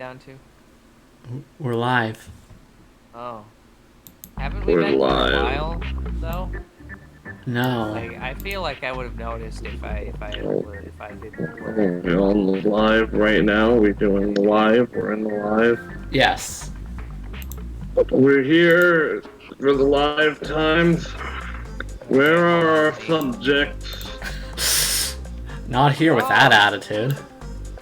down to? We're live. Oh. Haven't we We're been for a live. while, though? No. Like, I feel like I would have noticed if I didn't look. We're on the live right now. We're doing the live. We're in the live. Yes. We're here for the live times. Where are our subjects? Not here with that attitude.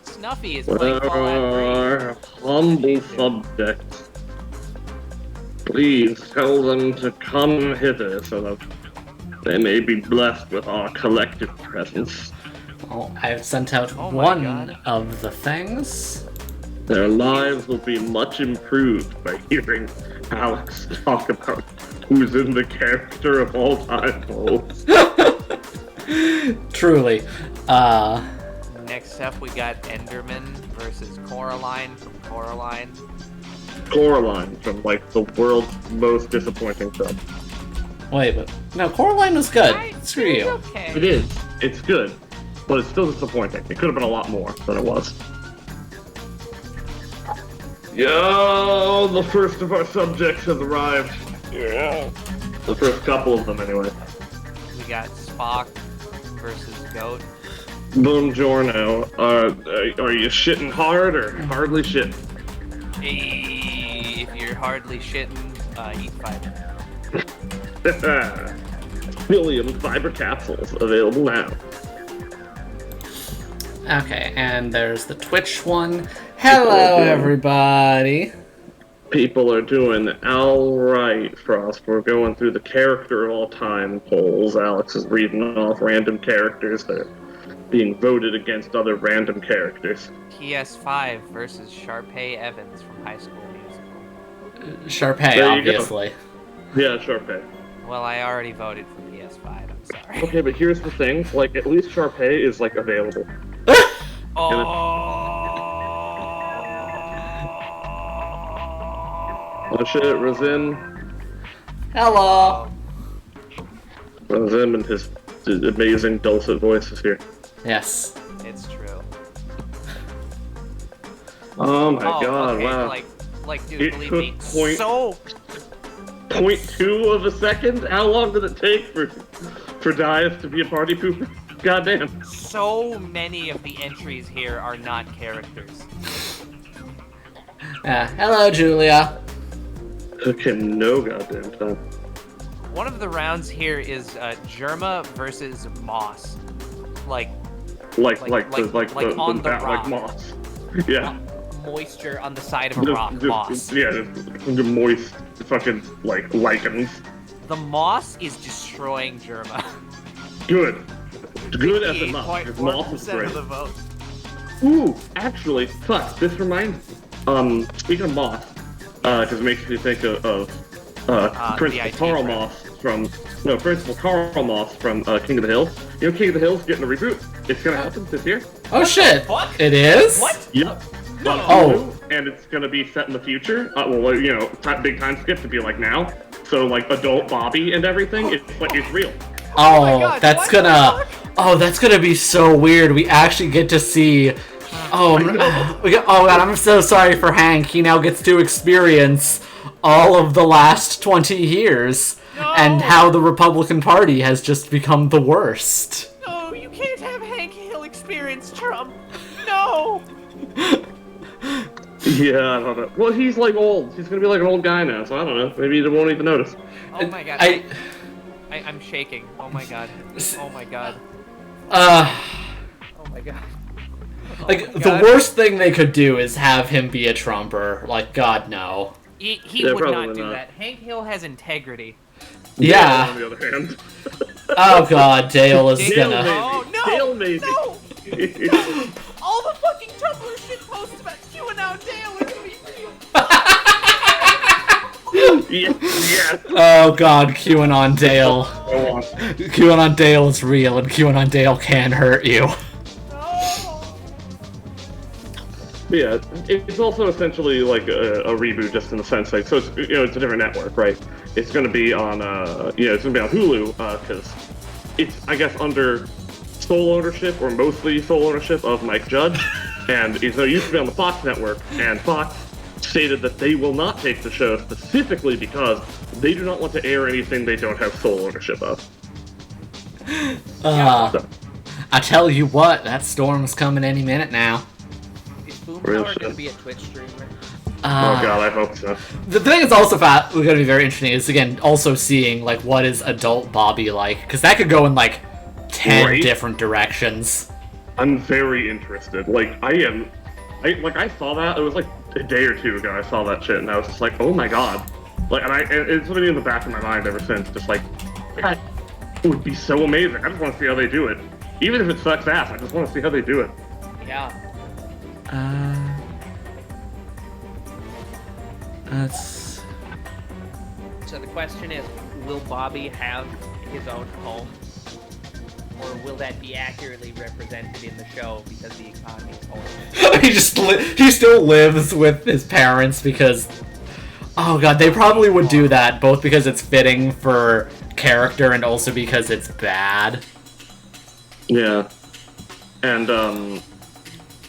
Snuffy is Where playing Fallout 3. are our humble subjects? Please tell them to come hither so that they may be blessed with our collective presence. Well, I've sent out Oh my one God. of the things. Their lives will be much improved by hearing Alex talk about who's in the character of all time polls. Truly. Next up, we got Enderman versus Coraline from Coraline. Coraline from like the world's most disappointing film. Wait, but no, Coraline was good. Screw It's you. okay. It is. It's good, but it's still disappointing. It could have been a lot more than it was. Yo, the first of our subjects has arrived. Yeah. The first couple of them, anyway. We got Spock versus Goat. Buongiorno. Are you shitting hard or hardly shitting? Hey, if you're hardly shitting, eat fiber. William fiber capsules available now. Okay, and there's the Twitch one. Hello, everybody. People are doing alright, Frost. We're going through the character of all time polls. Alex is reading off random characters that are being voted against other random characters. PS5 versus Sharpay Evans from High School Musical. Sharpay, There you go. obviously. Yeah, Sharpay. Well, I already voted for PS5. I'm sorry. Okay, but here's the thing. Like, at least Sharpay is, like, available. Oh shit, Razim. Hello. Razim and his amazing dulcet voice is here. Yes. It's true. Oh my god, okay, wow. Like, dude, It believe took me, point- so 0.2 of a second? How long did it take for Dias to be a party pooper? Goddamn. so many of the entries here are not characters. Hello, Julia. Took him no goddamn time. One of the rounds here is Germa versus Moss. Like Like on the bat, rock. like moss. Yeah. moisture on the side of a rock. Moss. Yeah, the moist fucking like lichens. The moss is destroying Germa. Good. Good as it must. Because moss is 58.4% great. of the vote. Ooh, actually, fuck, this reminds me. Speaking of moss, because it makes me think of the Principal IT Carl friend. Moss from Principal Carl Moss from King of the Hill. You know, King of the Hill's getting a reboot. It's gonna happen this year. Oh shit. fuck? It is? What? Yep. No. Oh. And it's gonna be set in the future. Well, you know, big time skip to be like now. So like adult Bobby and everything. It's like it's real. Oh, my God, that's what gonna. the Oh, that's gonna be so weird. We actually get to see. Oh, oh god, I'm so sorry for Hank. He now gets to experience all of the last 20 years and how the Republican Party has just become the worst. No, you can't have Hank Hill experience Trump. No. Yeah, I don't know. Well, he's like old. He's gonna be like an old guy now, so I don't know. Maybe he won't even notice. Oh my god. I. I'm shaking. Oh my god. Oh my god. Uh. Oh my god. Like, my the God. worst thing they could do is have him be a Trumper. Like, God, no. He Yeah, would not probably do not. that. Hank Hill has integrity. Yeah. On the other hand. Oh god, Dale is Dale gonna. maybe. Oh, no! Dale maybe. No! All the fucking Tumblr shit posts about QAnon Dale are gonna be real. Yes. Oh god, QAnon Dale. Go on. QAnon Dale is real, and QAnon Dale can hurt you. No! Yeah, it's also essentially like a reboot, just in the sense like, so it's, you know, it's a different network, right? It's going to be on, it's going to be on Hulu, because it's, I guess, under sole ownership, or mostly sole ownership of Mike Judge. And so it used to be on the Fox network, and Fox stated that they will not take the show specifically because they do not want to air anything they don't have sole ownership of. So, I tell you what, that storm's coming any minute now. Is Real Boomtower shit. going to be a Twitch streamer? oh god, I hope so. The thing that's also going to be very interesting is, again, also seeing, like, what is adult Bobby like? Because that could go in, like, 10 Right. different directions. I'm very interested. Like, I saw that, it was like a day or two ago I saw that shit, and I was just like, oh my god. Like, and it's been in the back of my mind ever since, just like, that would be so amazing. I just want to see how they do it. Even if it sucks ass, I just want to see how they do it. Yeah. That's... So the question is, will Bobby have his own home? Or will that be accurately represented in the show because the economy is horrible? he still lives with his parents because... Oh god, they probably would do that, both because it's fitting for character and also because it's bad. Yeah. And,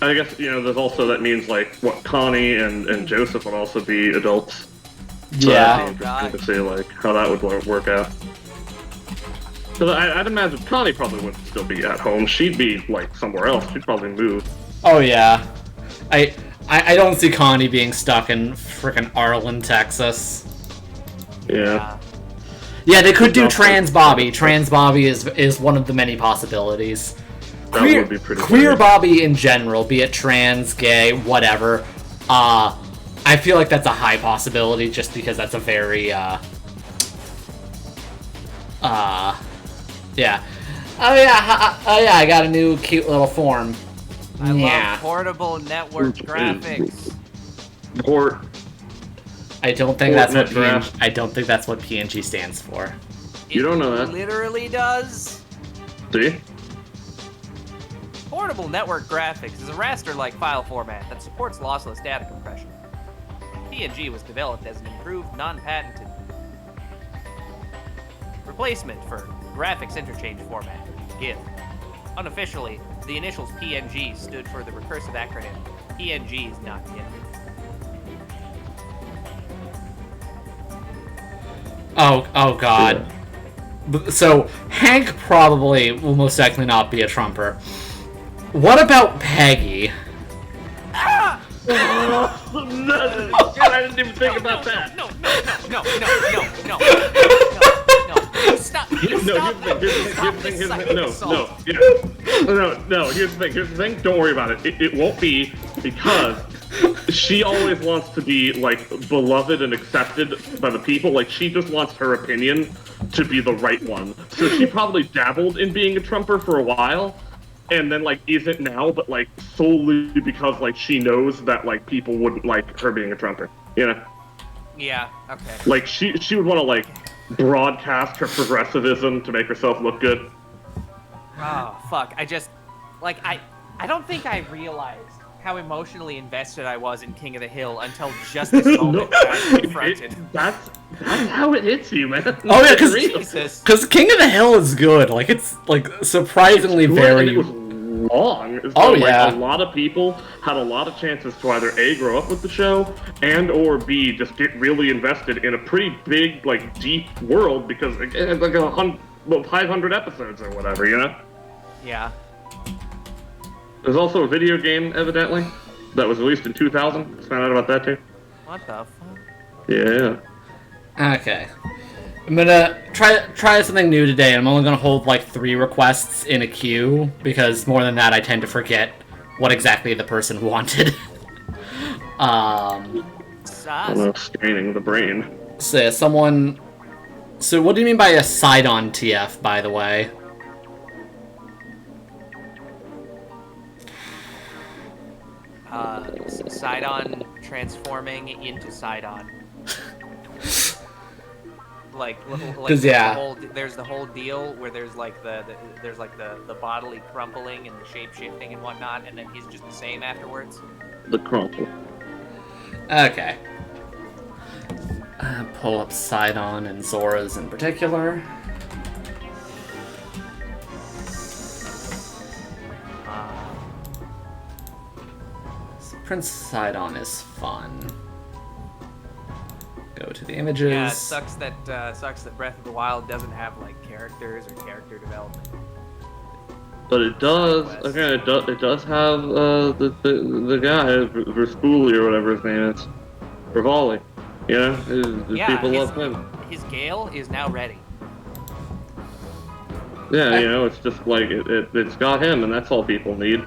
I guess, there's also, that means, like, what, Connie and Joseph would also be adults. So Yeah. that'd be interesting to see, like, how that would work out. Because I'd imagine Connie probably wouldn't still be at home. She'd be, like, somewhere else. She'd probably move. Oh yeah. I don't see Connie being stuck in frickin' Arlen, Texas. Yeah. Yeah, they could do Trans Bobby. Trans Bobby is one of the many possibilities. That would be pretty Queer great. Bobby in general, be it trans, gay, whatever. I feel like that's a high possibility just because that's a very yeah. Oh yeah, I got a new cute little form. I Yeah. love portable network graphics. Port. I don't think that's what Fortnite draft. I don't think that's what PNG stands for. You don't know that. It literally does. See? Portable network graphics is a raster-like file format that supports lossless data compression. PNG was developed as an improved, non-patented replacement for graphics interchange format, GIF. Unofficially, the initials PNG stood for the recursive acronym PNG is not GIF. Oh god. So, Hank probably will most likely not be a Trumper. What about Peggy? I didn't even think about that. No. Stop. Here's the thing. Don't worry about it. It won't be because she always wants to be, like, beloved and accepted by the people. Like, she just wants her opinion to be the right one. So she probably dabbled in being a Trumper for a while, and then, like, isn't now, but, like, solely because, like, she knows that, like, people wouldn't like her being a Trumper. You know? Yeah, okay. Like, she would want to, like, broadcast her progressivism to make herself look good. Oh, fuck. I don't think I realized how emotionally invested I was in King of the Hill until just this moment when I was confronted. That's how it hits you, man. Oh yeah, Jesus. because King of the Hill is good. Like, it's, like, surprisingly And very... it was long. So, Oh, like, yeah. a lot of people had a lot of chances to either A, grow up with the show, and or B, just get really invested in a pretty big, like, deep world because it has like 500 episodes or whatever, you know? Yeah. There's also a video game, evidently, that was released in 2000. Just found out about that too. What the fuck? Yeah. Okay. I'm gonna try something new today. I'm only gonna hold, like, 3 requests in a queue, because more than that I tend to forget what exactly the person wanted. Sus. Straining the brain. So yeah, someone... So what do you mean by a side-on TF, by the way? Side-on transforming into side-on. Like 'Cause, yeah. there's the whole deal where there's like the bodily crumpling and the shape shifting and whatnot, and then he's just the same afterwards. The crumple. Okay. Pull up Sidon and Zora's in particular. Princess Sidon is fun. Go to the images. Yeah, it sucks that Breath of the Wild doesn't have like characters or character development. But it does. Again, it does have the guy Verspooly or whatever his name is, Rivali. You know, people love him. His Gale is now ready. Yeah, you know, it's just like it's got him, and that's all people need.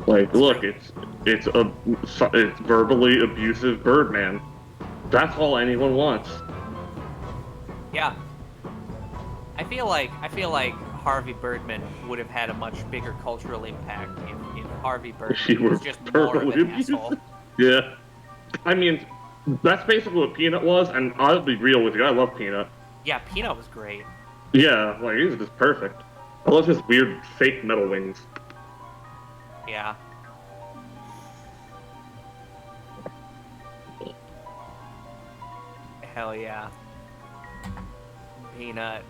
Like, look, it's verbally abusive Birdman. That's all anyone wants. Yeah. I feel like Harvey Birdman would have had a much bigger cultural impact if Harvey Birdman was just more of an asshole. Yeah. I mean, that's basically what Peanut was, and I'll be real with you, I love Peanut. Yeah, Peanut was great. Yeah, like, he was just perfect. I love his weird fake metal wings. Yeah. Hell yeah. Peanut.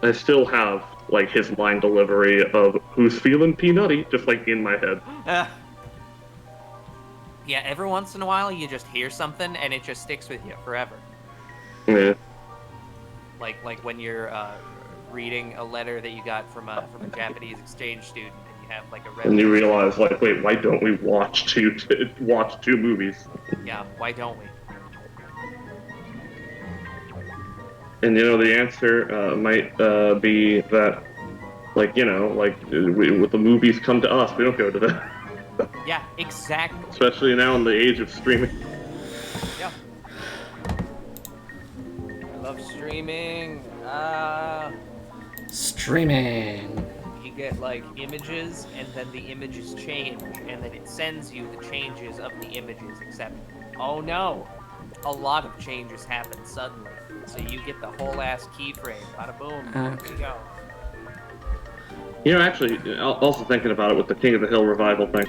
I still have, like, his line delivery of who's feeling peanutty, just, like, in my head. Yeah, every once in a while you just hear something and it just sticks with you forever. Yeah. Like when you're reading a letter that you got from a Japanese exchange student and you have like a red. And you realize, like, wait, why don't we watch two movies? Yeah, why don't we? And, you know, the answer might be that, like, you know, like, with the movies come to us, we don't go to them. Yeah, exactly. Especially now in the age of streaming. Yeah. I love streaming. Streaming. You get, like, images, and then the images change, and then it sends you the changes of the images, except, oh no, a lot of changes happen suddenly. So you get the whole ass keyframe. Bada boom. There you go. You know, actually, also thinking about it with the King of the Hill revival thing,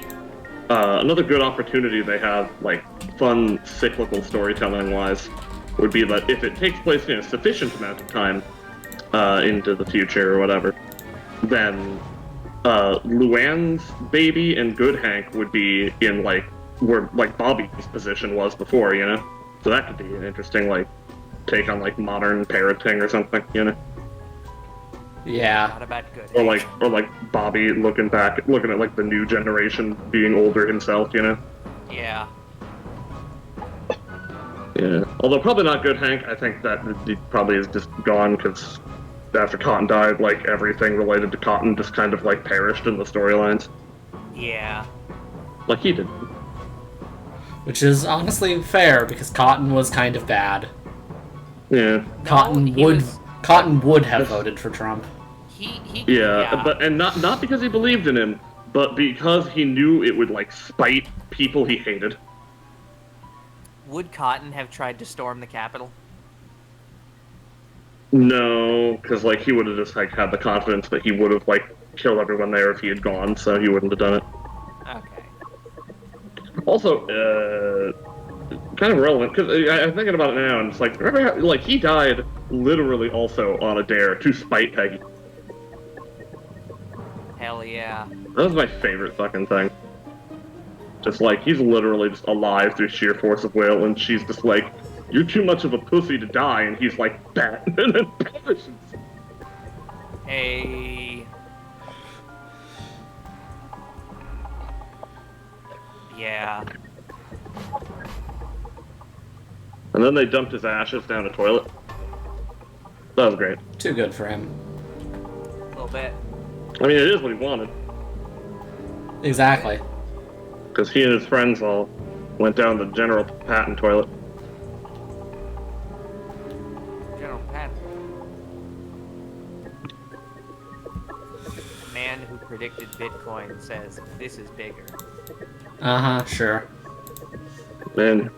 another good opportunity they have, like, fun, cyclical storytelling-wise, would be that if it takes place in a sufficient amount of time into the future or whatever, then Luann's baby and Good Hank would be in, like, where, like, Bobby's position was before, you know? So that could be an interesting, like, take on, like, modern parenting or something, you know? Yeah. Not about Good Or Hank. like Bobby looking at, like, the new generation being older himself, you know? Yeah. Yeah. Although probably not Good Hank, I think that he probably is just gone, because after Cotton died, like, everything related to Cotton just kind of, like, perished in the storylines. Yeah. Like he did. Which is honestly fair, because Cotton was kind of bad. Yeah. Cotton would have voted for Trump. Yeah, but not because he believed in him, but because he knew it would, like, spite people he hated. Would Cotton have tried to storm the Capitol? No, because, like, he would have just, like, had the confidence that he would have, like, killed everyone there if he had gone, so he wouldn't have done it. Okay. Also, kind of relevant, because I'm thinking about it now, and it's like, remember how, like, he died literally also on a dare to spite Peggy. Hell yeah. That was my favorite fucking thing. Just, like, he's literally just alive through sheer force of will, and she's just like, you're too much of a pussy to die, and he's like, bat, and then perishes. Hey. Yeah. And then they dumped his ashes down a toilet. That was great. Too good for him. A little bit. I mean, it is what he wanted. Exactly. Because he and his friends all went down the General Patton toilet. General Patton. The man who predicted Bitcoin says, this is bigger. Uh-huh, sure. Man,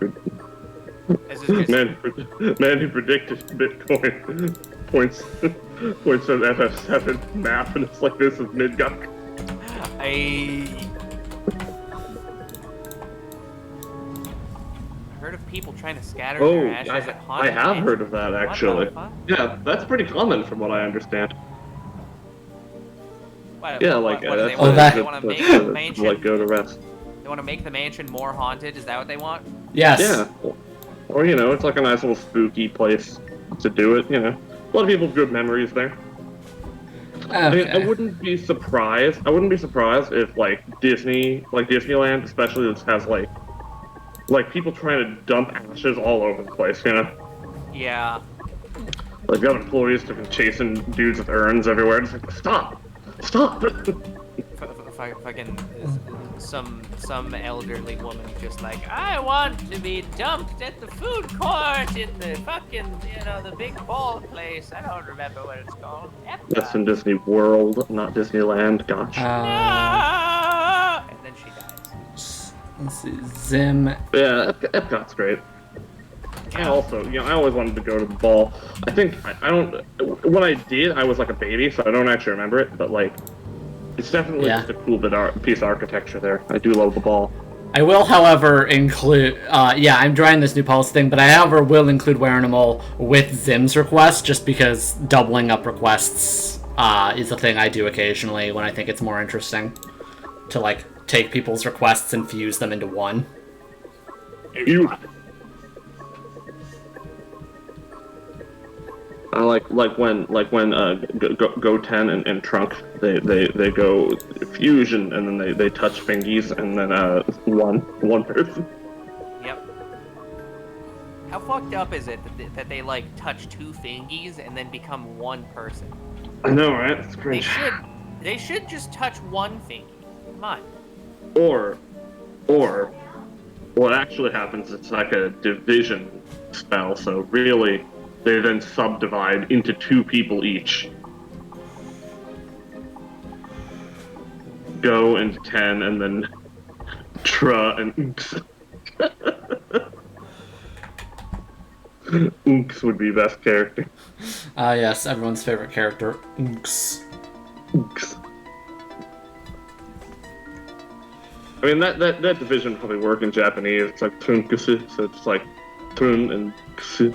This is just, man who predicted Bitcoin points at FF7 map, and it's like, this is Midgard. I heard of people trying to scatter Oh, their ashes at I haunted have mansions. heard of that, actually. What the fuck? Yeah, that's pretty common from what I understand. Well, Yeah, like what do they that's want? that- They want to make to, the mansion. like go to rest. They want to make the mansion more haunted. Is that what they want? Yes. Yeah, or it's like a nice little spooky place to do it. A lot of people have good memories there. I mean, I Okay. wouldn't be surprised. I wouldn't be surprised if like Disneyland, especially, this has like people trying to dump ashes all over the place. Yeah. Like the other employees chasing dudes with urns everywhere. Just like stop. Fucking some elderly woman just like, I want to be dumped at the food court in the fucking the big ball place. I don't remember what it's called. That's in Disney World, not Disneyland. Gosh. No! And then she dies. Let's see. Zim. Yeah, Epcot's great. I also, I always wanted to go to the ball. I think I don't. When I did, I was like a baby, so I don't actually remember it. But like, it's definitely just a cool piece of architecture there. I do love the ball. I will, however, include. I'm trying this new policy thing, but I, however, will include Wearanimal with Zim's request, just because doubling up requests is a thing I do occasionally when I think it's more interesting to like take people's requests and fuse them into one. I like when Go 10 and Trunk they go fusion and then they touch fingies and then one person. Yep. How fucked up is it that they like touch two fingies and then become one person? I know, right? It's cringe. They should just touch one fingy. Come on. Or what actually happens? It's like a division spell. So really, they then subdivide into two people each. Go and 10, and then Tra and Unks. Unks would be best character. Yes, everyone's favorite character, Unks. Unks. I mean, that division would probably work in Japanese. It's like Trunkusu, so it's like Trun and Kusu.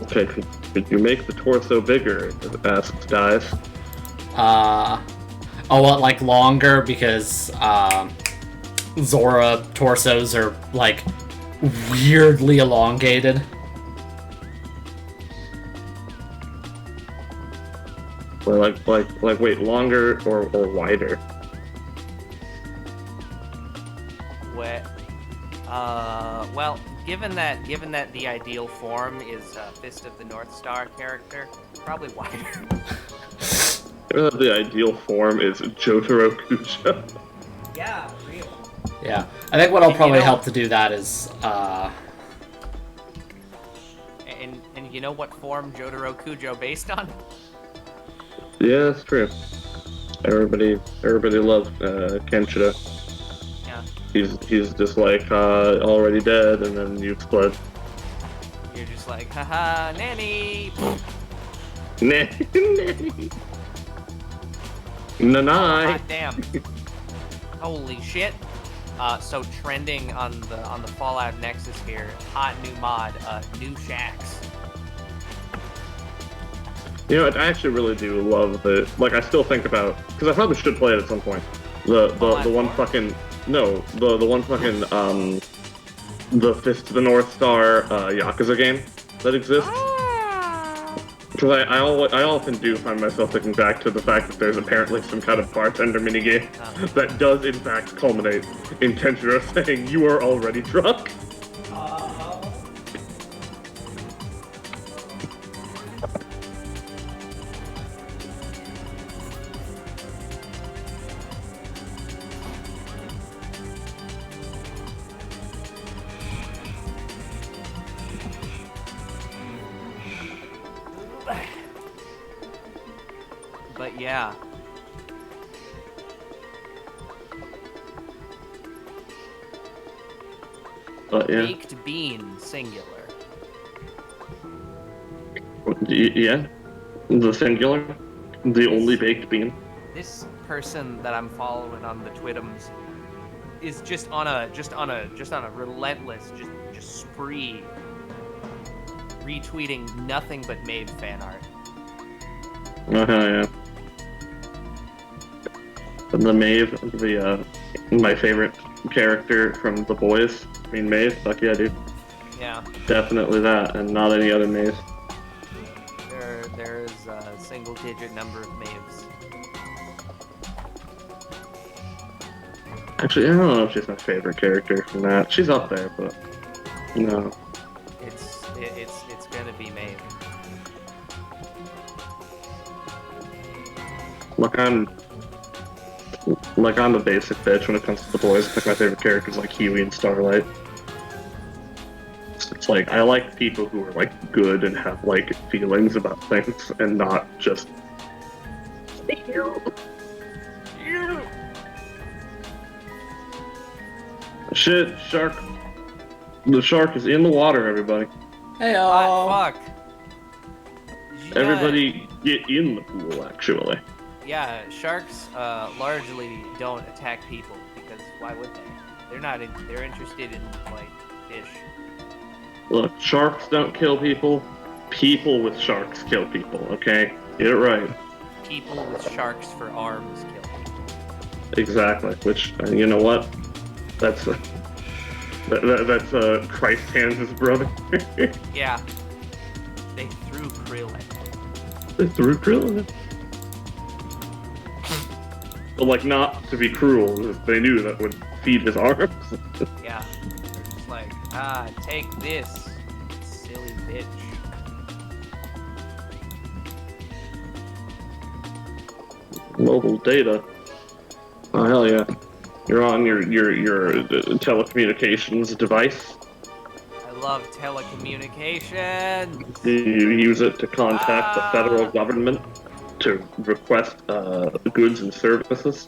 Okay, could you make the torso bigger? Asks Dive. Like longer because Zora torsos are like weirdly elongated. Or wait, longer or wider? Well, given that the ideal form is Fist of the North Star character, probably wider. The ideal form is Jotaro Kujo. Yeah, real. Yeah, I think what'll probably help to do that is And you know what form Jotaro Kujo based on? Yeah, that's true. Everybody loves Kenshiro. Yeah. He's just like already dead, and then you explode. You're just like, haha, nanny. Nanny. Nanai. God damn. Holy shit. So trending on the Fallout Nexus here, hot new mod, new shacks. I actually really do love I still think about, because I probably should play it at some point. The one fucking the Fist of the North Star Yakuza game that exists. Because I often do find myself thinking back to the fact that there's apparently some kind of bartender minigame that does in fact culminate in Kenshiro saying, "You are already drunk." But yeah. But yeah. Baked bean, singular. Yeah. The singular. The only baked bean. This person that I'm following on the Twittums is just on a relentless just spree, retweeting nothing but Maeve fan art. Yeah. The Maeve, my favorite character from The Boys. I mean, Maeve, fuck yeah, dude. Yeah. Definitely that, and not any other Maeve. There is a single-digit number of Maeves. Actually, I don't know if she's my favorite character from that. She's up there, but no. It's gonna be Maeve. I'm a basic bitch when it comes to The Boys. I think my favorite characters like Huey and Starlight. It's like I like people who are like good and have like feelings about things and not just shit. Shark. The shark is in the water, everybody. Hey, Fuck. Yeah. Everybody get in the pool, actually. Yeah, sharks largely don't attack people because why would they? They're interested in like fish. Look, sharks don't kill people. People with sharks kill people, okay? Get it right. People with sharks for arms kill people. Exactly. Which, you know what? That's Christ Hands' brother. Yeah. They threw krill at him. They threw krill in it. But like, not to be cruel, they knew that would feed his arms. Yeah. They're just like, take this, silly bitch. Mobile data. Oh hell yeah! You're on your telecommunications device. I love telecommunications. You use it to contact the federal government to request goods and services.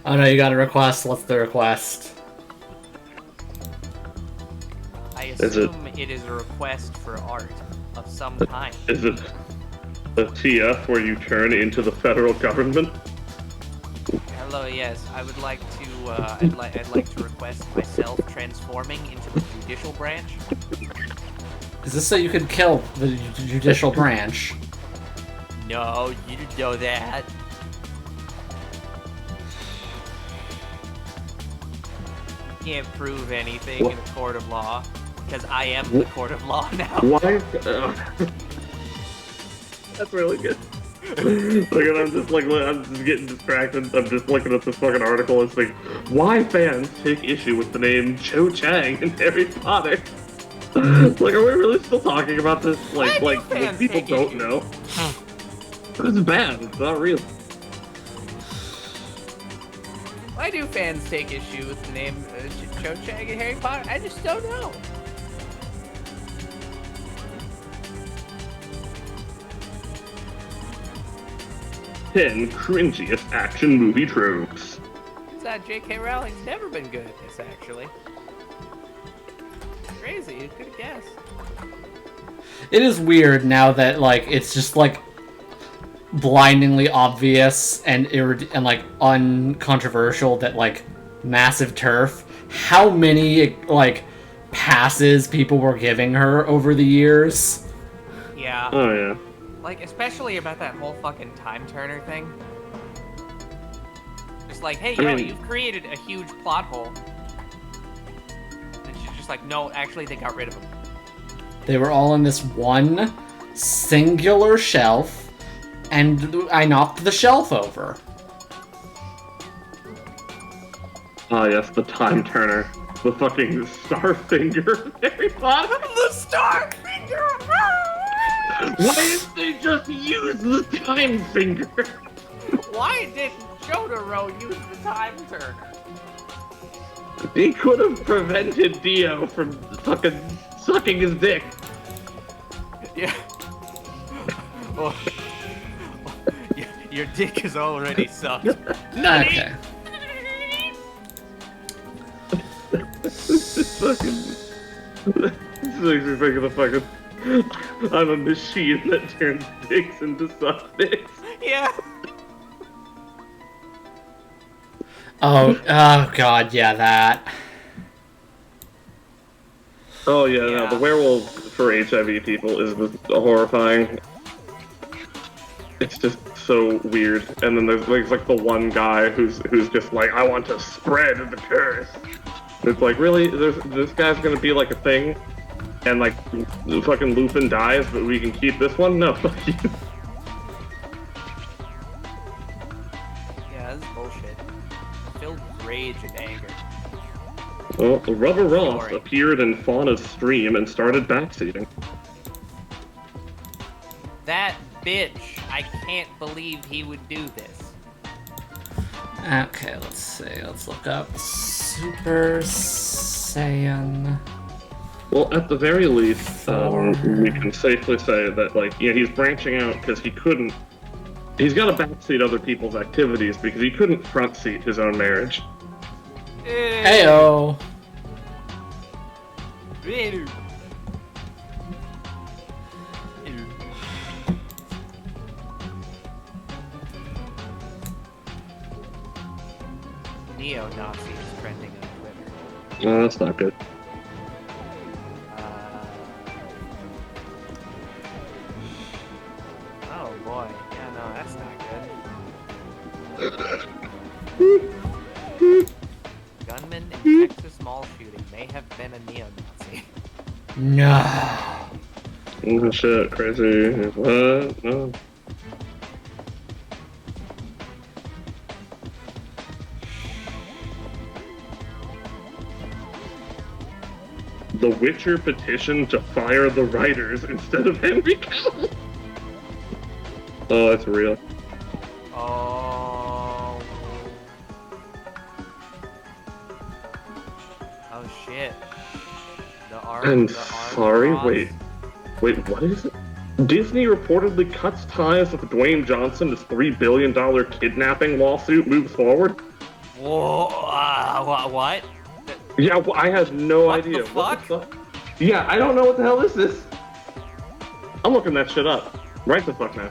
Oh no, you got a request. What's the request? I assume it is a request for art of some kind. Is it a TF where you turn into the federal government? Hello, yes. I would like to. I'd like to request myself transforming into the judicial branch. Is this so you could kill the judicial branch? No, you didn't know that. Can't prove anything in a court of law because I am the court of law now. Why? That's really good. Look, I'm just getting distracted. I'm just looking at this fucking article and it's like, why fans take issue with the name Cho Chang in Harry Potter? Like, are we really still talking about this? Like people don't know. It's bad. It's not real. Why do fans take issue with the name Cho Chang in Harry Potter? I just don't know. Ten cringiest action movie tropes. J.K. Rowling's never been good at this, actually. Crazy, you could have guessed. It is weird now that like it's just like blindingly obvious and like uncontroversial that like Massive Turf, how many like passes people were giving her over the years. Yeah. Oh yeah. Like, especially about that whole fucking time turner thing. Just like, hey, you've created a huge plot hole. And she's just like, no, actually, they got rid of them. They were all on this one singular shelf, and I knocked the shelf over. Oh yes, the time turner. The fucking star finger. Harry Potter. The star finger! Why didn't they just use the time finger? Why didn't Jotaro use the time turner? He could have prevented Dio from fucking sucking his dick. Yeah. Well, your dick is already sucked. Okay. This makes me think of the fucking... I'm a machine that turns dicks into suck dicks. Yeah. Oh god, yeah, that. Oh yeah, no, Yeah. the werewolf for HIV people is just horrifying. It's just so weird. And then there's like the one guy who's just like, I want to spread the curse. It's like, really? This guy's gonna be like a thing, and like fucking Lupin dies, but we can keep this one? No, fuck you. Yeah, this is bullshit. Filled with rage and anger. Well, Rubber Ross Sorry. appeared in Fauna's stream and started backseating. That bitch! I can't believe he would do this. Okay, let's see. Let's look up Super Saiyan. Well, at the very least, Four. we can safely say that, like, yeah, he's branching out because he couldn't. He's got to backseat other people's activities because he couldn't front seat his own marriage. Heyo. Neo-Nazi is trending on Twitter. No, that's not good. Oh boy. Yeah, no, that's not good. Gunman in Texas mall shooting may have been a neo-Nazi. No. Oh shit, crazy. What? No. The Witcher petition to fire the writers instead of Henry Cavill. Oh, that's real. Oh. Oh shit. The arm. I'm the arm sorry, cross. wait, what is it? Disney reportedly cuts ties with Dwayne Johnson as $3 billion kidnapping lawsuit moves forward. Whoa. What? Yeah, well, I have no What idea. the What fuck? the fuck? Yeah, I don't know what the hell this is. I'm looking that shit up. Right the fuck now.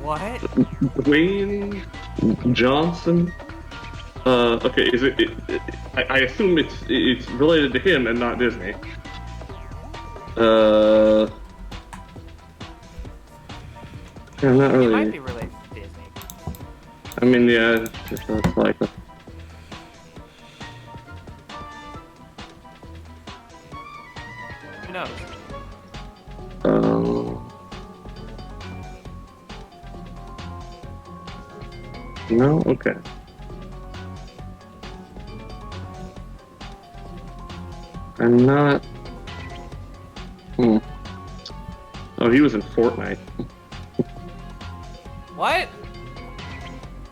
What? Dwayne Johnson. Okay, is it? I assume it's related to him and not Disney. I'm not It really. might be related to Disney. I mean, yeah, it's like. Who knows? No, okay. I'm not. Oh, he was in Fortnite. What?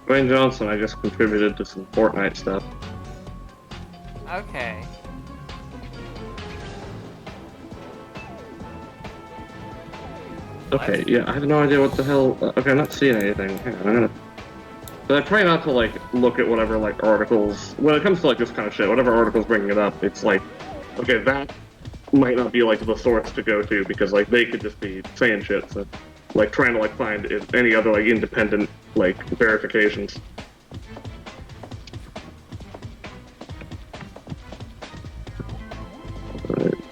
Dwayne Johnson, I just contributed to some Fortnite stuff. Okay. Okay, yeah, I have no idea what the hell. Okay, I'm not seeing anything. Hang on, I'm gonna. But I try not to like look at whatever like articles. When it comes to like this kind of shit, whatever article's bringing it up, it's like, okay, that might not be like the source to go to because like they could just be saying shit. So, like trying to like find any other like independent like verifications.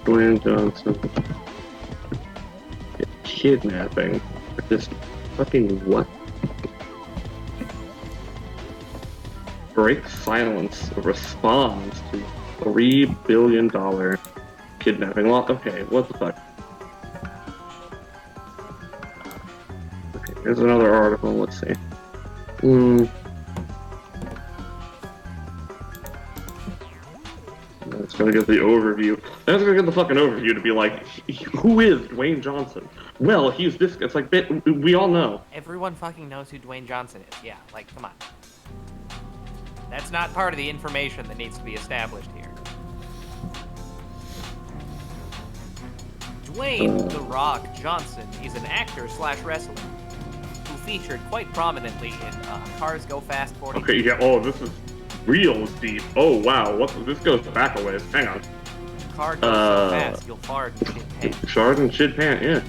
Dwayne Johnson. Kidnapping. Just fucking what? Break silence responds to $3 billion kidnapping law. Okay, what the fuck? Okay, here's another article. Let's see. It's gonna get the overview. That's gonna get the fucking overview to be like, who is Dwayne Johnson? Well, he's this. It's like, we all know. Everyone fucking knows who Dwayne Johnson is. Yeah, like, come on. That's not part of the information that needs to be established here. Dwayne "The Rock" Johnson is an actor slash wrestler who featured quite prominently in Cars Go Fast 42. Okay, yeah. Oh, this is real deep. Oh wow, what? This goes back a ways. Hang on. Car goes so fast, you'll fart and shit pants. Shard and shit pant. Yeah.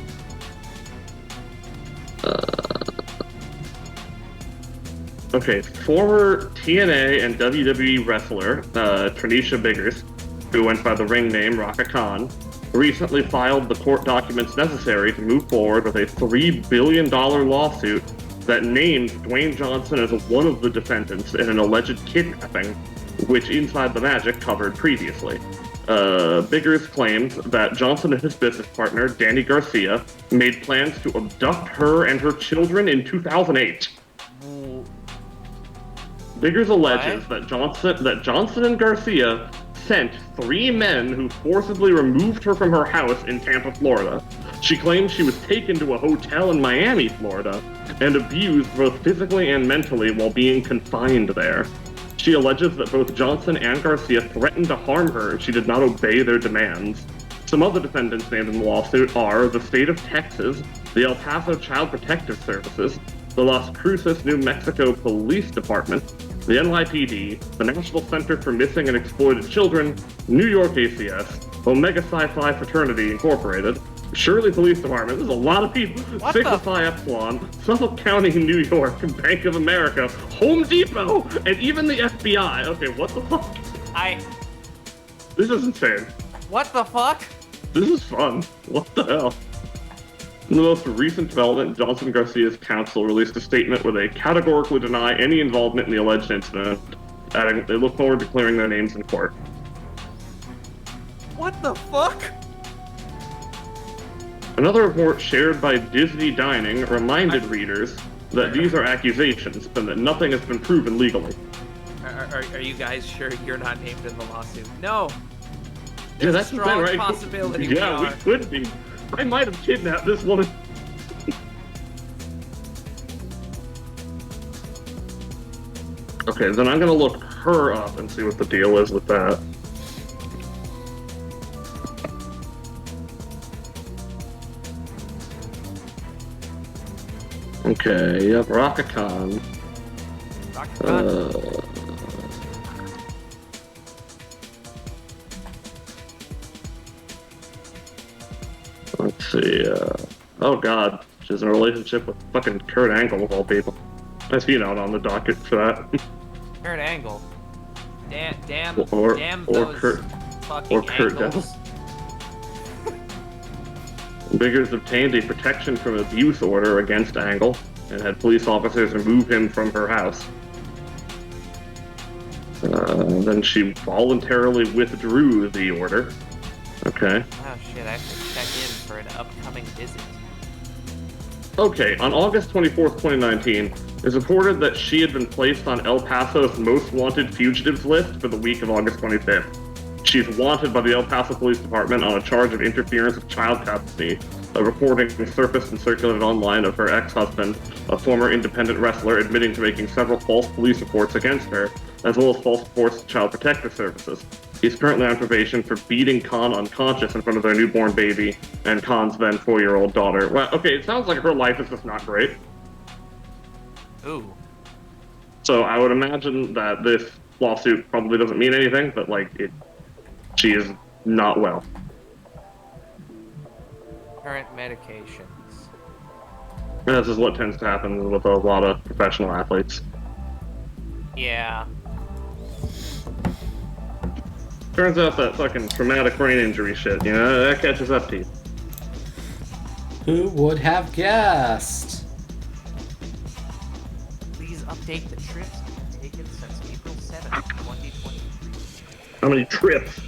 Okay, former TNA and WWE wrestler Tranisha Biggers, who went by the ring name Raka Khan, recently filed the court documents necessary to move forward with a $3 billion lawsuit that named Dwayne Johnson as one of the defendants in an alleged kidnapping, which Inside the Magic covered previously. Biggers claimed that Johnson and his business partner, Danny Garcia, made plans to abduct her and her children in 2008. Biggers alleges that Johnson and Garcia sent 3 men who forcibly removed her from her house in Tampa, Florida. She claims she was taken to a hotel in Miami, Florida, and abused both physically and mentally while being confined there. She alleges that both Johnson and Garcia threatened to harm her if she did not obey their demands. Some other defendants named in the lawsuit are the state of Texas, the El Paso Child Protective Services, the Las Cruces, New Mexico Police Department, the NYPD, the National Center for Missing and Exploited Children, New York ACS, Omega Psi-Phi Fraternity Incorporated, Shirley Police Department, there's a lot of people, Sigma Phi Epsilon, Suffolk County, New York, Bank of America, Home Depot, and even the FBI. Okay, what the fuck? This is insane. What the fuck? This is fun. What the hell? In the most recent development, Johnson Garcia's counsel released a statement where they categorically deny any involvement in the alleged incident, adding they look forward to clearing their names in court. What the fuck? Another report shared by Disney Dining reminded readers that these are accusations and that nothing has been proven legally. Are you guys sure you're not named in the lawsuit? No. Yeah, that's the thing, right? Possibility. Yeah, we could be. I might have kidnapped this woman. Okay, then I'm gonna look her up and see what the deal is with that. Okay, yep, Raka Khan. Let's see, oh god, she's in a relationship with fucking Kurt Angle of all people. I see not on the docket for that. Kurt Angle. Damn or those Kurt, fucking or Kurt angles. Biggers obtained a protection from abuse order against Angle and had police officers remove him from her house. Then she voluntarily withdrew the order. Okay. Oh shit, I have to check in for an upcoming visit. Okay, on August 24th, 2019, it's reported that she had been placed on El Paso's most wanted fugitives list for the week of August 25th. She's wanted by the El Paso Police Department on a charge of interference with child custody. A reporting surfaced and circulated online of her ex-husband, a former independent wrestler, admitting to making several false police reports against her, as well as false reports to Child Protective Services. He's currently on probation for beating Khan unconscious in front of their newborn baby and Khan's then 4-year-old daughter. Well, okay, it sounds like her life is just not great. Ooh. So I would imagine that this lawsuit probably doesn't mean anything, but she is not well. Current medications. And this is what tends to happen with a lot of professional athletes. Yeah. Turns out that fucking traumatic brain injury shit, that catches up to you. Who would have guessed? Please update the trips taken since April 7th, 2023. How many trips?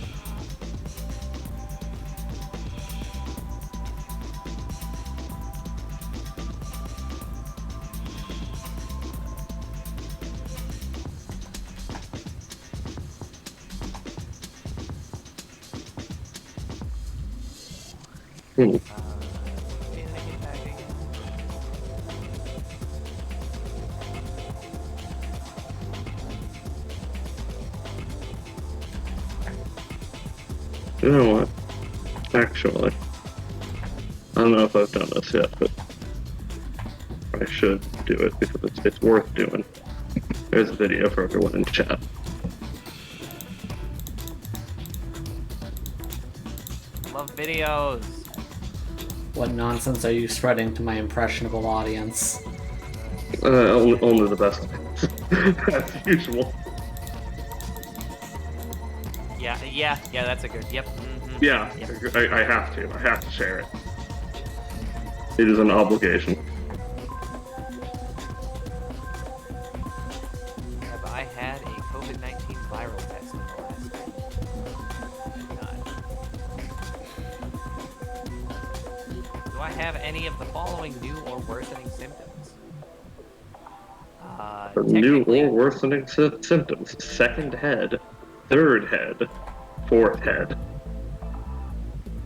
You know what? Actually, I don't know if I've done this yet, but I should do it because it's worth doing. There's a video for everyone in chat. Love videos. What nonsense are you spreading to my impressionable audience? Only the best things. as usual. Yeah, that's a good. Yep. Mm-hmm. Yeah, Yep. I have to. I have to share it. It is an obligation. Have I had a COVID-19 viral test in the last week? Not. Do I have any of the following new or worsening symptoms? New Technically, or worsening symptoms. Second head, third head, fourth head.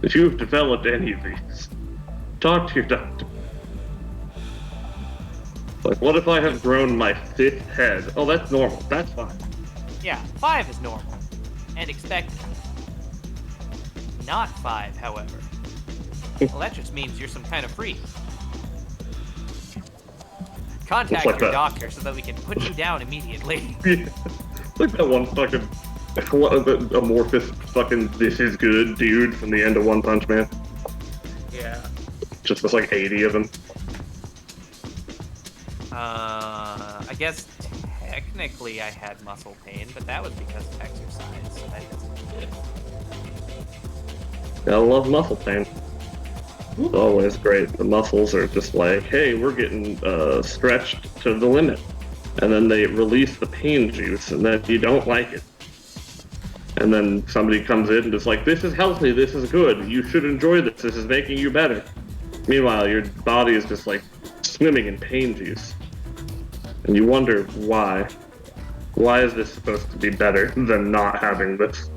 If you've developed any of these, talk to your doctor. Like, what if I have grown my fifth head? Oh, that's normal. That's fine. yeah, 5 is normal and expected. Not 5, however. Well, that just means you're some kind of freak. Contact like your that. doctor so that we can put you down immediately. Yeah. Like that one fucking amorphous fucking "this is good" dude from the end of One Punch Man. Yeah. Just was like 80 of them. I guess technically I had muscle pain, but that was because of exercise, so that doesn't good. I love muscle pain. It's always great. The muscles are just like, hey, we're getting stretched to the limit. And then they release the pain juice, and then you don't like it. And then somebody comes in and is like, this is healthy, this is good, you should enjoy this is making you better. Meanwhile, your body is just like swimming in pain juice. And you wonder why. Why is this supposed to be better than not having this?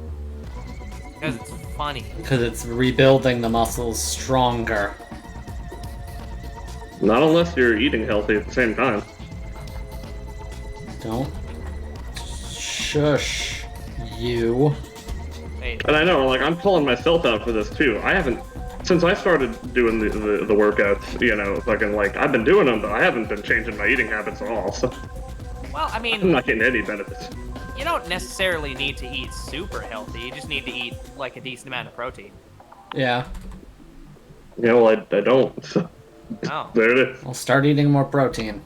Because it's funny. Because it's rebuilding the muscles stronger. Not unless you're eating healthy at the same time. Don't shush you. Hey, And I know, like, I'm calling myself out for this too. I haven't, since I started doing the workouts, you know, fucking, like, I've been doing them, but I haven't been changing my eating habits at all, so well, I I'm mean, not getting any benefits. you don't necessarily need to eat super healthy. You just need to eat, like, a decent amount of protein. Yeah. You know, I don't, so Oh. there it is. I'll start eating more protein.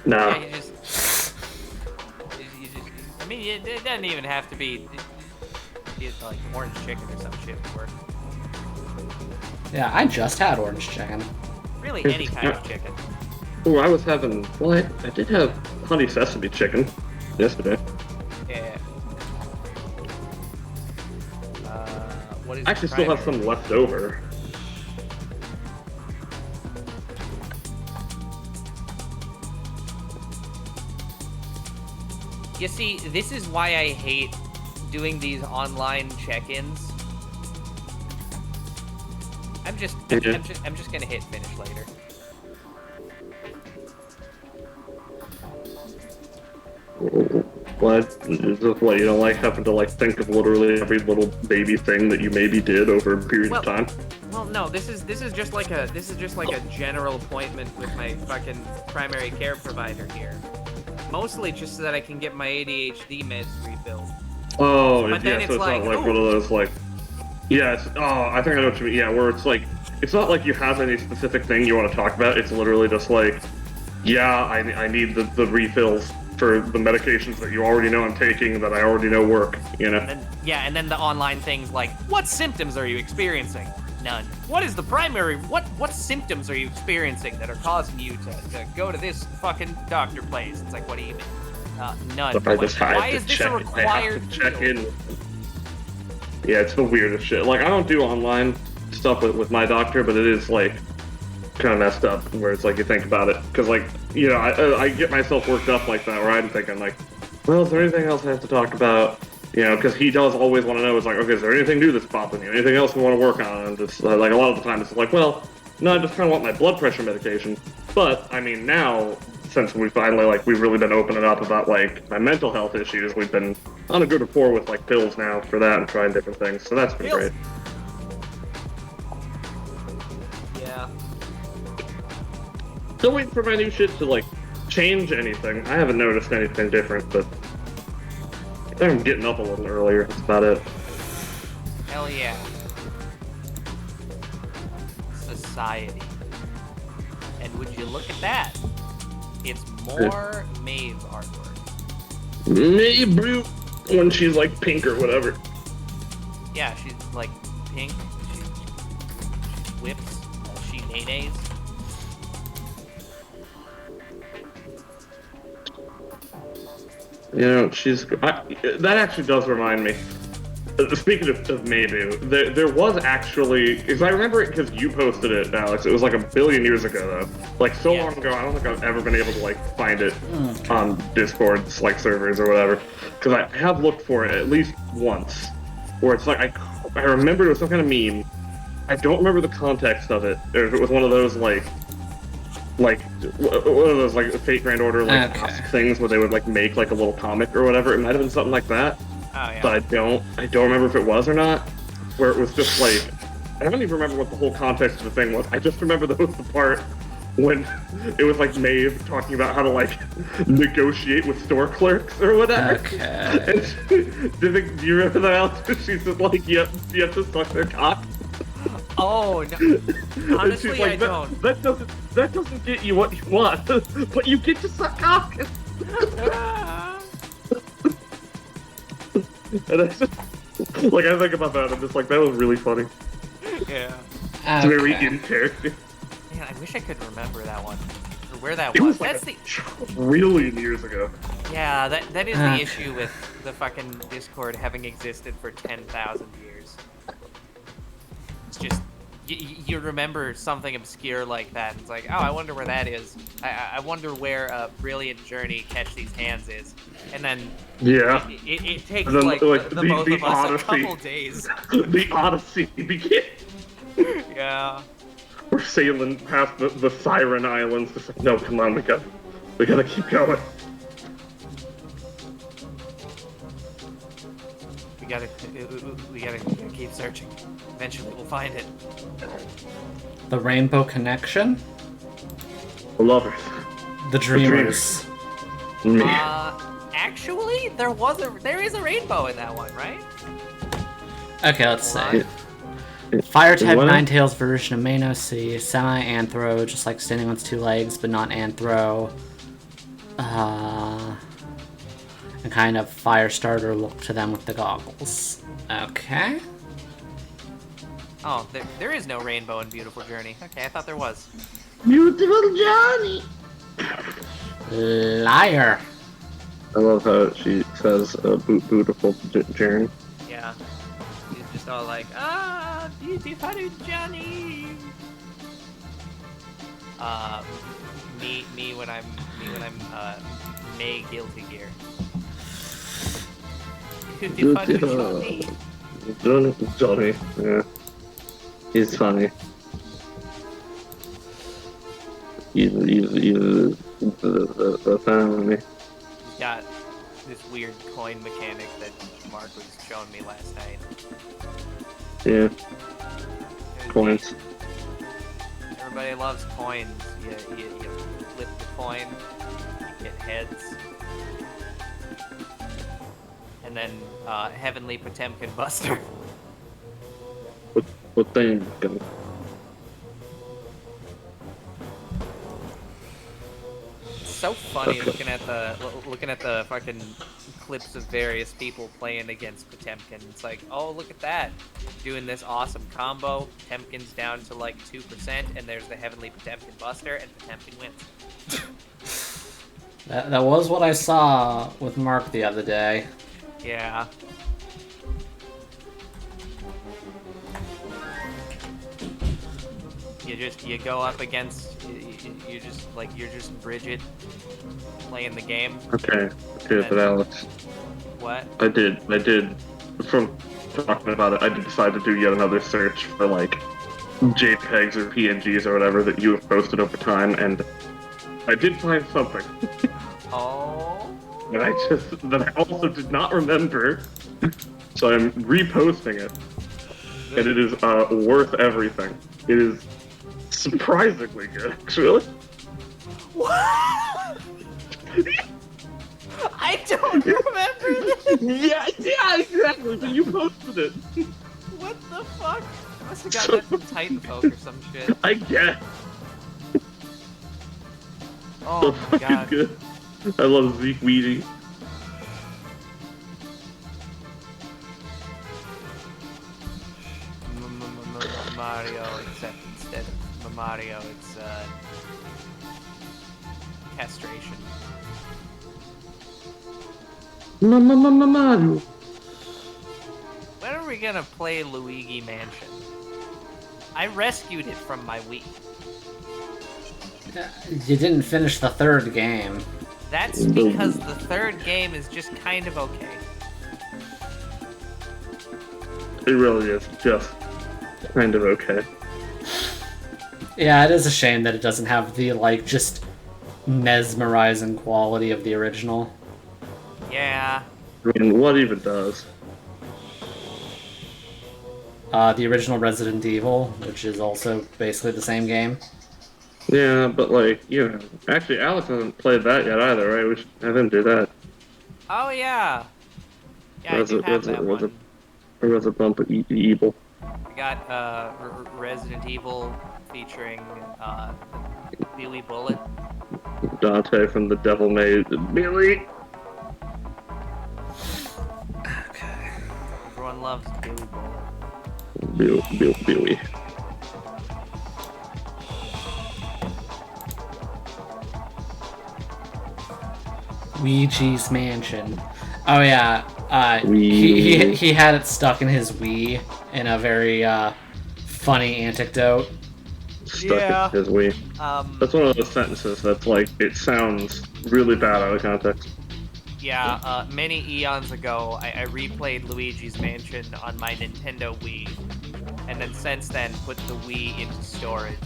Nah. Yeah, I mean, it doesn't even have to be like orange chicken or some shit would work. Yeah, I just had orange chicken. Really, any kind of chicken. Oh, I was having, well, I did have honey sesame chicken yesterday. Yeah. What is I actually still have some left over. You see, this is why I hate doing these online check-ins. I'm just gonna hit finish later. What? Is this what you don't like having to like think of literally every little baby thing that you maybe did over a period of time? Well, no, this is just like a general appointment with my fucking primary care provider here. Mostly just so that I can get my ADHD meds refilled. Oh, But then yeah, it's so it's like, not like ooh. one of those like, yeah, I think I know what you mean. Yeah, where it's like, it's not like you have any specific thing you want to talk about. It's literally just like, yeah, I need the refills for the medications that you already know I'm taking that I already know work, you know? And then the online things like, what symptoms are you experiencing? None. What is the primary, what symptoms are you experiencing that are causing you to go to this fucking doctor place? It's like, what do you mean? None. But I just have Why to is this check, a required I have to check field? in. Yeah, it's the weirdest shit. Like, I don't do online stuff with my doctor, but it is like kind of messed up where it's like you think about it, because like, you know, I get myself worked up like that where I'm thinking like, well, is there anything else I have to talk about? You know, because he does always want to know, it's like, okay, is there anything new that's popping you? Anything else we want to work on? And just like a lot of the time it's like, well, no, I just kind of want my blood pressure medication. But I mean, now since we finally we've really been opening up about like my mental health issues, we've been on a good rapport with like pills now for that and trying different things. So that's been Pills. great. Yeah. Still waiting for my new shit to like change anything. I haven't noticed anything different, but I think I'm getting up a little earlier. That's about it. Hell yeah. Society. And would you look at that? It's more Maeve artwork. Maybe when she's like pink or whatever. Yeah, she's like pink. She whips. She nays. You know, that actually does remind me. Speaking of maybe, there was actually, because I remember it because you posted it, Alex. It was like a billion years ago, though. Like so long ago, I don't think I've ever been able to like find it on Discord's like servers or whatever. Because I have looked for it at least once, where it's like I remember it was some kind of meme. I don't remember the context of it, or if it was one of those like one of those like Fate Grand Order like things where they would like make like a little comic or whatever. It might have been something like that. Oh, yeah. But I don't remember if it was or not. Where it was just like, I don't even remember what the whole context of the thing was. I just remember that was the part when it was like Maeve talking about how to like negotiate with store clerks or whatever. Okay. And do you remember that, Alex? She's just like, you have to suck their cock. Oh no! Honestly, like, I don't. That doesn't get you what you want, but you get to suck cock. And I just, like, I think about that, I'm just like, that was really funny. Yeah. It's very in character. Man, I wish I could remember that one. Or where that It was. was like That's a the... trillion years ago. Yeah, that is the issue with the fucking Discord having existed for 10,000 years. It's just... You remember something obscure like that, and it's like, oh, I wonder where that is. I wonder where Brilliant Journey Catch These Hands is. And then Yeah. it takes then, like like, the the both of us Odyssey. a couple days. The Odyssey begins. Yeah. We're sailing past the Siren Islands. Just like, no, come on, we gotta keep going. We gotta keep searching. Eventually we'll find it. The Rainbow Connection? The lovers. The Dreamers. Me. Actually, there is a rainbow in that one, right? Okay, let's see. It- Fire type what? Ninetales version of Mano C, semi-anthro, just like standing on its two legs, but not anthro. And kind of fire starter look to them with the goggles. Okay. Oh, there is no rainbow in Beautiful Journey. Okay, I thought there was. Beautiful Johnny. Liar. I love how she says beautiful journey. Yeah. He's just all like, beautiful Johnny. Me when I'm May Guilty Gear. Beautiful Johnny. Johnny, yeah. He's funny. He's the family. He's got this weird coin mechanic that Mark was showing me last night. Yeah. Coins. Everybody loves coins. You flip the coin, you get heads. And then Heavenly Potemkin Buster. What thing? It's so funny looking at the fucking clips of various people playing against Potemkin. It's like, oh, look at that, doing this awesome combo. Potemkin's down to like 2%, and there's the Heavenly Potemkin Buster, and Potemkin wins. That was what I saw with Mark the other day. Yeah. You go up against you're just Bridget playing the game. Okay, but Alex. What? I did. From talking about it, I did decide to do yet another search for like JPEGs or PNGs or whatever that you have posted over time, and I did find something. Oh. that I also did not remember, so I'm reposting it, and it is worth everything. It is surprisingly good, actually. What? I don't remember this. Yeah, exactly. But you posted it. What the fuck? I must have gotten that from Titanfolk or some shit. I guess. Oh my fucking god. good. I love Zeke Weedy. Mario, except instead of Mario, it's castration. Mario. When are we gonna play Luigi Mansion? I rescued it from my Wii. You didn't finish the third game. That's because the third game is just kind of okay. It really is just kind of okay. Yeah, it is a shame that it doesn't have the, like, just mesmerizing quality of the original. Yeah. I mean, what even does? The original Resident Evil, which is also basically the same game. Yeah, but like, actually, Alex hasn't played that yet either, right? We should have him do that. Oh yeah. Yeah, I do have that one. Or was it Bump Evil? We got Resident Evil featuring Billy Bullet. Dante from the Devil May Billy. Okay. Everyone loves Billy Bullet. Billy. Luigi's Mansion. Oh yeah, he had it stuck in his Wii in a very funny anecdote. Stuck in his Wii. That's one of those sentences that's like, it sounds really bad out of context. Yeah, many eons ago, I replayed Luigi's Mansion on my Nintendo Wii, and then since then put the Wii into storage.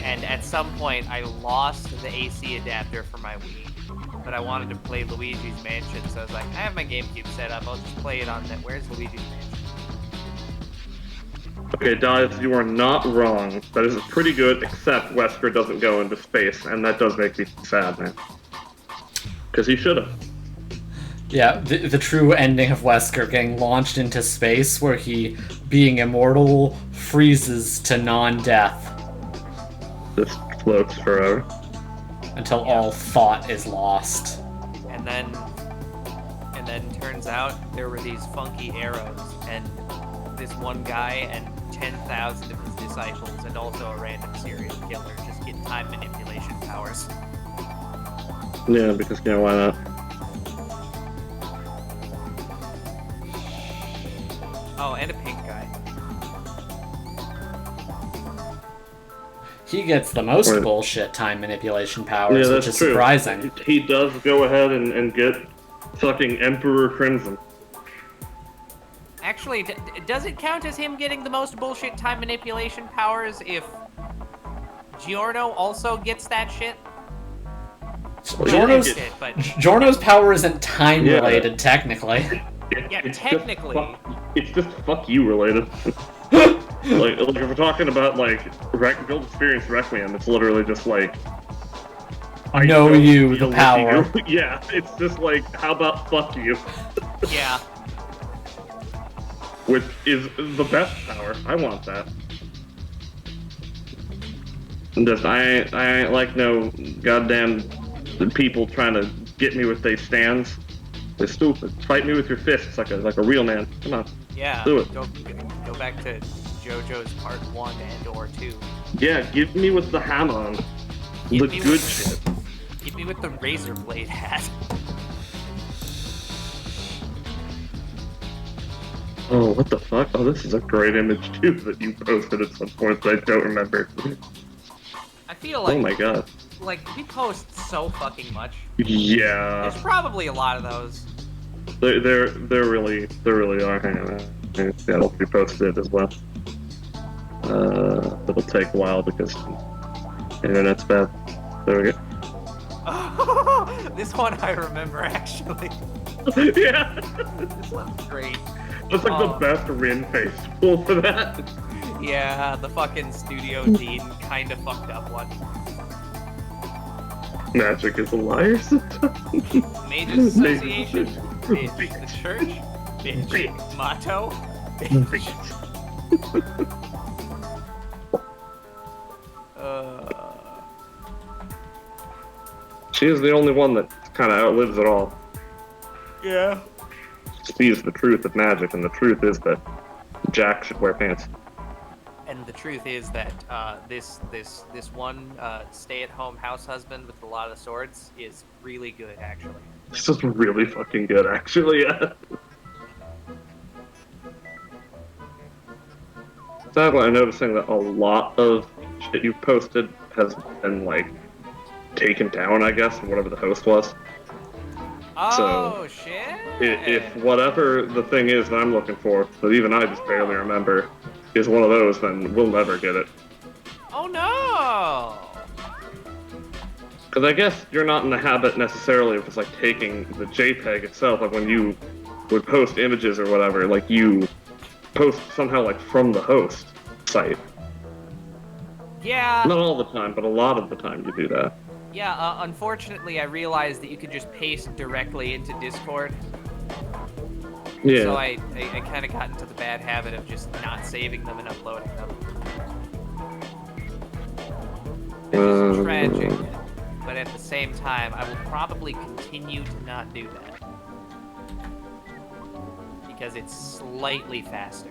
And at some point, I lost the AC adapter for my Wii, but I wanted to play Luigi's Mansion, so I was like, I have my GameCube set up, I'll just play it on that. Where's Luigi's Mansion? Okay, Dice, you are not wrong. That is pretty good, except Wesker doesn't go into space, and that does make me sad, man. Because he should have. Yeah, the true ending of Wesker getting launched into space, where he, being immortal, freezes to non-death. Just floats forever. Until all thought is lost. And then turns out there were these funky arrows, and this one guy and 10,000 of his disciples, and also a random serial killer, just get time manipulation powers. Yeah, because, why not? Oh, and a pink guy. He gets the most bullshit time manipulation powers, Yeah, which that's is true. surprising. He does go ahead and get fucking Emperor Crimson. Actually, does it count as him getting the most bullshit time manipulation powers if Giorno also gets that shit? Giorno's power isn't time related, technically. It's technically. It's just fuck you related. like if we're talking about like Guild Experience Requiem, it's literally just like I know you, the power. Yeah, it's just like, how about fuck you? Yeah. Which is the best power. I want that. Just I ain't like no goddamn people trying to get me with they stands. They're stupid. Fight me with your fists like a real man. Come on. Yeah. Do it. Go back to JoJo's Part 1 and or 2. Yeah, give me with the hammer on. The good shit. Give me with the razor blade hat. Oh, what the fuck? Oh, this is a great image too that you posted at some point that I don't remember. I feel like. Oh my god. Like, we post so fucking much. Yeah. There's probably a lot of those. There really are. Hang on. Yeah, it'll be posted as well. It'll take a while because the internet's bad. There we go. This one I remember actually. Yeah. This one's great. That's like the best Rin face pull for that. Yeah, the fucking Studio Dean kind of fucked up one. Magic is a liar sometimes. Mages Association, bitch. The church, bitch. Motto, bitch. She is the only one that kind of outlives it all. Yeah. She sees the truth of magic, and the truth is that Jack should wear pants. And the truth is that this one stay-at-home house husband with a lot of swords is really good, actually. This is really fucking good, actually. Yeah. Sadly, I'm noticing that a lot of shit you've posted has been, like, taken down, I guess, from whatever the host was. Oh, shit! If whatever the thing is that I'm looking for, that even I just barely remember, is one of those, then we'll never get it. Oh, no! Because I guess you're not in the habit necessarily of just, like, taking the JPEG itself, like, when you would post images or whatever, like, you post somehow, like, from the host site. Yeah. Not all the time, but a lot of the time you do that. Yeah, unfortunately, I realized that you could just paste directly into Discord. Yeah. So I kind of got into the bad habit of just not saving them and uploading them. It was tragic, but at the same time, I will probably continue to not do that. Because it's slightly faster.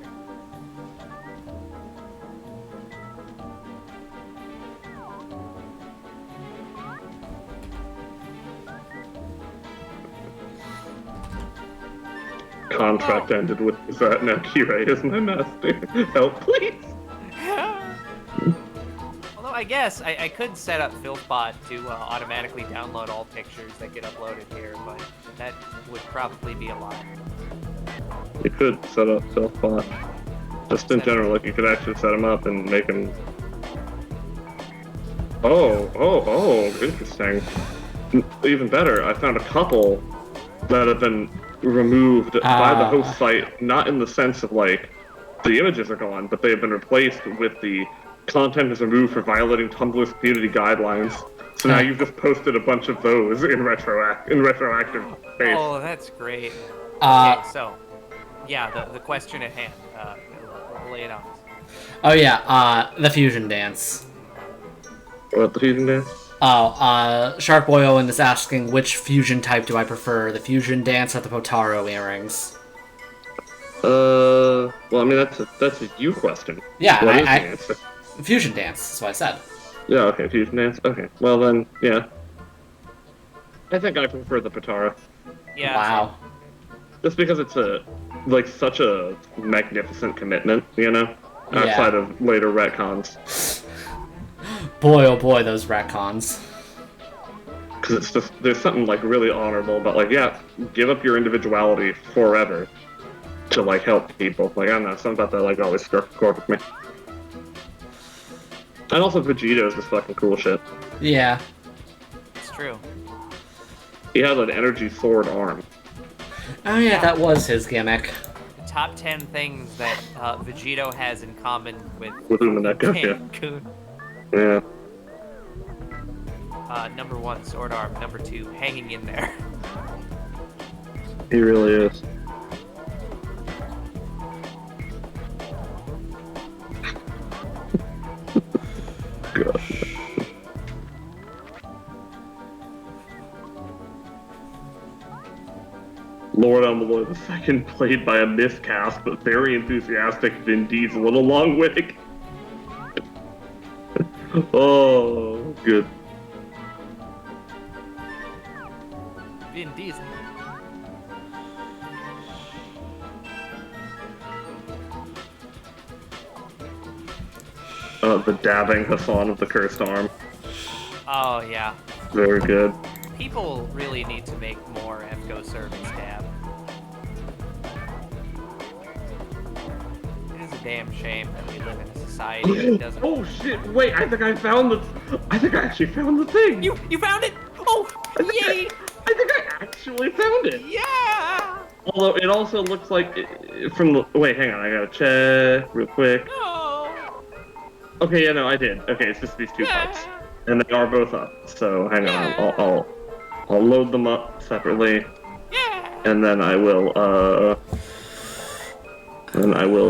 Contract ended with that. Now Kirei is my master. Help, please. Although I guess I could set up Filthbot to automatically download all pictures that get uploaded here, but that would probably be a lot. You could set up Selfbot. Just in general, like you could actually set them up and make them. Oh, interesting. Even better, I found a couple that have been removed by the host site, not in the sense of like the images are gone, but they have been replaced with the content is removed for violating Tumblr's community guidelines. So now you've just posted a bunch of those in retroactive space. Oh, that's great. Okay, so yeah, the question at hand. Lay it on us. Oh yeah, the fusion dance. What, the fusion dance? Shark Boy Owen is asking which fusion type do I prefer, the fusion dance or the Potaro earrings? Well, I mean that's a you question. Yeah, What is the answer? Fusion dance, that's what I said. Yeah, okay, fusion dance. Okay, well then, yeah. I think I prefer the Potara. Yeah. Wow. Just because it's such a magnificent commitment, you know? Outside of later retcons. Boy, oh boy, those retcons. Because it's just, there's something, like, really honorable about, like, yeah, give up your individuality forever to, like, help people. Like, I don't know, something about that, like, always struck a chord with me. And also Vegeta is just fucking cool shit. Yeah. It's true. He has an energy sword arm. Oh yeah, that was his gimmick. The top 10 things that Vegito has in common with Umaneko, Kun. Yeah. Number 1, sword arm. Number 2, hanging in there. He really is. God. Lord Amalur II, played by a miscast but very enthusiastic Vin Diesel in a long wig. Oh, good. Vin Diesel. The dabbing Hassan of the cursed arm. Oh, yeah. Very good. People really need to make more FGO servants dab. It is a damn shame that we live in a society that doesn't... Oh shit, wait, I think I actually found the thing! You found it? Oh, yay! I think I actually found it! Yeah! Although it also looks like from the... Wait, hang on, I gotta check real quick. No! Okay, yeah, no, I did. Okay, it's just these two parts. And they are both up, so hang on, I'll load them up separately. Yeah! And then I will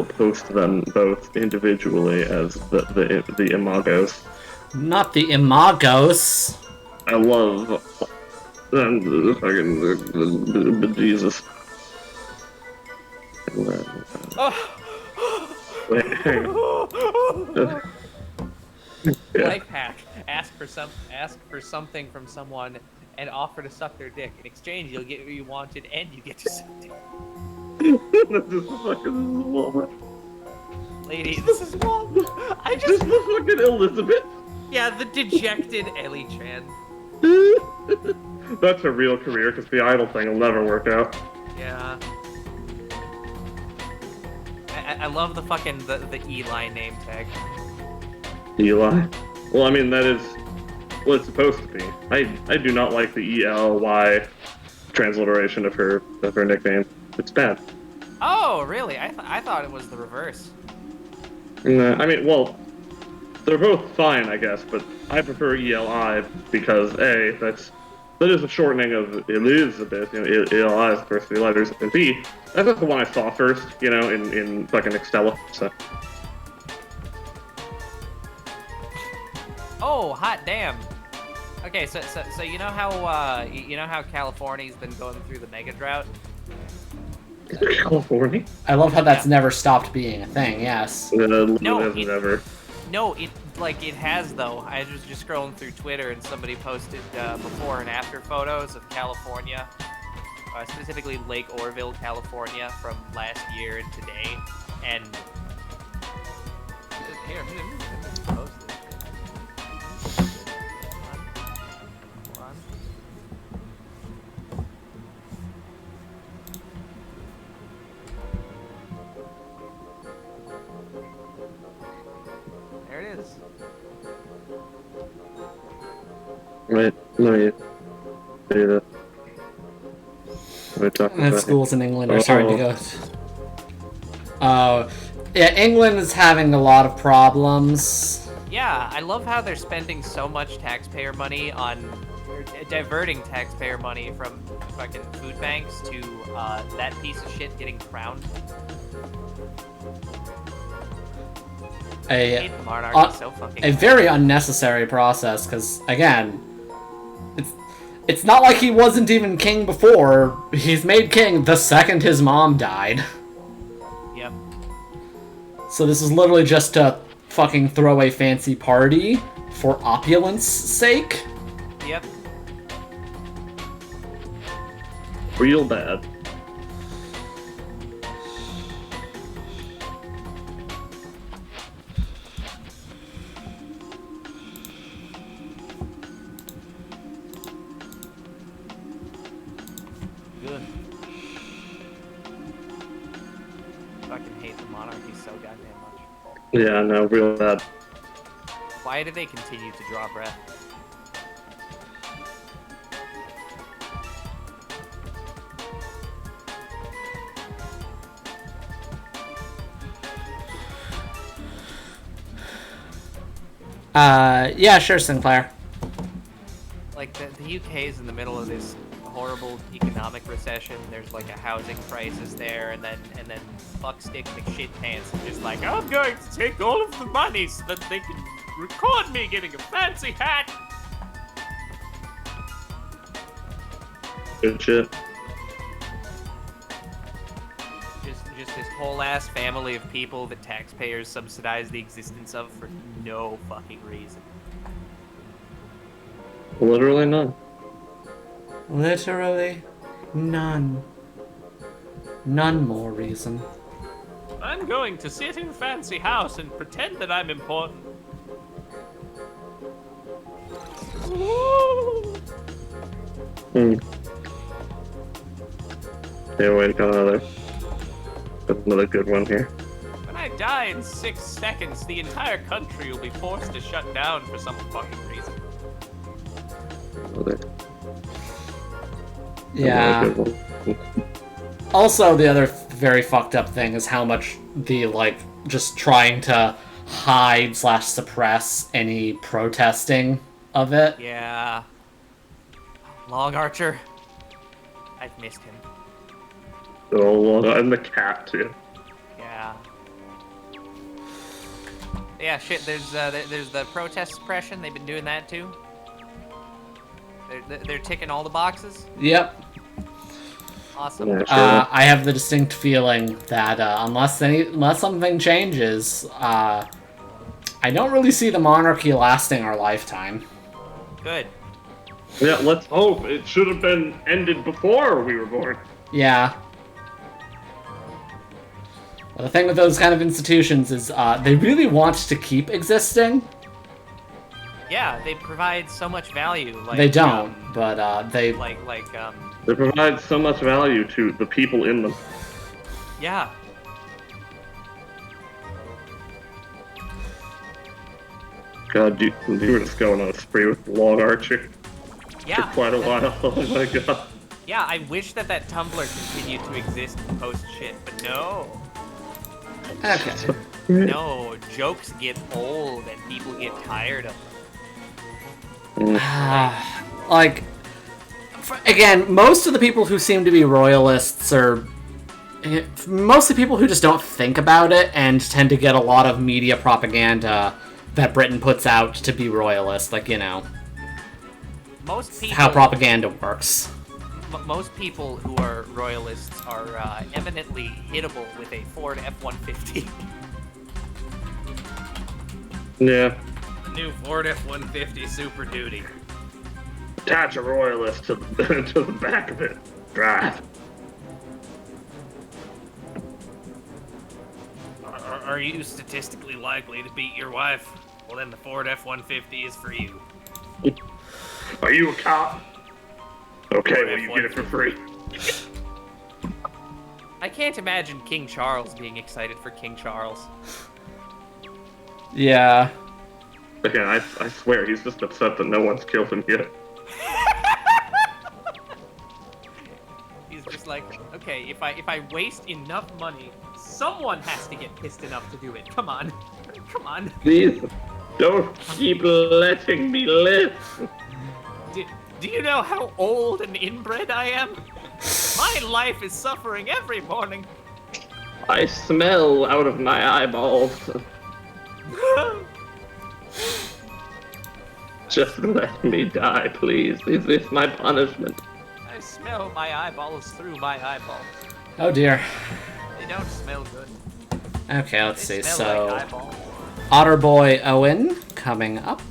post them both individually as the imagos. Not the imagos. I love Fucking Jesus. Wait, hang on. Yeah. Life hack: ask for something from someone and offer to suck their dick. In exchange, you'll get what you wanted, and you get to suck dick. This is fucking Walmart. Lady, this is wrong. I This is just the fucking Elizabeth. yeah, the dejected Ellie Chan. That's her real career, because the idol thing will never work out. Yeah. I love the fucking the Eli name tag. Eli. Well, I mean, that is what it's supposed to be. I do not like the ELY transliteration of her nickname. It's bad. Oh, really? I thought it was the reverse. Nah, I mean, well, they're both fine, I guess, but I prefer ELI because A, that is a shortening of Elizabeth. You know, ELI is the first three letters, and B, that's the one I saw first. You know, in fucking Extella. So. Oh, hot damn. Okay, so you know how California's been going through the mega drought? California? I love how that's never stopped being a thing. Yes. No, it never. No, it has though. I was just scrolling through Twitter and somebody posted before and after photos of California, specifically Lake Orville, California, from last year and today. And here, let me post this. Hold on. There it is. Wait, let me do that. Let me talk And about schools in England are starting to go. Yeah, England is having a lot of problems. Yeah, I love how they're spending so much taxpayer money on diverting taxpayer money from fucking food banks to that piece of shit getting crowned. A Monarchy so fucking a very unnecessary process, because again, it's not like he wasn't even king before. He's made king the second his mom died. Yep. So this is literally just to fucking throw a fancy party for opulence sake. Yep. real bad. Good. Fucking hate the monarchy so goddamn much. Yeah, no, real bad. Why do they continue to draw breath? Yeah, sure, Sinclair. Like, the UK is in the middle of this horrible economic recession. There's like a housing crisis there, and then fuckstick McShitpants is just like, I'm going to take all of the money so that they can record me getting a fancy hat. Good shit. Just this whole ass family of people that taxpayers subsidize the existence of for no fucking reason. Literally none. Literally none. None more reason. I'm going to sit in a fancy house and pretend that I'm important. Yeah, wait, got another good one here. When I die in 6 seconds, the entire country will be forced to shut down for some fucking reason. Another Yeah. good one. Also, the other very fucked up thing is how much the, like, just trying to hide / suppress any protesting of it. Yeah. Long Archer. I've missed him. Oh, and the cat too. Yeah. Yeah, shit, there's the protest suppression. They've been doing that too. They're ticking all the boxes. Yep. Awesome. Yeah, sure. I have the distinct feeling that unless something changes, I don't really see the monarchy lasting our lifetime. Good. Yeah, let's hope. It should have been ended before we were born. Yeah. Well, the thing with those kind of institutions is they really want to keep existing. Yeah, they provide so much value. Like, They don't, but they... They provide so much value to the people in them. yeah. God, you were just going on a spree with Long Archer Yeah. for quite a while. Oh my god. Yeah, I wish that Tumblr continued to exist and post shit, but no. Okay. No, jokes get old and people get tired of them. Like, again, most of the people who seem to be royalists are mostly people who just don't think about it and tend to get a lot of media propaganda that Britain puts out to be royalist. Like, you know, Most people, how propaganda works. Most people who are royalists are eminently hittable with a Ford F-150. Yeah. The new Ford F-150 Super Duty. Attach a royalist to the, to the back of it. Drive. Are you statistically likely to beat your wife? Well, then the Ford F-150 is for you. Are you a cop? Okay, Ford well, you get it for free. I can't imagine King Charles being excited for King Charles. Yeah. Again, I swear he's just upset that no one's killed him yet. He's just like, okay, if I waste enough money, someone has to get pissed enough to do it. Come on. Come on. Please, don't keep letting me live. Do you know how old and inbred I am? My life is suffering every morning. I smell out of my eyeballs. Just let me die, please. Is this my punishment? I smell my eyeballs through my eyeballs. Oh dear. They don't smell good. Okay, let's They see. smell like So, eyeballs. Otterboy Owen coming up.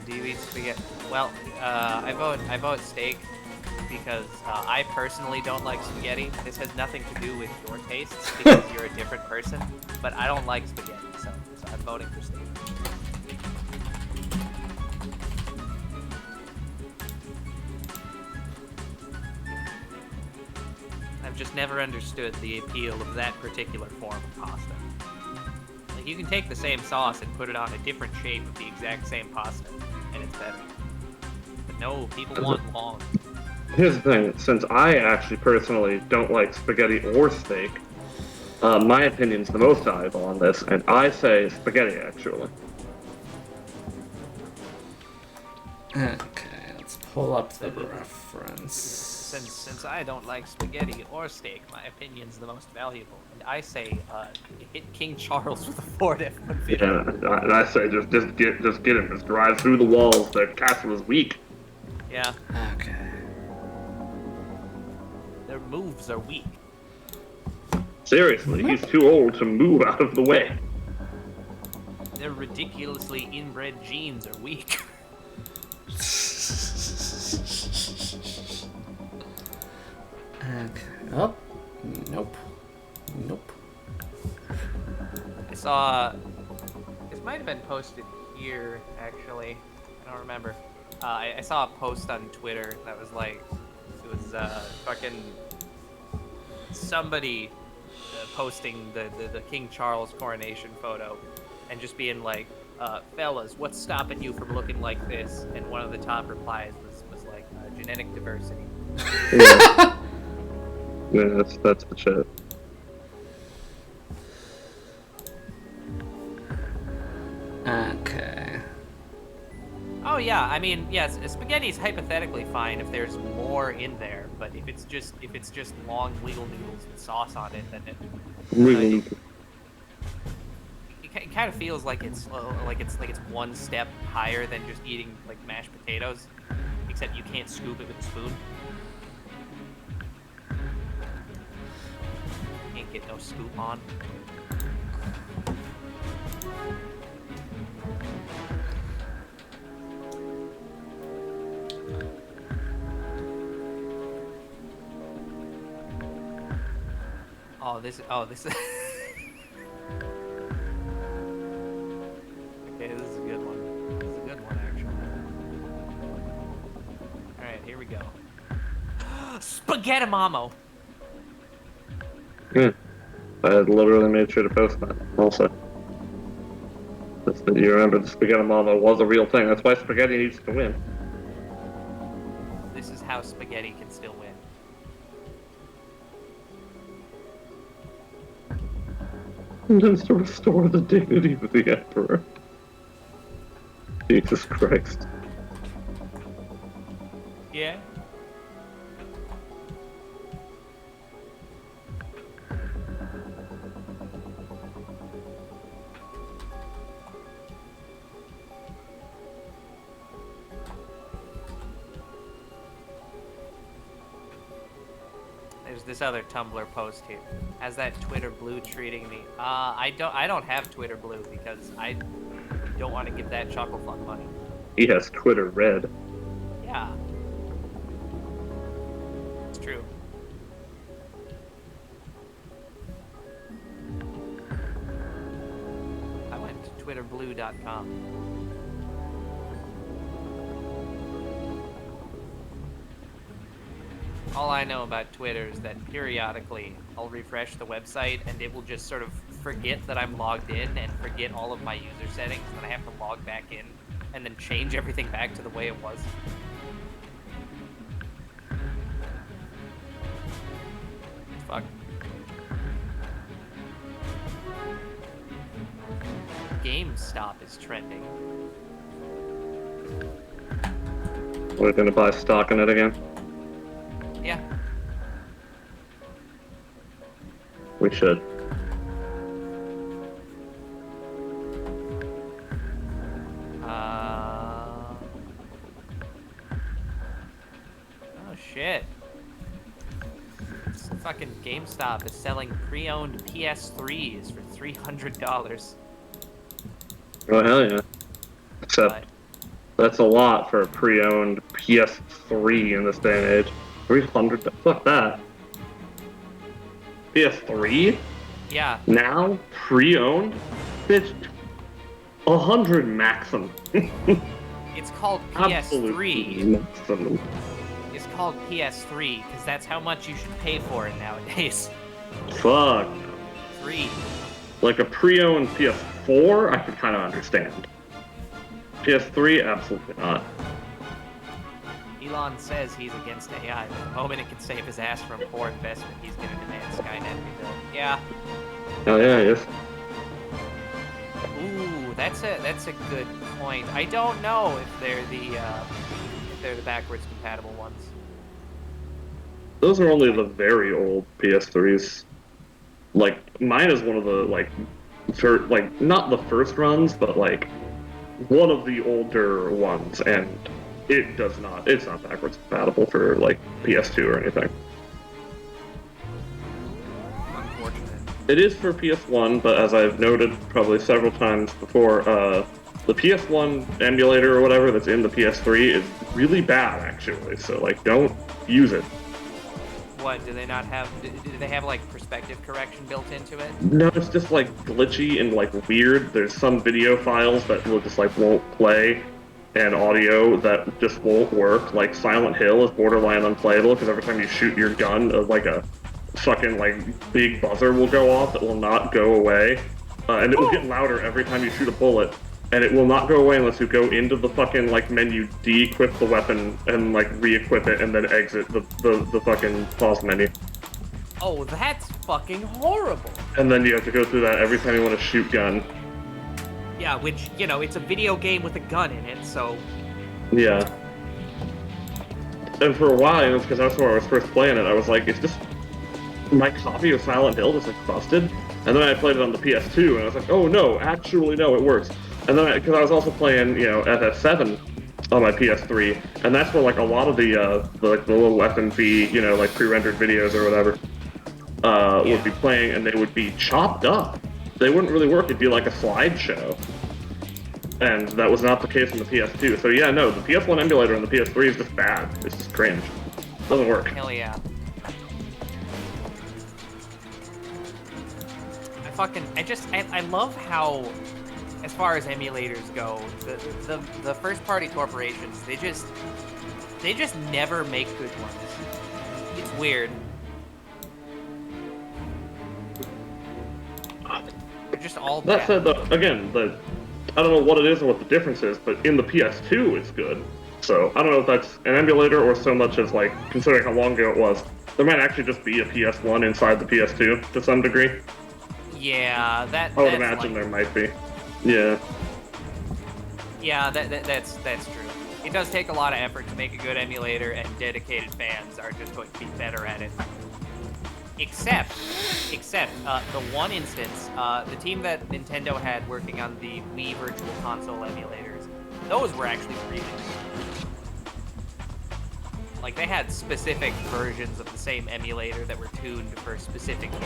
Do you eat spaghetti? Well, I vote steak because I personally don't like spaghetti. This has nothing to do with your tastes because you're a different person. But I don't like spaghetti, so I'm voting for steak. I've just never understood the appeal of that particular form of pasta. Like, you can take the same sauce and put it on a different shape of the exact same pasta, and it's better. But no, people want long. Here's the thing, since I actually personally don't like spaghetti or steak, my opinion's the most valuable on this, and I say spaghetti, actually. Okay, let's pull up the reference. Since I don't like spaghetti or steak, my opinion's the most valuable. And I say, hit King Charles with a Ford F-150. Yeah, and I say just get him, just drive through the walls. The castle is weak. Yeah, Okay. their moves are weak. Seriously, he's too old to move out of the way. Their ridiculously inbred genes are weak. Okay. Oh. Nope. Nope. I saw, this might have been posted here, actually. I don't remember. I saw a post on Twitter that was like, it was fucking somebody posting the King Charles coronation photo and just being like, fellas, what's stopping you from looking like this? And one of the top replies was like, genetic diversity. Yeah, yeah that's the shit. Okay. Oh yeah, I mean, yes, spaghetti's hypothetically fine if there's more in there, but if it's just long legal noodles with sauce on it, then it, Really? kind of feels like it's one step higher than just eating like mashed potatoes, except you can't scoop it with a spoon. Can't get no scoop on. Oh, this is. Okay, this is a good one. This is a good one, actually. Alright, here we go. Spaghetti Mamo! I had literally made sure to post that, also. Just that you remember the Spaghetti Mama was a real thing. That's why spaghetti needs to win. This is how spaghetti can still win. And then to restore the dignity of the Emperor. Jesus Christ. Yeah? There's this other Tumblr post here. How's that Twitter Blue treating me? I don't have Twitter Blue because I don't want to give that chucklefuck money. He has Twitter Red. Yeah. It's true. I went to twitterblue.com. All I know about Twitter is that periodically I'll refresh the website and it will just sort of forget that I'm logged in and forget all of my user settings, and then I have to log back in and then change everything back to the way it was. Fuck. GameStop is trending. We're gonna buy stock in it again. Yeah. We should. Oh shit. This fucking GameStop is selling pre-owned PS3s for $300. Oh hell yeah. Except that's a lot for a pre-owned PS3 in this day and age. 300. Fuck that. PS3? Yeah. Now? Pre-owned? Bitch. 100 maximum. It's called Absolutely PS3. maximum. It's called PS3 because that's how much you should pay for it nowadays. Fuck. 3. Like a pre-owned PS4, I could kind of understand. PS3, absolutely not. Elon says he's against AI, but the moment it can save his ass from poor investment, he's gonna demand Skynet rebuild. Yeah. Oh yeah, yes. Ooh, that's a good point. I don't know if they're the backwards compatible ones. Those are only the very old PS3s. Like, mine is one of the, like, not the first runs, but, like, one of the older ones, and it's not backwards compatible for, like, PS2 or anything. Unfortunate. It is for PS1, but as I've noted probably several times before, the PS1 emulator or whatever that's in the PS3 is really bad, actually, so, like, don't use it. What, do they not have, do they have, like, perspective correction built into it? No, it's just, like, glitchy and, like, weird. There's some video files that will just, like, won't play, and audio that just won't work. Like, Silent Hill is borderline unplayable, because every time you shoot your gun, like, a fucking, like, big buzzer will go off that will not go away. And it will get louder every time you shoot a bullet. And it will not go away unless you go into the fucking, like, menu, de-equip the weapon, and, like, re-equip it, and then exit the fucking pause menu. Oh, that's fucking horrible. And then you have to go through that every time you want to shoot gun. Yeah, which, you know, it's a video game with a gun in it, so... Yeah. And for a while, you know, because that's where I was first playing it, I was like, it's just my copy of Silent Hill just like busted, and then I played it on the PS2, and I was like, oh no, actually no, it works. And then because I was also playing, you know, FF7 on my PS3, and that's where like a lot of the little FMV, you know, like pre-rendered videos or whatever, would be playing, and they would be chopped up. They wouldn't really work. It'd be like a slideshow. And that was not the case on the PS2. So yeah, no, the PS1 emulator on the PS3 is just bad. It's just cringe. Doesn't work. Hell yeah. I love how, as far as emulators go, the first party corporations, they just never make good ones. It's weird. They're just all bad. That said, though, again, I don't know what it is or what the difference is, but in the PS2 it's good. So I don't know if that's an emulator or so much as like, considering how long ago it was, there might actually just be a PS1 inside the PS2 to some degree. Yeah, I would imagine there might be. Yeah. Yeah, that's true. It does take a lot of effort to make a good emulator, and dedicated fans are just going to be better at it. Except the one instance, the team that Nintendo had working on the Wii Virtual Console emulators, those were actually really good. Like, they had specific versions of the same emulator that were tuned for specific games.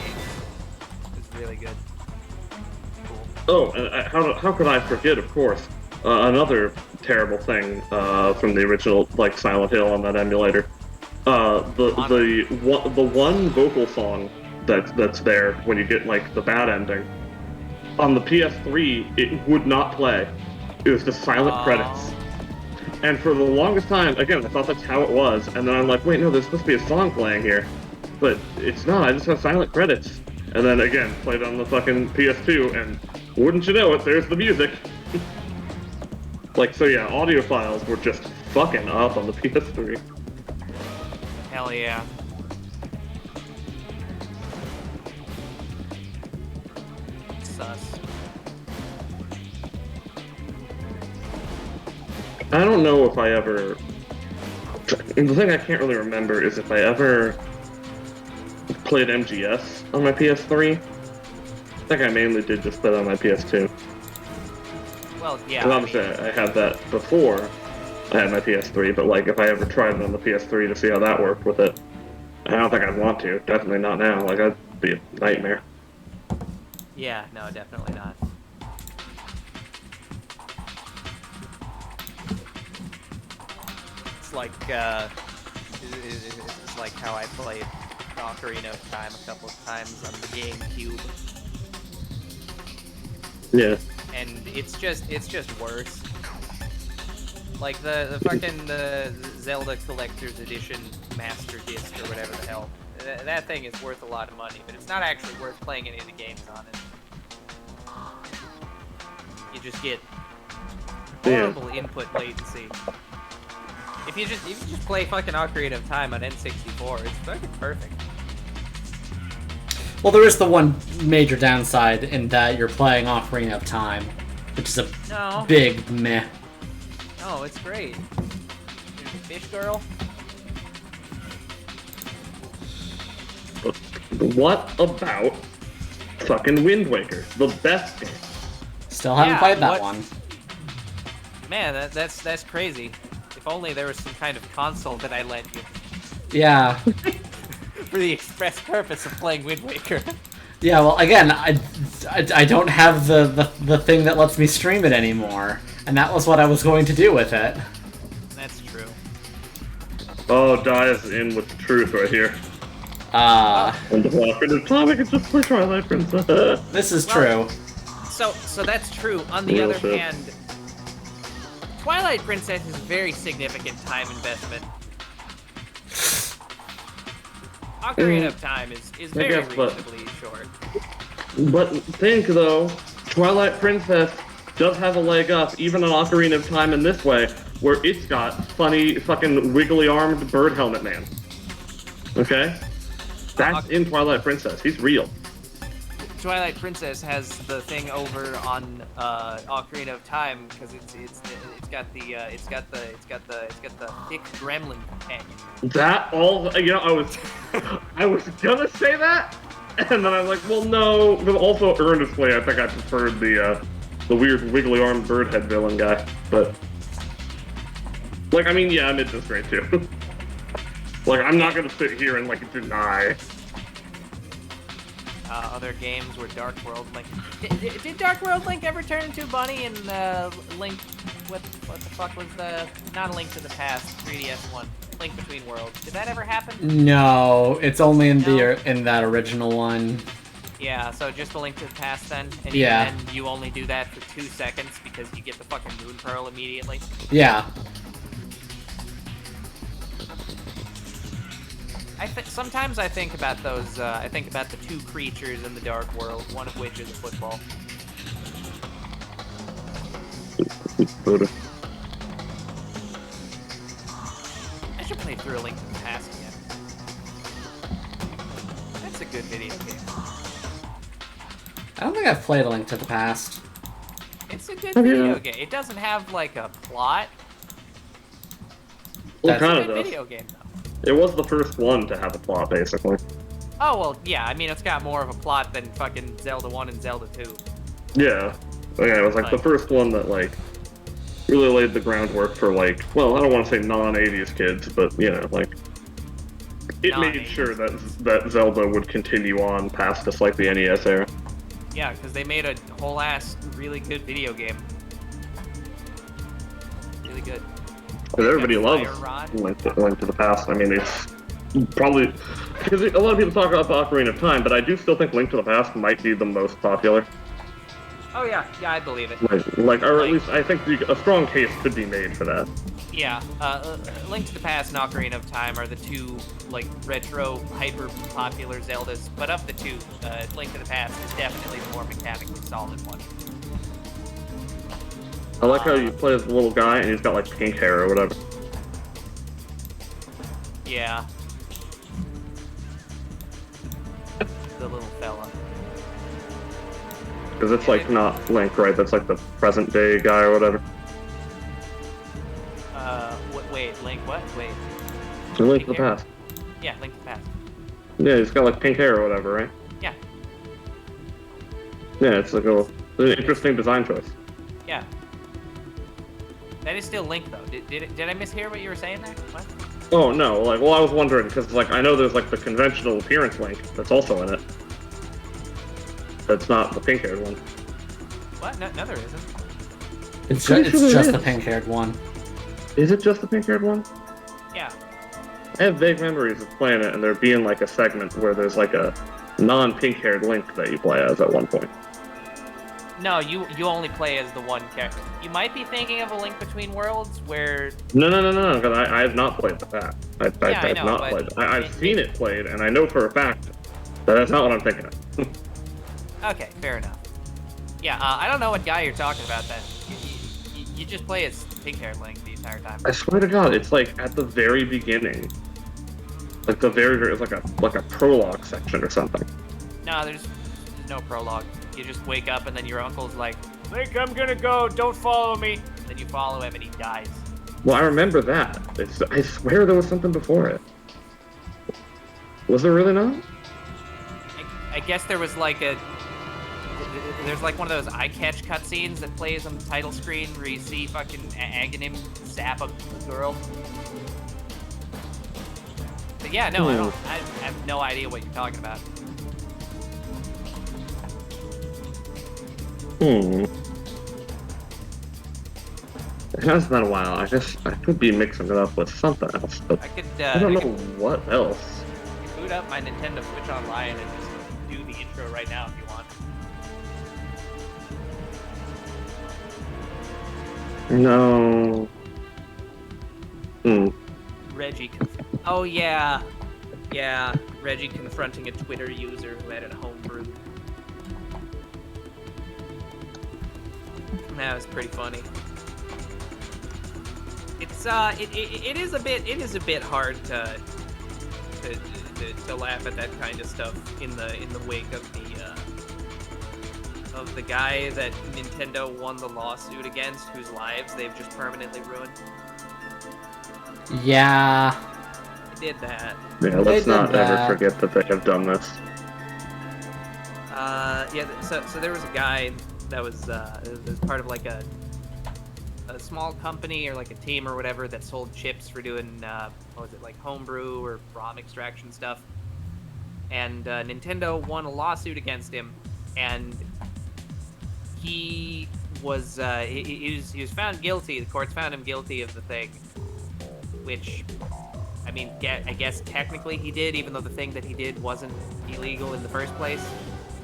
It was really good. Cool. Oh, and how could I forget, of course, another terrible thing from the original, like, Silent Hill on that emulator. The one vocal song that's there when you get like the bad ending on the PS3, it would not play. It was just silent credits. And for the longest time, again, I thought that's how it was, and then I'm like, wait, no, there's supposed to be a song playing here, but it's not. I just have silent credits. And then again, played on the fucking PS2, and wouldn't you know it, there's the music. Like, so yeah, audio files were just fucking up on the PS3. Hell yeah. Sus. I don't know if I ever... And the thing I can't really remember is if I ever played MGS on my PS3. I think I mainly did just play it on my PS2. Well, yeah. And obviously I had that before I had my PS3, but like if I ever tried it on the PS3 to see how that worked with it, I don't think I'd want to. Definitely not now. Like, that'd be a nightmare. Yeah, no, definitely not. It's like, it's like how I played Ocarina of Time a couple of times on the GameCube. Yeah. And it's just worse. Like the fucking Zelda Collector's Edition Master Disc or whatever the hell. That thing is worth a lot of money, but it's not actually worth playing any of the games on it. You just get horrible input latency. If you just play fucking Ocarina of Time on N64, it's fucking perfect. Well, there is the one major downside in that you're playing Ocarina of Time, which is a big meh. No, it's great. There's a fish girl. What about fucking Wind Waker? The best game. Still haven't played that one. Man, that's crazy. If only there was some kind of console that I lent you. Yeah. For the express purpose of playing Wind Waker. Yeah, well, again, I don't have the thing that lets me stream it anymore, and that was what I was going to do with it. That's true. Oh, Dia's in with the truth right here. And the Ocarina of Time, I can just play Twilight Princess. This is true. So that's true. On the other hand, Twilight Princess is a very significant time investment. Ocarina of Time is very reasonably short. But think, though, Twilight Princess does have a leg up, even on Ocarina of Time in this way, where it's got funny, fucking wiggly-armed bird helmet man. Okay? That's in Twilight Princess. He's real. Twilight Princess has the thing over on Ocarina of Time because it's got the thick gremlin companion. That all, I was gonna say that, and then I'm like, well, no. But also, earnestly, I think I preferred the weird wiggly armed bird head villain guy. But like, I mean, yeah, Midna's great too. Like, I'm not gonna sit here and like deny. Other games were Dark World Link. Did Dark World Link ever turn into a bunny and Link? What the fuck was the not a Link to the Past 3DS one? Link Between Worlds. Did that ever happen? No, it's only in in that original one. Yeah, so just a Link to the Past then. And Yeah. even then, you only do that for 2 seconds because you get the fucking Moon Pearl immediately. Yeah. Sometimes I think about those. I think about the 2 creatures in the Dark World. One of which is a football. I should play through a Link to the Past again. That's a good video game. I don't think I've played A Link to the Past. It's a good video game. It doesn't have like a plot. Well, It's a kind good of video game though. It was the first one to have a plot, basically. Oh well, yeah. I mean, it's got more of a plot than fucking Zelda 1 and Zelda 2. Yeah. It was like the first one that like really laid the groundwork for like, well, I don't want to say non-80s kids, but like it made sure that Zelda would continue on past just like the NES era. Yeah, because they made a whole ass really good video game. Really good. Because everybody loves Link to the Past. I mean, it's probably because a lot of people talk about Ocarina of Time, but I do still think Link to the Past might be the most popular. Oh yeah, I believe it. Or at least I think a strong case could be made for that. Yeah, Link to the Past and Ocarina of Time are the 2 like retro, hyper popular Zeldas. But of the 2, Link to the Past is definitely the more mechanically solid one. I like how you play as a little guy and he's got like pink hair or whatever. Yeah. The little fella. Because it's like not Link, right? That's like the present day guy or whatever. Wait, Link what? Wait. Link to the Past. Yeah, Link to the Past. Yeah, he's got like pink hair or whatever, right? Yeah. Yeah, it's like an interesting design choice. Yeah. That is still Link though. Did I mishear what you were saying there? What? Oh no, I was wondering because like I know there's like the conventional appearance Link that's also in it. That's not the pink-haired one. What? No, there isn't. It's just the pink-haired one. Is it just the pink-haired one? Yeah. I have vague memories of playing it and there being like a segment where there's like a non-pink-haired Link that you play as at one point. No, you only play as the one character. You might be thinking of A Link Between Worlds, where... No, because I have not played that. I've not played it. I've seen it played, and I know for a fact that that's not what I'm thinking of. Okay, fair enough. Yeah, I don't know what guy you're talking about then. You just play as pink-haired Link the entire time. I swear to God, it's like at the very beginning. Like the very it's like a prologue section or something. No, there's no prologue. You just wake up and then your uncle's like, Link, I'm gonna go, don't follow me. And then you follow him and he dies. Well, I remember that. I swear there was something before it. Was there really not? I guess there was like there's like one of those eye-catch cutscenes that plays on the title screen where you see fucking Aghanim zap a girl. But yeah, no, I have no idea what you're talking about. It has been a while. I guess I could be mixing it up with something else, but I don't know what else. I could boot up my Nintendo Switch Online and just do the intro right now if you want. No. Reggie. Oh yeah, Reggie confronting a Twitter user who had a homebrew. That was pretty funny. It's it is a bit hard to laugh at that kind of stuff in the wake of of the guy that Nintendo won the lawsuit against, whose lives they've just permanently ruined? Yeah. They did that. Yeah, They let's did not that. ever forget that they have done this. Yeah. So there was a guy that was part of like a small company or like a team or whatever that sold chips for doing what was it, like homebrew or ROM extraction stuff. And Nintendo won a lawsuit against him, and he was he was found guilty. The courts found him guilty of the thing, which, I mean, I guess technically he did, even though the thing that he did wasn't illegal in the first place.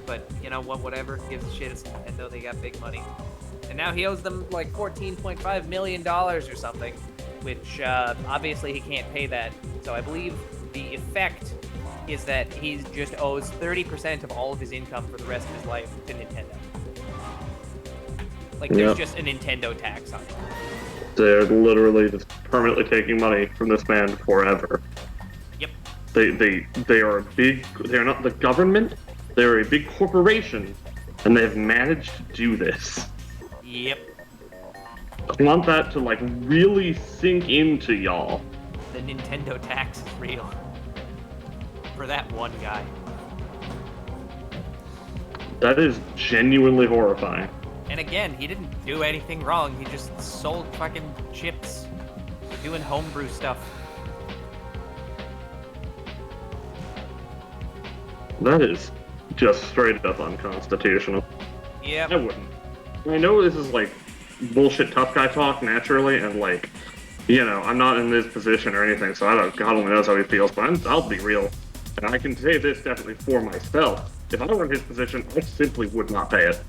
But you know what? Whatever, gives a shit. It's Nintendo. They got big money, and now he owes them like $14.5 million or something, which obviously he can't pay that. So I believe the effect is that he just owes 30% of all of his income for the rest of his life to Nintendo. Like, there's just a Nintendo tax on it. They're literally just permanently taking money from this man forever. Yep. They are a big. They are not the government. They are a big corporation, and they've managed to do this. Yep. I want that to like really sink into y'all. The Nintendo tax is real. For that one guy. That is genuinely horrifying. And again, he didn't do anything wrong. He just sold fucking chips for doing homebrew stuff. That is just straight up unconstitutional. Yep. I wouldn't. I know this is like bullshit tough guy talk naturally, and like, you know, I'm not in this position or anything, so I don't. God only knows how he feels, but I'll be real, and I can say this definitely for myself. If I were in his position, I simply would not pay it.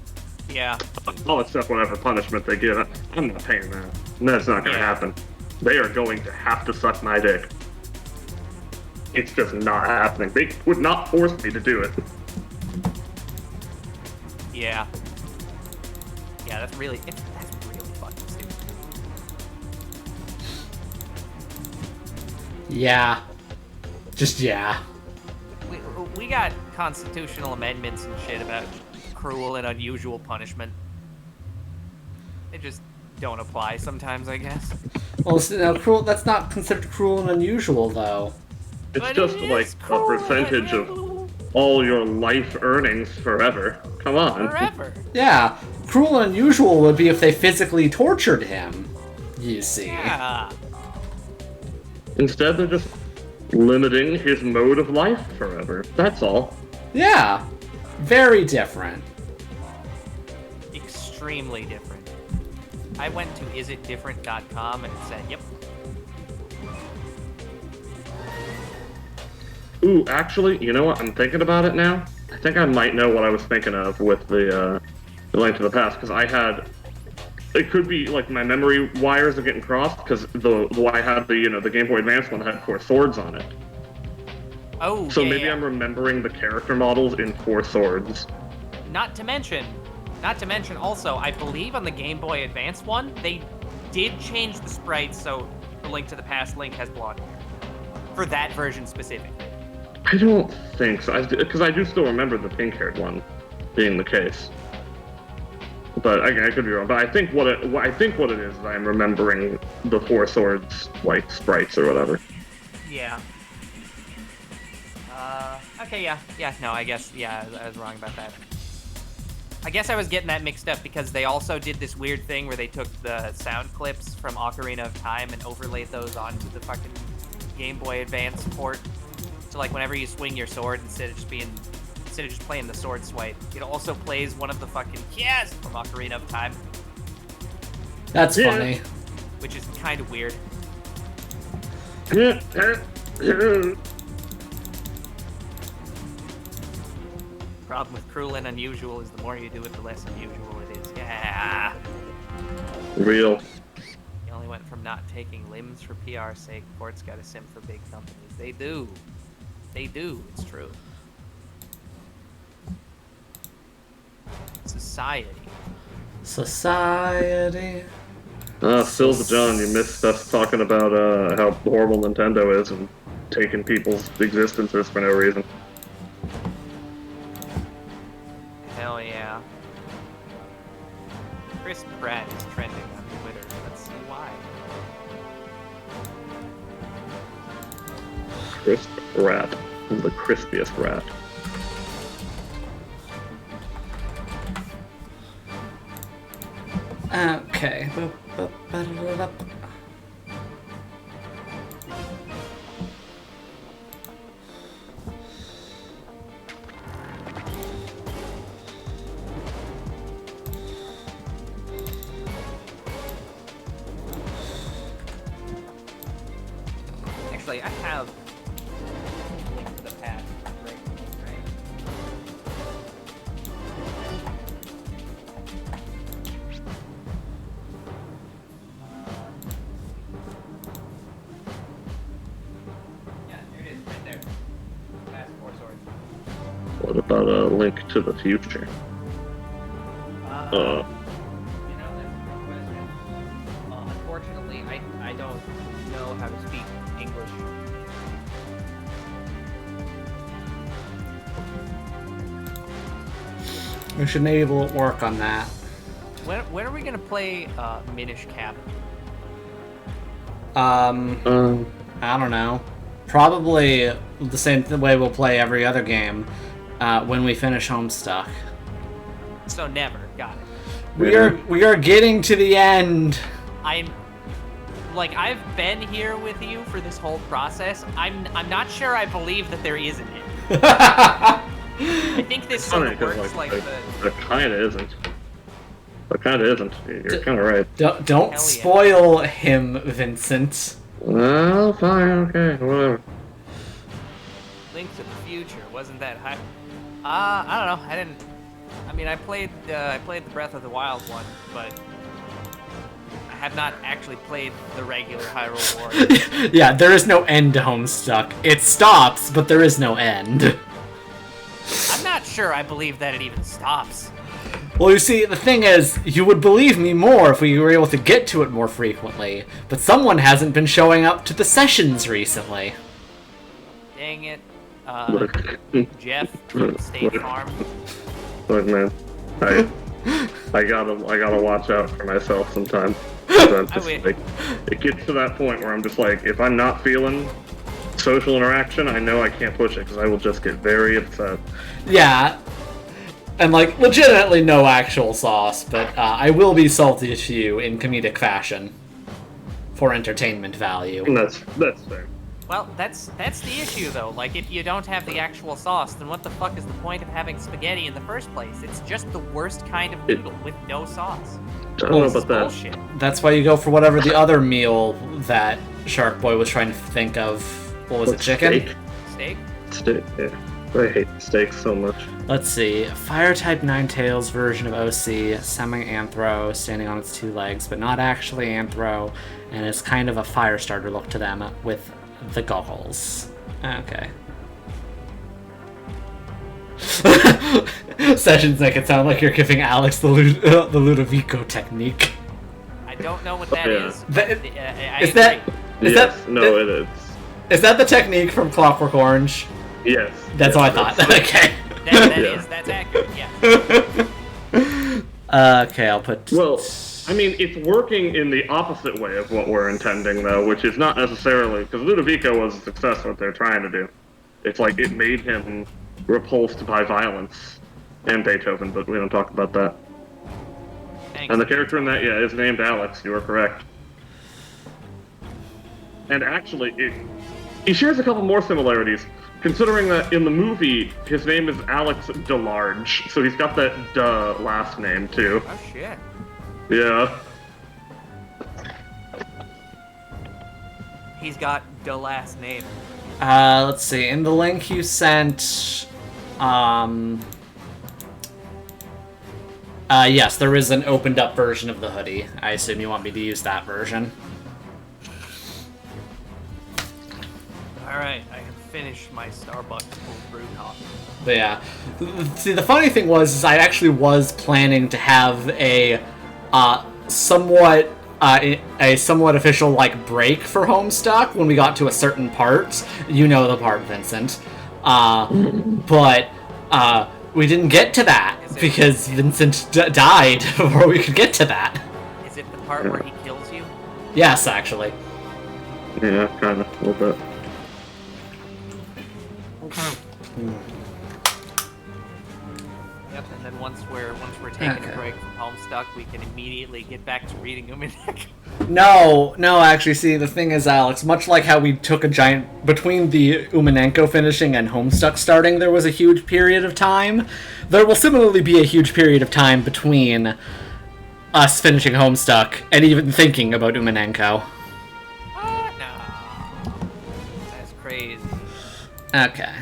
Yeah. I'll accept whatever punishment they give. I'm not paying that. That's not going to happen. They are going to have to suck my dick. It's just not happening. They would not force me to do it. Yeah. Yeah, that's really fucking stupid. Yeah. Just yeah. We got constitutional amendments and shit about cruel and unusual punishment. They just don't apply sometimes, I guess. Well, cruel. That's not considered cruel and unusual, though. It's But just it like is a cruel and percentage of unusual. all your life earnings forever. Come on. Forever. Yeah, cruel and unusual would be if they physically tortured him. You see. Yeah. Instead, they're just limiting his mode of life forever. That's all. Yeah. Very different. Extremely different. I went to isitdifferent.com and it said, yep. Ooh, actually, you know what? I'm thinking about it now. I think I might know what I was thinking of with the Link to the Past, because I had... It could be, like, my memory wires are getting crossed, because I had the Game Boy Advance one that had 4 swords on it. Oh, So yeah, maybe yeah. I'm remembering the character models in 4 swords. Not to mention also, I believe on the Game Boy Advance one, they did change the sprites so the Link to the Past Link has blonde hair. For that version specifically. I don't think so, because I do still remember the pink-haired one being the case. But again, I could be wrong. But I think what it is I'm remembering the 4 swords like sprites or whatever. Yeah. Okay, yeah, no, I guess, yeah, I was wrong about that. I guess I was getting that mixed up because they also did this weird thing where they took the sound clips from Ocarina of Time and overlaid those onto the fucking Game Boy Advance port. So like whenever you swing your sword, instead of just playing the sword swipe, it also plays one of the fucking yes from Ocarina of Time, That's Yeah. funny. which is kind of weird. Problem with cruel and unusual is the more you do it, the less unusual it is. Yeah. Real. He only went from not taking limbs for PR's sake. Courts got a sim for big companies. They do. They do. It's true. Society. Society. Still the John, you missed us talking about how horrible Nintendo is and taking people's existences for no reason. Hell yeah. crisp rat. I'm the crispiest rat. Okay. Actually, I have a link to the patch. Right. Yeah, there it is, right there. Fast four swords. What about a link to the future? You know, that's a good question. Unfortunately, I don't know how to speak English. We should maybe work on that. When are we gonna play Minish Cap? I don't know. Probably the same way we'll play every other game when we finish Homestuck. So never. Got it. We are getting to the end. I've been here with you for this whole process. I'm not sure I believe that there isn't it. I think this sort of works like the. It kind of isn't. It kind of isn't. You're kind of right. Don't yeah. spoil him, Vincent. Well, fine, okay, whatever. Link to the Future, wasn't that high? I don't know. I mean, I played the Breath of the Wild one, but I have not actually played the regular Hyrule Warriors. Yeah, there is no end to Homestuck. It stops, but there is no end. I'm not sure I believe that it even stops. Well, you see, the thing is, you would believe me more if we were able to get to it more frequently, but someone hasn't been showing up to the sessions recently. Dang it. Look. Jeff from State Farm. Look, man, I gotta watch out for myself sometimes. I'm just, like, it gets to that point where I'm just like, if I'm not feeling social interaction, I know I can't push it because I will just get very upset. Yeah, and like, legitimately no actual sauce, but I will be salty to you in comedic fashion for entertainment value. And that's fair. Well, that's the issue, though. Like, if you don't have the actual sauce, then what the fuck is the point of having spaghetti in the first place? It's just the worst kind of noodle with no sauce. I don't know about that. Bullshit. That's why you go for whatever the other meal that Shark Boy was trying to think of. What was it, chicken? Steak? Steak, yeah. I hate steaks so much. Let's see. Fire-type Ninetales version of OC, semi-anthro, standing on its two legs, but not actually anthro, and it's kind of a fire starter look to them with the goggles. Okay. Sessions make it sound like you're giving Alex the Ludovico technique. I don't know what that yeah. is. Is that No, it is. Is that the technique from Clockwork Orange? Yes. That's what I thought. Okay. That's accurate, yeah. Okay, I'll put... Well, I mean, it's working in the opposite way of what we're intending, though, which is not necessarily... Because Ludovico was a success what they're trying to do. It's like it made him repulsed by violence. And Beethoven, but we don't talk about that. Thanks. And the character in that, yeah, is named Alex. You are correct. And actually, he shares a couple more similarities, considering that in the movie, his name is Alex DeLarge, so he's got that duh last name, too. Oh, shit. Yeah. He's got the last name. Let's see. In the link you sent, yes, there is an opened up version of the hoodie. I assume you want me to use that version. Alright, I can finish my Starbucks cold brew coffee. But yeah. See, the funny thing was, is I actually was planning to have a, somewhat official, like, break for Homestuck when we got to a certain part. You know the part, Vincent. But, we didn't get to that because Vincent died before we could get to that. Is it the part where he kills you? Yes, actually. Yeah, kind of, a little bit. Yep, and then once we're taking Okay. a break from Homestuck, we can immediately get back to reading Umanek. No, actually, see, the thing is, Alex, much like how we took a giant... Between the Umanenko finishing and Homestuck starting, there was a huge period of time. There will similarly be a huge period of time between us finishing Homestuck and even thinking about Umanenko. No. That's crazy. Okay.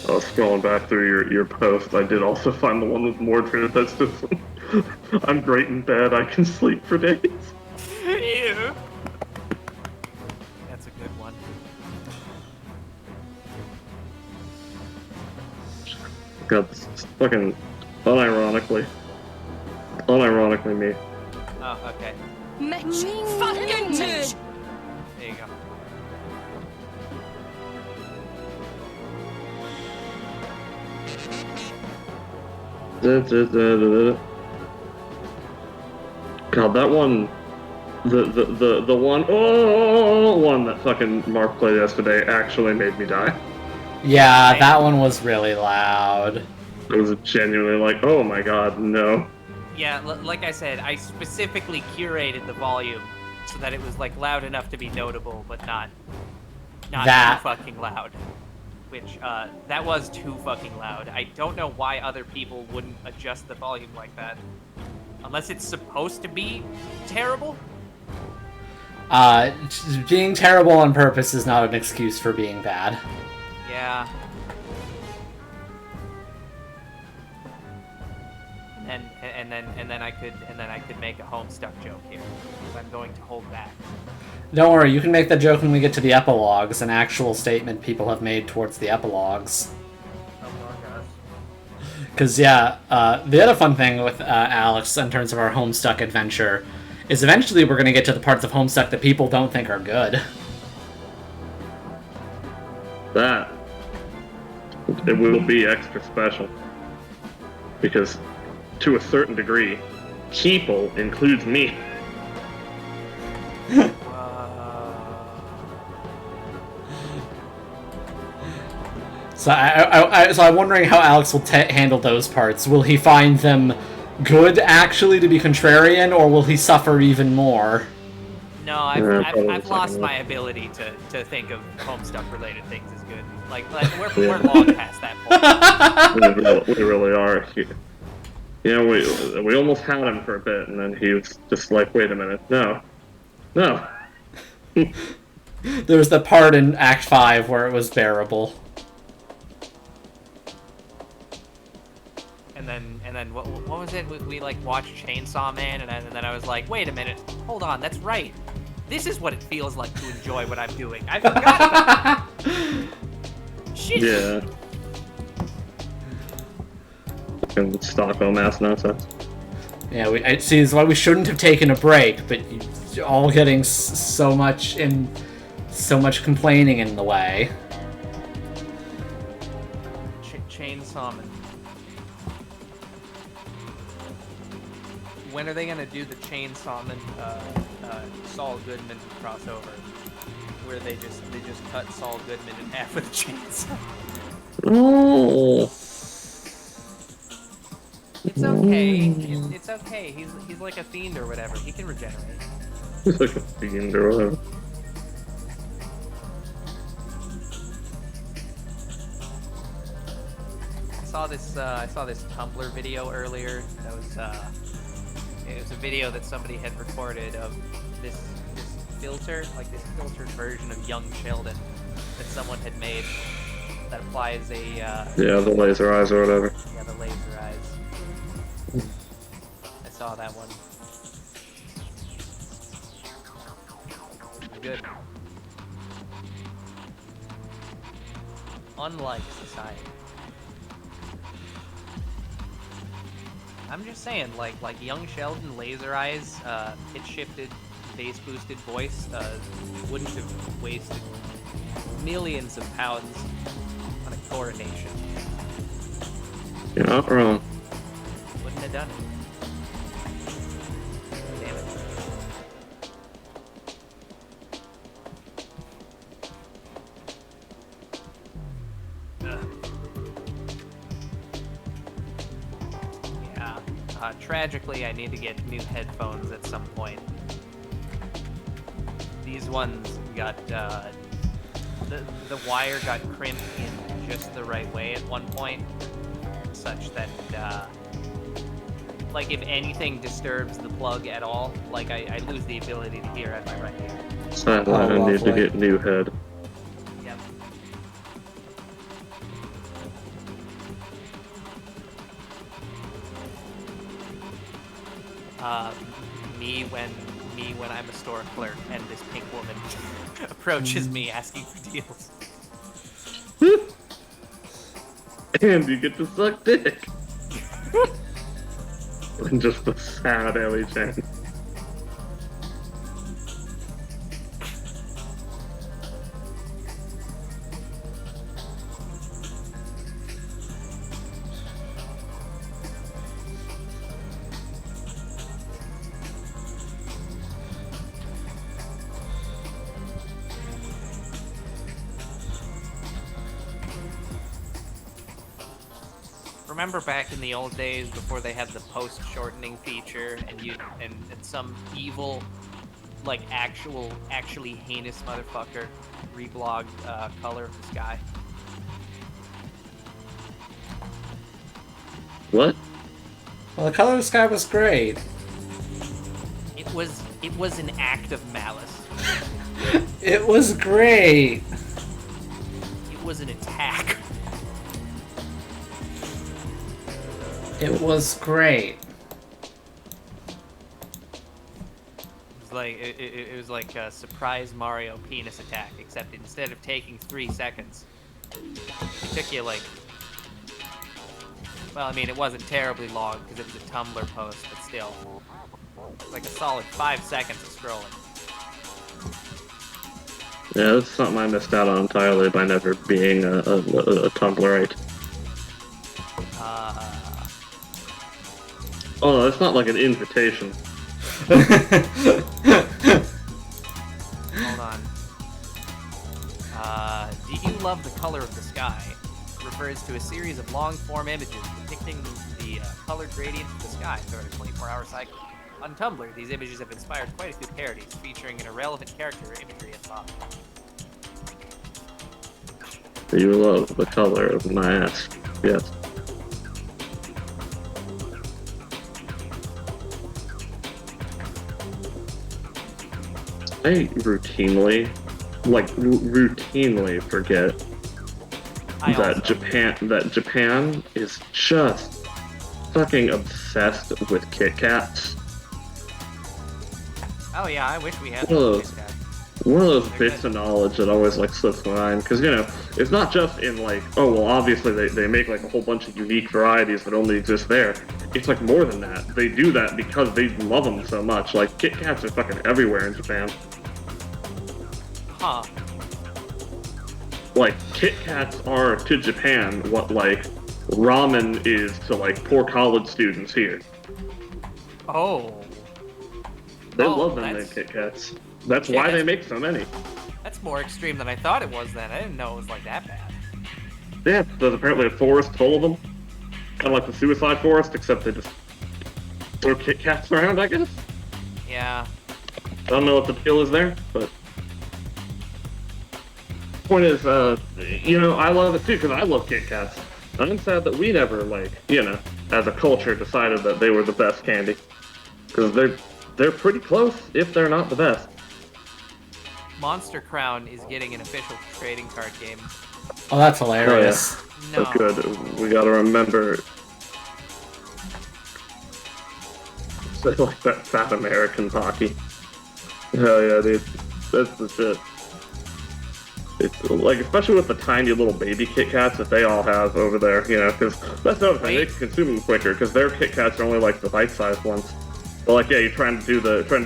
I was scrolling back through your post. I did also find the one with Mordred. That's just, I'm great in bed. I can sleep for days. Ew. That's a good one. God, this is fucking unironically me. Oh, okay. Mitch fucking Mitch! There you go. God, that one, the one that fucking Mark played yesterday actually made me die. Yeah, that one was really loud. It was genuinely like, oh my god, no. Yeah, like I said, I specifically curated the volume so that it was like loud enough to be notable, but not That- too fucking loud. Which that was too fucking loud. I don't know why other people wouldn't adjust the volume like that, unless it's supposed to be terrible. Being terrible on purpose is not an excuse for being bad. Yeah. And then I could make a Homestuck joke here. I'm going to hold back. Don't worry, you can make that joke when we get to the epilogues, an actual statement people have made towards the epilogues. Oh my gosh. Because, yeah, the other fun thing with Alex in terms of our Homestuck adventure is eventually we're going to get to the parts of Homestuck that people don't think are good. That, it will be extra special. Because, to a certain degree, people includes me. So I'm wondering how Alex will handle those parts. Will he find them good, actually, to be contrarian, or will he suffer even more? No, I've lost my ability to think of Homestuck-related things as good. Like we're long past that point. We really are. You know, we almost had him for a bit, and then he was just like, wait a minute, no. There was the part in Act 5 where it was bearable. And then what was it? We like watched Chainsaw Man, and then I was like, wait a minute, hold on, that's right. This is what it feels like to enjoy what I'm doing. I forgot about that. Shit. Yeah. Fucking Stockholm ass nonsense. Yeah, it seems why we shouldn't have taken a break, but all getting so much complaining in the way. Chainsaw Man. When are they gonna do the Chainsaw Man Saul Goodman crossover, where they just cut Saul Goodman in half with a chainsaw? Oh. It's okay. It's okay. He's like a fiend or whatever. He can regenerate. He's like a fiend or whatever. I saw this Tumblr video earlier. That was it was a video that somebody had recorded of this filter, like this filtered version of young Sheldon that someone had made that applies a yeah, the laser eyes or whatever. Yeah, the laser eyes. I saw that one. Good. Unlike society. I'm just saying, like young Sheldon, laser eyes, pitch shifted, bass boosted voice, wouldn't have wasted millions of pounds on a coronation. You're not wrong. Wouldn't have done it. Damn it. Tragically, I need to get new headphones at some point. These ones got, the wire got crimped in just the right way at one point, such that, like, if anything disturbs the plug at all, like, I lose the ability to hear at my right ear. So I need to lovely. get new head. Yep. Me when I'm a store clerk and this pink woman approaches me asking for deals. And you get to suck dick. And just a sad Ellie Chan. Remember back in the old days before they had the post-shortening feature, and some evil, like actually heinous motherfucker reblogged color of the sky. What? Well, the color of the sky was great. It was an act of malice. It was great. It was an attack. It was great. It was like a surprise Mario penis attack, except instead of taking 3 seconds, it took you like, well, I mean, it wasn't terribly long because it was a Tumblr post, but still, it was like a solid 5 seconds of scrolling. Yeah, that's something I missed out on entirely by never being a Tumblrite. Oh, that's not like an invitation. Hold on. Do you love the color of the sky? Refers to a series of long-form images depicting the color gradient of the sky throughout a 24-hour cycle. On Tumblr, these images have inspired quite a few parodies, featuring an irrelevant character imagery at the bottom. You love the color of my ass. Yes. I routinely forget that Japan is just fucking obsessed with Kit Kats. Oh yeah, I wish we had One of one those- like that. One of those They're bits good. of knowledge that always like slips my mind, because it's not just in like, oh well, obviously they make like a whole bunch of unique varieties that only exist there. It's like more than that. They do that because they love them so much. Like Kit Kats are fucking everywhere in Japan. Huh. Like Kit Kats are to Japan what like ramen is to like poor college students here. Oh. They Oh, love them that's- Kit Kats. That's Yeah, why they that's- make so many. That's more extreme than I thought it was then. I didn't know it was like that bad. Yeah, there's apparently a forest full of them. Kind of like the Suicide Forest, except they just throw Kit Kats around, I guess. Yeah. I don't know what the deal is there, but point is, I love it too because I love Kit Kats. I'm sad that we never, as a culture, decided that they were the best candy because they're pretty close, if they're not the best. Monster Crown is getting an official trading card game. Oh, that's hilarious. No. But good, we gotta remember. Like that fat American hockey. Hell yeah, dude. That's the shit. It's like, especially with the tiny little baby Kit Kats that they all have over there, because that's the other thing, they can consume them quicker, because their Kit Kats are only like the bite-sized ones. But like, yeah, you're trying to do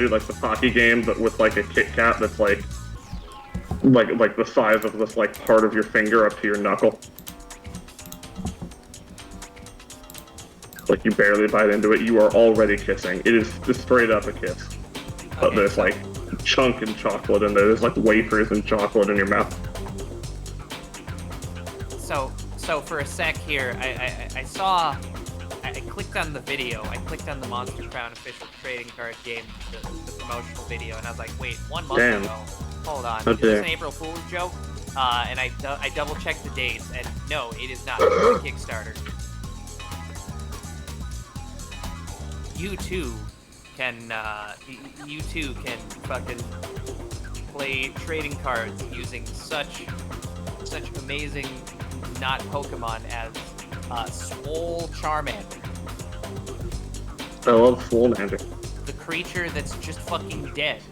like the hockey game, but with like a Kit Kat that's like the size of this like part of your finger up to your knuckle. Like you barely bite into it, you are already kissing. It is just straight up a kiss. But Okay, there's so- like chunk and chocolate in there. There's like wafers and chocolate in your mouth. So for a sec here, I I clicked on the video. I clicked on the Monster Crown official trading card game, the promotional video, and I was like, wait, 1 month Damn. ago. Hold on. Oh, Is this dear. an April Fool's joke? And I double checked the dates, and no, it is not. It's a Kickstarter. You too can fucking play trading cards using such amazing not Pokemon as Swole Charmander, I love Swolemander. the creature that's just fucking dead.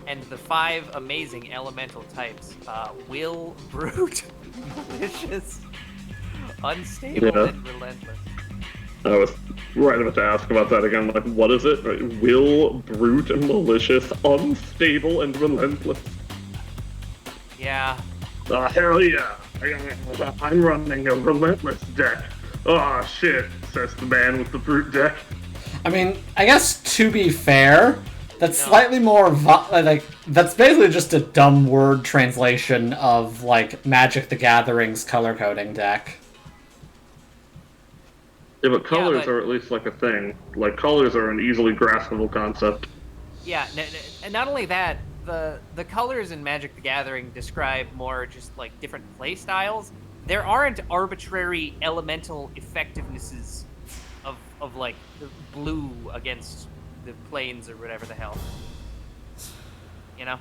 And the 5 amazing elemental types: Will, Brute, Malicious, Unstable, Yeah. and Relentless. I was right about to ask about that again. Like, what is it? Will, brute, and malicious, unstable, and relentless. Yeah. Hell yeah! I'm running a relentless deck. Oh shit, says the man with the brute deck. I mean, I guess to be fair, that's No. slightly more like that's basically just a dumb word translation of like Magic the Gathering's color coding deck. Yeah, but colors but- are at least like a thing. Like, colors are an easily graspable concept. Yeah, and not only that, the colors in Magic the Gathering describe more just like different play styles. There aren't arbitrary elemental effectivenesses of like the blue against the planes or whatever the hell. You know?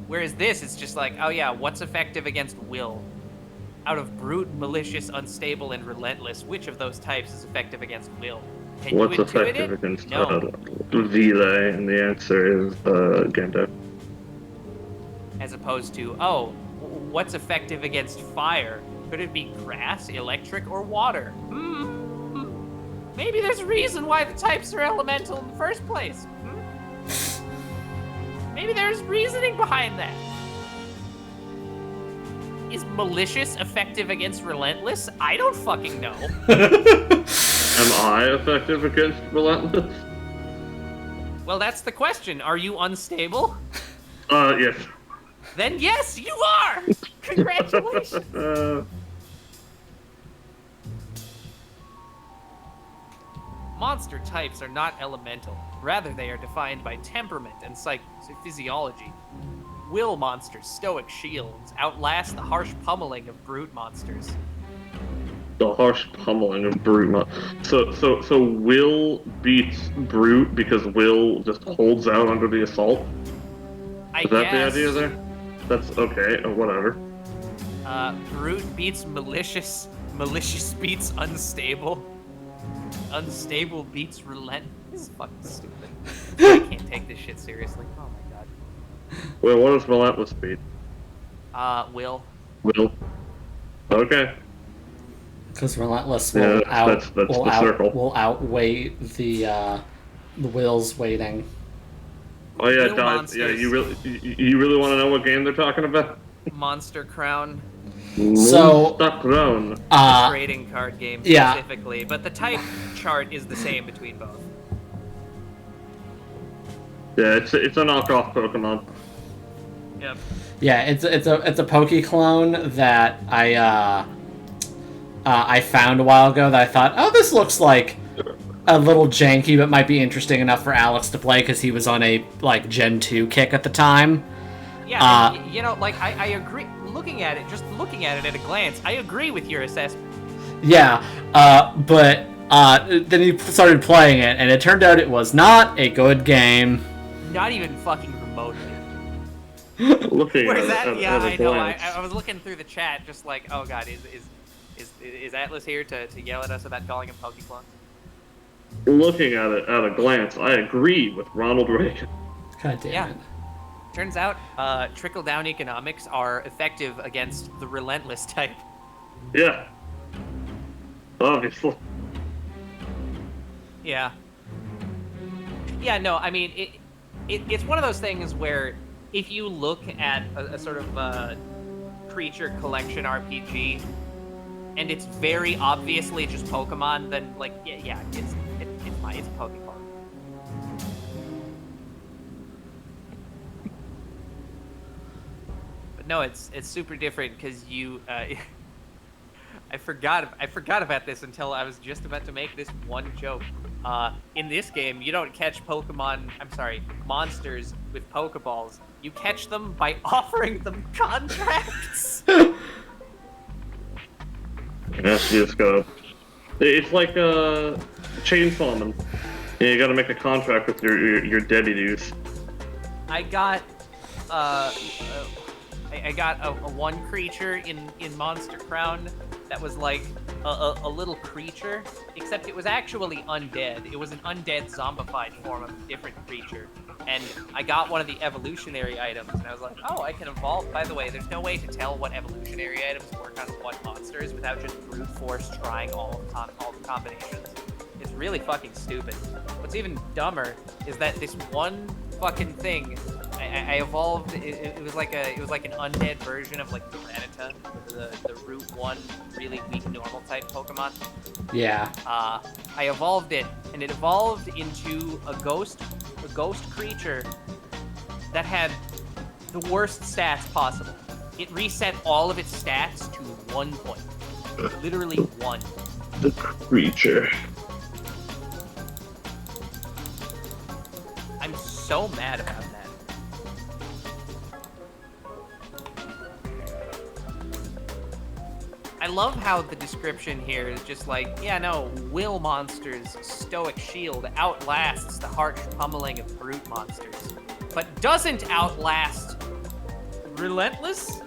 Whereas this, it's just like, oh yeah, what's effective against Will? Out of Brute, Malicious, Unstable, and Relentless, which of those types is effective against Will? Can What's you intuit effective it? against No. Relay? And the answer is Gendo. As opposed to, oh, what's effective against fire? Could it be grass, electric, or water? Maybe there's a reason why the types are elemental in the first place. Maybe there's reasoning behind that. Is malicious effective against relentless? I don't fucking know. Am I effective against relentless? Well, that's the question. Are you unstable? Yes. Then yes, you are! Congratulations! Monster types are not elemental. Rather, they are defined by temperament and physiology. Will monsters, stoic shields, outlast the harsh pummeling of brute monsters. The harsh pummeling of brute. So Will beats brute because Will just holds out under the assault. I Is that guess, the idea there? That's okay. Whatever. Brute beats malicious. Malicious beats unstable. Unstable beats relent. This is fucking stupid. I can't take this shit seriously. Oh my god. Wait, what does relentless beat? Will. Will. Okay. Because Relentless Yeah, will that's the circle. will outweigh the Will's waiting. Oh yeah, Will guys. monsters. Yeah, you really want to know what game they're talking about? Monster Crown. So, Stuck Zone. Trading card game yeah. specifically, but the type chart is the same between both. Yeah, it's a knockoff Pokemon. Yep. Yeah, it's a Poke clone that I found a while ago that I thought, oh, this looks like a little janky, but might be interesting enough for Alex to play because he was on a like Gen 2 kick at the time. Yeah, and, you know, like I agree. Looking at it at a glance, I agree with your assessment. Yeah, but then he started playing it, and it turned out it was not a good game. Not even fucking remotely. Looking Where's at, that? at, Yeah, at a I know. glance. I was looking through the chat, just like, oh god, is Atlas here to yell at us about calling him Pokeclones? Looking at it at a glance, I agree with Ronald Reagan. God damn Yeah. it. Turns out, trickle-down economics are effective against the relentless type. Yeah. Obviously. Yeah. Yeah, no, I mean, it's one of those things where if you look at a sort of creature collection RPG, and it's very obviously just Pokemon, then, like, yeah, it's a Pokemon. But no, it's super different because you, I forgot about this until I was just about to make this one joke. In this game, you don't catch monsters with Pokeballs. You catch them by offering them contracts. Yes, you just gotta. It's like chainsawman. Yeah, you gotta make a contract with your deputies. I got I got a one creature in Monster Crown that was like a little creature, except it was actually undead. It was an undead zombified form of a different creature. And I got one of the evolutionary items, and I was like, oh, I can evolve. By the way, there's no way to tell what evolutionary items work on what monsters without just brute force trying all the combinations. It's really fucking stupid. What's even dumber is that this one fucking thing, I evolved. It was like an undead version of like Tyranitar, the Route 1 really weak normal type Pokemon. Yeah. I evolved it, and it evolved into a ghost creature that had the worst stats possible. It reset all of its stats to 1 point, literally 1. The creature. I'm so mad about that. I love how the description here is just like, yeah, no, Will Monster's stoic shield outlasts the harsh pummeling of brute monsters, but doesn't outlast Relentless?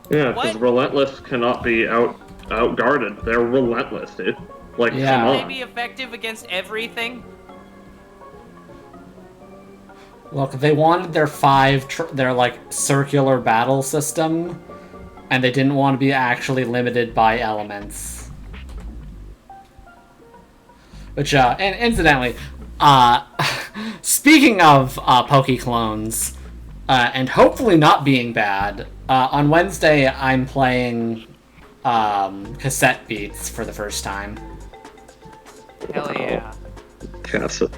Yeah, because What? Relentless cannot be outguarded. They're relentless, dude. Like, Yeah. come Can they on. be effective against everything? Look, they wanted their their like circular battle system, and they didn't want to be actually limited by elements. Which, and incidentally, speaking of Poke clones, and hopefully not being bad, on Wednesday I'm playing cassette beats for the first time. Hell yeah. Cast it.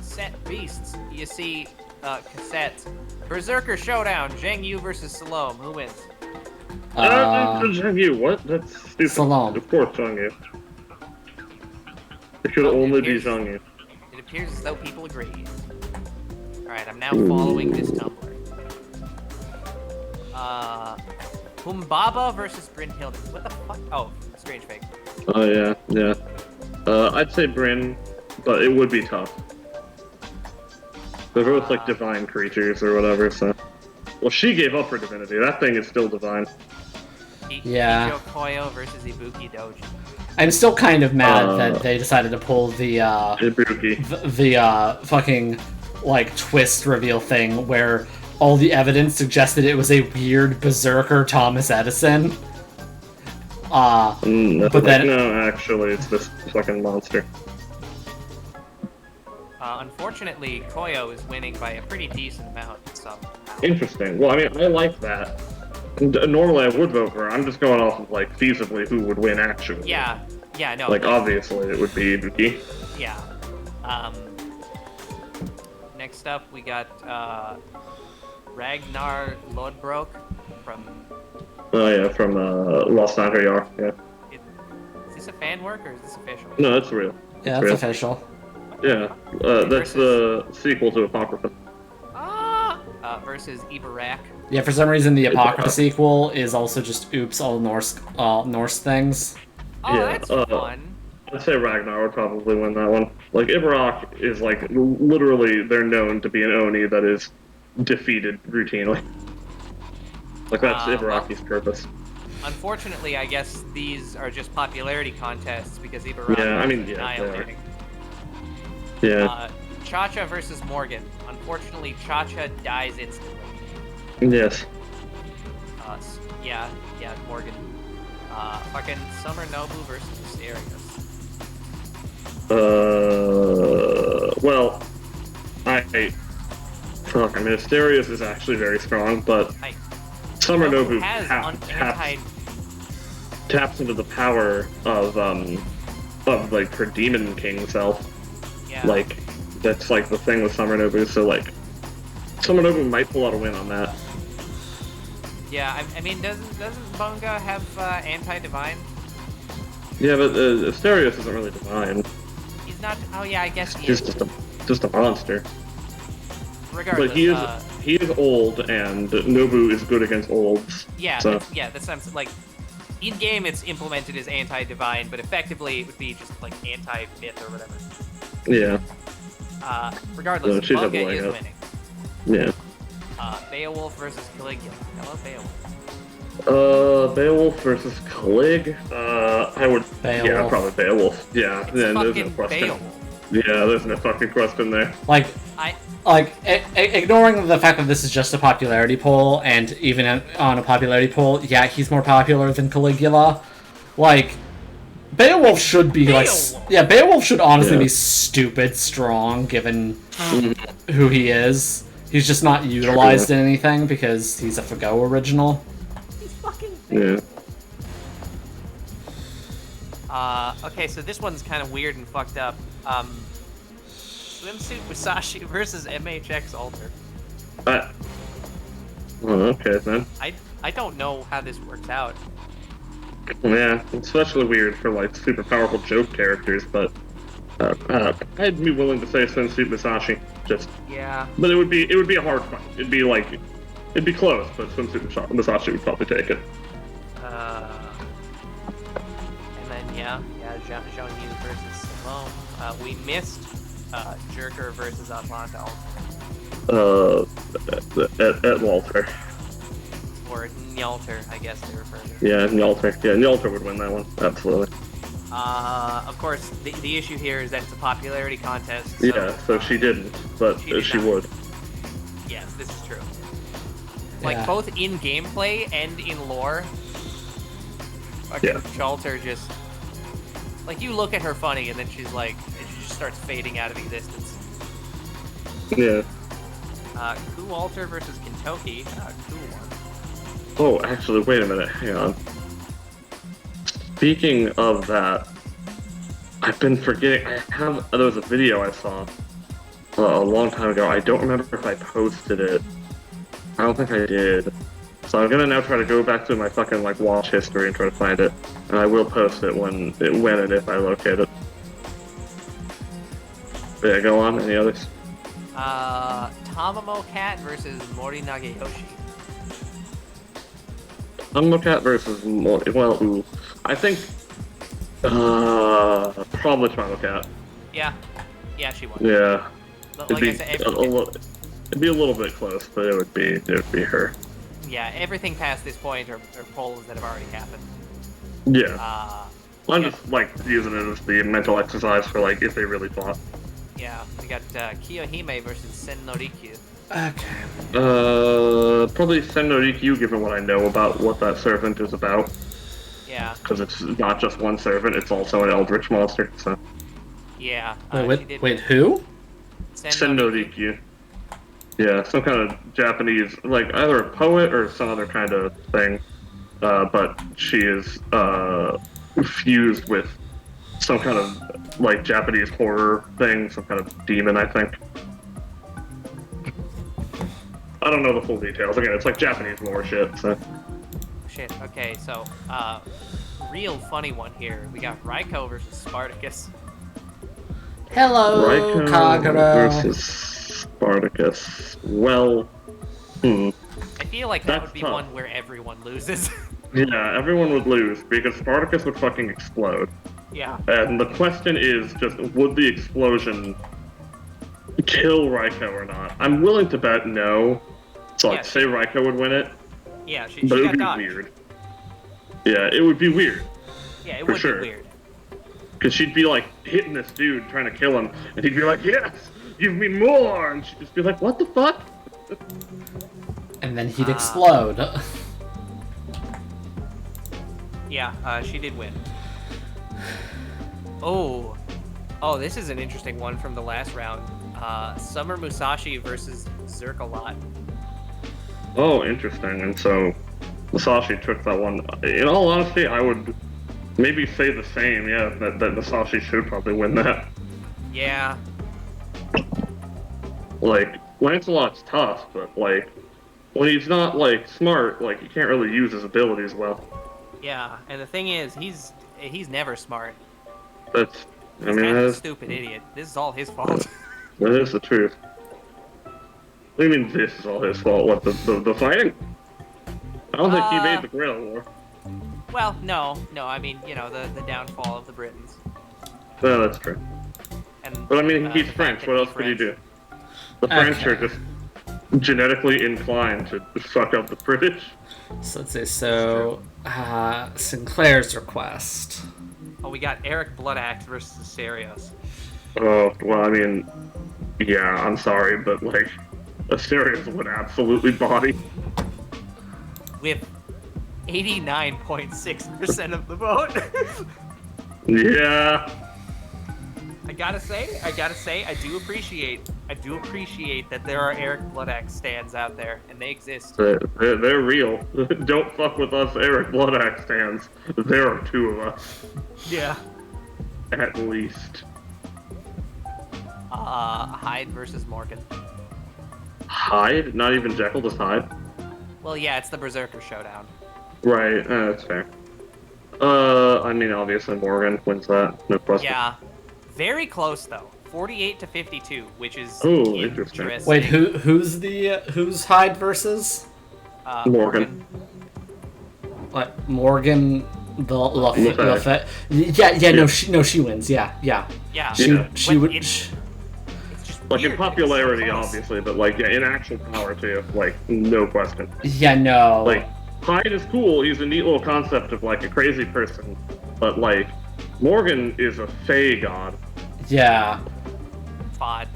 Set beasts. You see, cassettes. Berserker Showdown, Zheng Yu versus Salome. Who wins? Zhang Yu, what? That's stupid. Salome. Of course, Zhang Yu. It should only be Zhang Yu. It appears as though people agree. Alright, I'm now following this Tumblr. Humbaba versus Brynhilde. What the fuck? Oh, Strange Fake. Oh, yeah, yeah. I'd say Bryn, but it would be tough. They're both like divine creatures or whatever, so. Well, she gave up her divinity. That thing is still divine. Yeah. Ichigo Koyo versus Ibuki Doji. I'm still kind of mad that they decided to pull the Ibuki. the fucking like twist reveal thing where all the evidence suggested it was a weird berserker Thomas Edison. But then No, actually, it's this fucking monster. Unfortunately, Koyo is winning by a pretty decent amount. So. Interesting. Well, I mean, I like that. Normally I would vote for her. I'm just going off of, like, feasibly who would win actually. Yeah, no. Like, obviously it would be Ibuki. Yeah. Next up, we got Ragnar Lodbrok from. Oh, yeah, from Lost Night Yar, yeah. Is this a fan work or is this official? No, it's real. yeah, that's real. official. Yeah, that's the sequel to Apocrypha. Versus Ibarak. Yeah, for some reason the Apocrypha sequel is also just oops all Norse things. Oh, Yeah, that's fun. I'd say Ragnar would probably win that one. Like, Ibarak is, like, literally, they're known to be an Oni that is defeated routinely. Like, that's Ibaraki's purpose. Unfortunately, I guess these are just popularity contests because Ibarak Yeah, I mean, is yeah, they are. annihilating. Yeah. Cha-Cha versus Morgan. Unfortunately, Cha-Cha dies instantly. Yes. Yeah, Morgan. Fucking Summer Nobu versus Asterios. Well, I mean, Asterios is actually very strong, but Summer Nobu has taps into the power of like, her Demon King self. Yeah. Like, That's like the thing with Summer Nobu. So like, Summer Nobu might pull out a win on that. Yeah, I mean, doesn't Bunga have anti-divine? Yeah, but Asterios isn't really divine. He's not. Oh yeah, I guess he He's is. just a monster. Regardless, But he is old, and Nobu is good against olds. yeah, So that's what I'm like. In game, it's implemented as anti-divine, but effectively, it would be just like anti-myth or whatever. yeah, Regardless, No, she's a Bunga leg is up. winning. yeah. Beowulf versus Caligula. Hello, Beowulf. Beowulf versus Calig. I would. Yeah, Beowulf. probably Beowulf. Yeah, It's there's no fucking question. Beowulf. Yeah, there's no fucking question there. Like, I ignoring the fact that this is just a popularity poll, and even on a popularity poll, yeah, he's more popular than Caligula. Like, Beowulf should be Beowulf. like, yeah, Beowulf should honestly Yeah. be stupid strong given who he is. He's just not utilized in anything because he's a Fago original. he's fucking. Yeah. Okay, so this one's kind of weird and fucked up. Swimsuit Musashi versus MHX Alter. Oh, okay then. I don't know how this works out. Yeah, it's especially weird for like super powerful joke characters, but I'd be willing to say Swimsuit Musashi. Yeah. But it would be a hard fight. It'd be close, but Swimsuit Musashi would probably take it. And then yeah, Zhang Yu versus Simone. We missed Jerker versus Atlanta At Walter. or Nyalter, I guess they refer to. Yeah, Nyalter. Yeah, Nyalter would win that one. Absolutely. Of course, the issue here is that it's a popularity contest. So, Yeah, so she didn't, but She did she not. would. Yes, this is true. Like Yeah. both in gameplay and in lore. Fucking Yeah. Jalter just like you look at her funny and then she's like she just starts fading out of existence. Yeah. Ku Alter versus Kentucky. Cool one. Oh, actually, wait a minute. Hang on. Speaking of that, I've been forgetting. There was a video I saw a long time ago. I don't remember if I posted it. I don't think I did. So I'm gonna now try to go back to my fucking like watch history and try to find it, and I will post it when and if I locate it. Yeah, go on. Any others? Tamamo Cat versus Mori Nagayoshi. Cat versus ooh. I think probably Cat. Yeah, she won. Yeah. Like I said, It'd be a little bit close, but it would be her. yeah, everything past this point are polls that have already happened. Yeah. I'm yeah. just like using it as the mental exercise for like if they really fought. Yeah, we got Kiyohime versus Sen no Rikyu. Okay. Probably Sen no Rikyu, given what I know about what that servant is about. Yeah, Because it's not just one servant; it's also an eldritch monster. So yeah. Wait, who? Sen no Rikyu. Yeah, some kind of Japanese, like either a poet or some other kind of thing. But she is fused with some kind of like Japanese horror thing, some kind of demon, I think. I don't know the full details. Again, it's like Japanese lore shit. So Shit. Okay, so real funny one here. We got Raiko versus Spartacus. Hello, Raiko Kagero. versus Spartacus. Well, I feel like that That's would be tough. one where everyone loses. yeah, everyone would lose because Spartacus would fucking explode. yeah. And the question is just, would the explosion kill Raiko or not? I'm willing to bet no. So Yeah, I'd say Raiko would win it, Yeah, she but it got would be dodged. weird. Yeah, it would be weird. Yeah, it For would sure. be weird. Because she'd be like hitting this dude trying to kill him, and he'd be like, yes, give me more! And she'd just be like, what the fuck? And then he'd explode. Yeah, she did win. Oh, this is an interesting one from the last round. Summer Musashi versus Zerkalot. Oh, interesting. And so Musashi took that one. In all honesty, I would maybe say the same, yeah, that Musashi should probably win that. Yeah. Like, Lancelot's tough, but, like, when he's not, like, smart, like, he can't really use his abilities well. Yeah, and the thing is, he's never smart. That's, I He's mean, kind of a stupid idiot. This is all his fault. that is the truth. What do you mean this is all his fault? What, the fighting? I don't think he made the Grail War. Well, no, I mean, you know, the downfall of the Britons. No, that's true. And But I mean, he's the fact French. that What he's else could he French. do? The French Okay. are just genetically inclined to fuck up the British. So let's see. So Sinclair's request. Oh, we got Eric Bloodaxe versus Asterios. Oh, well, I mean, yeah, I'm sorry, but, like, Asterius would absolutely body. With 89.6% of the vote. Yeah. I gotta say, I do appreciate that there are Eric Bloodaxe stands out there, and they exist. They're real. Don't fuck with us Eric Bloodaxe fans. There are two of us, Yeah. at least. Hyde versus Morgan. Hyde? Not even Jekyll, just Hyde? Well, yeah, it's the Berserker Showdown. Right, that's fair. I mean, obviously Morgan wins that, no question. Yeah. Very close, though. 48 to 52, which is Ooh, interesting. Wait, who's Hyde versus? Morgan. What, Morgan Lafayette. Lafayette? Yeah, no, she wins. Yeah. Yeah. She But would. It's just Like, weird in that it's so popularity, close. obviously, but, like, yeah, in actual power, too. Like, no question. Yeah, no. Like, Hyde is cool, he's a neat little concept of, like, a crazy person, but, like, Morgan is a fey god. Yeah. Fod.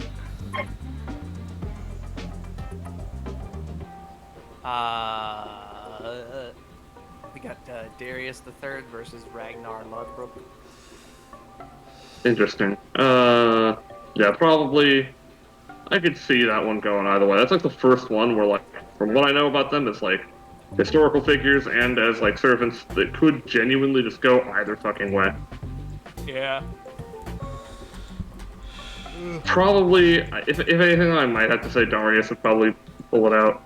We got Darius III versus Ragnar Lodbrok. Interesting. Yeah, probably. I could see that one going either way. That's like the first one where, like, from what I know about them, it's like historical figures and as like servants that could genuinely just go either fucking way. Yeah. Probably, if anything, I might have to say Darius would probably pull it out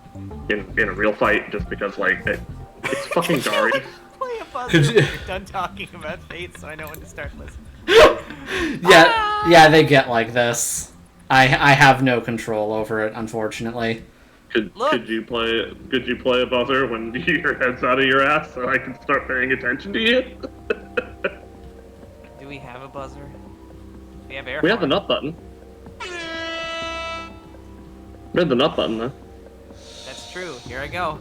in a real fight, just because like it's fucking Darius. Play a buzzer Could when you- you're done talking about fate, so I know when to start listening. Yeah, they get like this. I have no control over it, unfortunately. Could you play a buzzer when your head's out of your ass so I can start paying attention to you? Do we have a buzzer? We have air. We have the horn. nut button. We have the nut button though. That's true. Here I go.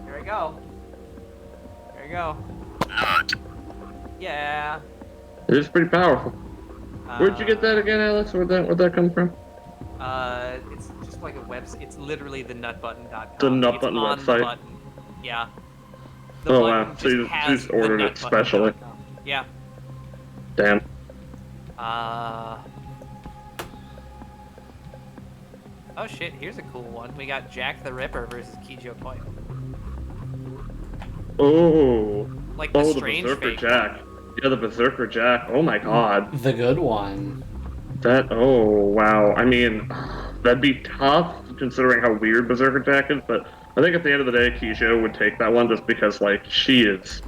Here I go. Here I go. Yeah. It is pretty powerful. Where'd you get that again, Alex? Where'd that come from? It's just like a website. It's literally the nutbutton.com. The Nut It's Button on website? The button. Yeah. The Oh, button wow. So just you has just ordered the it specially. nutbutton.com. Yeah. Damn. Oh shit, here's a cool one. We got Jack the Ripper versus Kijo Koi. Oh. Like the Oh, the strange Berserker fake. Jack. Yeah, the Berserker Jack. Oh my god. The good one. Oh, wow. I mean, that'd be tough considering how weird Berserker Jack is, but I think at the end of the day, Kijo would take that one just because, like, she is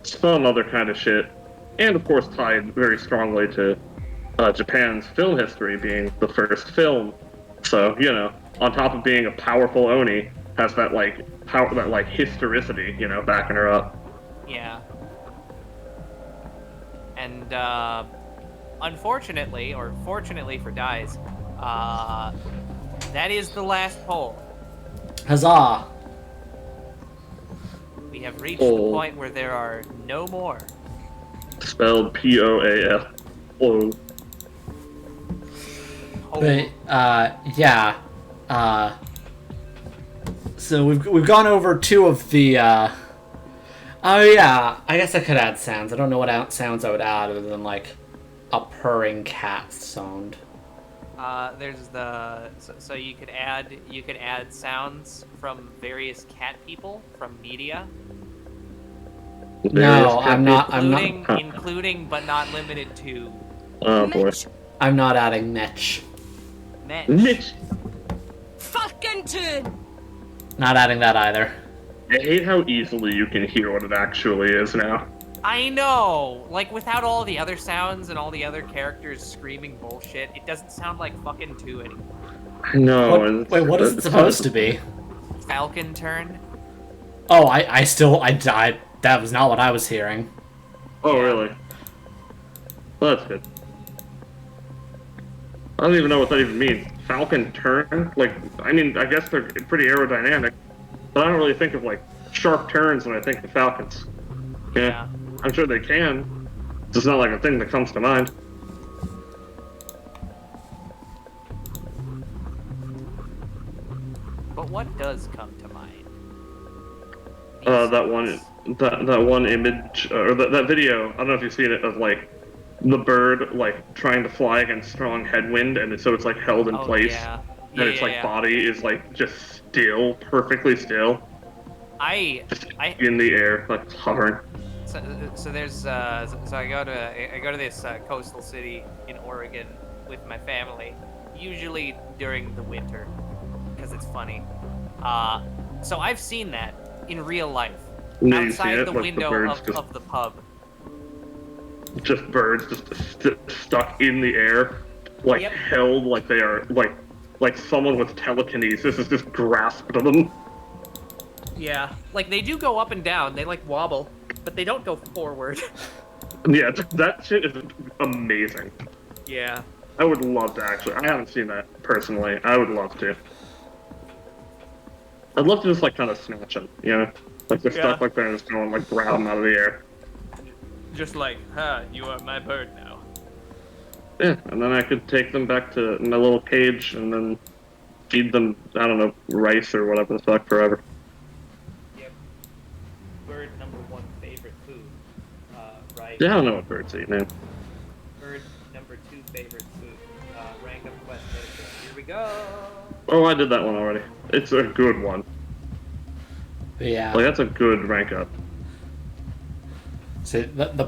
some other kind of shit. And, of course, tied very strongly to Japan's film history being the first film. So, you know, on top of being a powerful Oni, has that, like, historicity, you know, backing her up. Yeah. And unfortunately, or fortunately for Dice, that is the last poll. Huzzah! We have reached the Poll. point where there are no more. Spelled P-O-A-L. Oh. But yeah. So we've gone over two of the. Oh yeah, I guess I could add sounds. I don't know what sounds I would add other than like a purring cat sound. There's the so you could add sounds from various cat people from media, No, I'm not. including but not limited to. Oh boy. I'm not adding Mitch. Mitch. Mitch. Fucking turn! Not adding that either. I hate how easily you can hear what it actually is now. I know! Like, without all the other sounds and all the other characters screaming bullshit, it doesn't sound like fucking 2 anymore. I know. Wait, what is it supposed to be? Falcon turn? Oh, I that was not what I was hearing. Oh, Yeah. really? Well, that's good. I don't even know what that even means. Falcon turn? Like, I mean, I guess they're pretty aerodynamic, but I don't really think of, like, sharp turns when I think of Falcons. Yeah. I'm sure they can. It's just not like a thing that comes to mind. But what does come to mind? That one image, or that video, I don't know if you've seen it, of, like, the bird, like, trying to fly against strong headwind, and so it's, like, held in place. Yeah. And its, like, body is, like, just still, perfectly still. Just in the air, like, hovering. So there's so I go to this coastal city in Oregon with my family, usually during the winter, because it's funny. So I've seen that in real life, No, you see outside it? the Like, window birds of the pub. just birds just stuck in the air, like, Yep. held like they are, like someone with telekinesis is just grasped them. Yeah, like they do go up and down, they like wobble, but they don't go forward. Yeah, that shit is amazing. Yeah. I would love to actually. I haven't seen that personally. I would love to. I'd love to just like kind of snatch them, you know, like they're stuck like they're just going like grab them out of the air. Just like, you are my bird now. Yeah, and then I could take them back to my little cage and then feed them, I don't know, rice or whatever the fuck forever. Yep. Bird number 1 favorite food, right? Yeah, I don't know what birds eat, man. Bird number 2 favorite food, rank up quest manager. Here we go. Oh, I did that one already. It's a good one. Yeah. Like, that's a good rank up. See, the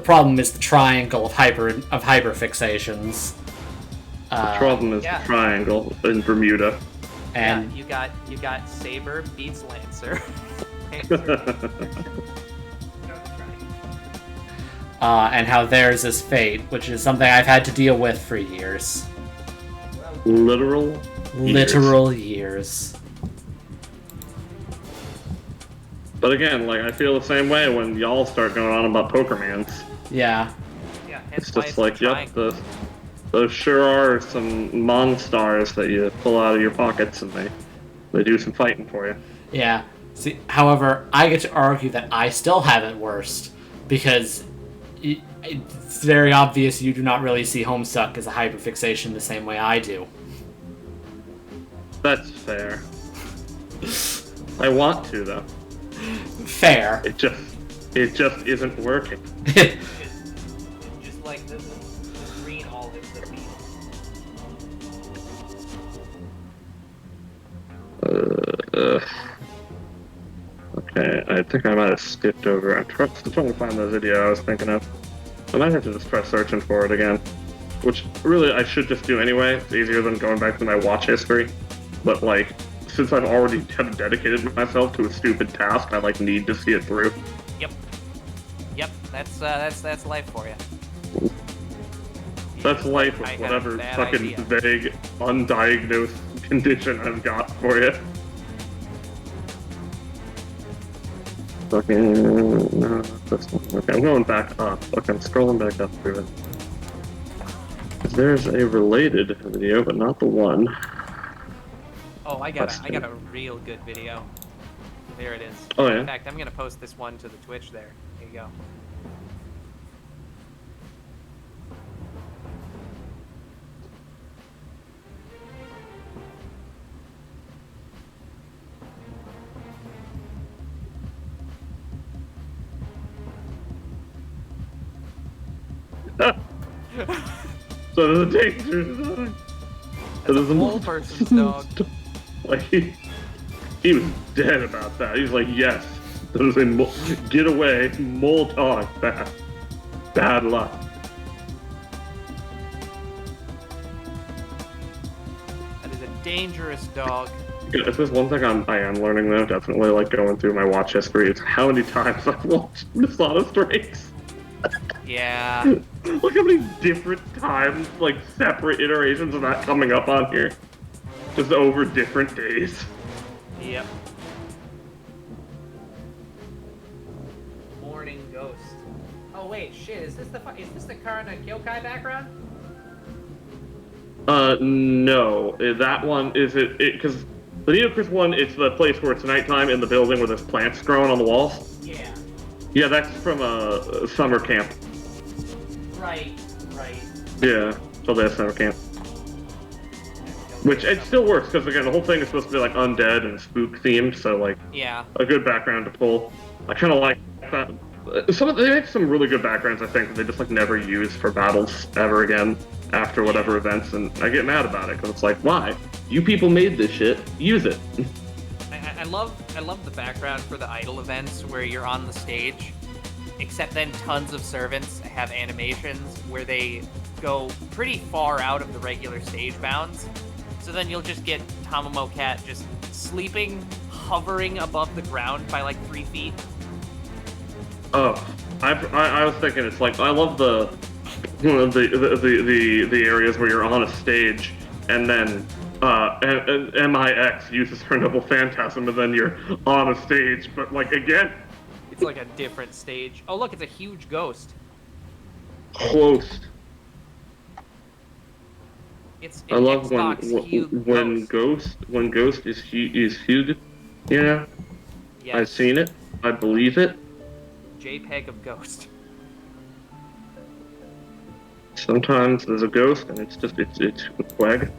problem is the triangle of hyperfixations. The problem is the triangle in Bermuda. And you got Saber beats Lancer. and how theirs is fate, which is something I've had to deal with for years. Literal years. But again, like, I feel the same way when y'all start going on about Pokermans. Yeah. Yeah, It's just like, yep, those sure are some monstars that you pull out of your pockets and they do some fighting for you. Yeah. See, however, I get to argue that I still have it worst, because it's very obvious you do not really see Homestuck as a hyperfixation the same way I do. That's fair. I want to, though. Fair. It just isn't working. Just like the green olives that we. Okay, I think I might have skipped over. I'm still trying to find the video I was thinking of. I might have to just try searching for it again. Which, really, I should just do anyway. It's easier than going back to my watch history. But, like, since I've already kind of dedicated myself to a stupid task, I, like, need to see it through. Yep, that's life for you. That's life with whatever fucking vague, undiagnosed condition I've got for you. Fucking... No, that's not... Okay, I'm going back up. Okay, I'm scrolling back up through it. There's a related video, but not the one. Oh, I got a real good video. There it is. Oh, yeah? In fact, I'm gonna post this one to the Twitch there. Here you go. So there's a dangerous zone. That's a whole person's dog. Like, he was dead about that. He was like, yes, there's a get away, mole dog, bad luck. dangerous dog. If there's one thing I am learning though, definitely like going through my watch history, it's how many times I've watched Dishonest Race. Yeah. Look how many different times, like separate iterations of that coming up on here. Just over different days. Yep. Morning Ghost. Oh wait, shit, is this the Karna Kyokai background? No. That one is because the Neocris one, it's the place where it's nighttime in the building where there's plants growing on the walls. Yeah. Yeah, that's from summer camp. Right. Yeah, so there's summer camp. Which, it still works, because again, the whole thing is supposed to be like undead and spook themed, so like, Yeah. a good background to pull. I kind of like that. They make some really good backgrounds, I think, that they just like never use for battles ever again after whatever events, and I get mad about it, because it's like, why? You people made this shit, use it. I love the background for the idol events where you're on the stage, except then tons of servants have animations where they go pretty far out of the regular stage bounds. So then you'll just get Tamamo Cat just sleeping, hovering above the ground by like 3 feet. Oh, I was thinking it's like I love the areas where you're on a stage and then and MIX uses her noble phantasm and then you're on a stage, but like again, It's like a different stage. Oh look, it's a huge ghost. close. It's I love when Ghost is huge, you know. yes. I've seen it. I believe it. JPEG of Ghost. Sometimes there's a ghost and it's a flag.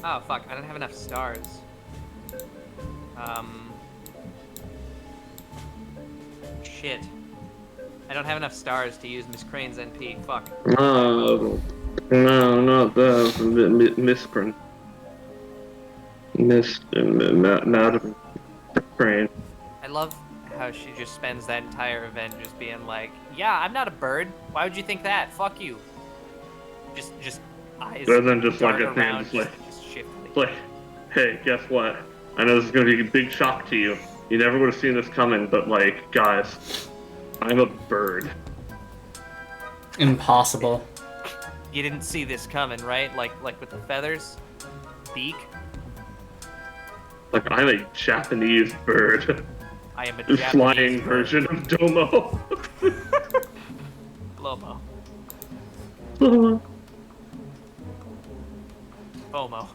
Oh fuck, I don't have enough stars. Shit. I don't have enough stars to use Miss Crane's NP. Fuck. No, not that. Misprint. Madam Crane. I love how she just spends that entire event just being like, yeah, I'm not a bird. Why would you think that? Fuck you. Just eyes Rather than just like dart at the end, around, just like, just shiftily. it's like, hey, guess what? I know this is gonna be a big shock to you. You never would have seen this coming, but like, guys, I'm a bird. Impossible. You didn't see this coming, right? Like with the feathers? Beak? Like, I'm a Japanese bird. I am a The Japanese flying bird. version of Domo. Lomo. FOMO.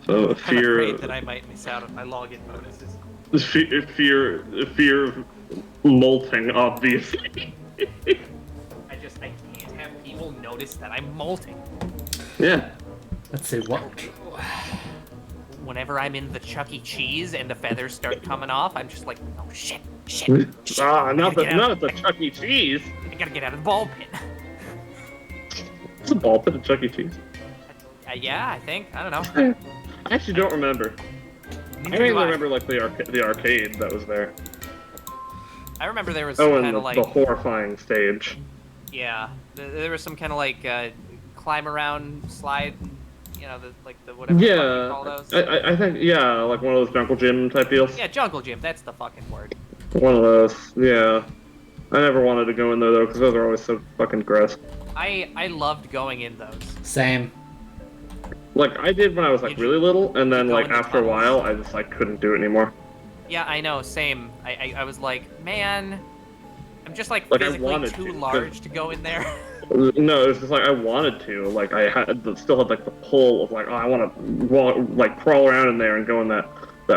So I'm fear, afraid that I might miss out on my login bonuses. fear of molting, obviously. I can't have people notice that I'm molting. Yeah. Let's see what. Whenever I'm in the Chuck E. Cheese and the feathers start coming off, I'm just like, oh shit. Not Get out. the Chuck E. Cheese. I gotta get out of the ball pit. It's a ball pit at Chuck E. Cheese. Yeah, I think. I don't know. I actually don't remember. I Neither mainly do I. remember like the arcade that was there. I remember there was Oh, some and kind the, of like, the horrifying stage. yeah, there was some kind of like climb around slide, you know, the whatever the fuck you call Yeah, those. I think like one of those jungle gym type deals. Yeah, jungle gym. That's the fucking word. One of those. Yeah. I never wanted to go in there though because those are always so fucking gross. I loved going in those. Same. Like I did when I was like really little, and then go like in the after a tunnels? while, I just like couldn't do it anymore. Yeah, I know. Same. I was like, man, I'm just like Like, I physically wanted too to, large to go in there. No, it was just like I wanted to. Like I still had like the pull of like, oh, I want to like crawl around in there and go in that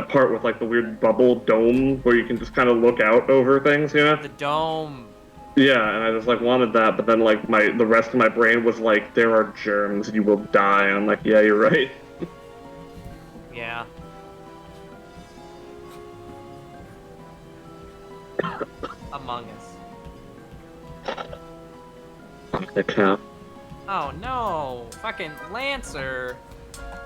part with like the weird bubble dome where you can just kind of look out over things, you know? The dome. Yeah, and I just like wanted that, but then like the rest of my brain was like, there are germs, you will die. And I'm like, yeah, you're right. Yeah. Among Us. I can't. Oh no! Fucking Lancer!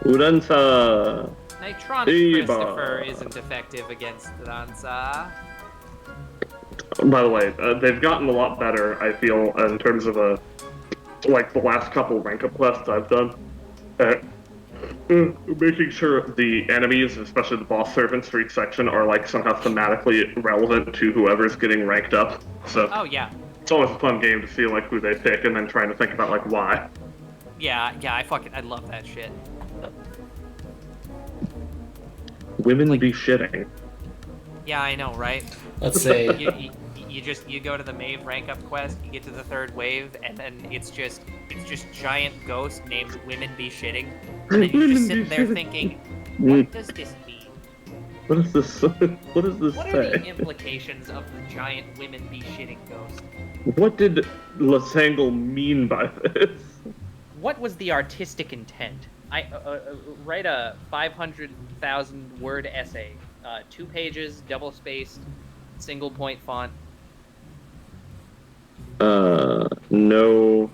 Uransa. Nitronic Eva. Christopher isn't effective against Lanza. By the way, they've gotten a lot better, I feel, in terms of like the last couple rank up quests I've done. Making sure the enemies, especially the boss servants for each section, are like somehow thematically relevant to whoever's getting ranked up. So Oh yeah, it's always a fun game to see like who they pick and then trying to think about like why. yeah. I love that shit. Women be shitting. Yeah, I know, right? Let's see. You go to the Maeve rank up quest, you get to the 3rd wave, and then it's just giant ghost named Women Be Shitting. And then you're just sitting there thinking, what does this mean? What is this? What does this What are say? the implications of the giant Women Be Shitting ghost? What did Lasangle mean by this? What was the artistic intent? I write a 500,000 word essay, 2 pages, double spaced, single point font. No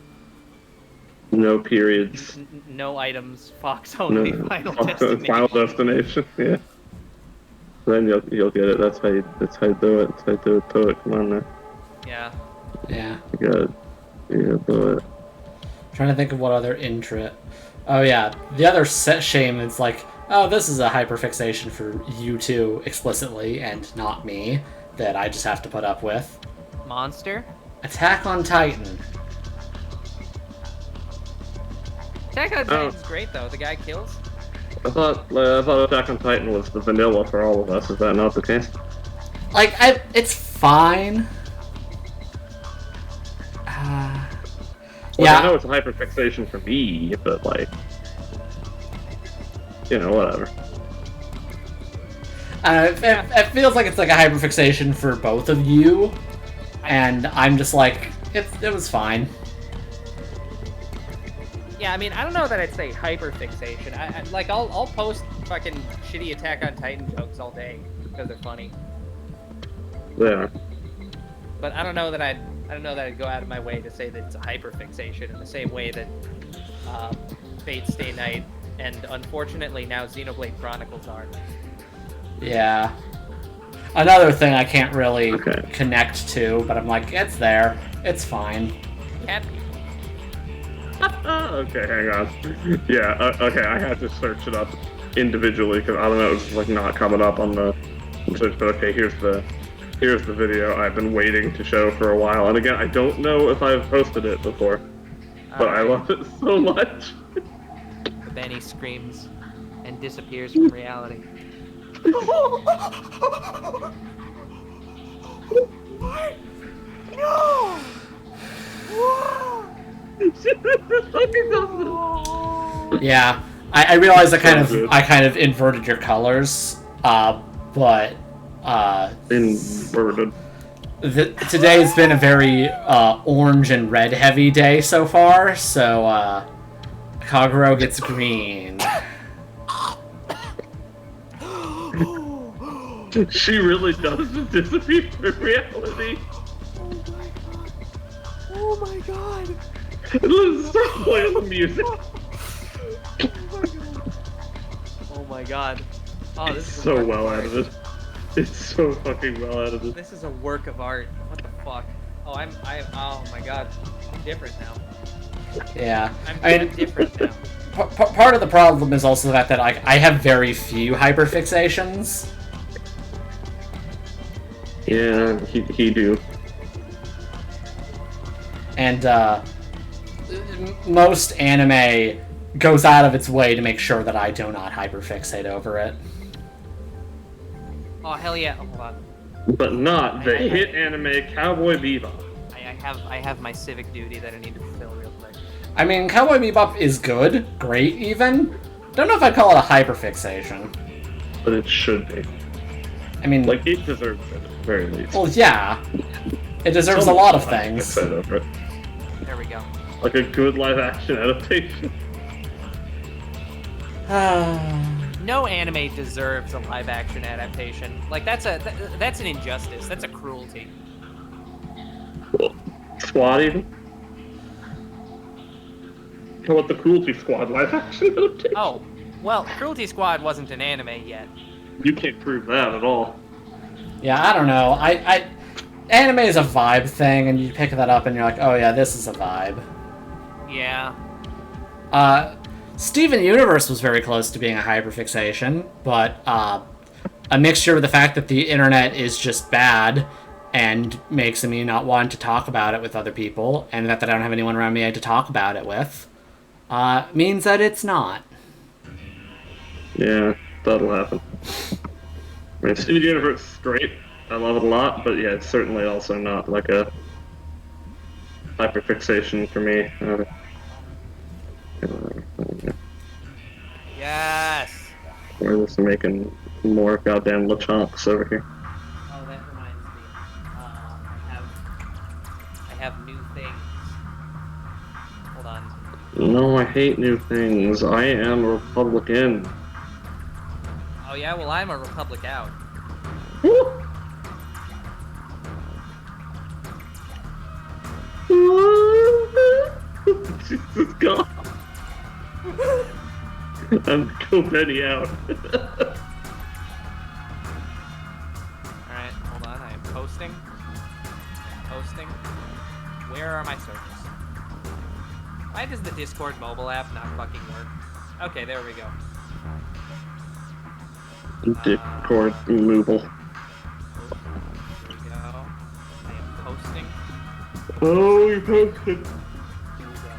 periods. No items, Fox only, No, Final Destination. Final Destination. Yeah. Then you'll get it. That's how you do it. That's how you do it. Poet. Come on now. Yeah. Yeah. You gotta do it. Trying to think of what other intrit. Oh yeah, the other set shame is like, oh, this is a hyperfixation for you two explicitly and not me that I just have to put up with. Monster? Attack on Titan. Attack on Titan's great though. The guy kills. I thought Attack on Titan was the vanilla for all of us. Is that not the case? Like, it's fine. Well, Yeah. I know it's a hyperfixation for me, but like, whatever. It feels like it's like a hyperfixation for both of you, and I'm just like, it was fine. Yeah, I mean, I don't know that I'd say hyperfixation. I'll post fucking shitty Attack on Titan jokes all day because they're funny. Yeah. But I don't know that I'd go out of my way to say that it's a hyperfixation in the same way that Fate Stay Night and unfortunately now Xenoblade Chronicles are. Yeah. Another thing I can't really Okay. connect to, but I'm like, it's there. It's fine. Cat people. Okay, hang on. Yeah. Okay, I had to search it up individually because I don't know, it was just like not coming up on the search. But okay, here's the video I've been waiting to show for a while. And again, I don't know if I've posted it before, but I love it so much. Benny screams and disappears from reality. No! Yeah. I realize I kind of inverted your colors, but Inverted. today's been a very orange and red heavy day so far, so Kaguro gets green. She really does disappear from reality. Oh my god! Let's start playing the music. Oh my god. Oh, this It's is a so work well of art. edited. It's so fucking well edited. This is a work of art. What the fuck? Oh, oh my god. I'm different now. Yeah. I'm different now. Part of the problem is also the fact that I have very few hyperfixations. Yeah, he do. And most anime goes out of its way to make sure that I do not hyperfixate over it. Oh hell yeah! Oh, hold on. But not the hit anime Cowboy Bebop. I have my civic duty that I need to fulfill real quick. I mean, Cowboy Bebop is good, great even. Don't know if I'd call it a hyperfixation. But it should be. I mean, Like, it deserves it, at the very least. well, yeah. It deserves a lot of things. There we go. Like a good live-action adaptation. No anime deserves a live-action adaptation. Like that's an injustice. That's a cruelty. Squad, even? How about the Cruelty Squad live-action adaptation? Oh, well, Cruelty Squad wasn't an anime yet. You can't prove that at all. Yeah, I don't know. Anime is a vibe thing, and you pick that up and you're like, oh yeah, this is a vibe. Yeah. Steven Universe was very close to being a hyperfixation, but a mixture of the fact that the internet is just bad and makes me not want to talk about it with other people, and that I don't have anyone around me to talk about it with, means that it's not. Yeah, that'll happen. I mean, Steven Universe is great. I love it a lot, but yeah, it's certainly also not like a hyperfixation for me. Yes. We're just making more goddamn LeChonks over here. Oh, that reminds me. I have new things. Hold on. No, I hate new things. I am a Republican. Oh yeah, well I'm a Republic out. Jesus God. I'm go Benny out. Alright, hold on, I am posting. Posting. Where are my servers? Why does the Discord mobile app not fucking work? Okay, there we go. Discord removal. There we go. I am posting. Oh, you posted. Here we go.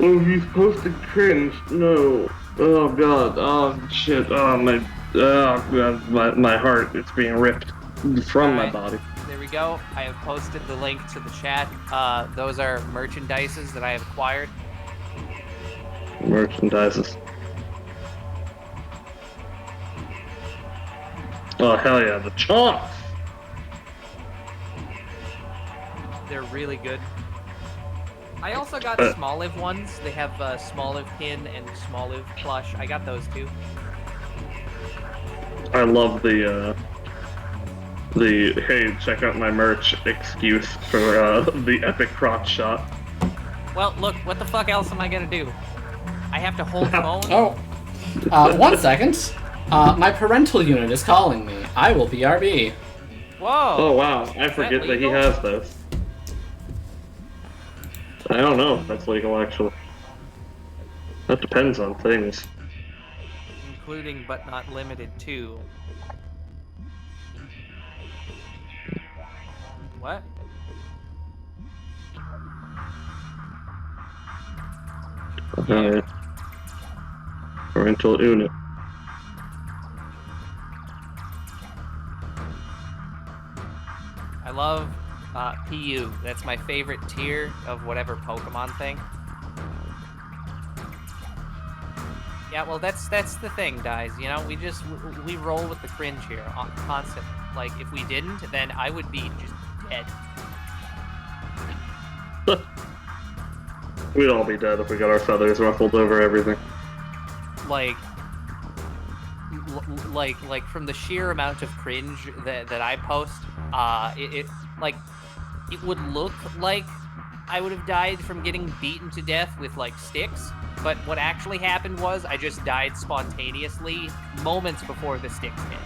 Oh, he's posted cringe. No. Oh God. Oh shit. Oh my. Oh God. My heart. It's being ripped from my Alright. body. There we go. I have posted the link to the chat. Those are merchandises that I have acquired. Merchandises. Oh hell yeah, the chomps! They're really good. I also got Smoliv ones. They have Smoliv pin and Smoliv plush. I got those too. I love the hey, check out my merch excuse for the epic crotch shot. Well, look, what the fuck else am I gonna do? I have to hold phone? Oh. 1 second. My parental unit is calling me. I will BRB. Whoa! Oh wow, I forget that he legal? has those. I don't know if that's legal actually. That depends on things. Including but not limited to. What? Parental unit. I love PU. That's my favorite tier of whatever Pokemon thing. Yeah, well, that's the thing, guys. You know, we roll with the cringe here constantly. Like, if we didn't, then I would be just dead. We'd all be dead if we got our feathers ruffled over everything. Like, like from the sheer amount of cringe that I post, it would look like I would have died from getting beaten to death with like sticks. But what actually happened was I just died spontaneously moments before the sticks hit.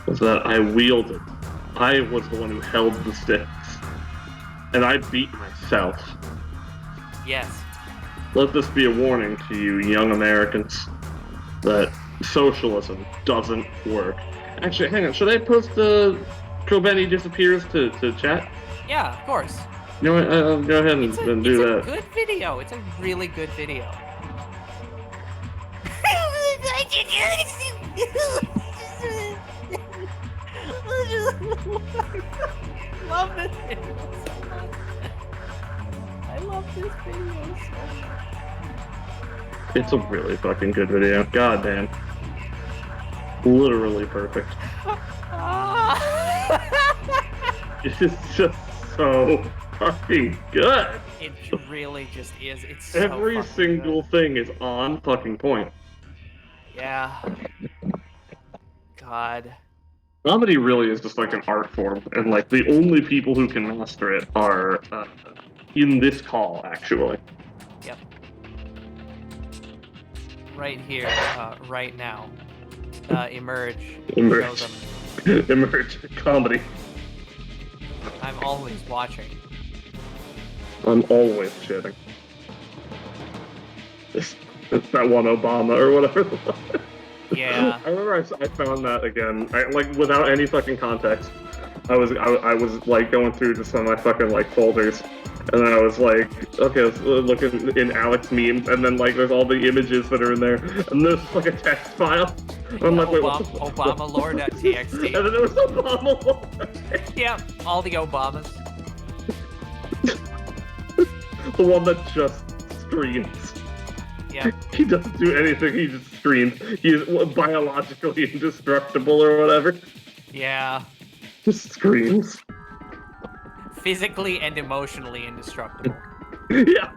Was that I wielded. I was the one who held the sticks. And I beat myself. Yes. Let this be a warning to you young Americans that socialism doesn't work. Actually, hang on, should I post the Kobeni disappears to chat? Yeah, of course. You know what, I'll go ahead and do that. It's a good video. It's a really good video. Love this video so much. I love this video so much. It's a really fucking good video. God damn. Literally perfect. It's just so fucking good. It really just is. It's so Every fucking single good. thing is on fucking point. Yeah. God. Comedy really is just like an art form, and like the only people who can master it are in this call, actually. Yep. Right here, right now. Emerge. Emerge. Show them. Emerge. Comedy. I'm always watching. I'm always shitting. It's that one Obama or whatever. Yeah. I remember I found that again. Like without any fucking context. I was like going through just some of my fucking like folders, and then I was like, okay, let's look in Alex memes, and then like there's all the images that are in there, and there's like a text file. And I'm like, wait, what the fuck? Obamalore.txt. And then there was Obama lore. Yeah, all the Obamas. The one that just streams. Yeah. He doesn't do anything, he just streams. He is biologically indestructible or whatever. Yeah. Just screams. Physically and emotionally indestructible. Yeah.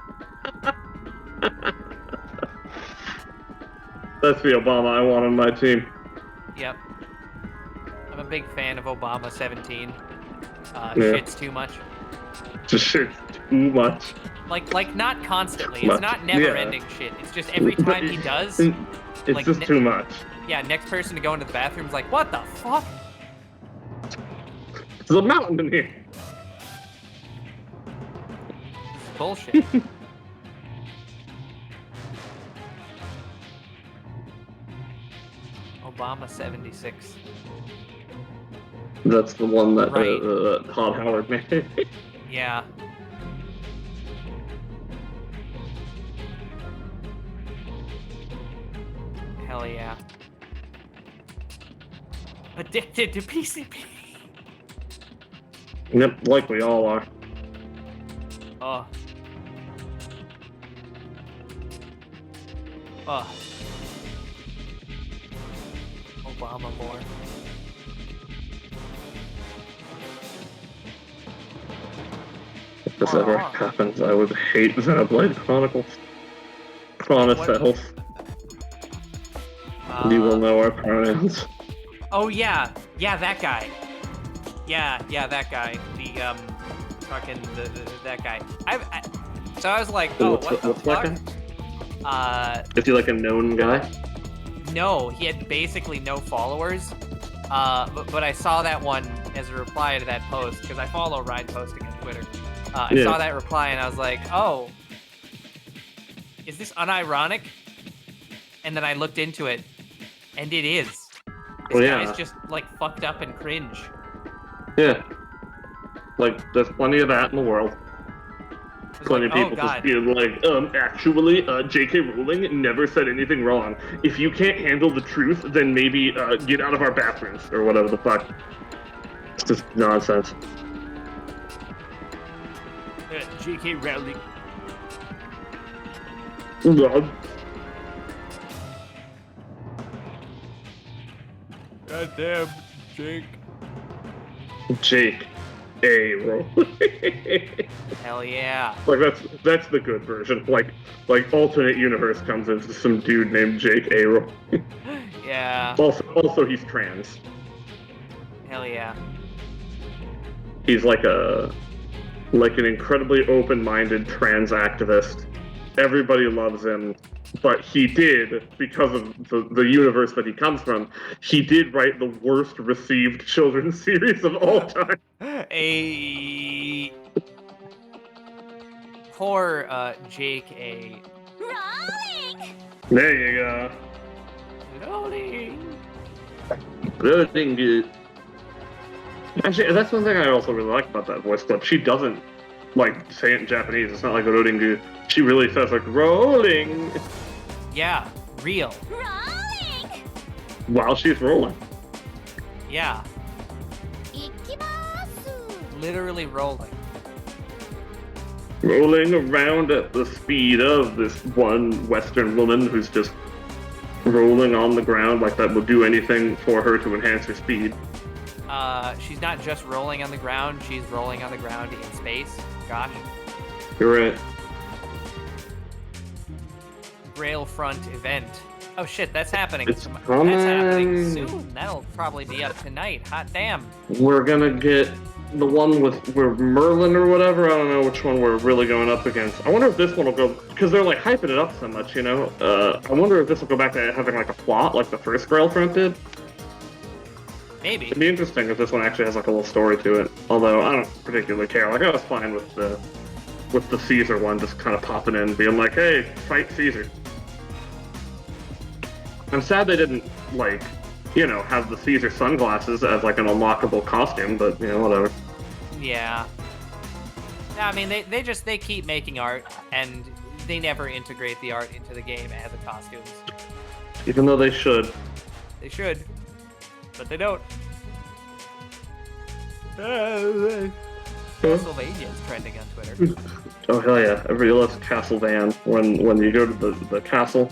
That's the Obama I want on my team. Yep. I'm a big fan of Obama 17. Yeah. Shit's too much. Just shit too much. Like not constantly. Much. It's not never-ending shit. It's just every time he does. It's like, just too much. Yeah, next person to go into the bathroom is like, what the fuck? There's a mountain in here. This is bullshit. Obama 76. That's the one that Right. Todd Howard made. Yeah. Hell yeah. Addicted to PCP. Yep, like we all are. Oh. Oh. Obama lore. If this ever happens, I would hate Xenoblade Chronicles. Chronicles. You will know our pronouns. Oh yeah, yeah, that guy. Yeah, that guy. The fucking that guy. So I was like, oh, what the What's that fuck? guy? Is he like a known guy? No, he had basically no followers. But I saw that one as a reply to that post because I follow Ryan posting on Twitter. I Yeah. saw that reply and I was like, oh, is this unironic? And then I looked into it, and it is. This Well, yeah. guy's just like fucked up and cringe. Yeah. Like, there's plenty of that in the world. It's Plenty like, of people just being like, actually, J.K. Rowling never said anything wrong. If you can't handle the truth, then maybe get out of our bathrooms, or whatever the fuck. It's just nonsense. J.K. Rowling. God Goddamn, Jake. Jake A. Rowling. Hell yeah. Like that's the good version. Like alternate universe comes into some dude named Jake A. Rowling. Yeah. Also he's trans. Hell yeah. He's like an incredibly open-minded trans activist. Everybody loves him, but he did, because of the universe that he comes from, he did write the worst received children's series of all time. A poor Jake A. Rolling! There you go. Rolling. Everything good. Actually, that's one thing I also really like about that voice clip. She doesn't like say it in Japanese. It's not like Rodingu. She really says like rolling Yeah, real. Rolling! while she's rolling. Yeah, Ikimasu! literally rolling. Rolling around at the speed of this one Western woman who's just rolling on the ground like that will do anything for her to enhance her speed. She's not just rolling on the ground, she's rolling on the ground in space. Gosh. You're right. Grail Front event. Oh shit, that's happening. It's That's coming. happening soon. That'll probably be up tonight. Hot damn. We're gonna get the one with Merlin or whatever. I don't know which one we're really going up against. I wonder if this one will go, because they're like hyping it up so much, you know? I wonder if this will go back to having like a plot like the first Grail Front did. Maybe. It'd be interesting if this one actually has like a little story to it. Although I don't particularly care. Like I was fine with the Caesar one just kind of popping in, being like, "Hey, fight Caesar." I'm sad they didn't, like, have the Caesar sunglasses as, like, an unlockable costume, but, whatever. Yeah. I mean, they keep making art, and they never integrate the art into the game as a costumes. Even though they should. They should, but they don't. Castlevania is trending on Twitter. Oh hell yeah! Everybody loves Castlevania. When you go to the castle,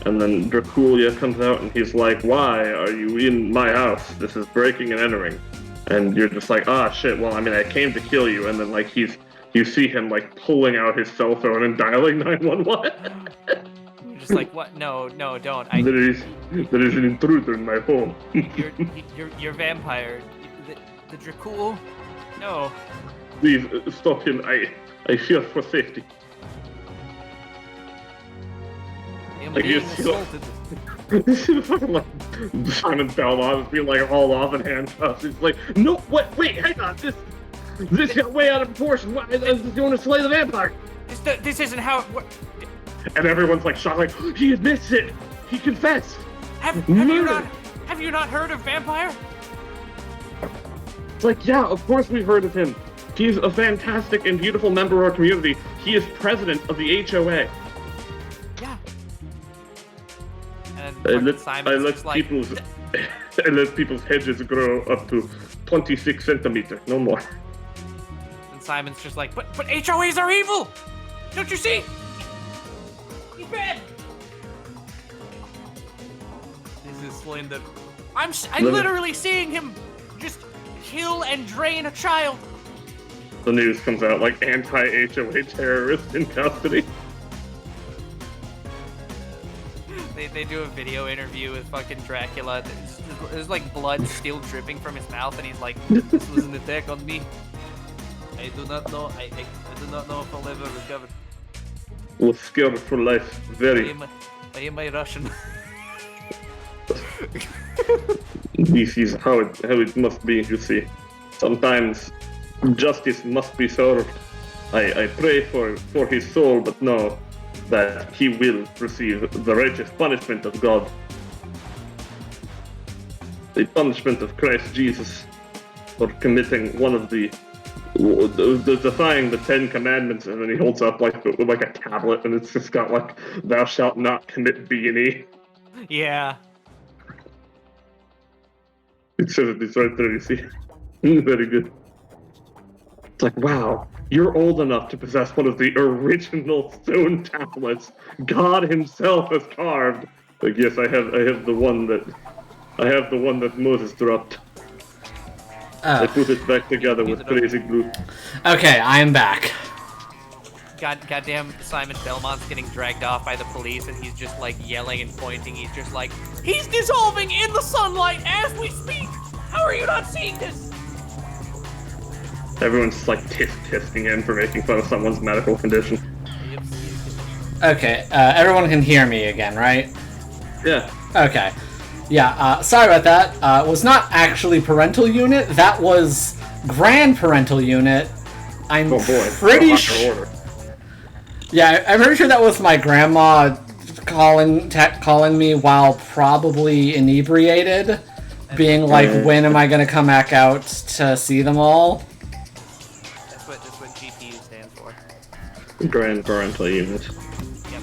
and then Draculia comes out and he's like, "Why are you in my house? This is breaking and entering." And you're just like, "Ah shit! Well, I mean, I came to kill you." And then like you see him like pulling out his cell phone and dialing 911. You're just like, what? No, don't. There is an intruder in my home. You're vampire. The Dracul? No. Please stop him. I fear for safety. I'm Like, being you see, assaulted. fucking like Simon Belmont is being like hauled off in handcuffs. He's like, no, what? Wait, hang on. This got way out of proportion. Why is this going to slay the vampire? This isn't how. And everyone's like shocked, like he admits it. He confessed. Have you not heard of vampire? It's like, yeah, of course we've heard of him. He's a fantastic and beautiful member of our community. He is president of the HOA. Yeah. And I let Simon's just like, people's hedges grow up to 26 centimeters, no more. and Simon's just like, but HOAs are evil. Don't you see? He's bad. This is Splendid. I'm literally seeing him just kill and drain a child. The news comes out like anti-HOA terrorist in custody. They do a video interview with fucking Dracula. There's like blood still dripping from his mouth, and he's like, "This was an attack on me. I do not know. I do not know if I'll ever recover. Was scared for life, very. I am a Russian." This is how it must be, you see. Sometimes justice must be served. I pray for his soul, but know that he will receive the righteous punishment of God. The punishment of Christ Jesus for committing one of the defying the 10 Commandments, and then he holds up like a tablet, and it's just got like, "Thou shalt not commit B and E." Yeah. It says it's right there, you see. Very good. It's like, wow, you're old enough to possess one of the original stone tablets God himself has carved. Like, yes, I have the one that Moses dropped. I put it back together with crazy glue. Okay, I am back. Goddamn Simon Belmont's getting dragged off by the police, and he's just like yelling and pointing. He's just like, he's dissolving in the sunlight as we speak. How are you not seeing this? Everyone's just like tisk-tisking him for making fun of someone's medical condition. Okay, everyone can hear me again, right? Yeah. Okay. Yeah, sorry about that. Was not actually parental unit. That was grand parental unit. I'm pretty sure. Yeah, I'm pretty sure that was my grandma calling me while probably inebriated, being like, "When am I gonna come back out to see them all?" That's what GPU stands for. Grand parental unit. Yep.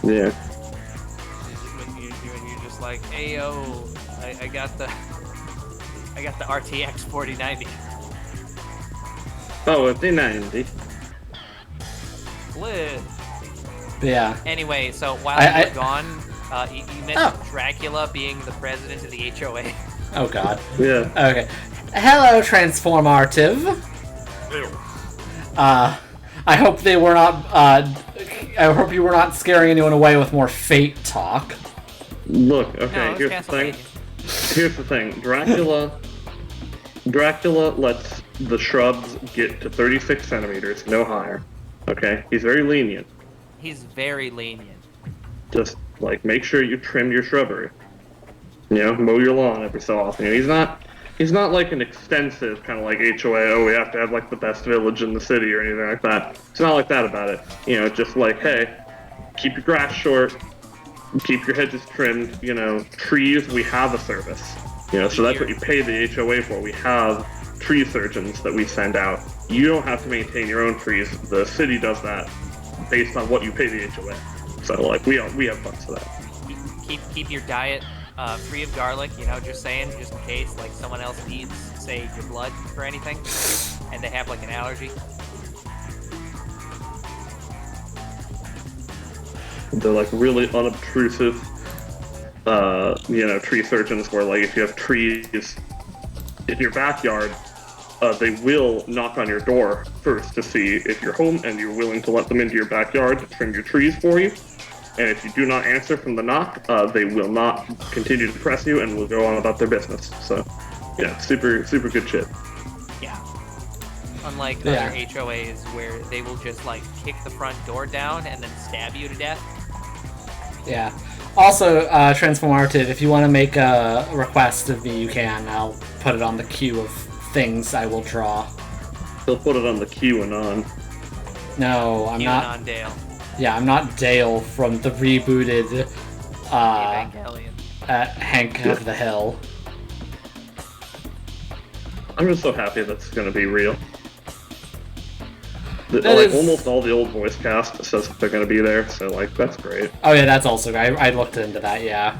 Yeah. When you're just like, "Hey yo, I got the RTX 4090." Oh, it's the 90. Lit. Yeah. Anyway, so while you were gone, you mentioned Dracula being the president of the HOA. Oh god. Yeah. Okay. Hello, Transformative. I hope they were not. I hope you were not scaring anyone away with more Fate talk. Look, okay. No, Here's the thing. Here's the thing. Dracula lets the shrubs get to 36 centimeters, no higher. Okay, he's very lenient. He's very lenient. Just like make sure you trim your shrubbery. You know, mow your lawn every so often. You know, he's not like an extensive kind of like HOA. Oh, we have to have like the best village in the city or anything like that. It's not like that about it. You know, just like, hey, keep your grass short. keep your hedges trimmed. You know, trees, we have a service. You know, so that's what you pay the HOA for. We have tree surgeons that we send out. You don't have to maintain your own trees. The city does that based on what you pay the HOA. So like we have funds for that. Keep your diet free of garlic. You know, just saying, just in case like someone else needs, say, your blood for anything, and they have like an allergy. They're like really unobtrusive, you know, tree surgeons where like if you have trees in your backyard, they will knock on your door first to see if you're home and you're willing to let them into your backyard to trim your trees for you. And if you do not answer from the knock, they will not continue to press you and will go on about their business. So, yeah, super good shit. Yeah. Unlike other HOAs where they will just like kick the front door down and then stab you to death. Yeah. Also, Transformative, if you want to make a request of me, you can. I'll put it on the queue of things I will draw. He'll put it on the QAnon. No, I'm not. QAnon Dale. Yeah, I'm not Dale from the rebooted Evangelion. Hank of the Hill. I'm just so happy that's going to be real. Like, is... almost all the old voice cast says they're going to be there, so like that's great. Oh yeah, that's also great. I looked into that. Yeah.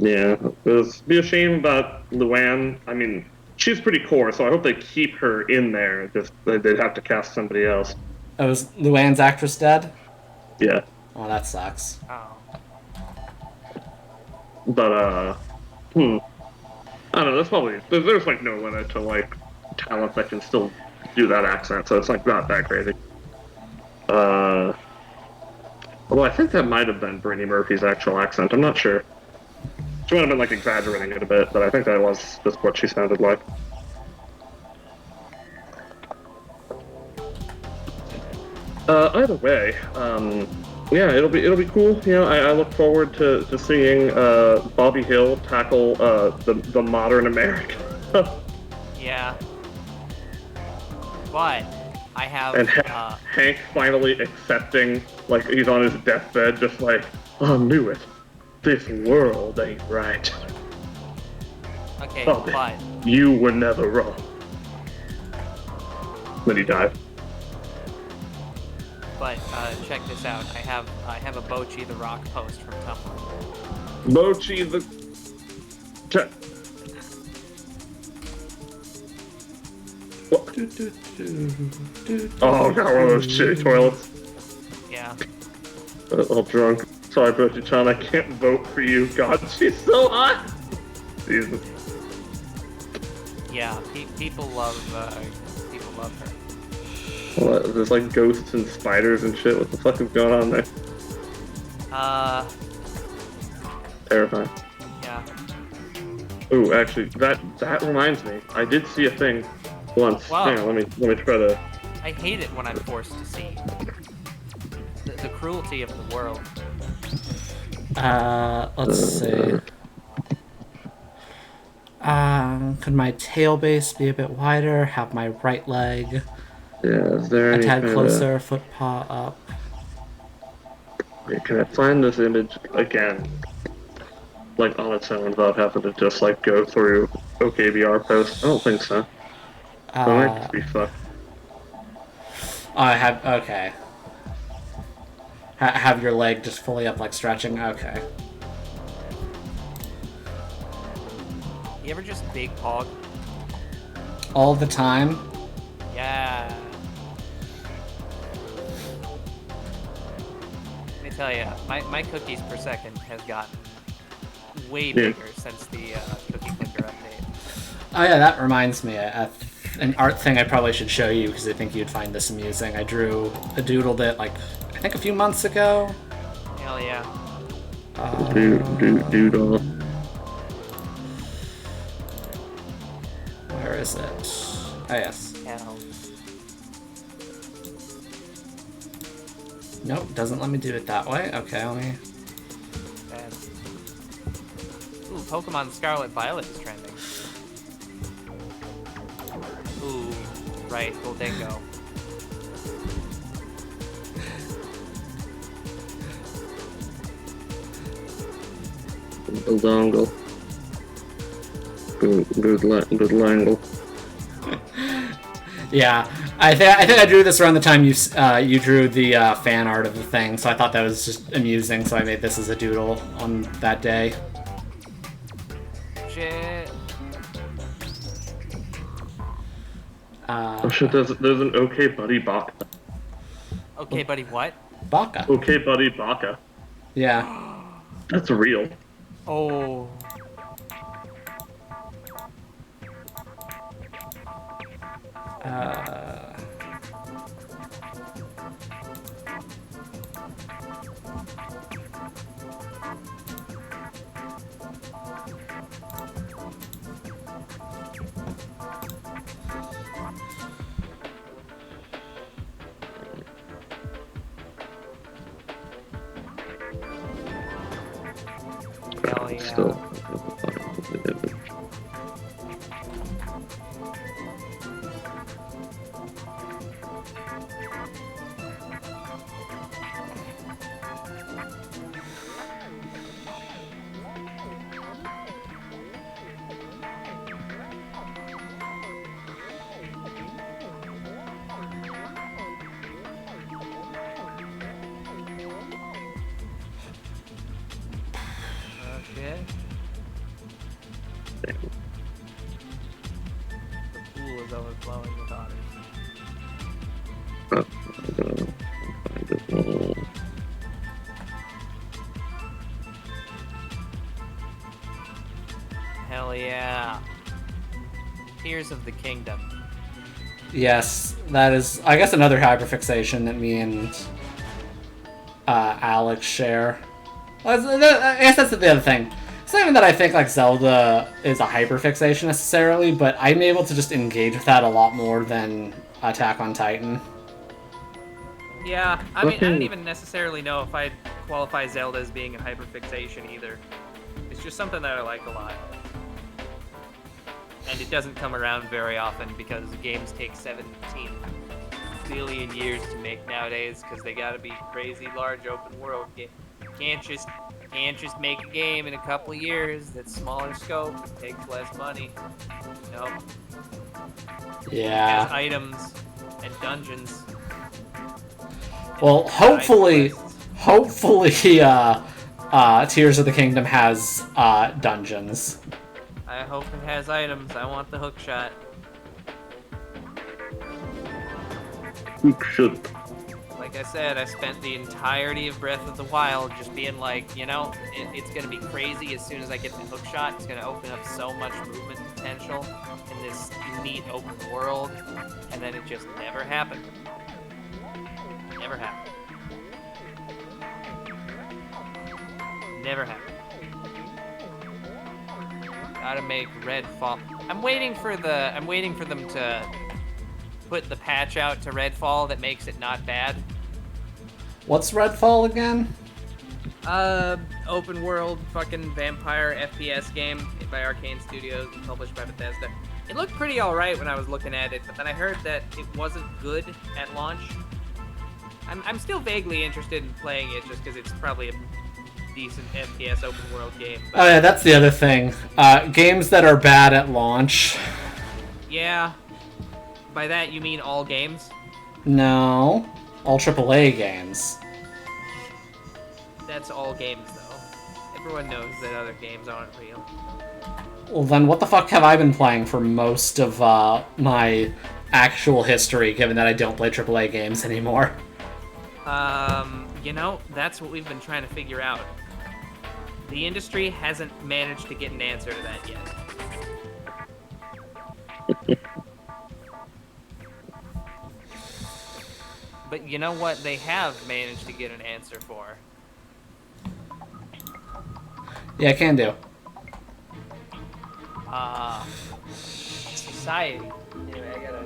Yeah, it would be a shame about Luann. I mean, she's pretty core, so I hope they keep her in there. Just they'd have to cast somebody else. Oh, is Luann's actress dead? Yeah. Oh, that sucks. Oh. But I don't know. That's probably there's like no limit to like talent that can still do that accent, so it's like not that crazy. Although I think that might have been Brittany Murphy's actual accent. I'm not sure. She might have been like exaggerating it a bit, but I think that was just what she sounded like. Either way, yeah, it'll be cool. You know, I look forward to seeing Bobby Hill tackle the modern America. Yeah. But I have And Hank finally accepting, like he's on his deathbed, just like, I knew it. This world ain't right. okay, Bobby, but you were never wrong. Then he died. But check this out. I have a Bochi the Rock post from Tumblr. Mochi the... What? Oh, got one of those shitty toilets. Yeah. All drunk. Sorry, Bochi-chan, I can't vote for you. God, she's so hot! Jesus. Yeah, people love her. What, there's like ghosts and spiders and shit. What the fuck is going on there? Terrifying. Yeah. Ooh, actually, that reminds me. I did see a thing once. Wow. Hang on, let me try to... I hate it when I'm forced to see the cruelty of the world. Let's see. Could my tail base be a bit wider? Have my right leg Yeah, is there a any tad kind closer, foot paw up. Can I find this image again? Like on its own without having to just like go through OKBR posts? I don't think so. That might just be fucked. I have, okay. Have your leg just fully up, like stretching? Okay. You ever just big hog? All the time? Yeah. Let me tell you, my cookies per second has gotten way bigger since the cookie clicker update. Oh yeah, that reminds me. An art thing I probably should show you because I think you'd find this amusing. I doodled it like, I think a few months ago. Hell yeah. Doodle. Where is it? Oh yes. Hell. Nope, doesn't let me do it that way. Okay, let me... Bad. Ooh, Pokemon Scarlet Violet is trending. Ooh, right, Goldingo. The dongle. Good langle. Yeah, I think I drew this around the time you drew the fan art of the thing, so I thought that was just amusing. So I made this as a doodle on that day. Shit. Oh shit, there's an okay buddy Baka. Okay, buddy, what? Baka. Okay buddy Baka. Yeah. That's real. Oh. Hell yeah. Still. Okay. The pool is overflowing with otters. Hell yeah. Tears of the Kingdom. Yes, that is, I guess, another hyperfixation that me and Alex share. I guess that's the other thing. It's not even that I think like Zelda is a hyperfixation necessarily, but I'm able to just engage with that a lot more than Attack on Titan. Yeah, I mean, I don't even necessarily know if I'd qualify Zelda as being a hyperfixation either. It's just something that I like a lot. And it doesn't come around very often because games take 17 billion years to make nowadays because they gotta be crazy large open world games. Can't just make a game in a couple of years that's smaller scope and takes less money. Nope. It has Yeah. items and dungeons. Well, hopefully, Tears of the Kingdom has dungeons. I hope it has items. I want the hook shot. Who should? Like I said, I spent the entirety of Breath of the Wild just being like, you know, it's gonna be crazy as soon as I get the hook shot. It's gonna open up so much movement potential in this neat open world, and then it just never happened. Never happened. Never happened. Gotta make Redfall. I'm waiting for them to put the patch out to Redfall that makes it not bad. What's Redfall again? Open world fucking vampire FPS game made by Arcane Studios and published by Bethesda. It looked pretty alright when I was looking at it, but then I heard that it wasn't good at launch. I'm still vaguely interested in playing it just because it's probably a decent FPS open world game. Oh yeah, that's the other thing. Games that are bad at launch. Yeah. By that you mean all games? No. All AAA games. That's all games though. Everyone knows that other games aren't real. Well then, what the fuck have I been playing for most of my actual history, given that I don't play AAA games anymore? You know, that's what we've been trying to figure out. The industry hasn't managed to get an answer to that yet. But you know what they have managed to get an answer for? Yeah, can do. Society. Anyway, I gotta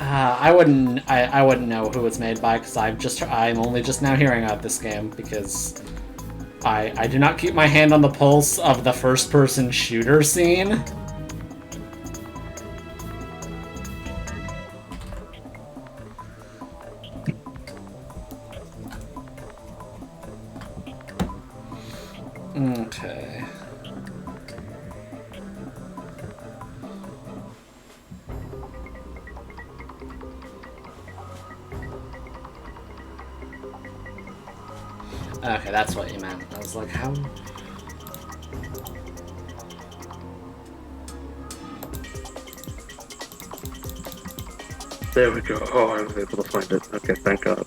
I wouldn't. I wouldn't know who it's made by because I'm only just now hearing about this game because I do not keep my hand on the pulse of the first-person shooter scene. Okay. Okay, that's what you meant. I was like, how? There we go. Oh, I was able to find it. Okay, thank God.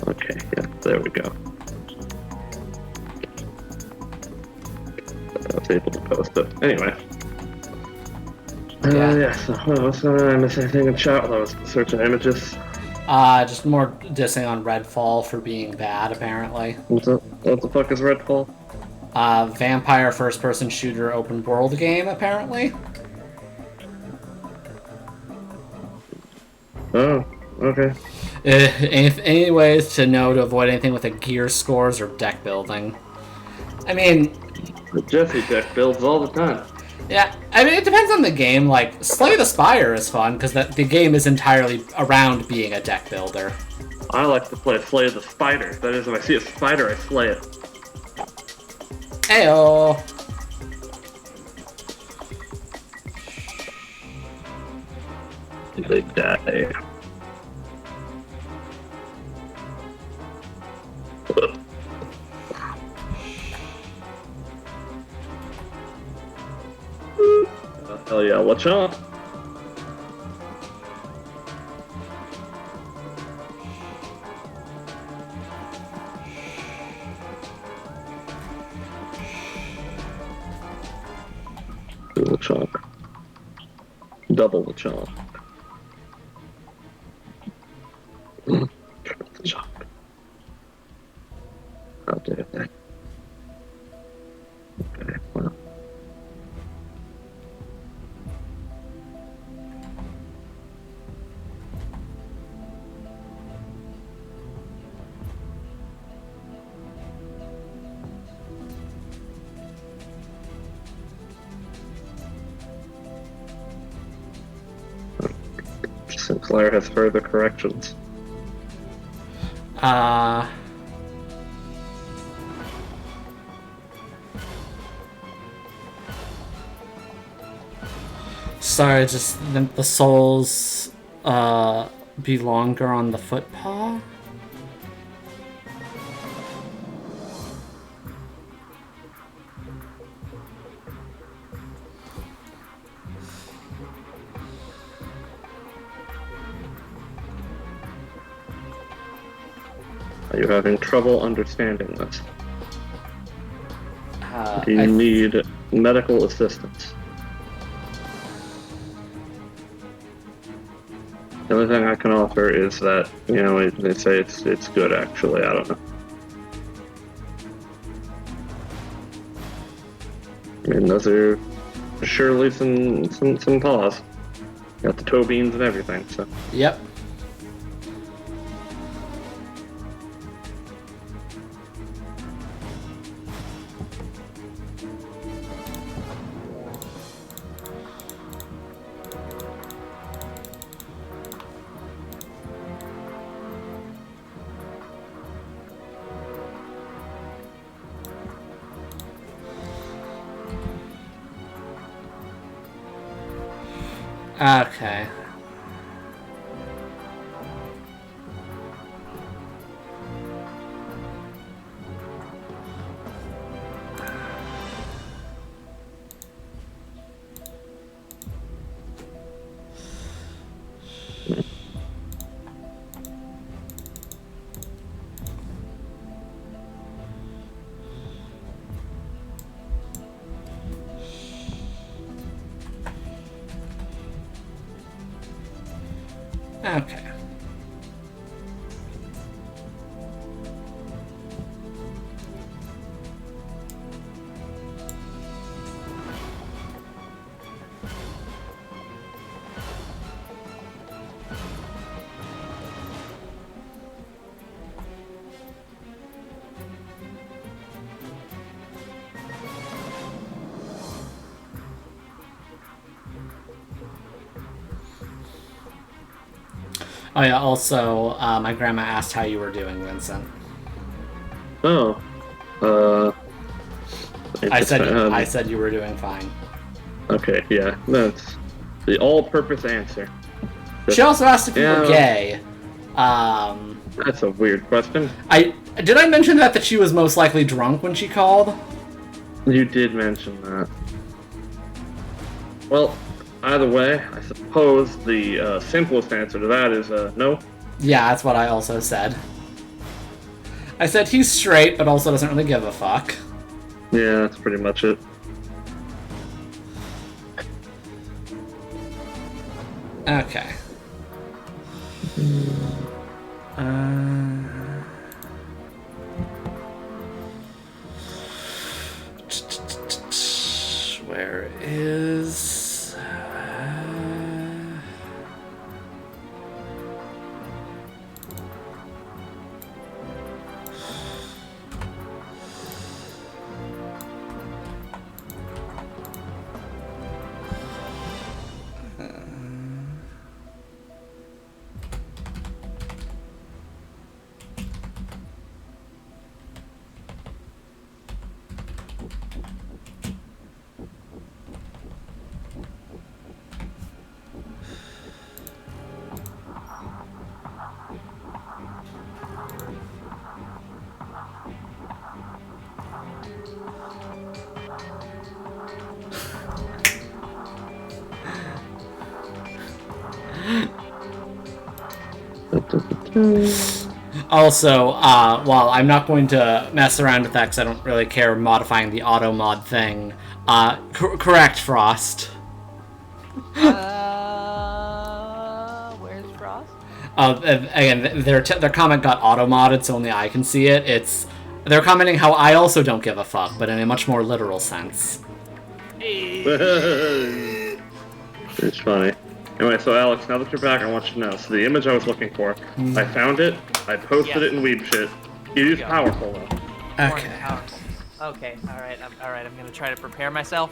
Okay, yeah, there we go. I was able to post it. Anyway. Yeah, so what else? I miss anything in chat while I was searching images? Just more dissing on Redfall for being bad, apparently. What the fuck is Redfall? Vampire first-person shooter open world game, apparently. Oh, okay. Any ways to know to avoid anything with a gear scores or deck building? I mean, The Jesse deck builds all the time. yeah, I mean, it depends on the game. Like, Slay the Spire is fun, because the game is entirely around being a deck builder. I like to play Slay the Spider. That is, when I see a spider, I slay it. Ayo! They die. Hell yeah, watch out. The chalk. Double the chalk. Triple the chalk. How dare they? Okay, well. Sinclair has further corrections. Sorry, just the souls be longer on the footpaw. Are you having trouble understanding this? Do you I need medical assistance? The only thing I can offer is that, you know, they say it's good actually, I don't know. I mean, those are surely some paws. Got the toe beans and everything, so. Yep. Okay. Okay. Oh yeah, also, my grandma asked how you were doing, Vincent. Oh. I said you were doing fine. Okay, yeah, that's the all-purpose answer. She also asked if you were gay. That's a weird question. Did I mention that she was most likely drunk when she called? You did mention that. Well, either way, I suppose the simplest answer to that is no. Yeah, that's what I also said. I said he's straight, but also doesn't really give a fuck. Yeah, that's pretty much it. Okay. Where is... Also, while I'm not going to mess around with that because I don't really care modifying the auto mod thing, correct, Frost. Where's Frost? Again, their comment got auto modded, so only I can see it. They're commenting how I also don't give a fuck, but in a much more literal sense. It's funny. Anyway, so Alex, now that you're back, I want you to know. So the image I was looking for, I found it, I posted it in Weeb shit. It is powerful, though. Okay. Okay, alright, I'm gonna try to prepare myself.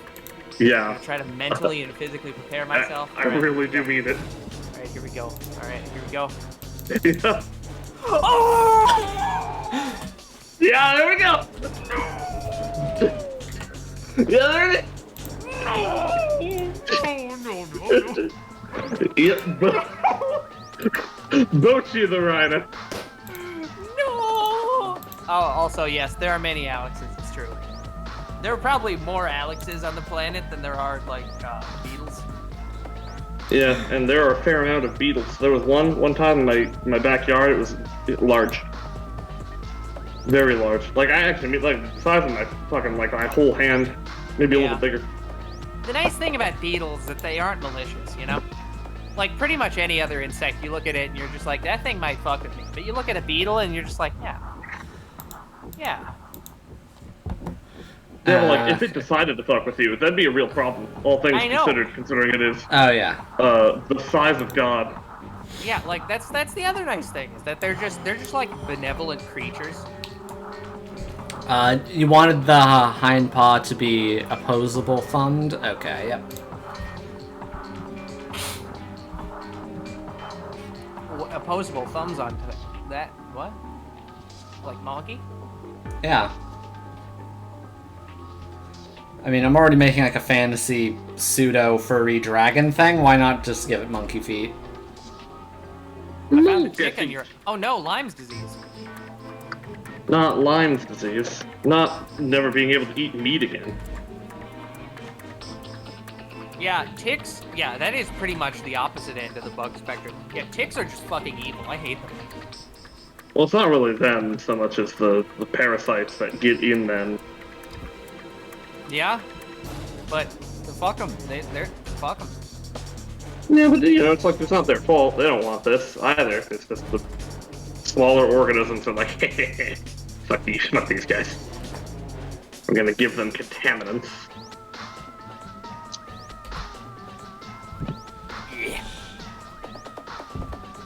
Yeah. I'm gonna try to mentally and physically prepare myself. I really do mean it. Alright, here we go. Alright, here we go. Yeah. Oh! Yeah, there we go! Yeah, there it is! No. Yeah, Bochi the Rhino. No! Oh, also, yes, there are many Alexes, it's true. There are probably more Alexes on the planet than there are, like, beetles. Yeah, and there are a fair amount of beetles. There was one time in my backyard, it was large. Very large. Like, I actually mean, like, the size of my fucking, like, my whole hand. Maybe a little bit bigger. The nice thing about beetles is that they aren't malicious, you know? Like, pretty much any other insect, you look at it and you're just like, that thing might fuck with me. But you look at a beetle and you're just like, yeah. Yeah. Yeah, but, like, if it decided to fuck with you, that'd be a real problem. All things considered, considering it is... Oh, yeah. The size of God. Yeah, like, that's the other nice thing, is that they're just like, benevolent creatures. You wanted the hind paw to be opposable thumbed? Okay, yep. Opposable thumbs onto that. What? Like monkey? Yeah. I mean, I'm already making like a fantasy pseudo furry dragon thing. Why not just give it monkey feet? I found a tick on your. Oh no, Lyme's disease. Not Lyme's disease. Not never being able to eat meat again. Yeah, ticks. Yeah, that is pretty much the opposite end of the bug spectrum. Yeah, ticks are just fucking evil. I hate them. Well, it's not really them so much as the parasites that get in them. Yeah, but fuck them. They're fuck them. Yeah, but you know, it's like it's not their fault. They don't want this either. It's just the smaller organisms are like, fuck these guys. We're gonna give them contaminants. Yeah.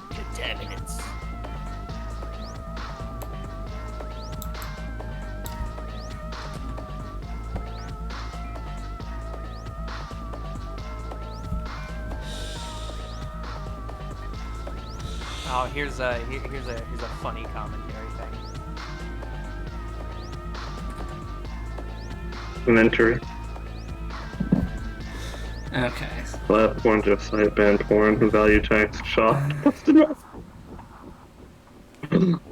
Contaminants. Oh, here's a funny commentary thing. Commentary. Okay. Platform, just site banned porn, value tax, shop.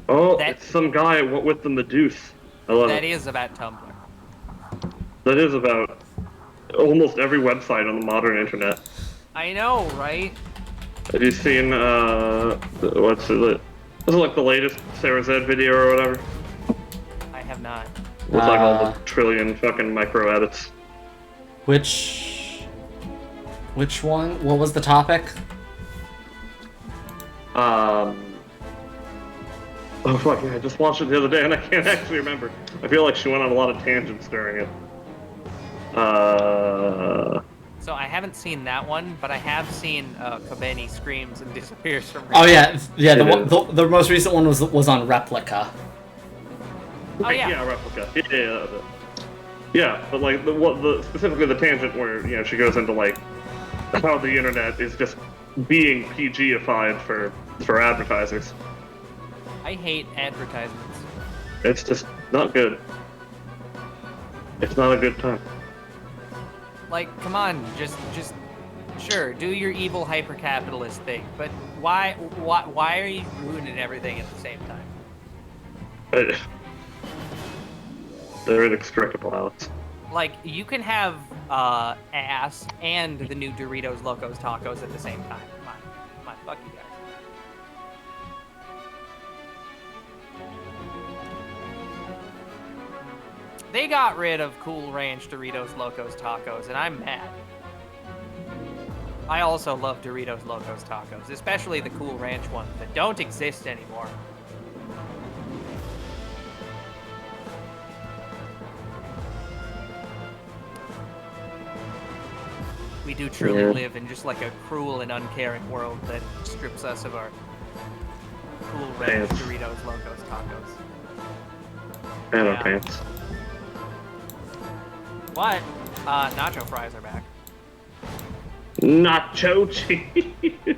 Oh, it's some guy with the Medusa. I love That it. is about Tumblr. That is about almost every website on the modern internet. I know, right? Have you seen, what's it? Was it like the latest Sarah Z video or whatever? I have not. With like all the trillion fucking micro edits. Which one? What was the topic? Oh fuck, yeah, I just watched it the other day and I can't actually remember. I feel like she went on a lot of tangents during it. So I haven't seen that one, but I have seen Kobeni screams and disappears from. Oh yeah, yeah. The most recent one was on Replica. Oh yeah. Yeah, Replica. Yeah, but like specifically the tangent where she goes into like how the internet is just being PG-ified for advertisers. I hate advertisements. It's just not good. It's not a good time. Like, come on, just sure, do your evil hyper-capitalist thing, but why are you ruining everything at the same time? They're inextricable, Alex. Like, you can have ass and the new Doritos Locos Tacos at the same time. Come on, fuck you guys. They got rid of Cool Ranch Doritos Locos Tacos, and I'm mad. I also love Doritos Locos Tacos, especially the Cool Ranch ones that don't exist anymore. We do truly live in just like a cruel and uncaring world that strips us of our Cool Ranch Doritos Locos Tacos. And our pants. What? Nacho fries are back. Nacho cheese!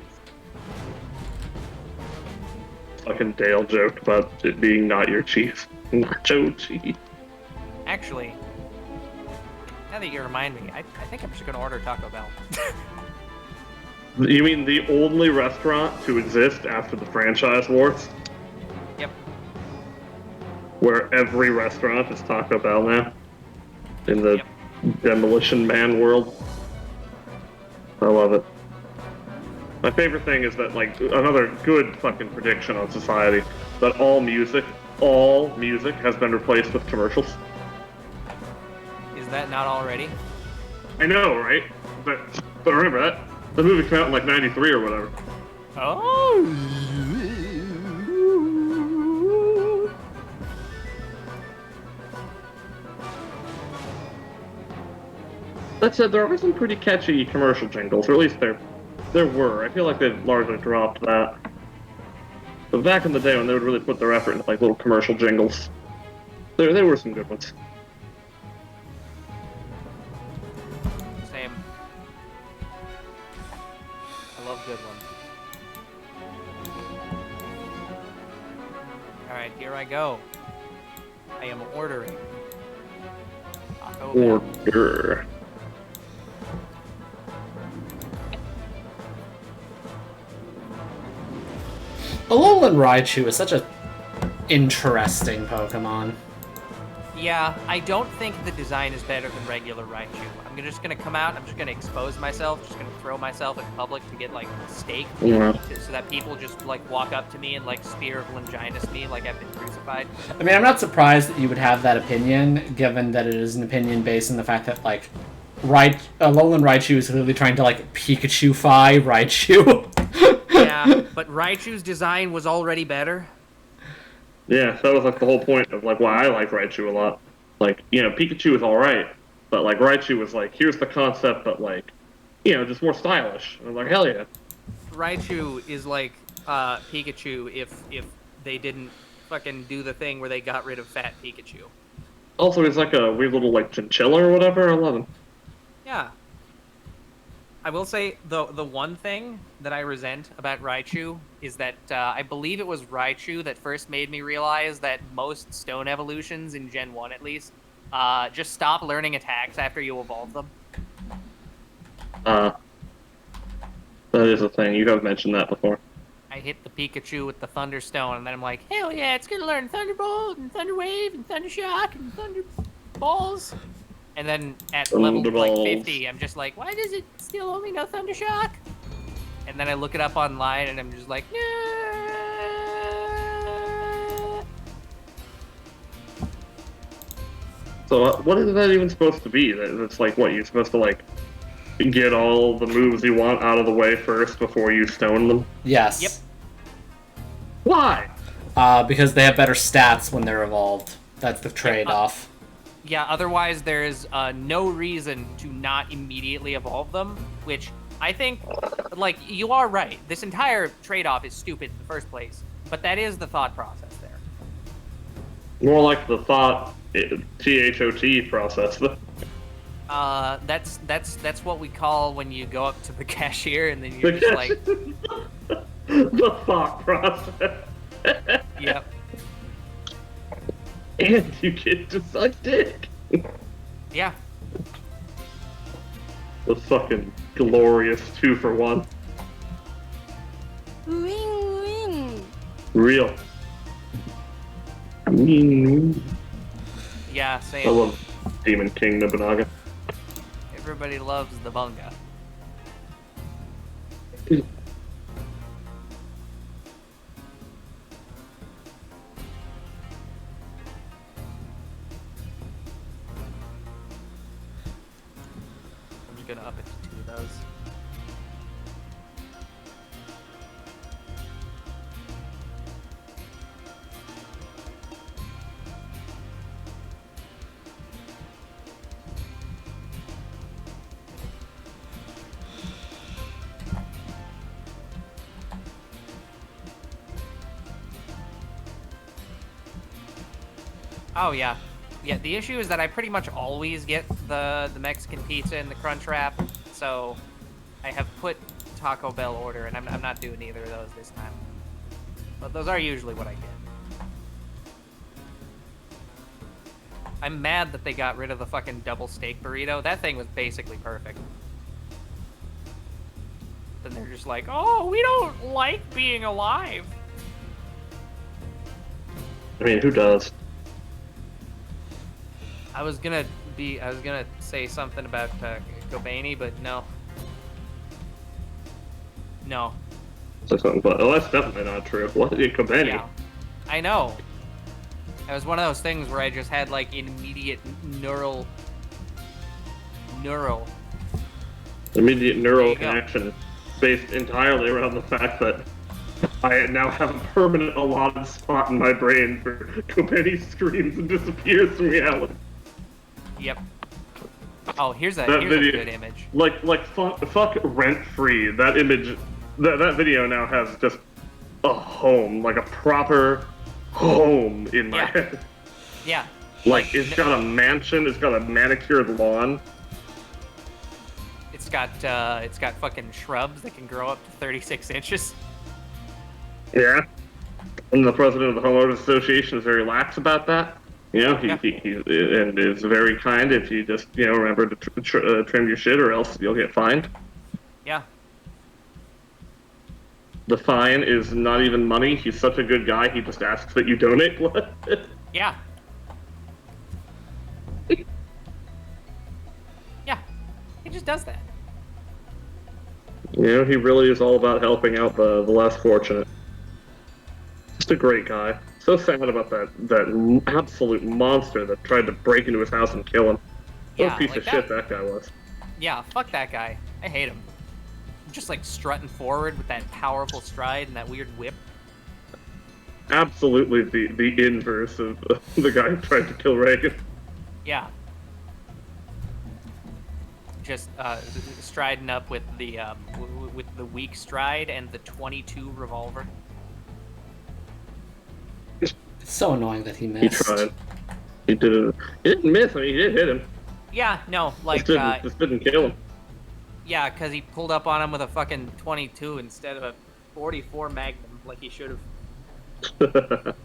Fucking Dale joked about it being not your cheese. Nacho cheese. Actually, now that you remind me, I think I'm just gonna order Taco Bell. You mean the only restaurant to exist after the franchise wars? Yep. Where every restaurant is Taco Bell now? In the Demolition Man world? I love it. My favorite thing is that, like, another good fucking prediction on society, that all music has been replaced with commercials. Is that not already? I know, right? But remember that? The movie came out in like 93 or whatever. Oh! That said, there are some pretty catchy commercial jingles, or at least there were. I feel like they've largely dropped that. But back in the day when they would really put their effort into like little commercial jingles, there were some good ones. Same. I love good ones. Alright, here I go. I am ordering Taco Taco Bell. Order. Alolan Raichu is such a interesting Pokemon. Yeah, I don't think the design is better than regular Raichu. I'm just gonna come out, I'm just gonna expose myself, just gonna throw myself in public to get, like, staked, Yeah. so that people just, like, walk up to me and, like, spear of Longinus me like I've been crucified. I mean, I'm not surprised that you would have that opinion, given that it is an opinion based on the fact that, like, Alolan Raichu is clearly trying to, like, Pikachu-fy Raichu. Yeah, but Raichu's design was already better. Yeah, that was like the whole point of like why I like Raichu a lot. Like, you know, Pikachu is alright, but like Raichu was like, here's the concept, but like, you know, just more stylish. And I'm like, hell yeah. Raichu is like Pikachu if they didn't fucking do the thing where they got rid of fat Pikachu. Also, he's like a weird little like chinchilla or whatever. I love him. Yeah. I will say the one thing that I resent about Raichu is that I believe it was Raichu that first made me realize that most stone evolutions, in Gen 1 at least, just stop learning attacks after you evolve them. That is a thing. You have mentioned that before. I hit the Pikachu with the Thunderstone, and then I'm like, hell yeah, it's gonna learn Thunderbolt, and Thunder Wave, and Thunder Shock, and Thunder Balls. And then at level like 50, I'm just like, why does it still only know Thunder Shock? And then I look it up online, and I'm just like, nah. So what is that even supposed to be? It's like what you're supposed to like get all the moves you want out of the way first before you stone them. Yes. Yep. Why? Because they have better stats when they're evolved. That's the trade-off. Yeah, otherwise there's no reason to not immediately evolve them, which I think, like, you are right. This entire trade-off is stupid in the first place, but that is the thought process there. More like the thought THOT process. That's what we call when you go up to the cashier and then you're just like, the thought process. yep. And you get to suck dick. Yeah. The fucking glorious 2-for-1. Wing wing. Real. Yeah, I same. love Demon King Nobunaga. Everybody loves the bunga. I'm just gonna up it to 2 of those. Oh yeah. Yeah, the issue is that I pretty much always get the Mexican pizza and the Crunch Wrap, so I have put Taco Bell order, and I'm not doing either of those this time. But those are usually what I get. I'm mad that they got rid of the fucking double steak burrito. That thing was basically perfect. Then they're just like, oh, we don't like being alive. I mean, who does? I was gonna say something about Kobani, but no. No. So something, but that's definitely not true. What is Kobani? Yeah. I know. It was one of those things where I just had like immediate neural Immediate neural There you go. connection based entirely around the fact that I now have a permanent allotted spot in my brain for Kobani screams and disappears from reality. Yep. Oh, here's a video, good image. Like fuck rent free. That image, that video now has just a home, like a proper home in my Yeah. head. Yeah. Like it's got a mansion, it's got a manicured lawn. It's got fucking shrubs that can grow up to 36 inches. Yeah. And the president of the homeowners association is very lax about that. You know, Yeah. he and is very kind if you just, remember to trim your shit, or else you'll get fined. Yeah. The fine is not even money. He's such a good guy. He just asks that you donate blood. Yeah. Yeah. He just does that. He really is all about helping out the less fortunate. Just a great guy. So sad about that absolute monster that tried to break into his house and kill him. What Yeah, a piece like of that- shit that guy was. Yeah, fuck that guy. I hate him. Just like strutting forward with that powerful stride and that weird whip. Absolutely the inverse of the guy who tried to kill Reagan. Yeah. Just striding up with the weak stride and the 22 revolver. It's so annoying that he He missed. tried. He did. He didn't miss. I mean, he did hit him. Yeah, no, like Just didn't kill him. yeah, because he pulled up on him with a fucking 22 instead of a 44 Magnum, like he should have.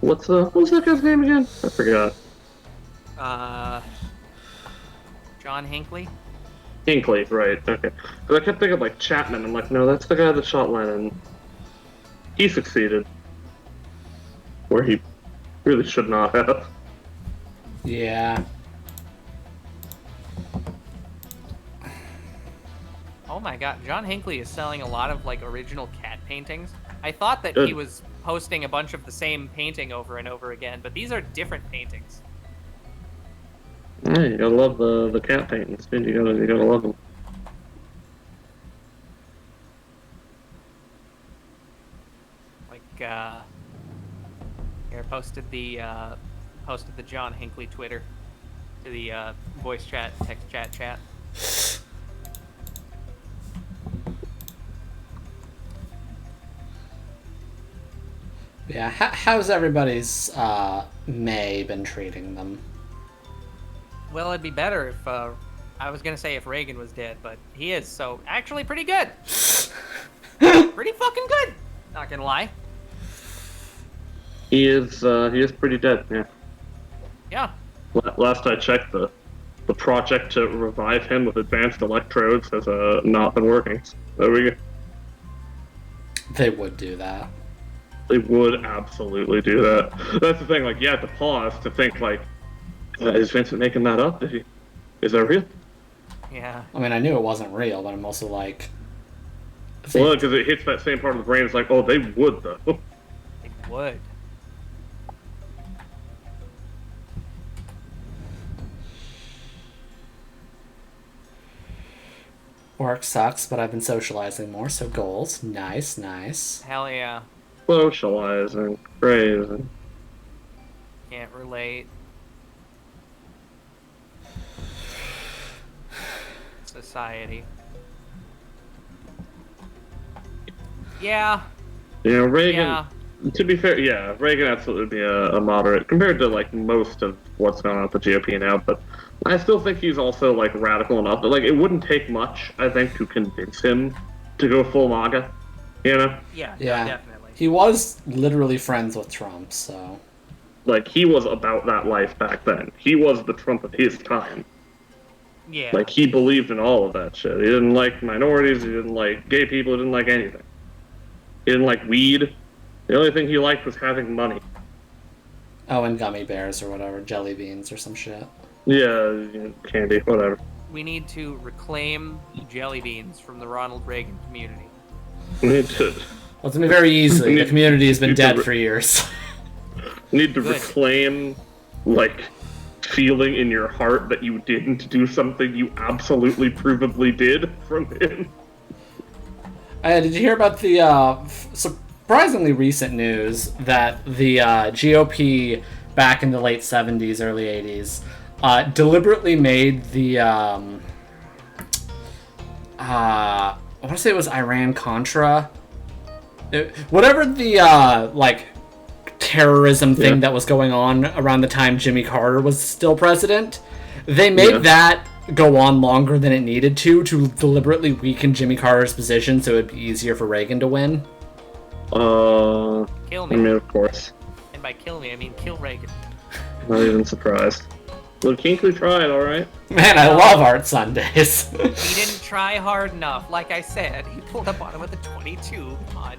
What's that guy's name again? I forgot. John Hinckley. Hinckley, right? Okay. Because I kept thinking like Chapman. I'm like, no, that's the guy that shot Lennon. He succeeded, where he really should not have. Yeah. Oh my god, John Hinckley is selling a lot of like original cat paintings. I thought that Good. he was posting a bunch of the same painting over and over again, but these are different paintings. Yeah, you gotta love the cat paintings, dude. You gotta love them. Like here posted the John Hinckley Twitter to the voice chat, text chat. Yeah, how's everybody's May been treating them? Well, it'd be better if I was gonna say if Reagan was dead, but he is, so actually pretty good. Pretty fucking good. Not gonna lie. He is pretty dead. Yeah. Yeah. Last I checked, the project to revive him with advanced electrodes has not been working. There we go. They would do that. They would absolutely do that. That's the thing. Like, you have to pause to think. Like, is Vincent making that up? Is that real? Yeah. I mean, I knew it wasn't real, but I'm also like... Well, because it hits that same part of the brain. It's like, oh, they would though. It would. Work sucks, but I've been socializing more, so goals. Nice, nice. Hell yeah. Socializing, crazy. Can't relate. Society. Yeah. Reagan. Yeah. To be fair, yeah, Reagan absolutely would be a moderate compared to like most of what's going on with the GOP now. But I still think he's also like radical enough that like it wouldn't take much, I think, to convince him to go full MAGA. Yeah. Yeah. Definitely. He was literally friends with Trump, so... Like, he was about that life back then. He was the Trump of his time. Yeah. Like, he believed in all of that shit. He didn't like minorities, he didn't like gay people, he didn't like anything. He didn't like weed. The only thing he liked was having money. Oh, and gummy bears or whatever. Jelly beans or some shit. Yeah, candy, whatever. We need to reclaim jelly beans from the Ronald Reagan community. We need to, Well, it's gonna be very easy. The community has been dead for years. need to Good. reclaim, like, feeling in your heart that you didn't do something you absolutely provably did from him. Did you hear about the surprisingly recent news that the GOP back in the late 70s, early 80s deliberately made the I want to say it was Iran-Contra, whatever the like terrorism thing that was going on around the time Jimmy Carter was still president. They made that go on longer than it needed to deliberately weaken Jimmy Carter's position so it'd be easier for Reagan to win? Kill I me. mean, of course. And by kill me, I mean kill Reagan. Not even surprised. Well, Kinkley tried, alright. Man, I love Art Sundays. He didn't try hard enough. Like I said, he pulled up on him with a 22. Come on.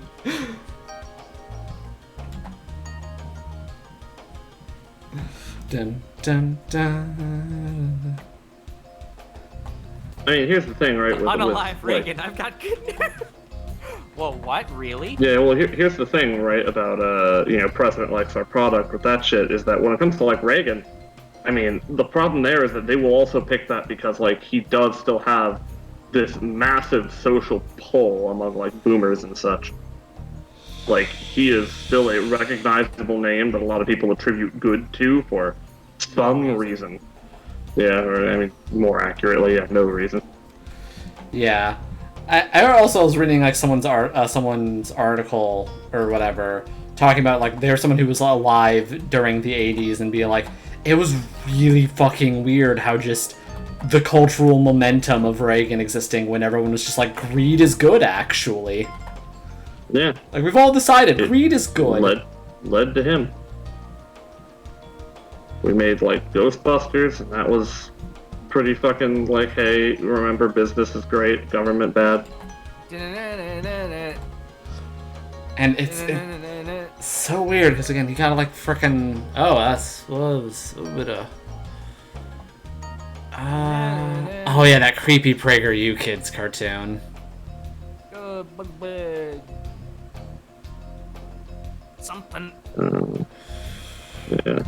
Dun, dun, dun. I mean, here's the thing, right? Unalive Reagan, I've got good news. Whoa, what? Really? Yeah, well, here's the thing, right, about, President likes our product with that shit, is that when it comes to, like, Reagan, I mean, the problem there is that they will also pick that because, like, he does still have this massive social pull among, like, boomers and such. Like, he is still a recognizable name that a lot of people attribute good to for some reason. Yeah, or, I mean, more accurately, yeah, no reason. Yeah. I also was reading, like, someone's article or whatever, talking about, like, there's someone who was alive during the 80s and being like, it was really fucking weird how just the cultural momentum of Reagan existing when everyone was just like, greed is good, actually. Yeah. Like, we've all decided greed is good. Led to him. We made, like, Ghostbusters, and that was pretty fucking, like, hey, remember, business is great, government bad. And it's so weird, because, again, you gotta, like, frickin'... Oh, was a bit of... oh, yeah, that creepy PragerU Kids cartoon. Something. Yeah.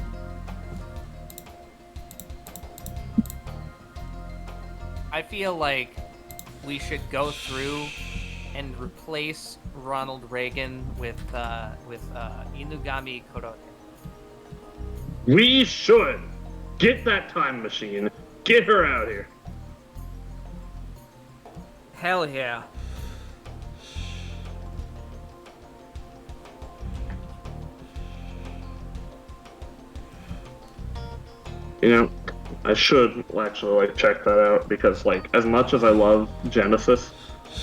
I feel like we should go through and replace Ronald Reagan with Inugami Koroge. We should get that time machine, get her out here. Hell yeah. You know, I should actually, like, check that out, because, like, as much as I love Genesis,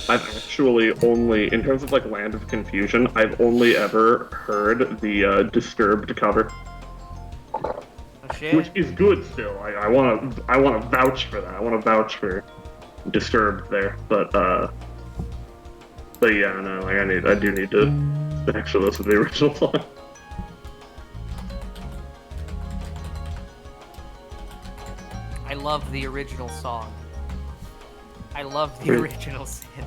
I've actually only, in terms of, like, Land of Confusion, I've only ever heard the Disturbed cover. Oh, shit. Which is good still. I wanna vouch for that. I wanna vouch for Disturbed there. But yeah, no, like, I do need to actually listen to the original song. I love the original song. I love the original sin.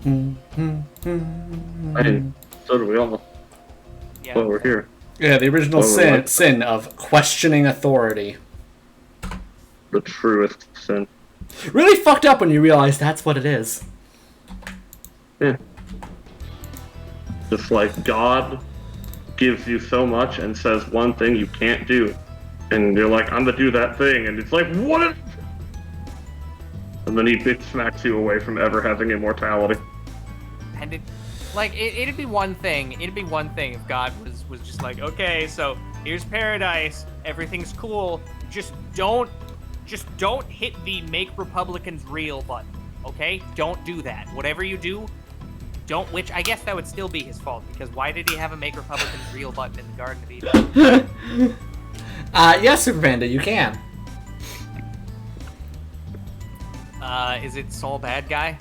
And so do we all. Yeah. Well, we're here. Yeah, the original sin of questioning authority. The truest sin. Really fucked up when you realize that's what it is. Yeah. Just like God gives you so much and says one thing you can't do. And you're like, I'm gonna do that thing. And it's like, what? And then he bitch smacks you away from ever having immortality. And it'd be one thing. It'd be one thing if God was just like, okay, so here's paradise. Everything's cool. Just don't hit the make Republicans real button. Okay? Don't do that. Whatever you do, don't, which I guess that would still be his fault, because why did he have a make Republicans real button in the Garden of Eden? Yes, Super Panda, you can. Is it Soul Bad Guy?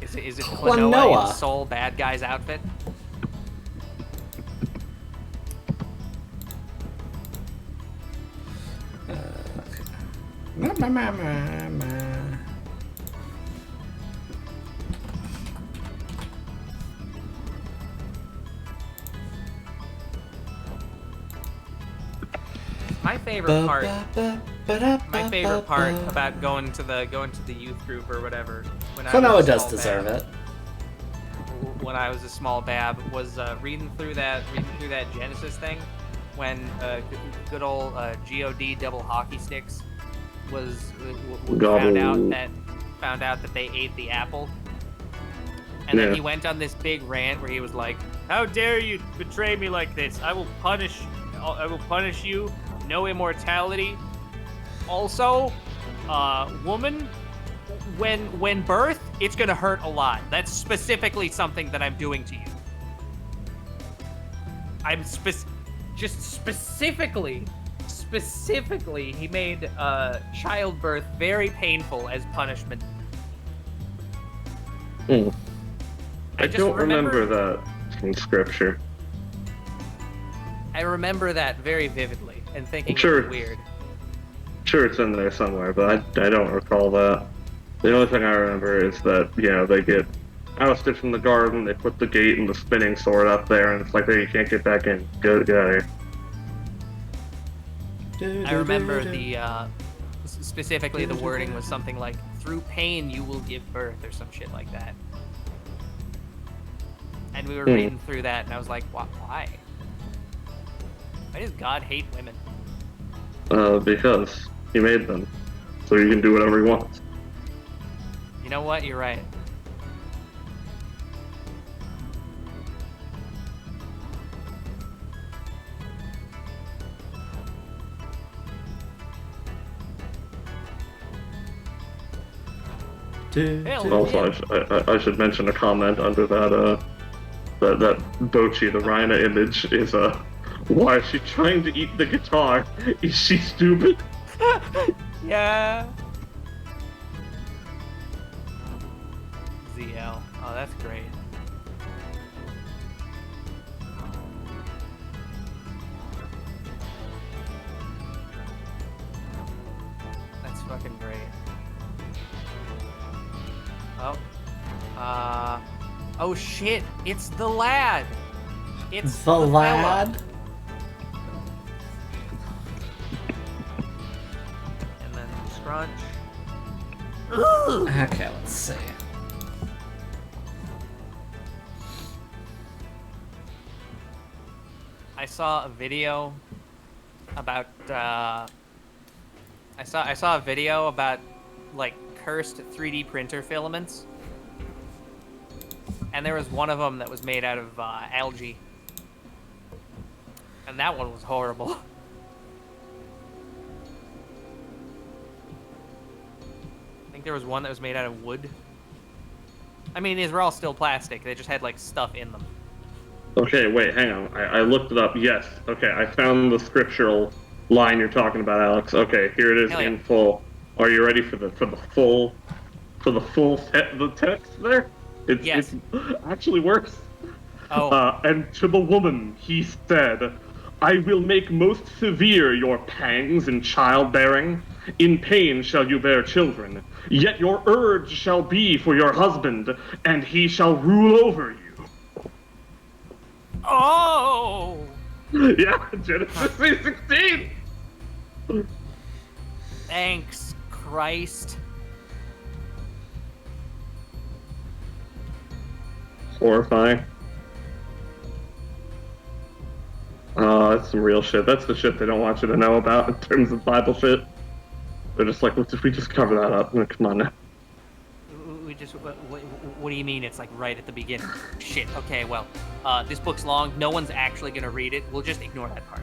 Is it Klonoa in Soul Bad Guy's outfit? My favorite part about going to the youth group or whatever, Klonoa does deserve it. When I was a small bab, was reading through that Genesis thing, when good old God double hockey sticks found out that they ate the apple, And then Yeah. he went on this big rant where he was like, "How dare you betray me like this? I will punish you. No immortality. Also, woman, when birth, it's gonna hurt a lot. That's specifically something that I'm doing to you. I'm specifically, he made childbirth very painful as punishment. I just don't remember that in scripture. I remember that very vividly and thinking Sure. it was weird. Sure, it's in there somewhere, but I don't recall that. The only thing I remember is that, they get ousted from the garden, they put the gate and the spinning sword up there, and it's like, hey, you can't get back in. Get out of here. I remember specifically the wording was something like, "Through pain you will give birth," or some shit like that. And we were reading through that, and I was like, why? Why does God hate women? Because he made them, so he can do whatever he wants. You know what? You're right. Hell Also, yeah. I should mention a comment under that that Bochi, the Rhina image, is why is she trying to eat the guitar? Is she stupid? Yeah. ZL. Oh, that's great. That's fucking great. Oh. Oh shit! It's the lad. It's The fella. lad? And then scrunch. Okay, let's see. I saw a video about I saw a video about like cursed 3D printer filaments, and there was one of them that was made out of algae, and that one was horrible. I think there was one that was made out of wood. I mean, these were all still plastic. They just had like stuff in them. Okay, wait, hang on. I looked it up. Yes. Okay, I found the scriptural line you're talking about, Alex. Okay, here it is Hell in yeah. full. Are you ready for the full the text there? Yes. It actually works. Oh. And to the woman he said, "I will make most severe your pangs in childbearing. In pain shall you bear children. Yet your urge shall be for your husband, and he shall rule over you." Oh. Yeah, Genesis 3:16. Thanks, Christ. Horrifying. That's some real shit. That's the shit they don't want you to know about in terms of Bible shit. They're just like, we just cover that up. Come on now. We just. What do you mean? It's like right at the beginning. Shit. Okay. Well, this book's long. No one's actually gonna read it. We'll just ignore that part.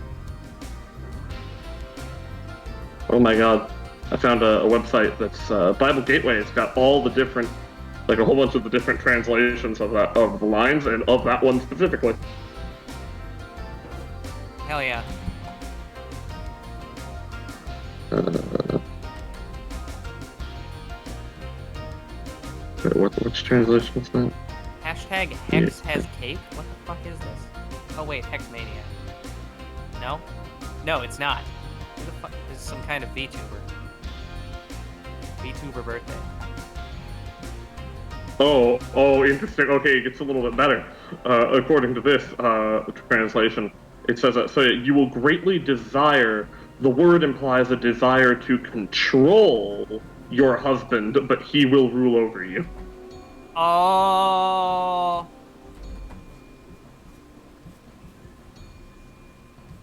Oh my god. I found a website that's Bible Gateway. It's got all the different, like a whole bunch of the different translations of the lines and of that one specifically. Hell yeah. Which translation is that? Hashtag Hex has cake? What the fuck is this? Oh wait, Hexmania. No? No, it's not. Who the fuck? This is some kind of VTuber. VTuber birthday. Oh, interesting. Okay, it gets a little bit better. According to this translation, it says that so you will greatly desire. The word implies a desire to control your husband, but he will rule over you. Oh.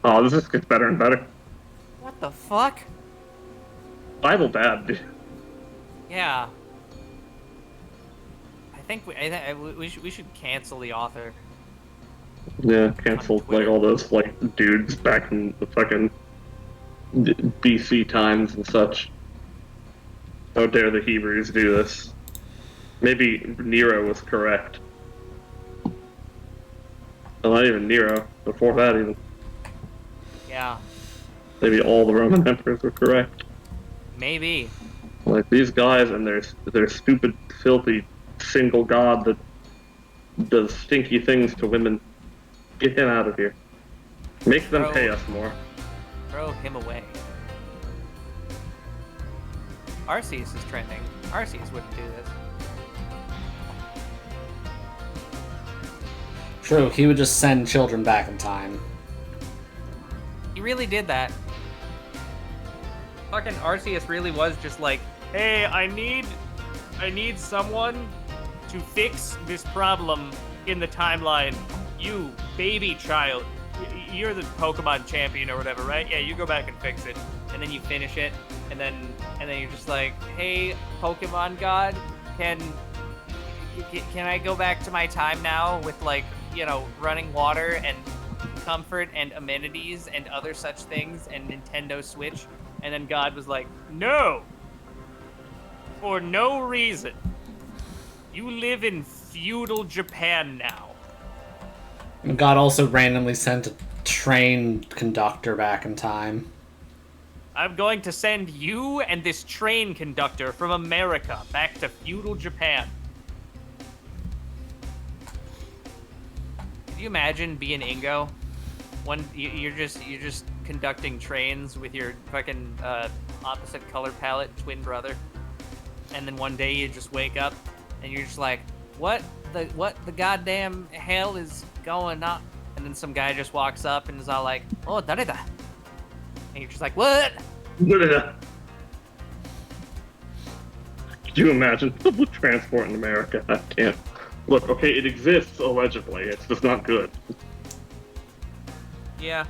Oh, this just gets better and better. What the fuck? Bible bad, dude. Yeah. I think we should cancel the author. Yeah, canceled like Twitter. all those like dudes back in the fucking BC times and such. How dare the Hebrews do this? Maybe Nero was correct. Well, not even Nero. Before that, even. Yeah, Maybe all the Roman emperors were correct. maybe. Like these guys and their stupid, filthy single god that does stinky things to women. Get him out of here. Make them pay us more. Throw him away. Arceus is trending. Arceus wouldn't do this. True, he would just send children back in time. He really did that. Fucking Arceus really was just like, hey, I need someone to fix this problem in the timeline. You, baby child, you're the Pokemon champion or whatever, right? Yeah, you go back and fix it. And then you finish it, and then you're just like, hey, Pokemon God, can I go back to my time now with, like, you know, running water and comfort and amenities and other such things and Nintendo Switch? And then God was like, no, for no reason. You live in feudal Japan now. And God also randomly sent a train conductor back in time. I'm going to send you and this train conductor from America back to feudal Japan. Could you imagine being Ingo? You're just conducting trains with your fucking opposite color palette twin brother, and then one day you just wake up and you're just like, what the goddamn hell is going on? And then some guy just walks up and is all like, oh, dareda. And you're just like, what? Could you imagine public transport in America? I can't. Look, okay, it exists allegedly. It's just not good. Yeah.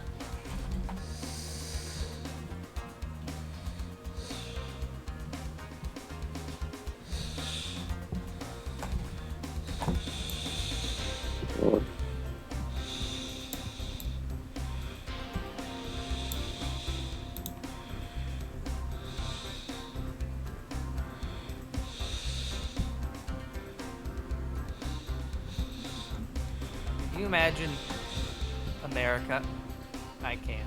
Can you imagine America? I can.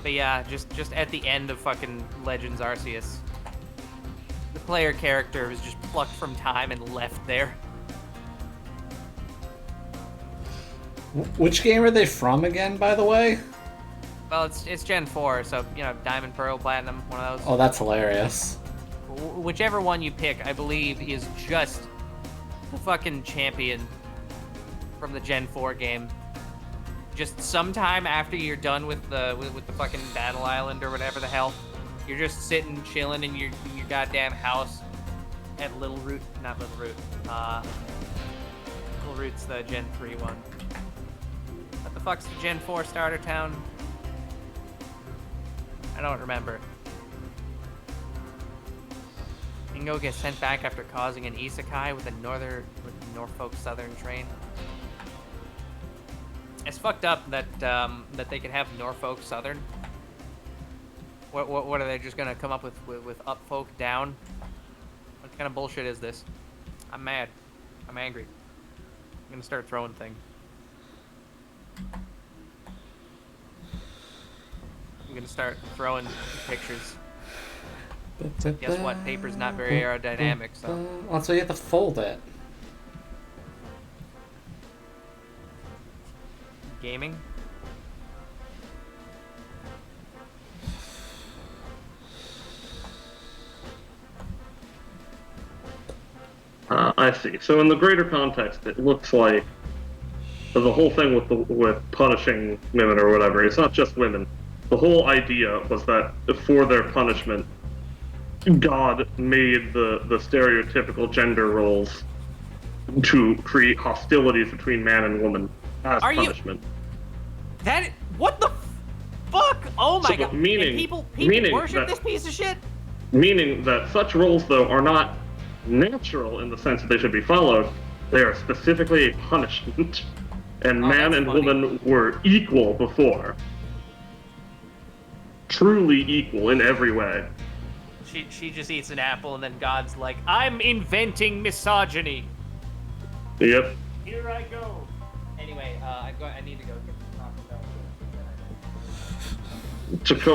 But yeah, just at the end of fucking Legends Arceus, the player character was just plucked from time and left there. Which game are they from again, by the way? Well, it's Gen 4, so, you know, Diamond, Pearl, Platinum, one of those. Oh, that's hilarious. Whichever one you pick, I believe, is just the fucking champion from the Gen 4 game. Just sometime after you're done with the fucking Battle Island or whatever the hell, you're just sitting, chilling in your goddamn house at Little Root. Not Little Root. Little Root's the Gen 3 one. What the fuck's the Gen 4 starter town? I don't remember. Ingo gets sent back after causing an isekai with a Norfolk Southern train. It's fucked up that that they could have Norfolk Southern. What are they just gonna come up with Upfolk down? What kind of bullshit is this? I'm mad. I'm angry. I'm gonna start throwing things. I'm gonna start throwing pictures. Guess what? Paper's not very aerodynamic, so. Also, you have to fold it. Gaming? I see. So in the greater context, it looks like the whole thing with punishing women or whatever, it's not just women. The whole idea was that for their punishment, God made the stereotypical gender roles to create hostilities between man and woman as Are punishment. What the fuck Oh my So, god! meaning- and people meaning worship that- this piece of shit. Meaning that such rules, though, are not natural in the sense that they should be followed. They are specifically a punishment. And Oh, man that's and funny. woman were equal before. Truly equal in every way. She just eats an apple, and then God's like, "I'm inventing misogyny." Yep. Here I go. Anyway, I need to go get the Taco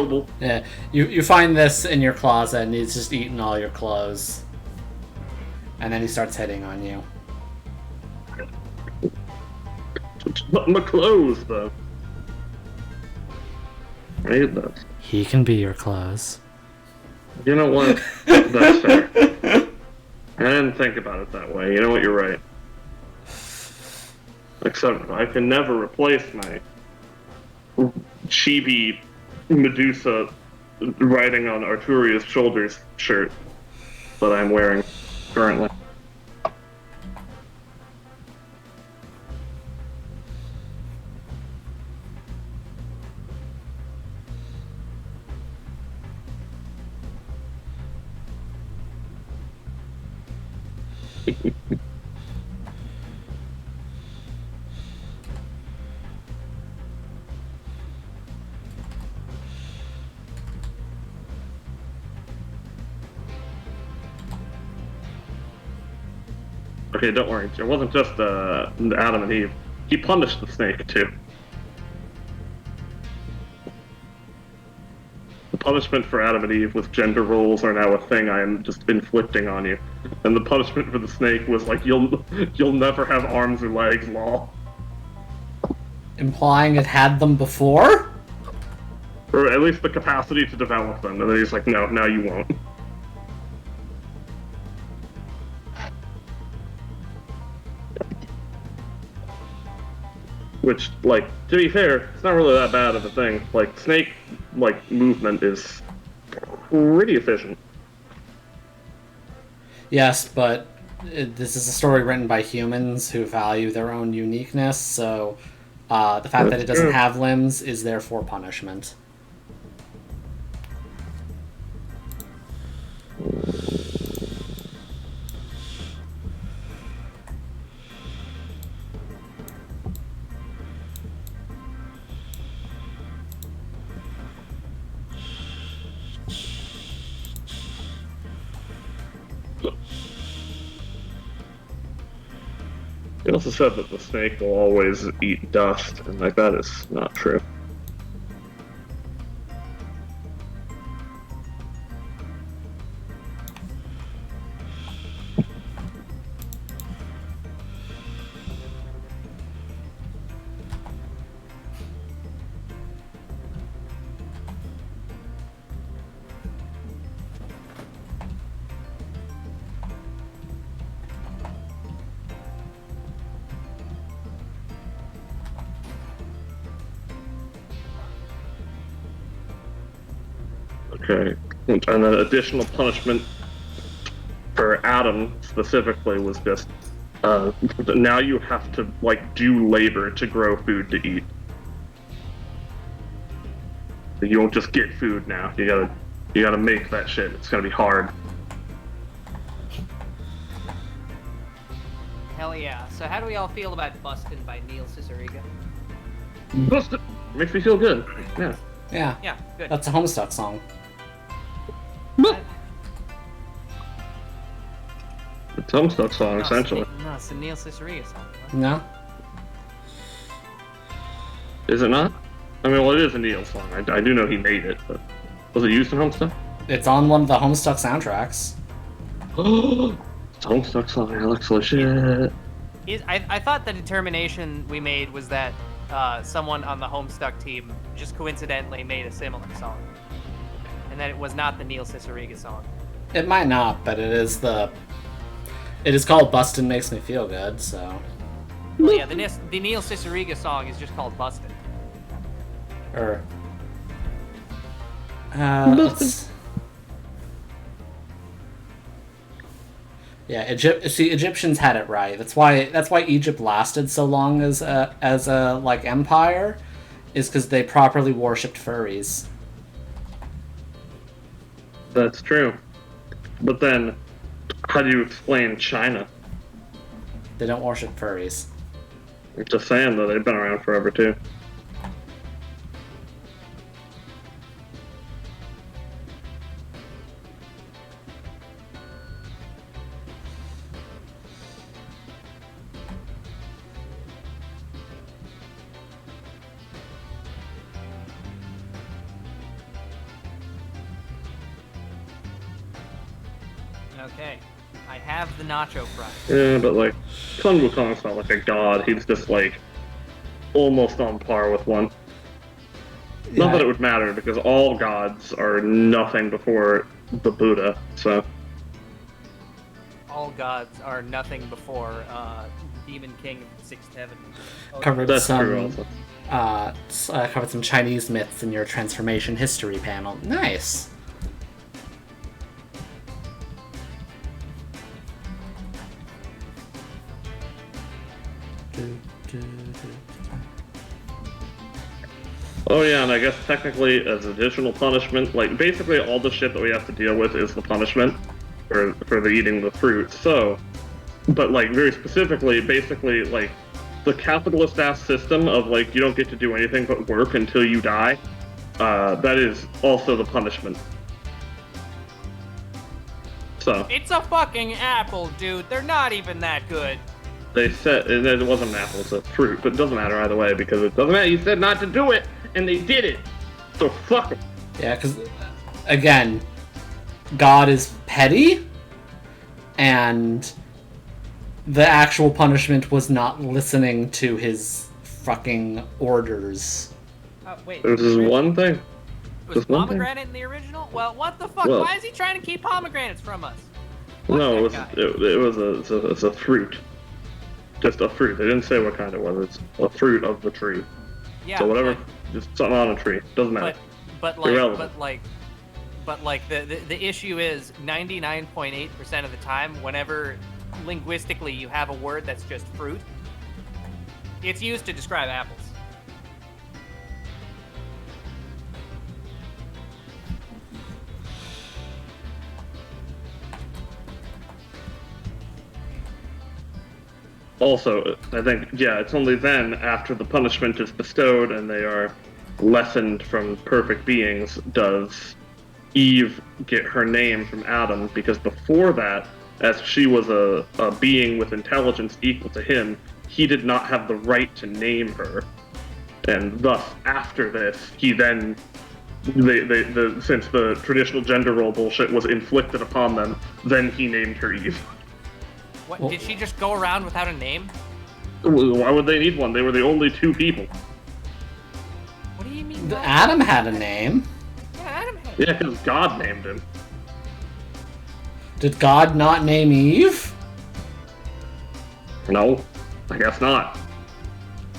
Bell. Chocobel. Yeah, you find this in your closet, and he's just eating all your clothes. And then he starts hitting on you. But my clothes, though. I hate that. He can be your clothes. You know what? That's fair. I didn't think about it that way. You know what? You're right. Except I can never replace my chibi Medusa riding on Arturia's shoulders shirt that I'm wearing currently. Okay, don't worry. It wasn't just Adam and Eve. He punished the snake too. The punishment for Adam and Eve with gender roles are now a thing I am just inflicting on you, and the punishment for the snake was like you'll never have arms or legs, lol. Implying it had them before? Or at least the capacity to develop them. And then he's like, no, now you won't. Which, like, to be fair, it's not really that bad of a thing. Like, snake, like, movement is pretty efficient. Yes, but this is a story written by humans who value their own uniqueness, so the fact that it doesn't have limbs is therefore punishment. He also said that the snake will always eat dust, and like that is not true. Okay, and an additional punishment for Adam specifically was just now you have to like do labor to grow food to eat. You won't just get food now. You gotta make that shit. It's gonna be hard. Hell yeah. So how do we all feel about Bustin' by Neil Cicierega? Busted. Makes me feel good. Yeah. Yeah, Yeah, good. that's a Homestuck song. It's a Homestuck song, essentially. No, it's a Neil Cicierega song. Huh? No? Is it not? I mean, well, it is a Neil song. I do know he made it, but was it used in Homestuck? It's on one of the Homestuck soundtracks. It's a Homestuck song, Alex. Holy shit. I thought the determination we made was that someone on the Homestuck team just coincidentally made a similar song. And that it was not the Neil Cicierega song. It might not, but it is called Bustin' Makes Me Feel Good, so... Well, yeah, the Neil Cicierega song is just called Bustin'. Or... let's... Yeah, Egyptians had it right. That's why Egypt lasted so long as a like empire, is because they properly worshipped furries. That's true. But then, how do you explain China? They don't worship furries. I'm just saying that they've been around forever too. Okay. I have the nacho fries. Yeah, but like, Sun Wukong's not like a god. He's just like almost on par with one. Not that it would matter because all gods are nothing before the Buddha. So All gods are nothing before Demon King of the Sixth Heaven. Covered that's some true also. covered some Chinese myths in your transformation history panel. Nice. Oh yeah, and I guess technically as additional punishment, like basically all the shit that we have to deal with is the punishment for the eating the fruit. So, but like very specifically, basically like the capitalist ass system of like you don't get to do anything but work until you die. That is also the punishment. So It's a fucking apple, dude. They're not even that good. they said it wasn't an apple, it's a fruit, but it doesn't matter either way because it doesn't matter. You said not to do it, and they did it. So fuck it. Yeah, because, again, God is petty, and the actual punishment was not listening to his fucking orders. Wait. There's just one thing. Was just one thing. pomegranate in the original? Well, what the fuck? Well- Why is he trying to keep pomegranates from us? Fuck No, that it guy. was a fruit. Just a fruit. They didn't say what kind it was. It's a fruit of the tree. Yeah. So whatever, just something on a tree. Doesn't matter. But Irrelevant. but the issue is 99.8% of the time, whenever linguistically you have a word that's just fruit, it's used to describe apples. Also, I think, yeah, it's only then, after the punishment is bestowed and they are lessened from perfect beings, does Eve get her name from Adam, because before that, as she was a being with intelligence equal to him, he did not have the right to name her. And thus, after this, he then, since the traditional gender role bullshit was inflicted upon them, then he named her Eve. What, Well- did she just go around without a name? Why would they need one? They were the only two people. What do you mean? by- Adam had a name. Yeah, Adam had. Yeah, because God named him. Did God not name Eve? No, I guess not.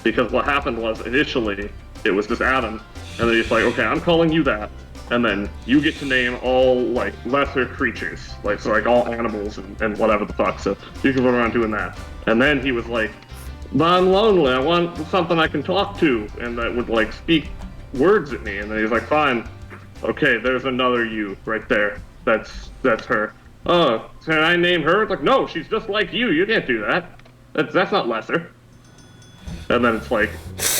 Because what happened was, initially, it was just Adam, and then he's like, okay, I'm calling you that, and then you get to name all, like, lesser creatures, like, so, like, all animals and whatever the fuck, so you can run around doing that. And then he was like, but I'm lonely, I want something I can talk to, and that would, like, speak words at me, and then he's like, fine, okay, there's another you right there, that's her. Oh, can I name her? It's like, no, she's just like you can't do that. That's not lesser. And then it's like,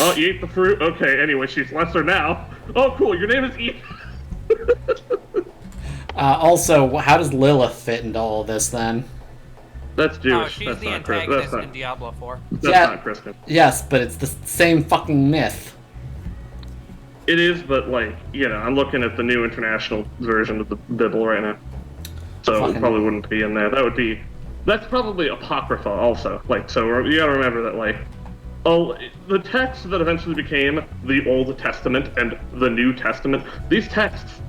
oh, you ate the fruit? Okay, anyway, she's lesser now. Oh, cool, your name is Eve. Also, how does Lilith fit into all of this then? That's Oh, Jewish. she's That's the not Christian. antagonist That's in not, Diablo 4. that's Yeah. not Christian. Yes, but it's the same fucking myth. It is, but, like, you know, I'm looking at the new international version of the Bible right now. So Fucking- it probably wouldn't be in there. That's probably Apocrypha also. Like, so you gotta remember that, like, the texts that eventually became the Old Testament and the New Testament, these texts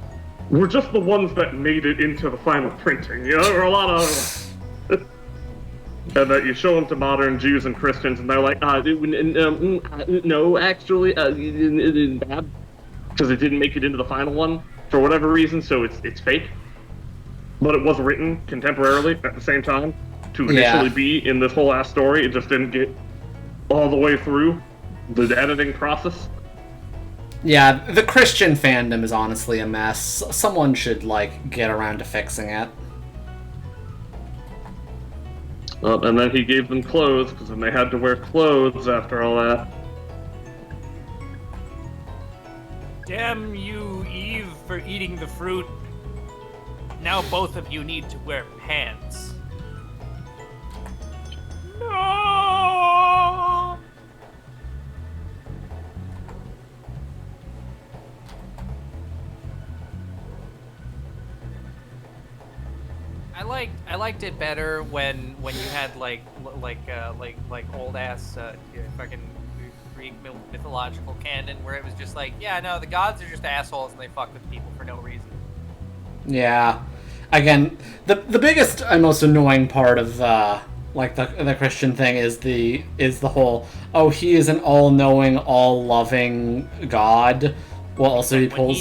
were just the ones that made it into the final printing, you know? There were a lot of other ones. And that you show them to modern Jews and Christians, and they're like, no, actually, bad. Because it didn't make it into the final one, for whatever reason, so it's fake. But it was written contemporarily at the same time to initially be in this whole ass story. It just didn't get all the way through the editing process. Yeah, the Christian fandom is honestly a mess. Someone should, like, get around to fixing it. Well, and then he gave them clothes, because then they had to wear clothes after all that. Damn you, Eve, for eating the fruit. Now both of you need to wear pants. No! I liked it better when you had like old ass fucking Greek mythological canon where it was just like, yeah, no, the gods are just assholes and they fuck with people for no reason. Yeah. Again, the biggest and most annoying part of like the Christian thing is the whole, oh, he is an all-knowing, all-loving God. Well, also he pulls,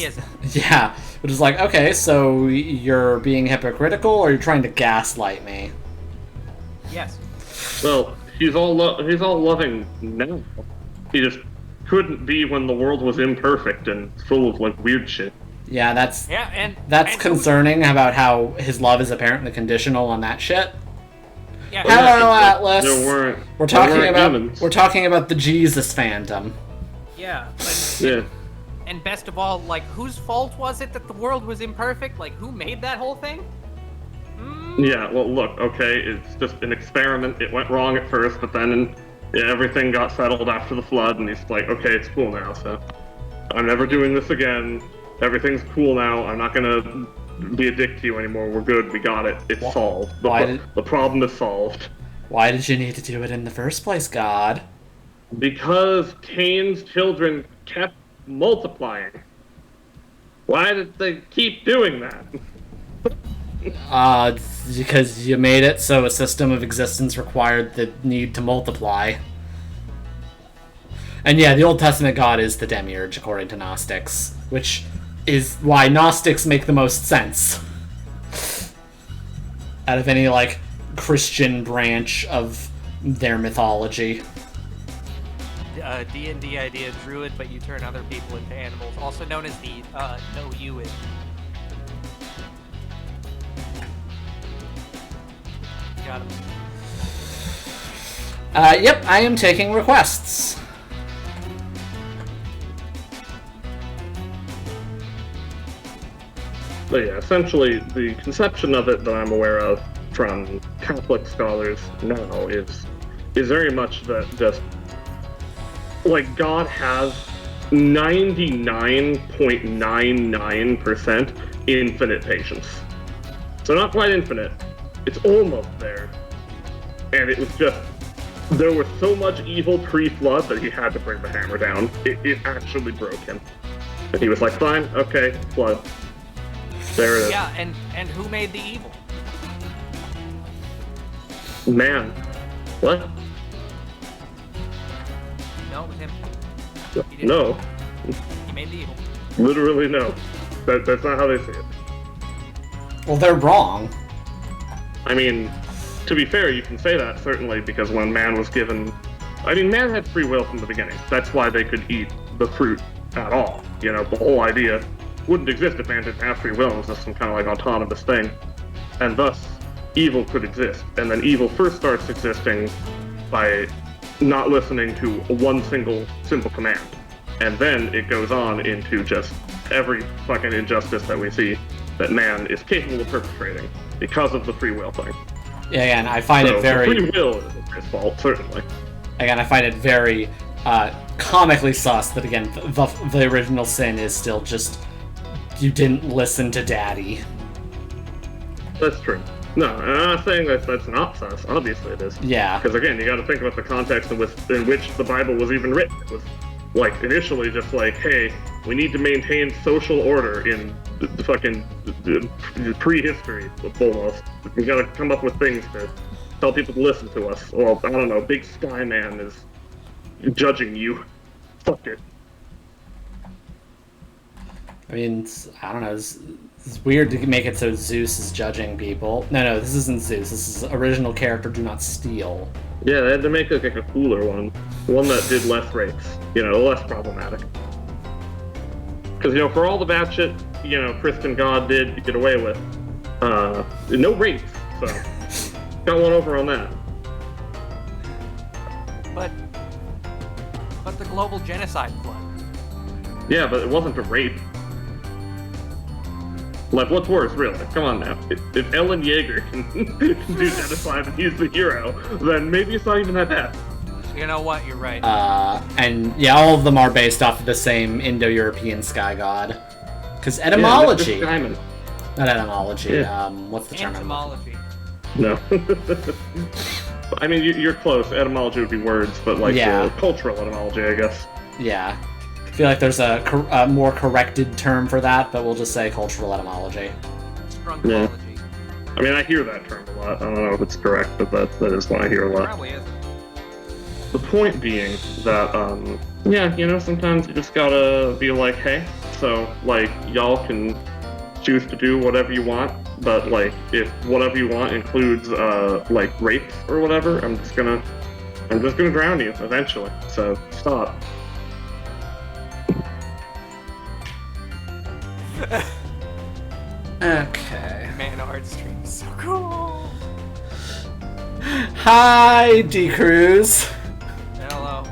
yeah, which is like, okay, so you're being hypocritical, or you're trying to gaslight me? Yes. Well, he's all loving now. He just couldn't be when the world was imperfect and full of like weird shit. Yeah, that's and concerning about how his love is apparently conditional on that shit. Yeah. Hello, Atlas. We're talking about the Jesus fandom. Yeah. Yeah. And best of all, like, whose fault was it that the world was imperfect? Like, who made that whole thing? Yeah, well, look, okay, it's just an experiment. It went wrong at first, but then everything got settled after the flood, and he's like, okay, it's cool now, so I'm never doing this again. Everything's cool now. I'm not gonna be a dick to you anymore. We're good. We got it. It's solved. The problem is solved. Why did you need to do it in the first place, God? Because Cain's children kept multiplying. Why did they keep doing that? Because you made it so a system of existence required the need to multiply. And yeah, the Old Testament God is the demiurge, according to Gnostics, which is why Gnostics make the most sense out of any, like, Christian branch of their mythology. D&D idea, druid, but you turn other people into animals, also known as the no you-in. Got him. Yep, I am taking requests. But yeah, essentially, the conception of it that I'm aware of from Catholic scholars now is very much that just, like, God has 99.99% infinite patience. So not quite infinite, it's almost there. And it was just, there was so much evil pre-flood that he had to bring the hammer down. It actually broke him. And he was like, fine, okay, flood. There it is. Yeah, and who made the evil? Man. What? No, it was him. No. He made the evil. Literally no. That's not how they see it. Well, they're wrong. I mean, to be fair, you can say that, certainly, because when man was given... I mean, man had free will from the beginning. That's why they could eat the fruit at all. You know, the whole idea wouldn't exist if man didn't have free will. It was just some kind of, like, autonomous thing. And thus, evil could exist. And then evil first starts existing by not listening to one simple command. And then it goes on into just every fucking injustice that we see that man is capable of perpetrating because of the free will thing. Yeah, and I find it very... free will is his fault, certainly. Again, I find it very comically sus that, again, the original sin is still just, you didn't listen to Daddy. That's true. No, I'm not saying that's not sus. Obviously it is. Yeah. Because again, you got to think about the context in which the Bible was even written. It was like initially just like, hey, we need to maintain social order in the fucking prehistory, almost. We got to come up with things to tell people to listen to us. Well, I don't know. Big Sky Man is judging you. Fuck it. I mean, I don't know. It's weird to make it so Zeus is judging people. No, this isn't Zeus. This is original character Do Not Steal. Yeah, they had to make like a cooler one. One that did less rapes. You know, less problematic. Because, for all the bad shit, Kristen God did get away with, no rapes, so got one over on that. But the global genocide flood. Yeah, but it wasn't a rape. Like, what's worse, really? Come on now. If Ellen Yeager can do genocide and he's the hero, then maybe it's not even that bad. You know what? You're right. And yeah, all of them are based off of the same Indo-European sky god. Because etymology. Yeah, not etymology. Yeah. What's the term? Entomology. No. I mean, you're close. Etymology would be words, but cultural etymology, I guess. Yeah. I feel like there's a more corrected term for that, but we'll just say cultural etymology. Sprungology. Yeah. I mean, I hear that term a lot. I don't know if it's correct, but that is what I hear a lot. Probably isn't. The point being that, sometimes you just gotta be like, hey, so, y'all can choose to do whatever you want, but, if whatever you want includes, rapes or whatever, I'm just gonna drown you eventually, so stop. Okay. Man, art stream is so cool. Hi, D Cruz. Hello.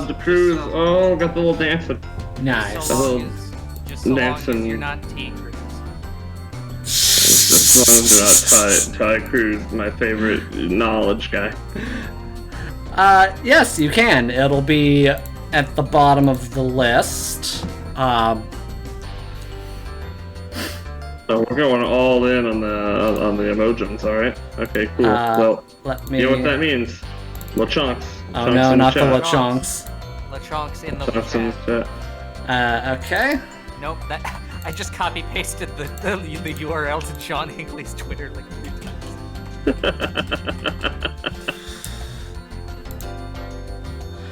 The Cruz, got the little dancing. Nice. So long as you're not T Cruz. As long as you're not Ty Cruz, my favorite knowledge guy. Yes, you can. It'll be at the bottom of the list. So we're going all in on the emojis, all right? Okay, cool. Well, let me... you know what that means? LeChonks. Oh no, not the LeChonks. LeChonks in the LeChonks in the chat. Okay. Nope, that I just copy pasted the URL to John Hinckley's Twitter like 3 times.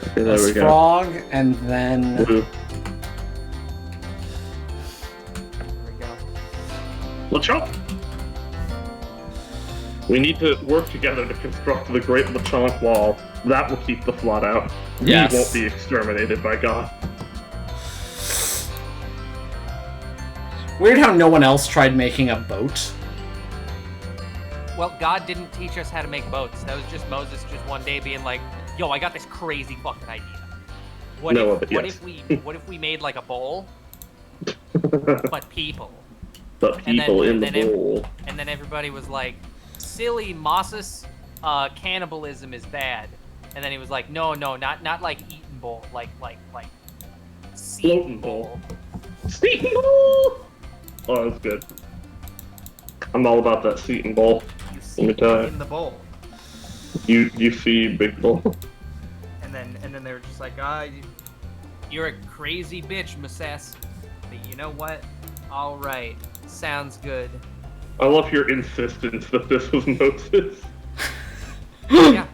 Okay, there we go. Frog, and then... Blue. There we go. LeChonk! We need to work together to construct the Great LeChonk Wall. That will keep the flood out. Yes. We won't be exterminated by God. Weird how no one else tried making a boat. Well, God didn't teach us how to make boats. That was just Moses just one day being like, yo, I got this crazy fucking idea. What if we made like a bowl, but people? The people in the bowl. And then everybody was like, silly Moses, cannibalism is bad. And then he was like, no, not like eating bowl, like seating bowl. Seating bowl! Oh, that's good. I'm all about that seating bowl. You Let me see tell you. in the bowl. You see big bowl. And then they were just like, you're a crazy bitch, Moses. But you know what? All right, sounds good. I love your insistence that this was Moses. Yeah.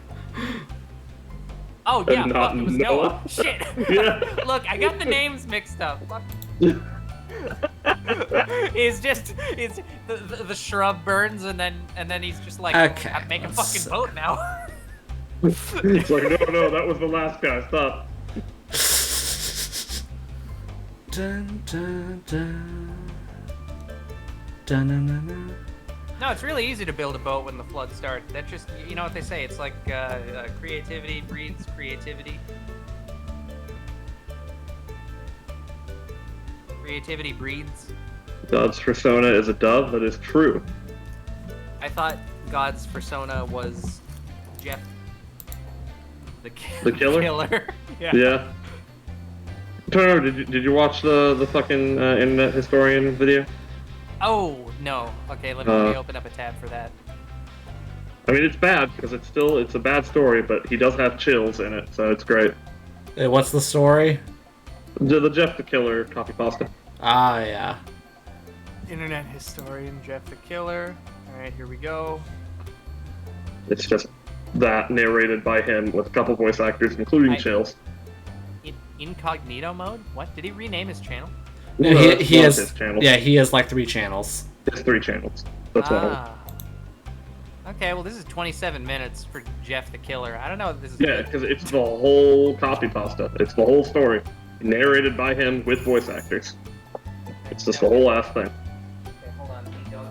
Oh yeah, And fuck, not it was Noah. Noah. Shit. Yeah. Look, I got the names mixed up. Fuck. It's the shrub burns and then he's just like, Okay, I'm making a let's- fucking boat now. It's like, no, that was the last guy. Stop. Dun, dun, dun. Dun, dun, dun, dun. No, it's really easy to build a boat when the flood starts. That's just, you know what they say. It's like creativity breeds creativity. Creativity breeds. God's persona is a dove. That is true. I thought God's persona was Jeff the killer? Yeah. Yeah. Turner, did you watch the fucking internet historian video? Oh no. Okay, let me open up a tab for that. I mean, it's bad because it's a bad story, but he does have chills in it, so it's great. Hey, what's the story? The Jeff the Killer copy pasta. Ah, yeah. Internet historian Jeff the Killer. All right, here we go. It's just that narrated by him with a couple voice actors, including chills. Incognito mode? What? Did he rename his channel? No, he One of has. his channels. Yeah, he has like 3 channels. It's 3 channels. That's one of them. Okay, well this is 27 minutes for Jeff the Killer. I don't know if this is Yeah, good. because it's the whole copy pasta. It's the whole story. narrated by him with voice actors. It's just the whole last thing. Okay, hold on. The dog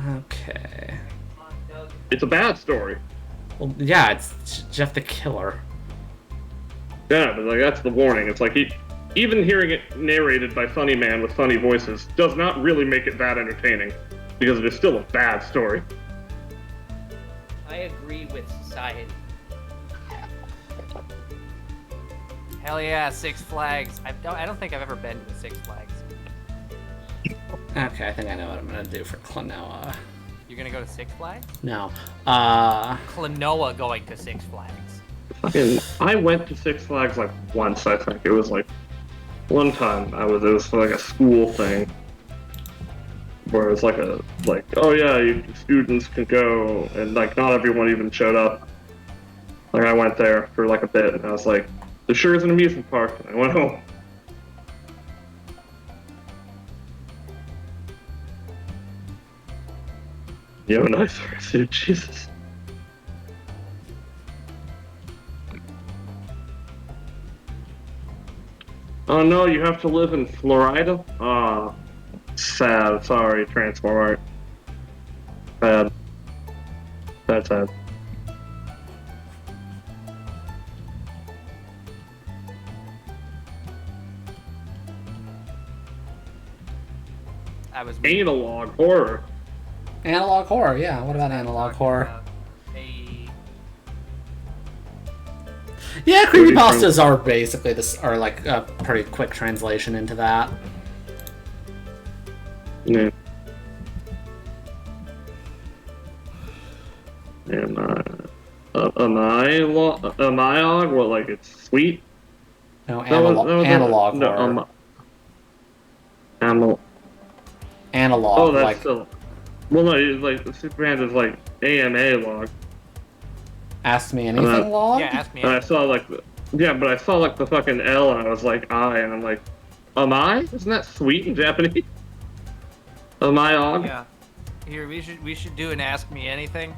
wants Okay. Come on, Doug. It's a bad story. Well, yeah, it's Jeff the Killer. Yeah, but like that's the warning. It's like even hearing it narrated by funny man with funny voices does not really make it that entertaining, because it is still a bad story. I agree with society. Hell yeah, Six Flags. I don't think I've ever been to Six Flags. Okay, I think I know what I'm gonna do for Klonoa. You're gonna go to Six Flags? No. Klonoa going to Six Flags. Fucking, I went to Six Flags like once. I think it was like one time. It was for like a school thing, where it's like oh yeah, students can go, and like not everyone even showed up. Like I went there for like a bit, and I was like, there sure is an amusement park. And I went home. You have a nice suit, Jesus. Oh no, you have to live in Florida? Ah, sad. Sorry, Transformer. Bad. That's sad. I was Analog horror. Analog horror, yeah. What about analog horror? Yeah, creepypastas are basically are like a pretty quick translation into that. Yeah. And Amilog, what, like it's sweet? No, analog no, horror. Analog. Analog, Oh, that's like still. Well, no, it's like the Superman is like AMA log. Ask Me Anything log? Yeah, ask me. And I saw like but I saw like the fucking L and I was like I, and I'm like, am I? Isn't that sweet in Japanese? Am I on? Yeah. Here, we should do an Ask Me Anything.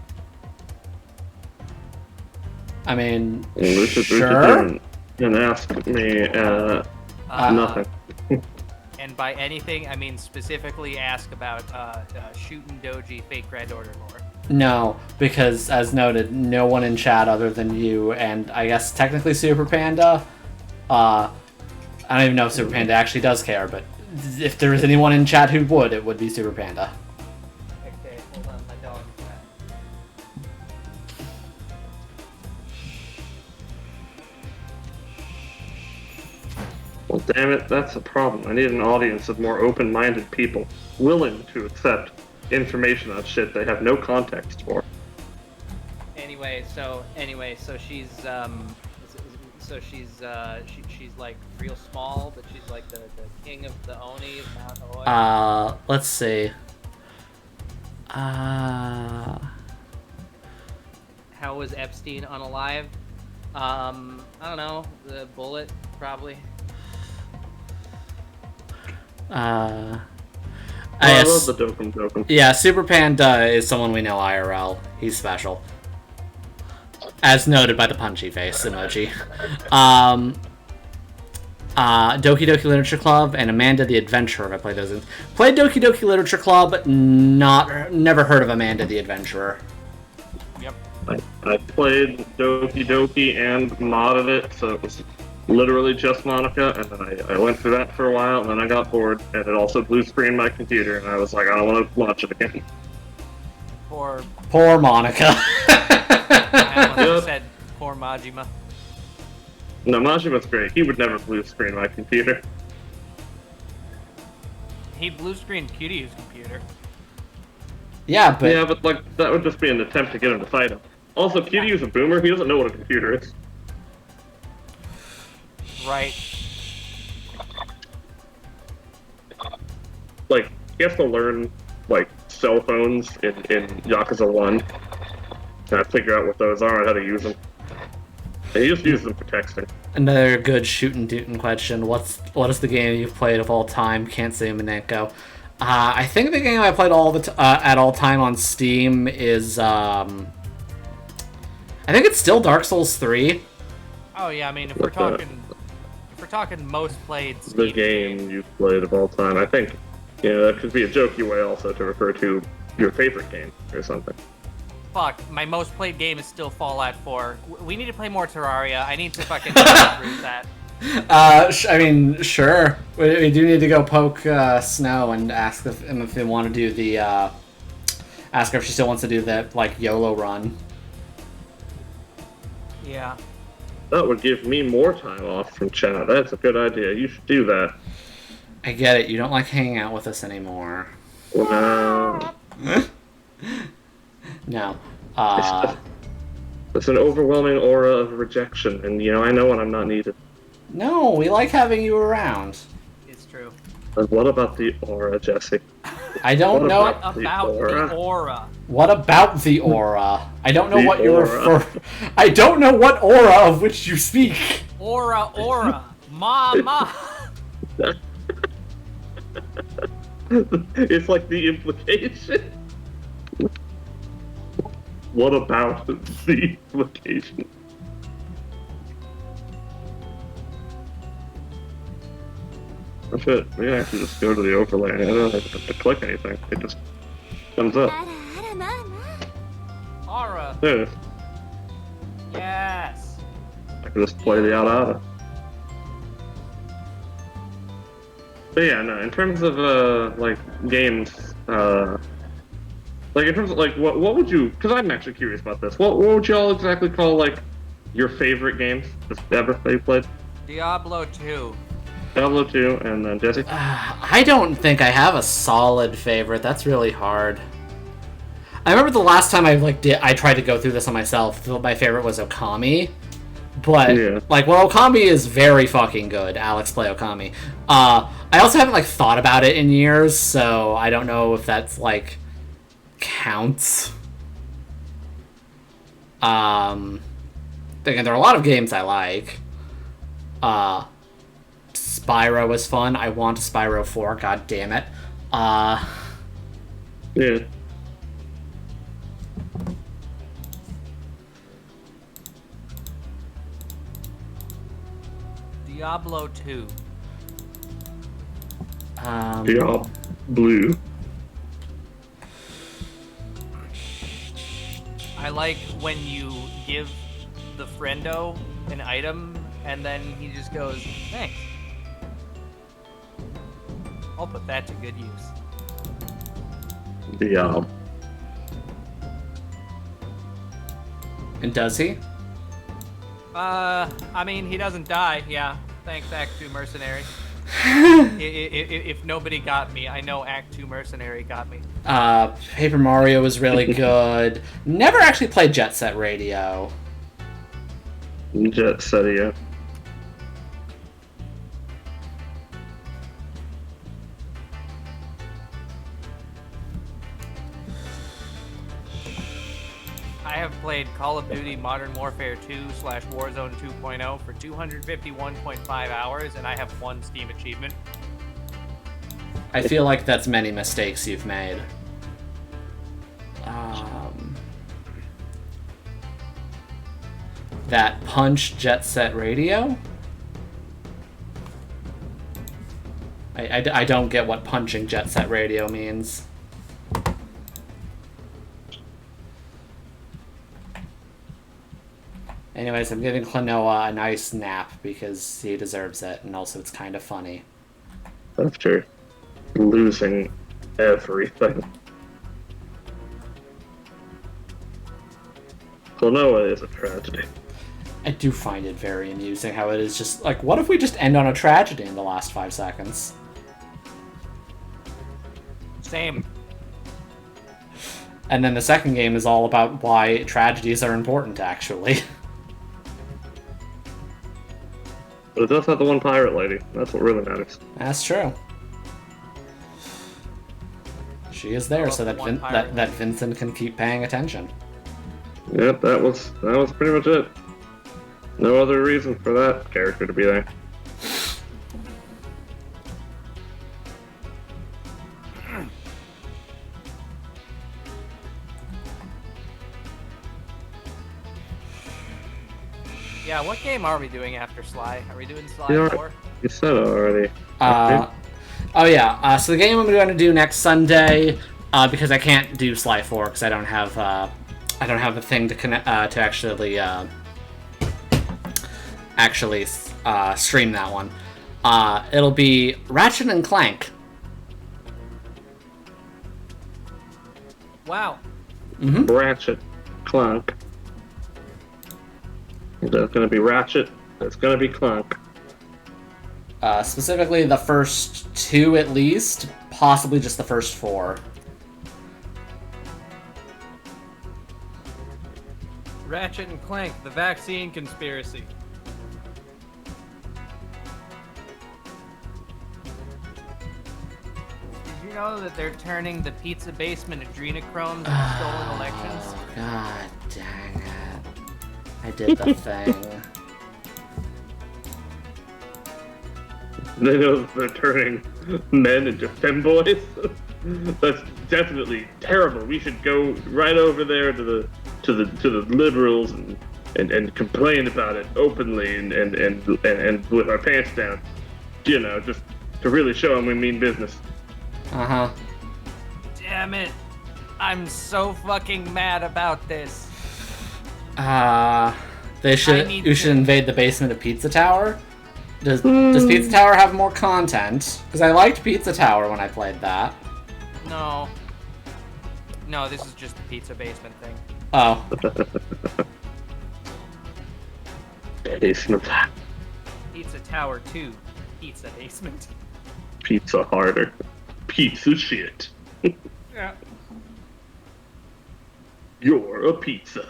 I mean, We should sure. do and ask me nothing. And by anything, I mean specifically ask about shooting Doji fake Grand Order lore. No, because as noted, no one in chat other than you and I guess technically Super Panda. I don't even know if Super Panda actually does care, but if there is anyone in chat who would, it would be Super Panda. Okay, hold on, my dog is back. Well, damn it, that's a problem. I need an audience of more open-minded people, willing to accept information on shit they have no context for. Anyway, so she's like real small, but she's like the king of the Oni of Mount Oi. Let's see. How was Epstein unalive? I don't know. The bullet, probably. I guess, love the Dokkan. yeah, Super Panda is someone we know IRL. He's special. As noted by the punchy face emoji. Doki Doki Literature Club and Amanda the Adventurer. I played those in. Played Doki Doki Literature Club, never heard of Amanda the Adventurer. Yep. I played Doki Doki and modded it, so it was literally just Monica, and then I went through that for a while, and then I got bored, and it also blue screened my computer, and I was like, I don't want to launch it again. Poor Monica. I almost Yep. said poor Majima. No, Majima's great. He would never blue screen my computer. He blue screened Cuties' computer. Yeah, but Yeah, but like that would just be an attempt to get him to fight him. Also, Cutie is a boomer. He doesn't know what a computer is. Right. Like he has to learn like cell phones in Yakuza 1. And figure out what those are and how to use them. And he just uses them for texting. another good shootin' tootin' question. What is the game you've played of all time? Can't say Mineko. I think the game I played at all time on Steam is I think it's still Dark Souls 3. Oh yeah, I mean if we're talking talking most played the Steam game you've played of all time. I think, that could be a jokey way also to refer to your favorite game or something. Fuck, my most played game is still Fallout 4. We need to play more Terraria. I need to fucking improve that. I mean, sure. We do need to go poke Snow and ask if they want to do the. Ask her if she still wants to do that like YOLO run. Yeah. That would give me more time off from chat. That's a good idea. You should do that. I get it. You don't like hanging out with us anymore. Wow. No. It's an overwhelming aura of rejection, and I know when I'm not needed. No, we like having you around. It's true. But what about the aura, Jesse? I don't know. What about the aura? What about the aura? I don't know what you're aura. I don't know what aura of which you speak. Aura. Ma. It's like the implication. What about the implication? Oh shit, we can actually just go to the overlay. I don't have to click anything. It just comes up. Aura. There it is. Yes. I can just play the out. But yeah, no, in terms of like games, like in terms of like what would you? Because I'm actually curious about this. What would you all exactly call like your favorite games ever that you played? Diablo 2. Diablo 2, and then Jesse. I don't think I have a solid favorite. That's really hard. I remember the last time I tried to go through this on myself. My favorite was Okami. But Okami is very fucking good. Alex, play Okami. I also haven't thought about it in years, so I don't know if that's counts. Again, there are a lot of games I like. Spyro was fun. I want Spyro 4. God damn it. Yeah. Diablo 2. Diablo Blue. I like when you give the friendo an item and then he just goes, thanks. I'll put that to good use. Diablo. And does he? I mean, he doesn't die, yeah. Thanks, Act 2 Mercenary. If nobody got me, I know Act 2 Mercenary got me. Paper Mario was really good. Never actually played Jet Set Radio. Jet Set, yeah. I have played Call of Duty Modern Warfare 2 / Warzone 2.0 for 251.5 hours, and I have one Steam achievement. I feel like that's many mistakes you've made. That Punch Jet Set Radio? I don't get what punching Jet Set Radio means. Anyways, I'm giving Klonoa a nice nap because he deserves it, and also it's kind of funny. After losing everything. Klonoa is a tragedy. I do find it very amusing how it is just what if we just end on a tragedy in the last 5 seconds? Same. And then the second game is all about why tragedies are important, actually. But it does have the one pirate lady. That's what really matters. That's true. She is there so that that Vincent can keep paying attention. Yep, that was pretty much it. No other reason for that character to be there. Yeah, what game are we doing after Sly? Are we doing Sly You know- 4? You said it already. Oh yeah. So the game I'm going to do next Sunday, because I can't do Sly 4 because I don't have a thing to connect to actually stream that one. It'll be Ratchet and Clank. Wow. Ratchet, Clank. There's gonna be Ratchet. There's gonna be Clank. Specifically the first 2 at least, possibly just the first 4. Ratchet and Clank, the vaccine conspiracy. Did you know that they're turning the pizza basement adrenochromes into stolen elections? God dang it. I did the thing. They know that they're turning men into femboys. That's definitely terrible. We should go right over there to the liberals and complain about it openly and with our pants down. You know, just to really show them we mean business. Uh-huh. Damn it. I'm so fucking mad about this. You should invade the basement of Pizza Tower. Does Pizza Tower have more content? Because I liked Pizza Tower when I played that. No. No, this is just the pizza basement thing. Oh. Basement. Pizza Tower 2. Pizza basement. Pizza harder. Pizza shit. Yeah. You're a pizza.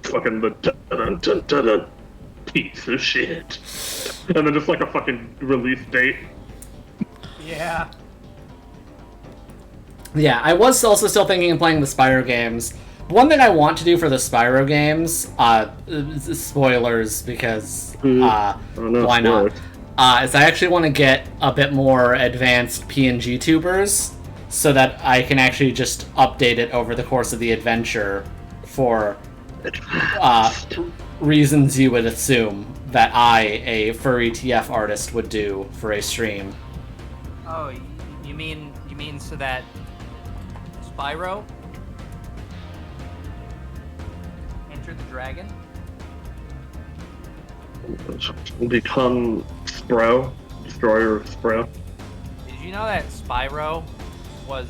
Fucking the dun-dun-dun-dun-dun. Piece of shit. And then just like a fucking release date. Yeah. Yeah, I was also still thinking of playing the Spyro games. One thing I want to do for the Spyro games, spoilers because, Oh, no, why not? spoilers. Is I actually want to get a bit more advanced PNG tubers so that I can actually just update it over the course of the adventure for reasons you would assume that I, a furry TF artist, would do for a stream. Oh, you mean so that Spyro? Enter the Dragon? Become Spro, destroyer of Spro. Did you know that Spyro was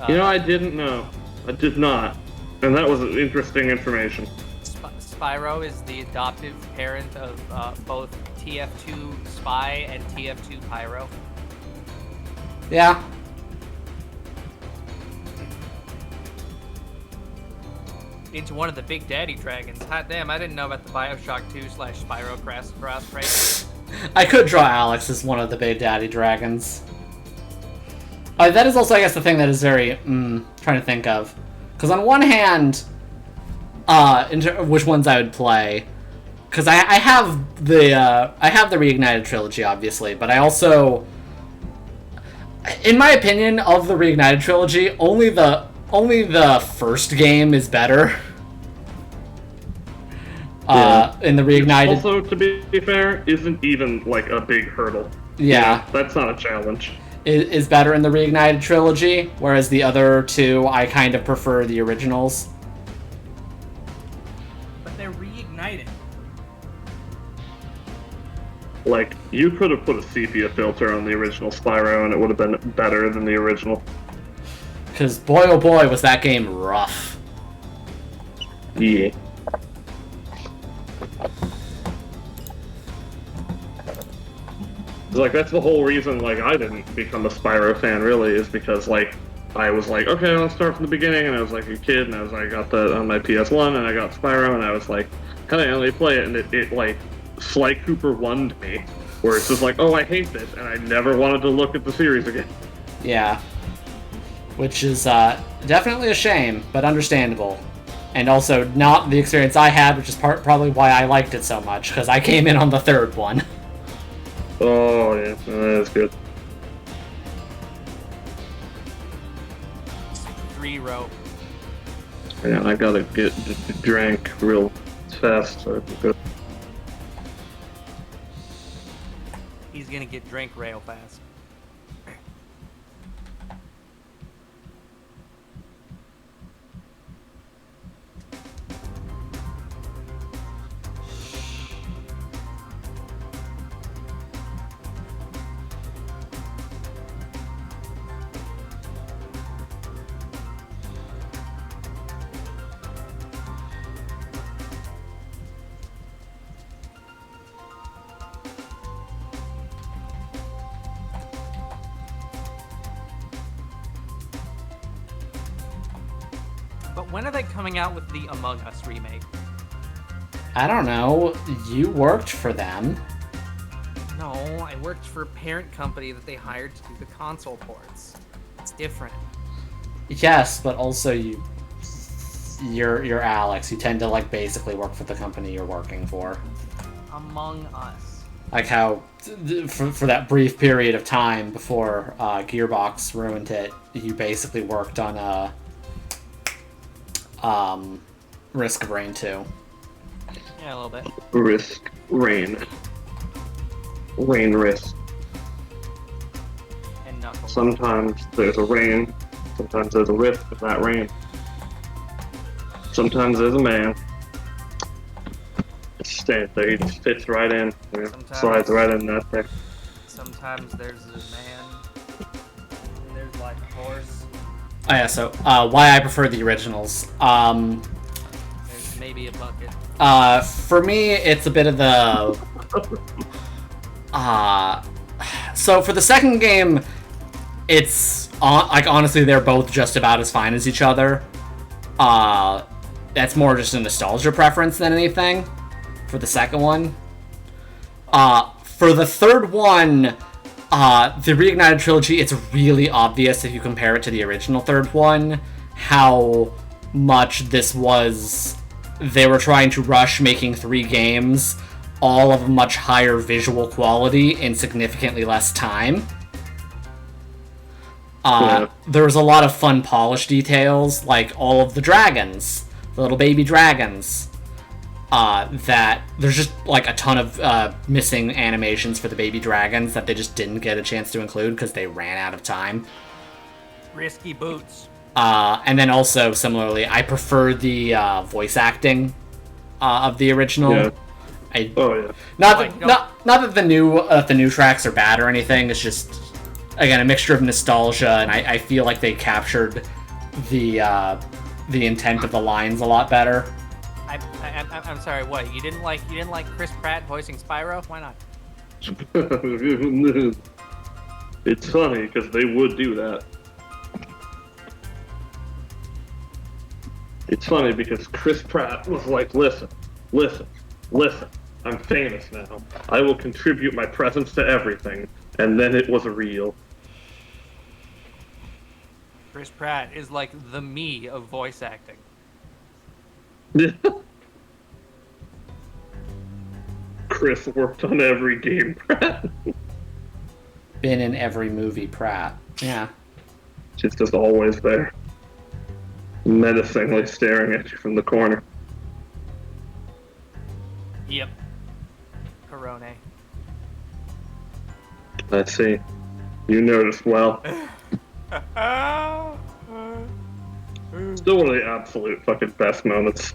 You know, I didn't know. I did not. And that was interesting information. Spyro is the adoptive parent of both TF2 Spy and TF2 Pyro. Yeah. Into one of the Big Daddy Dragons. Hot damn, I didn't know about the Bioshock 2 / Spyro crossbreak. I could draw Alex as one of the Big Daddy Dragons. That is also, I guess, the thing that is very, trying to think of. Because on one hand, which ones I would play, because I have the Reignited trilogy, obviously, but I also, in my opinion, of the Reignited trilogy, only the first game is better. In the Reignited. Also, to be fair, isn't even like a big hurdle. Yeah. That's not a challenge. Is better in the Reignited trilogy, whereas the other two, I kind of prefer the originals. But they're reignited. Like, you could have put a sepia filter on the original Spyro and it would have been better than the original. Because boy oh boy was that game rough. Yeah. Like, that's the whole reason, like, I didn't become a Spyro fan, really, is because, like, I was like, okay, I'll start from the beginning, and I was, like, a kid, and I was, like, I got that on my PS1, and I got Spyro, and I was, like, kind of let me play it, and it, like, Sly Cooper won me, where it's just like, oh, I hate this, and I never wanted to look at the series again. Yeah. Which is definitely a shame, but understandable. And also not the experience I had, which is probably why I liked it so much, because I came in on the third one. Oh, yeah, that's good. 3-row. Yeah, I gotta get drank real fast. So it's good. He's gonna get drank real fast. But when are they coming out with the Among Us remake? I don't know. You worked for them. No, I worked for a parent company that they hired to do the console ports. It's different. Yes, but also you're Alex. You tend to like basically work for the company you're working for. Among Us. Like how for that brief period of time before Gearbox ruined it, you basically worked on Risk of Rain 2. Yeah, a little bit. Risk, rain. Rain risk. And Knuckles. Sometimes there's a rain, sometimes there's a risk of that rain. Sometimes there's a man. Just stand there, he just fits right in. Slides right in that thing. Sometimes there's a man. And there's like a horse. Oh yeah, so why I prefer the originals. There's maybe a bucket. For me, it's a bit of the. So for the second game, it's like honestly they're both just about as fine as each other. That's more just a nostalgia preference than anything. For the second one, for the third one, the Reignited trilogy, it's really obvious if you compare it to the original third one how much this was. They were trying to rush making 3 games, all of much higher visual quality in significantly less time. There was a lot of fun polish details, like all of the dragons, the little baby dragons. That there's just like a ton of missing animations for the baby dragons that they just didn't get a chance to include because they ran out of time. Risky boots. And then also Yeah. similarly, I prefer the voice acting of the original. Yeah. Not that the new tracks are bad or anything. It's just again a mixture of nostalgia, and I feel like they captured the intent of the lines a lot better. I'm sorry. What you didn't like Chris Pratt voicing Spyro? Why not? It's funny because they would do that. It's funny because Chris Pratt was like, listen, I'm famous now. I will contribute my presence to everything. And then it was a reel. Chris Pratt is like the me of voice acting. Chris worked on every game, Pratt. Been in every movie, Pratt. Yeah. She's just always there. Menacingly staring at you from the corner. Yep. Corone. I see. You noticed well. Still one of the absolute fucking best moments.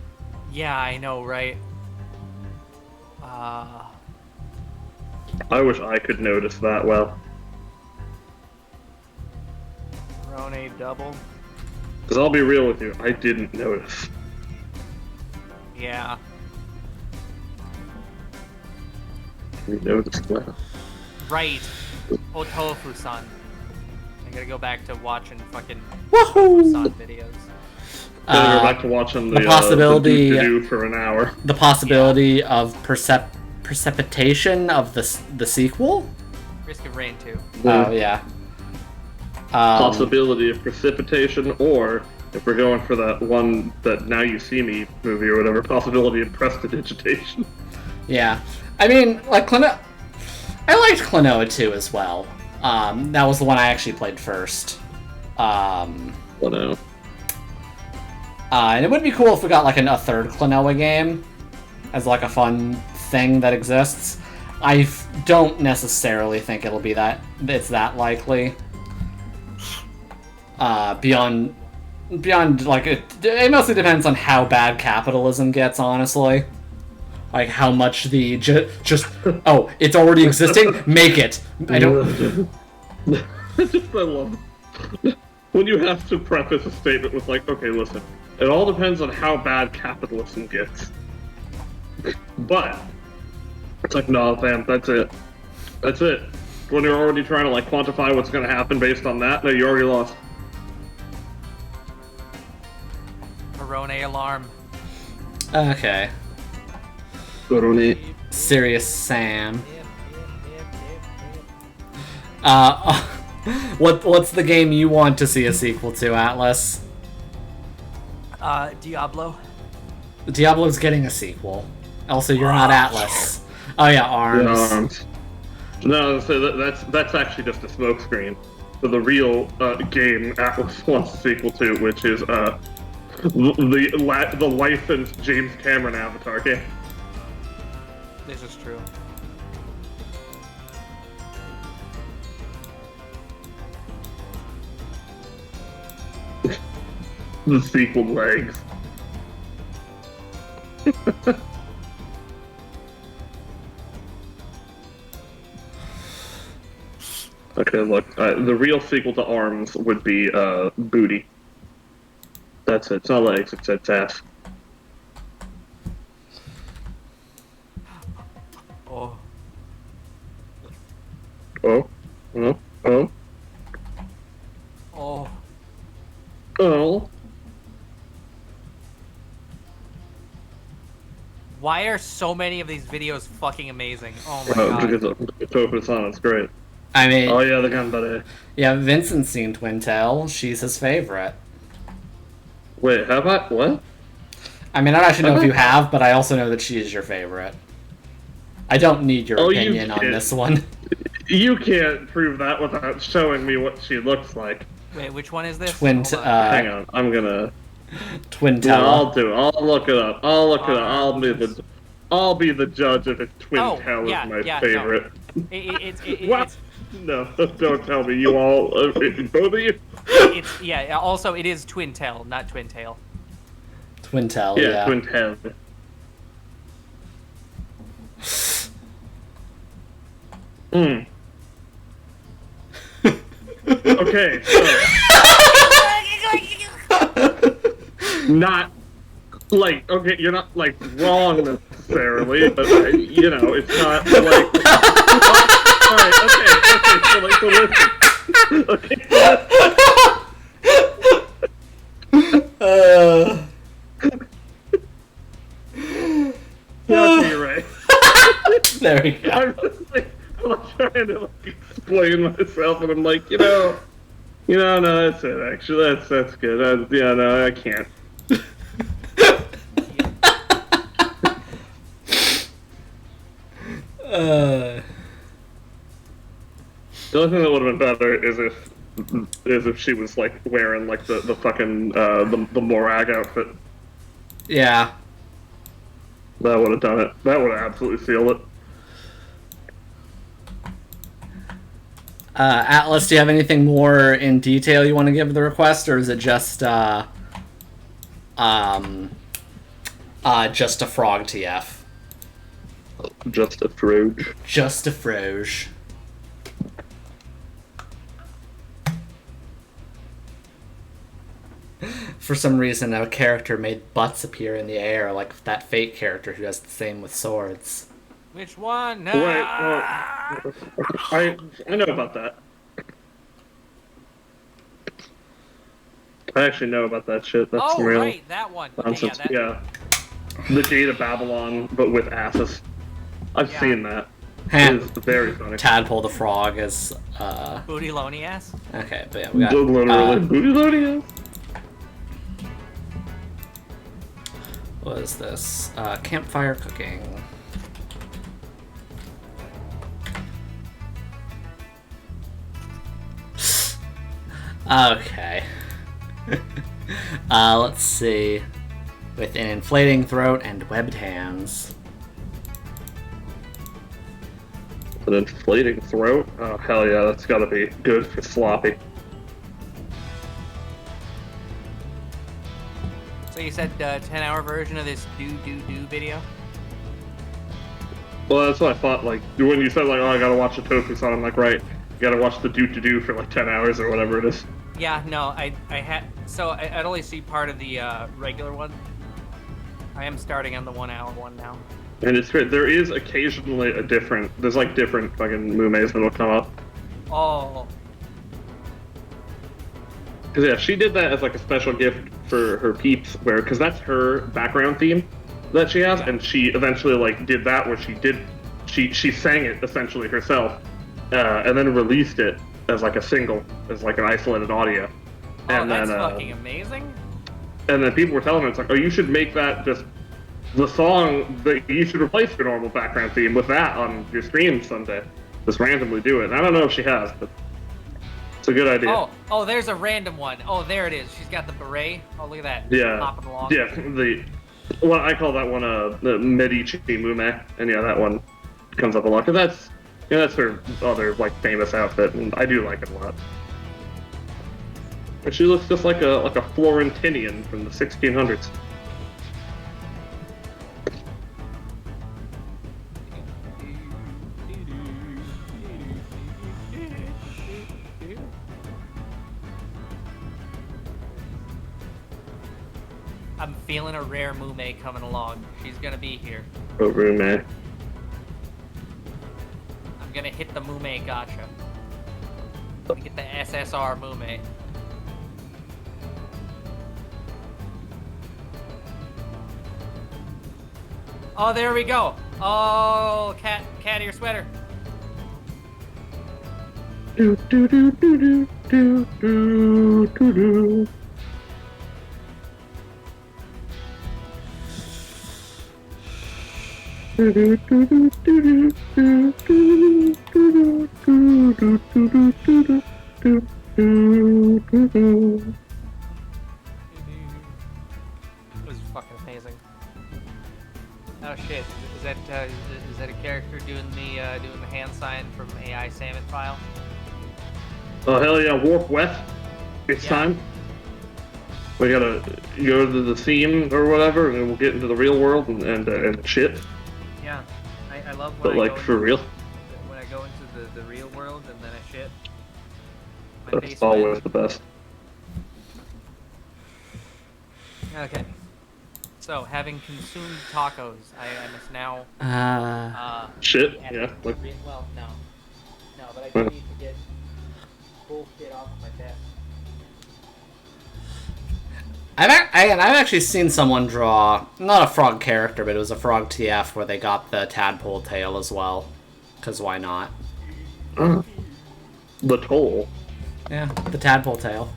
Yeah, I know, right? I wish I could notice that well. Corone double. Because I'll be real with you, I didn't notice. Yeah. You noticed well. Right. Otofu-san. I gotta go back to watching fucking Woohoo! Otofu-san videos. Gotta go back to watching the possibility the do for an hour. The possibility of precipitation of the sequel. Risk of Rain 2. Oh yeah. Possibility of precipitation, or if we're going for that one that Now You See Me movie or whatever, possibility of prestidigitation. Yeah, I mean, like I liked Klonoa 2 as well. That was the one I actually played first. Whatever. And it would be cool if we got like a third Klonoa game. as like a fun thing that exists. I don't necessarily think it'll be that it's that likely. Beyond like it mostly depends on how bad capitalism gets, honestly. Like how much the just oh, it's already existing, make it. I don't. I love when you have to preface a statement with like, okay, listen, it all depends on how bad capitalism gets. But it's like, no, fam, that's it. That's it. When you're already trying to like quantify what's going to happen based on that, no, you already lost. Morone alarm. Okay. Totally. Serious Sam. What's the game you want to see a sequel to, Atlas? Diablo. Diablo's getting a sequel. Also, you're not Atlas. Oh yeah, Arms. No, so that's actually just a smokescreen for the real game Atlas wants a sequel to, which is the licensed James Cameron Avatar game. This is true. The sequel legs. Okay, look, the real sequel to Arms would be Booty. That's it. It's not legs, it's ass. Oh. Oh? Oh? Oh? Oh. Oh? Why are so many of these videos fucking amazing? Oh my Oh, god. because it's focus on, it's great. I mean, Oh yeah, the gun buddy. yeah, Vincent's seen Twin Tail. She's his favorite. Wait, have I? What? I mean, I don't actually know if you have, but I also know that she is your favorite. I don't need your opinion on this one. You can't prove that without showing me what she looks like. Wait, which one is this? Twin, Hold on. Hang on, I'm gonna. Twin No, Tail. I'll do it. I'll look it up. I'll be the judge if Twin Tail yeah, is my yeah, favorite. It's No, don't tell me. You all, both of you. yeah. Also, it is Twin Tail, not Twin Tail. Twin Tail, Yeah, yeah. Twin Tail. Hmm. Okay, so not like you're not like wrong necessarily, but you know, it's not like. All right, okay, so listen. Yeah, you're right. There we go. I'm trying to like explain myself, and I'm like, no, that's it. Actually, that's good. Yeah, no, I can't. The only thing that would have been better is if she was like wearing like the fucking the Morag outfit. Yeah. That would have done it. That would have absolutely sealed it. Atlas, do you have anything more in detail you want to give the request, or is it just a frog TF? Just a froge. Just a froge. For some reason, a character made butts appear in the air, like that Fate character who does the same with swords. Which one? Wait, I know about that. I actually know about that shit. That's Oh, real right, that one. Okay, nonsense. yeah, The Gate of Babylon, but with asses. I've Yeah. seen that. Heh. It is very funny. Tadpole the frog is Booty Loney ass. okay, but yeah, we got Literally, booty loading. what is this? Campfire cooking. Okay. Let's see. With an inflating throat and webbed hands. An inflating throat? Oh, hell yeah, that's gotta be good for sloppy. So you said 10-hour version of this do video? Well, that's what I thought, like, when you said, like, oh, I gotta watch the Toku-san, I'm like, right, you gotta watch the do for, like, 10 hours or whatever it is. Yeah, no, I had... So I'd only see part of the regular one. I am starting on the 1 hour one now. And it's great. There is occasionally there's, like, different fucking mumes that'll come up. Oh. Because, yeah, she did that as, like, a special gift for her peeps, because that's her background theme that she has, and she eventually, like, did that where she sang it, essentially, herself, and then released it as, like, a single, as, like, an isolated audio. Oh, And that's then, fucking amazing. And then people were telling her, it's like, oh, you should make that just the song that you should replace your normal background theme with that on your stream someday. Just randomly do it. And I don't know if she has, but it's a good idea. Oh, there's a random one. Oh, there it is. She's got the beret. Oh, look at that. Yeah. Hopping along. Yeah, well, I call that one the Medici Mume, and yeah, that one comes up a lot, because that's her other, like, famous outfit, and I do like it a lot. And she looks just like a Florentinian from the 1600s. I'm feeling a rare Mume coming along. She's gonna be here. Oh, Mume. I'm gonna hit the Mume gotcha. I'm gonna get the SSR Mume. Oh, there we go. Oh, cat ear sweater. Do do do do do do do do do. It was fucking amazing. Oh shit! Is that a character doing the hand sign from AI Salmon File? Oh hell yeah, warp west. It's time. We gotta go to the theme or whatever, and then we'll get into the real world and shit. Yeah, I love when But I like go for into, real, when I go into the real world and then I shit. My that's face always wins. the best. Okay. So, having consumed tacos, I must now Shit, be at yeah. the Like, well, no, but I do need to get bullshit off of my desk. I've actually seen someone draw, not a frog character, but it was a frog TF where they got the tadpole tail as well. Because why not? the toll. Yeah, the tadpole tail.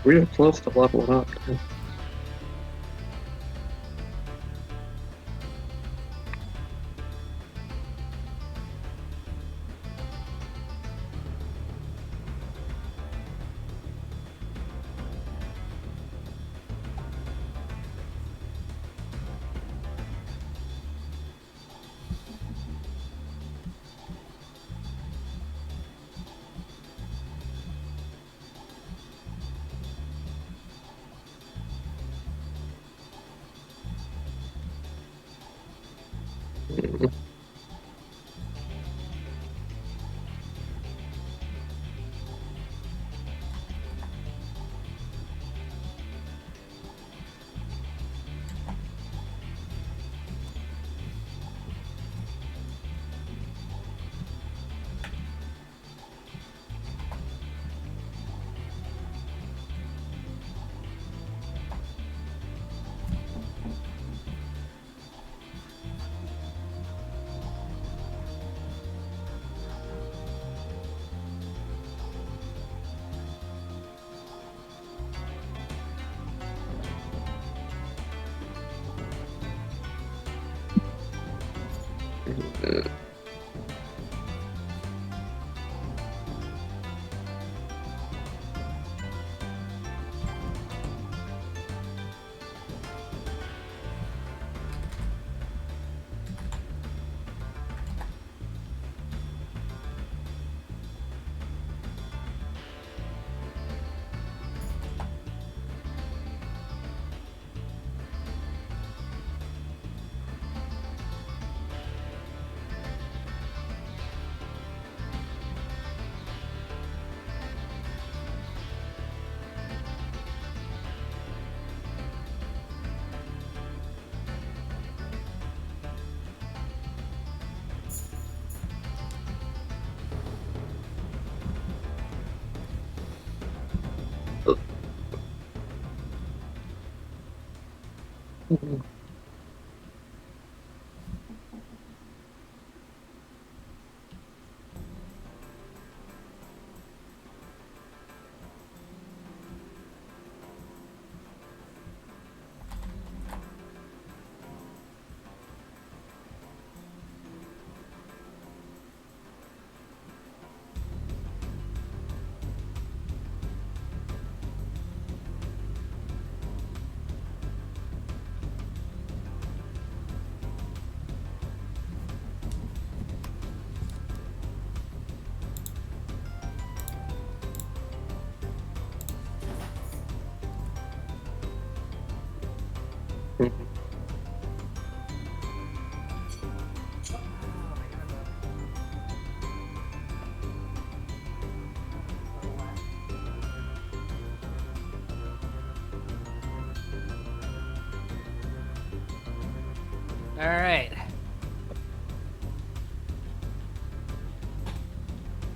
Real close to leveling up. All right.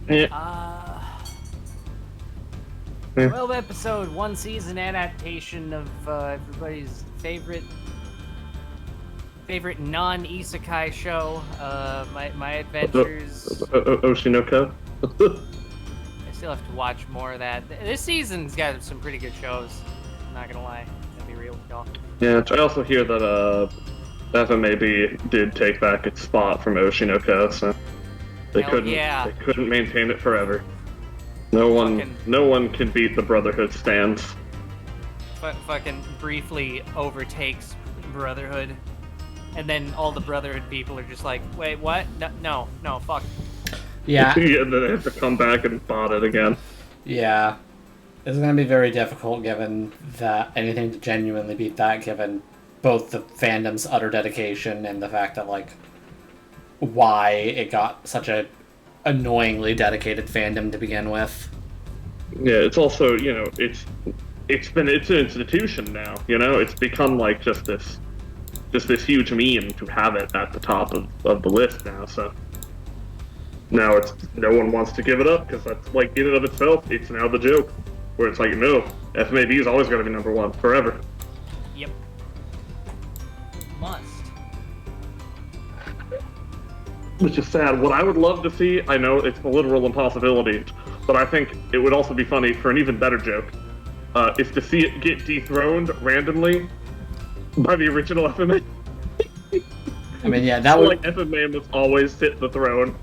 Yeah. 12 episode, one season adaptation of everybody's favorite non-isekai show, my adventures. Oshinoko. I still have to watch more of that. This season's got some pretty good shows. I'm not gonna lie, to be real with y'all. Yeah, I also hear that FMAB did take back its spot from Oshinoko, so they Hell couldn't yeah. they couldn't maintain it forever. No one can beat the Brotherhood stands. Fucking briefly overtakes Brotherhood, and then all the Brotherhood people are just like, wait, what? No, fuck. Yeah. Yeah, and then they have to come back and bot it again. Yeah. It's going to be very difficult given that anything to genuinely beat that, given both the fandom's utter dedication and the fact that, like, why it got such a annoyingly dedicated fandom to begin with. Yeah, it's also, it's an institution now, it's become like just this huge meme to have it at the top of the list now, so now it's no one wants to give it up because that's like in and of itself it's now the joke where it's like, no, FMAB is always going to be number one forever. Yep. Must. Which is sad. What I would love to see, I know it's a literal impossibility, but I think it would also be funny for an even better joke, is to see it get dethroned randomly by the original FMA. I mean, yeah, that would... Like, FMA must always sit the throne.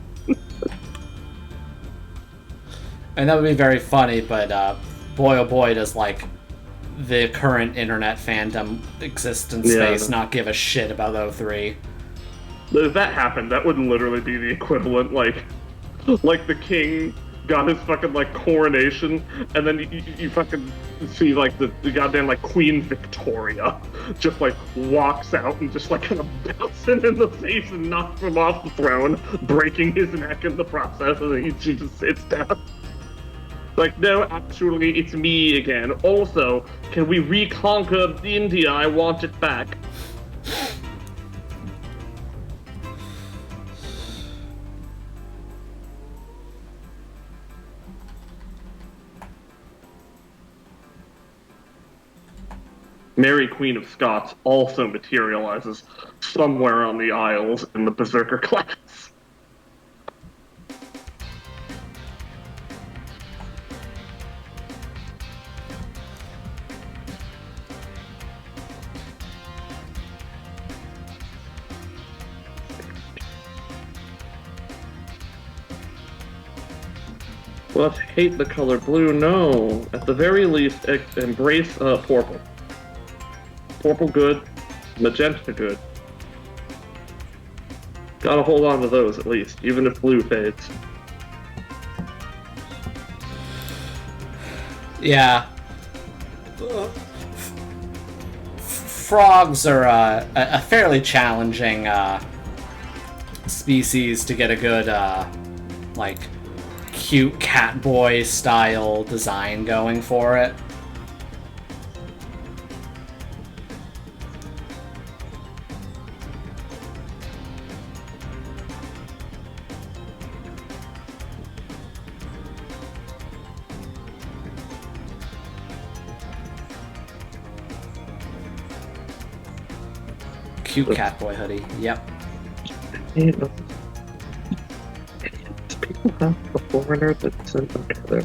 And that would be very funny, but boy oh boy does, like, the current internet fandom existence space not give a shit about O3. If that happened, that would literally be the equivalent, like the king got his fucking, like, coronation, and then you fucking see, like, the goddamn, like, Queen Victoria just, like, walks out and just, like, kind of bounces him in the face and knocks him off the throne, breaking his neck in the process, and then she just sits down. Like, no, actually, it's me again. Also, can we reconquer India? I want it back. Mary, Queen of Scots, also materializes somewhere on the Isles in the Berserker class. Let's hate the color blue, no. At the very least, embrace purple. Purple good, magenta good. Gotta hold on to those at least, even if blue fades. Yeah. Frogs are a fairly challenging species to get a good, like, cute Catboy style design going for it. cute Catboy hoodie. Yep. Does people have a foreigner that's in there?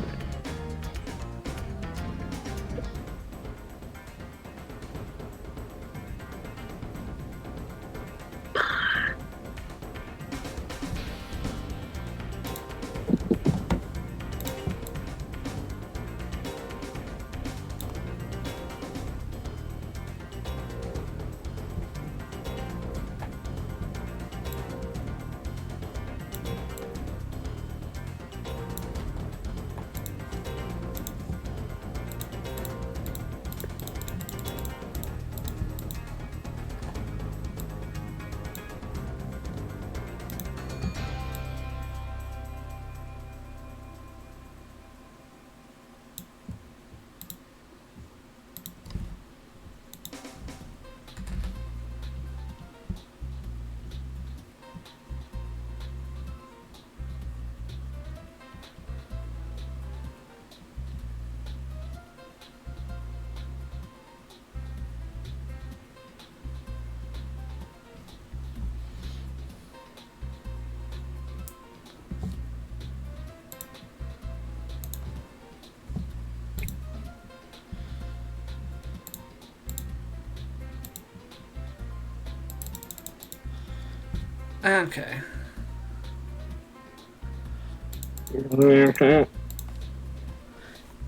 Okay.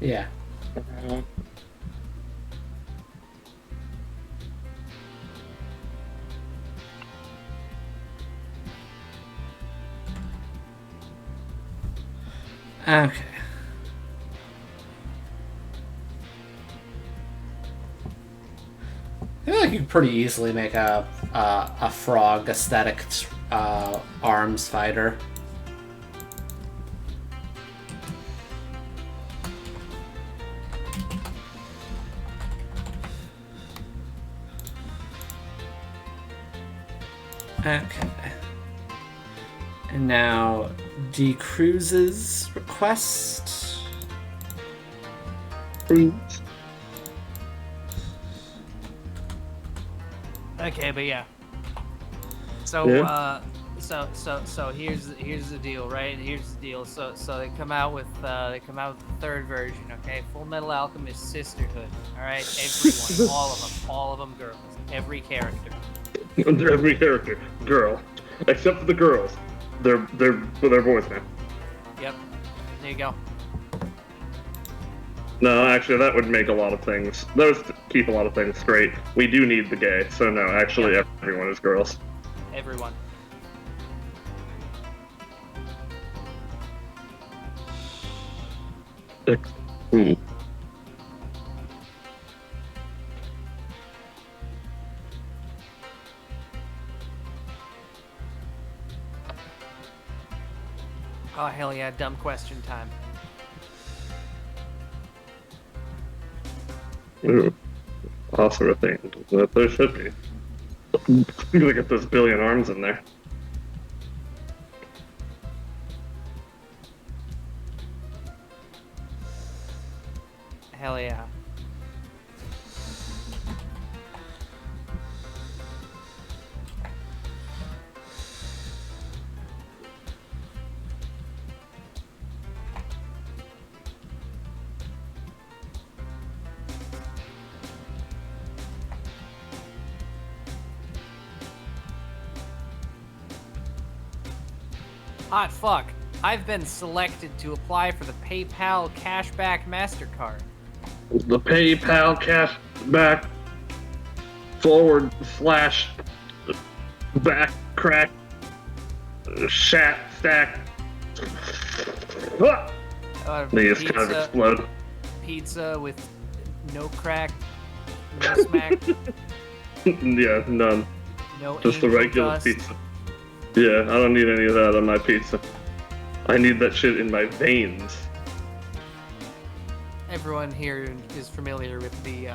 Yeah. Okay. I feel like you could pretty easily make a frog aesthetic arms fighter. Okay. And now D. Cruz's request. Please. Okay, but yeah. So Yeah. So here's the deal, right? Here's the deal. So they come out with the third version, okay? Full Metal Alchemist Sisterhood. All right, everyone, all of them girls, every character. Every character, girl, except for the girls. They're boys now. Yep. There you go. No, actually, that would make a lot of things. Those keep a lot of things straight. We do need the gay, so no, actually, Yeah. everyone is girls. Everyone. Hmm. Oh hell yeah! Dumb question time. Ooh, also a thing that there should be. You gotta get those billion arms in there. Hell yeah. Hot fuck. I've been selected to apply for the PayPal cashback MasterCard. The PayPal cashback / back crack shat stack. They just kind of explode. Pizza with no crack, no smack, Yeah, none. no Just the angel regular dust. pizza. Yeah, I don't need any of that on my pizza. I need that shit in my veins. Everyone here is familiar with the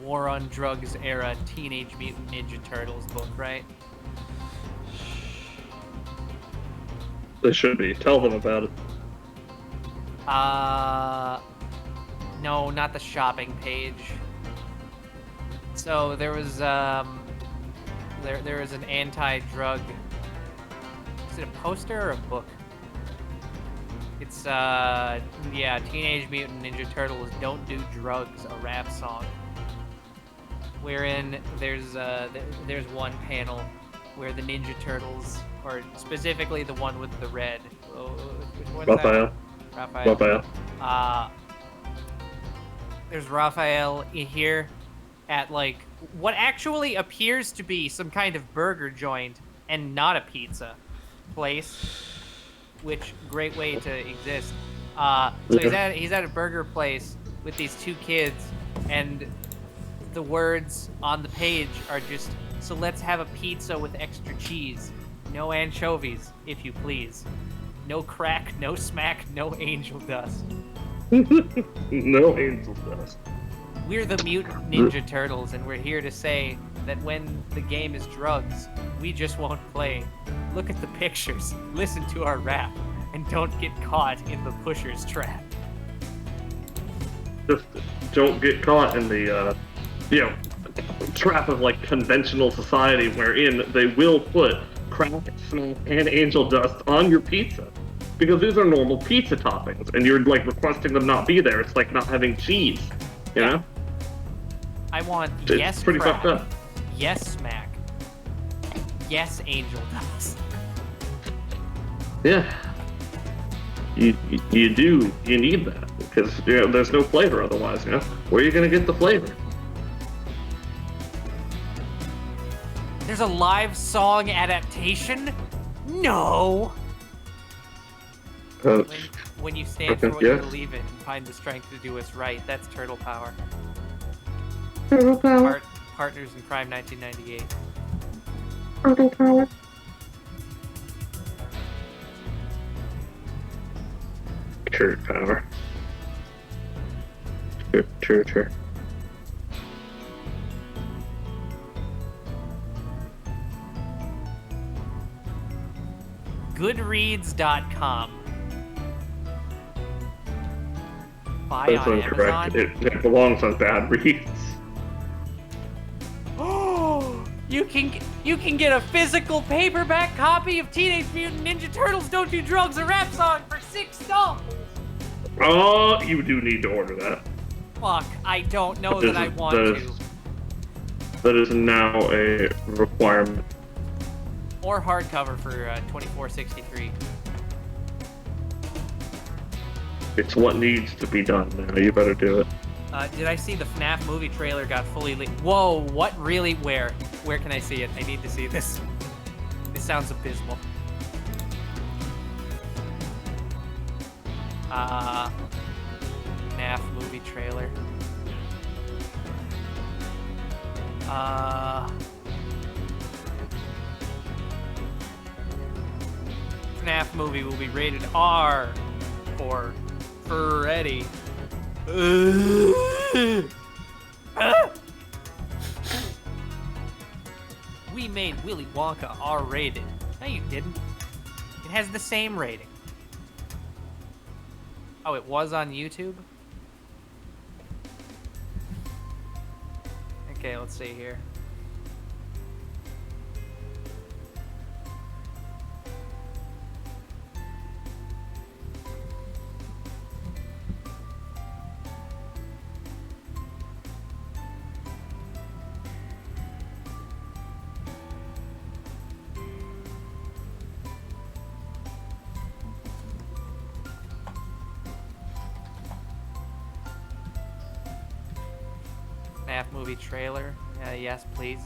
War on Drugs era Teenage Mutant Ninja Turtles book, right? They should be. Tell them about it. No, not the shopping page. So there was There is an anti-drug. Is it a poster or a book? It's yeah, Teenage Mutant Ninja Turtles Don't Do Drugs, a rap song. Wherein there's one panel where the Ninja Turtles, or specifically the one with the red. Oh, which one's Raphael. that? Raphael. Raphael. There's Raphael here at like what actually appears to be some kind of burger joint and not a pizza place, which great way to exist. So he's at a burger place with these two kids, and the words on the page are just, so let's have a pizza with extra cheese, no anchovies, if you please, no crack, no smack, no angel dust. No angel dust. We're the Mutant Ninja Turtles, and we're here to say that when the game is drugs, we just won't play. Look at the pictures, listen to our rap, and don't get caught in the pusher's trap. Just don't get caught in the, trap of like conventional society wherein they will put crack, smack, and angel dust on your pizza. Because these are normal pizza toppings, and you're like requesting them not be there. It's like not having cheese, you know? I want It's yes pretty crack, fucked up. yes smack, yes angel dust. Yeah. You need that because there's no flavor otherwise. Where are you gonna get the flavor? There's a live song adaptation? No. When you stand for what you believe in and find the strength to do what's right, that's Turtle Power. Turtle Power. Partners in Crime 1998. Turtle Power. Turtle Power. Sure. Goodreads.com. Buy That's on incorrect. Amazon. It belongs on Bad Reads. Oh, you can get a physical paperback copy of Teenage Mutant Ninja Turtles Don't Do Drugs, a rap song for $6. Oh, you do need to order that. Fuck, I don't know that I want to. That is now a requirement. Or hardcover for $24.63. It's what needs to be done now. You better do it. Did I see the FNAF movie trailer got fully leaked? Whoa, what really? Where? Where can I see it? I need to see this. This sounds abysmal. FNAF movie trailer. FNAF movie will be rated R for Freddy. We made Willy Wonka R-rated. No, you didn't. It has the same rating. Oh, it was on YouTube? Okay, let's see here. FNAF movie trailer. Yes, please.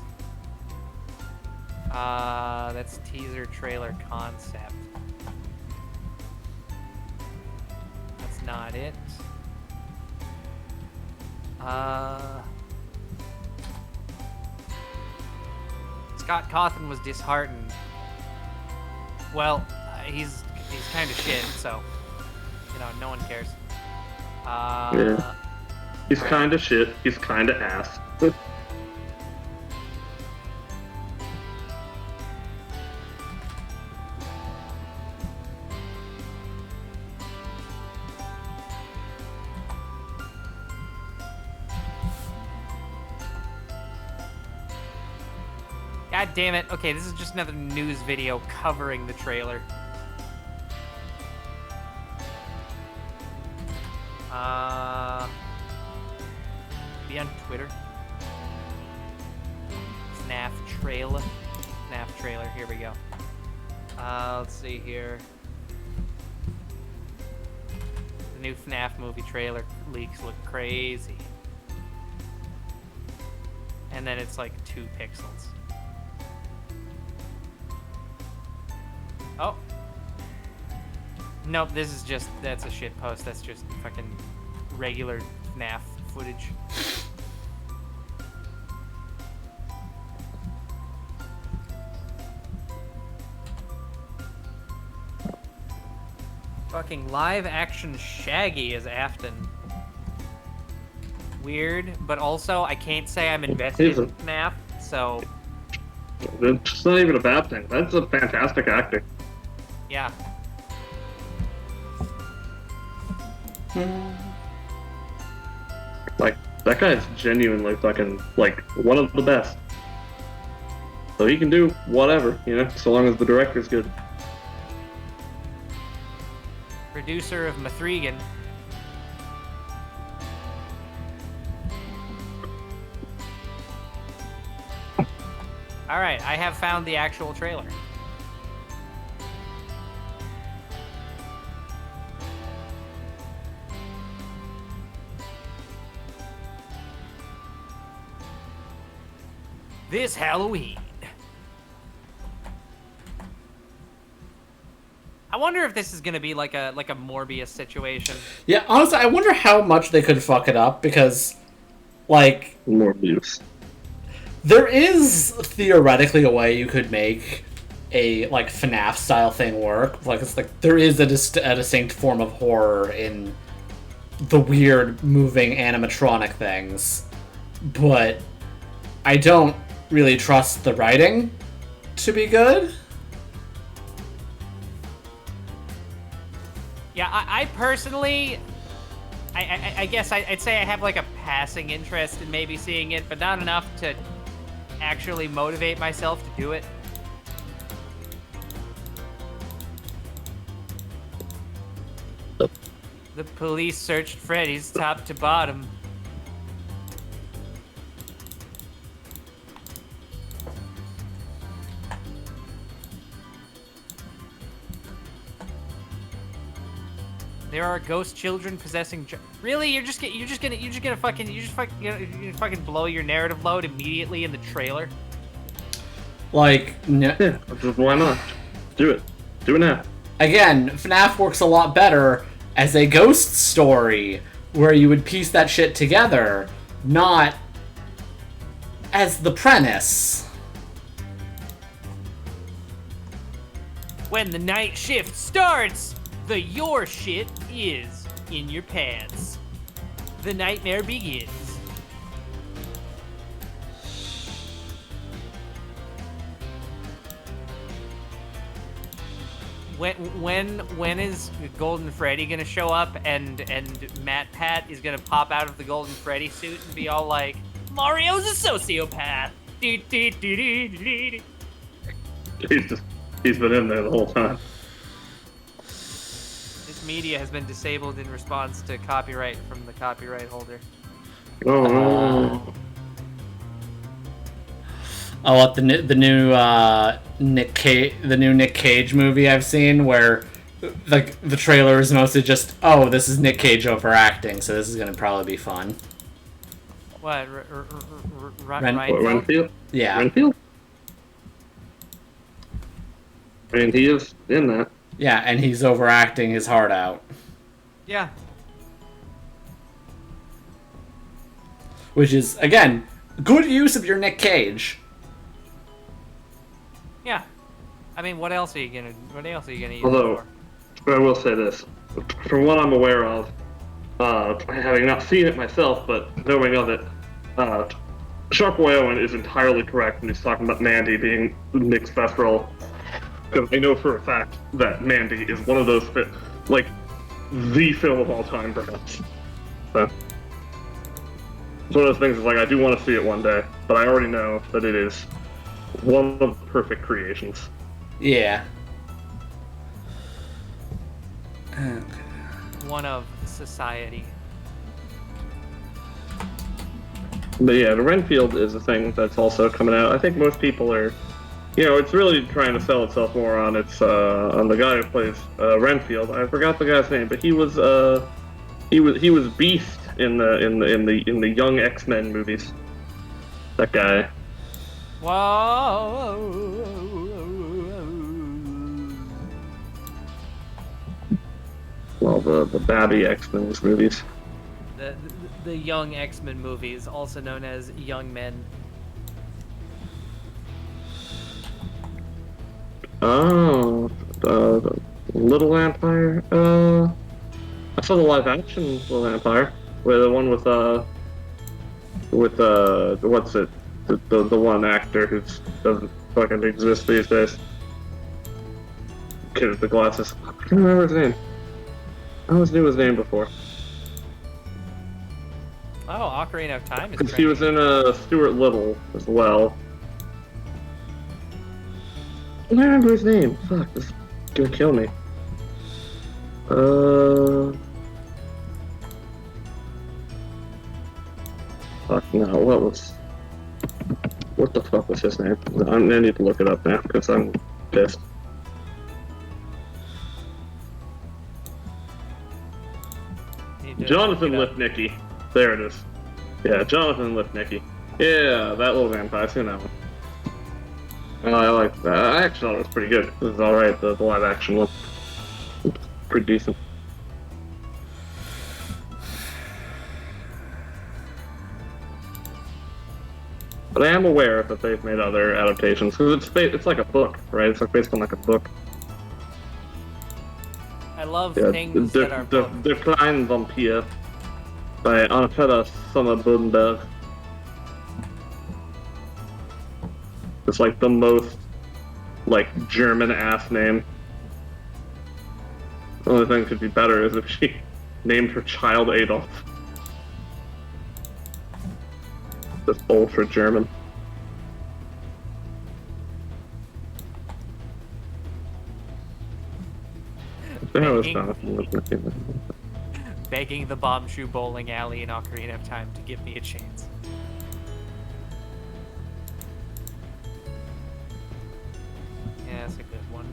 That's teaser trailer concept. That's not it. Scott Cawthon was disheartened. Well, he's kind of shit, so no one cares. Yeah. He's kind of shit. He's kind of ass. God damn it. Okay, this is just another news video covering the trailer. Be on Twitter. FNAF trailer. FNAF trailer. Here we go. Let's see here. The new FNAF movie trailer leaks look crazy. And then it's like 2 pixels. Oh. Nope, this is just, that's a shit post. That's just fucking regular FNAF footage. Fucking live action Shaggy as Afton. Weird, but also I can't say I'm invested in FNAF, so It's not even a bad thing. That's a fantastic acting. yeah. Like, that guy is genuinely fucking, like, one of the best. So he can do whatever, you know, so long as the director's good. Producer of Mathregan. Alright, I have found the actual trailer. This Halloween. I wonder if this is gonna be like a Morbius situation. Yeah, honestly, I wonder how much they could fuck it up because, like, More views. there is theoretically a way you could make a like FNAF style thing work. Like, it's like there is a distinct form of horror in the weird moving animatronic things, but I don't really trust the writing to be good. Yeah, I personally, I guess I'd say I have like a passing interest in maybe seeing it, but not enough to actually motivate myself to do it. The police searched Freddy's top to bottom. There are ghost children possessing. Really, you're just gonna fucking blow your narrative load immediately in the trailer. Like, Yeah, why not? Do it. Do it now. again, FNAF works a lot better as a ghost story where you would piece that shit together, not as the premise. When the night shift starts, the your shit is in your pants. The nightmare begins. When is Golden Freddy gonna show up and Matt Pat is gonna pop out of the Golden Freddy suit and be all like, Mario's a sociopath. He's been in there the whole time. This media has been disabled in response to copyright from the copyright holder. Oh. Oh, what the new Nick Cage movie I've seen, where like the trailer is mostly just, oh, this is Nick Cage overacting, so this is gonna probably be fun. What? Renfield? Yeah. Renfield? I mean, he is in that. Yeah, and he's overacting his heart out, Yeah. which is again good use of your Nick Cage. Yeah. I mean, what else are you gonna use Although, it for? I will say this. From what I'm aware of, having not seen it myself, but knowing of it, Sharkboy Owen is entirely correct when he's talking about Mandy being Nick's best role. Because I know for a fact that Mandy is one of those, like, the film of all time, perhaps. So, it's one of those things, like, I do want to see it one day, but I already know that it is one of the perfect creations. Yeah. One of society. But yeah, the Renfield is a thing that's also coming out. I think most people are, it's really trying to sell itself more on on the guy who plays Renfield. I forgot the guy's name, but he was Beast in the Young X-Men movies. That guy. Whoa. Well, the Babby X-Men movies. The Young X-Men movies, also known as Young Men. Oh, the Little Vampire. I saw the live action Little Vampire, where the one with what's it? The one actor who doesn't fucking exist these days. Kid with the glasses. I can't remember his name. I always knew his name before. Oh, Ocarina of Time is Because he was in Stuart Little as well. I don't remember his name. Fuck, this is gonna kill me. Fuck no, what the fuck was his name? I need to look it up now, because I'm pissed. Jonathan Lipnicki. There it is. Yeah, Jonathan Lipnicki. Yeah, that Little Vampire. I've seen that one. Oh, I like that. I actually thought it was pretty good. It was alright, the live action one. Pretty decent. But I am aware that they've made other adaptations, because it's like a book, right? It's like based on like a book. I love things that are books. Der kleine Vampir by Anna Sommer-Bodenberg. It's like the most German ass name. The only thing that could be better is if she named her child Adolf. Just ultra German. Begging the bomb shoe bowling alley in Ocarina of Time to give me a chance. Yeah, that's a good one.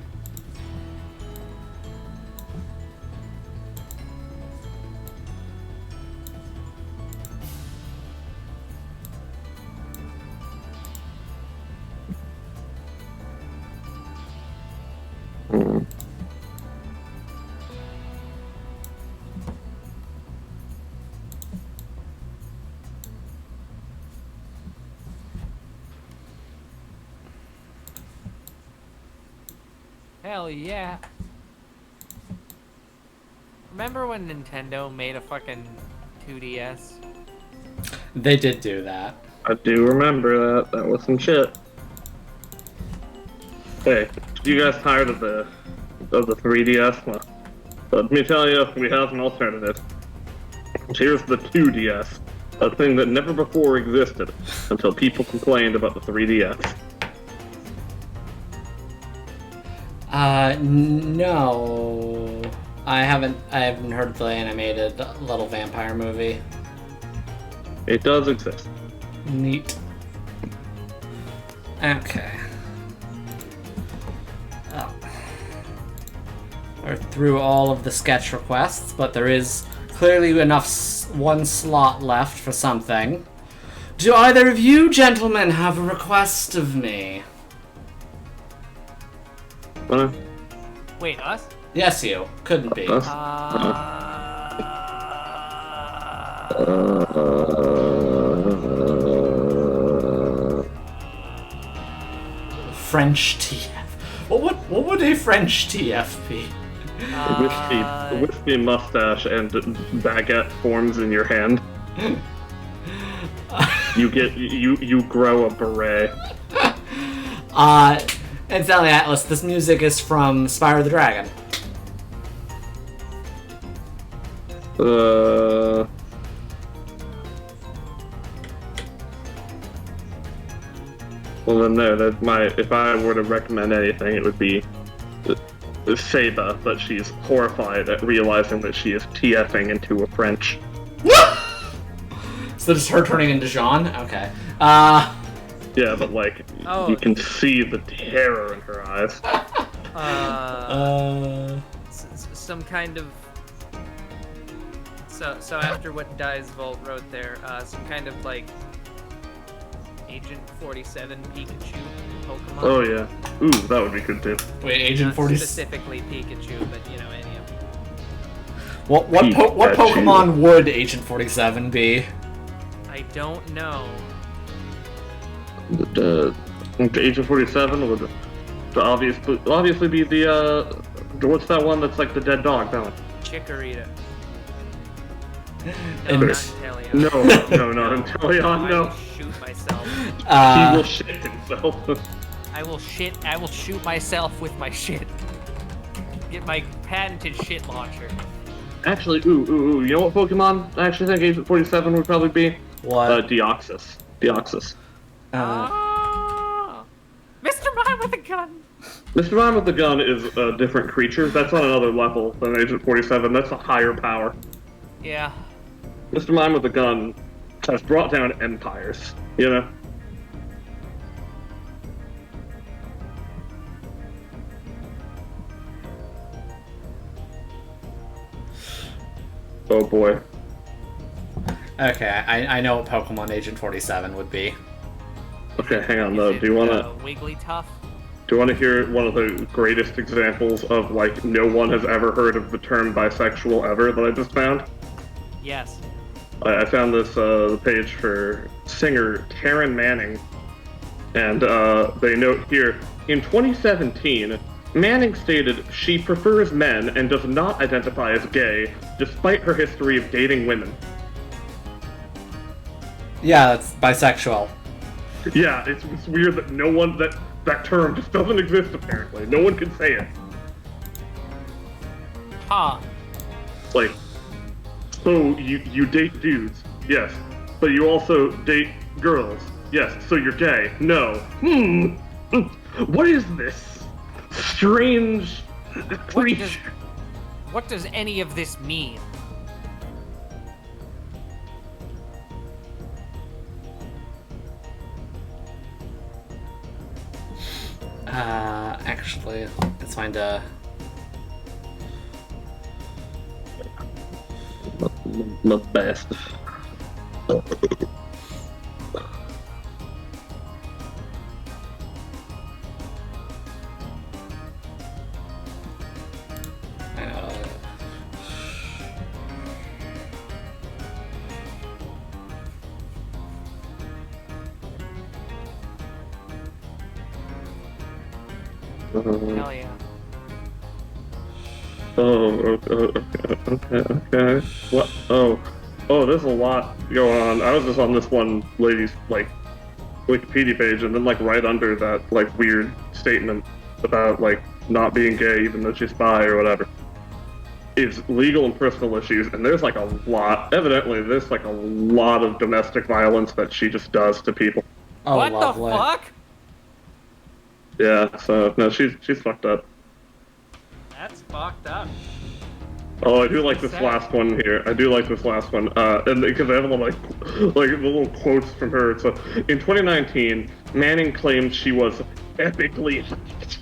Hell yeah. Remember when Nintendo made a fucking 2DS? They did do that. I do remember that. That was some shit. Hey, you guys tired of the 3DS? Well, let me tell you, we have an alternative. Here's the 2DS, a thing that never before existed until people complained about the 3DS. No. I haven't heard of the animated Little Vampire movie. It does exist. Neat. Okay. Oh. We're through all of the sketch requests, but there is clearly one slot left for something. Do either of you gentlemen have a request of me? Wait, us? Yes, you. Couldn't be. Us? French TF. What would a French TF be? Wispy mustache and baguette forms in your hand. You grow a beret. And Sally Atlas, this music is from Spyro the Dragon. Well, then there, that's my. If I were to recommend anything, it would be Seba, but she's horrified at realizing that she is TFing into a French. So just her turning into Jean? Okay. Yeah, but like, Oh. you can see the terror in her eyes. Some kind of. So after what Dies Volt wrote there, some kind of like Agent 47 Pikachu Pokemon. Oh yeah. Ooh, that would be good too. Wait, Agent Not 40. specifically Pikachu, but you know, any of them. What Pikachu. Pokemon would Agent 47 be? I don't know. The Agent 47 would obviously be the what's that one that's like the dead dog? That one. Chikorita. No, And- not Inteleon. No, not Inteleon. I No, will shoot myself. he will shit himself. I will shoot myself with my shit. Get my patented shit launcher. Actually, ooh, you know what Pokemon I actually think Agent 47 would probably be? What? Deoxys. Deoxys. Oh, Mr. Mime with a gun. Mr. Mime with the gun is a different creature. That's on another level than Agent 47. That's a higher power. Yeah. Mr. Mime with the gun has brought down empires, you know? Oh boy. Okay, I know what Pokemon Agent 47 would be. Okay, hang on Is though. it, Do you wanna Wigglytuff? hear one of the greatest examples of like no one has ever heard of the term bisexual ever that I just found? Yes. I found this page for singer Taryn Manning, and they note here, in 2017, Manning stated she prefers men and does not identify as gay, despite her history of dating women. Yeah, that's bisexual. Yeah, it's weird that no one, that term just doesn't exist apparently. No one can say it. Huh. Like, so you date dudes, yes, but you also date girls, yes, so you're gay. No. What is this strange creature? What does any of this mean? Actually, let's find a... My best. Hell yeah. Okay. What? Oh, there's a lot going on. I was just on this one lady's, like, Wikipedia page, and then, like, right under that, like, weird statement about, like, not being gay even though she's bi or whatever, is legal and personal issues, and there's, like, a lot, evidently, there's, like, a lot of domestic violence that she just does to people. Oh, What lovely. the fuck? Yeah, so, no, she's fucked up. That's fucked up. Oh, I do like this Sad. last one here. I do like this last one, and because I have a little, like the little quotes from her. So, in 2019, Manning claimed she was epically hacked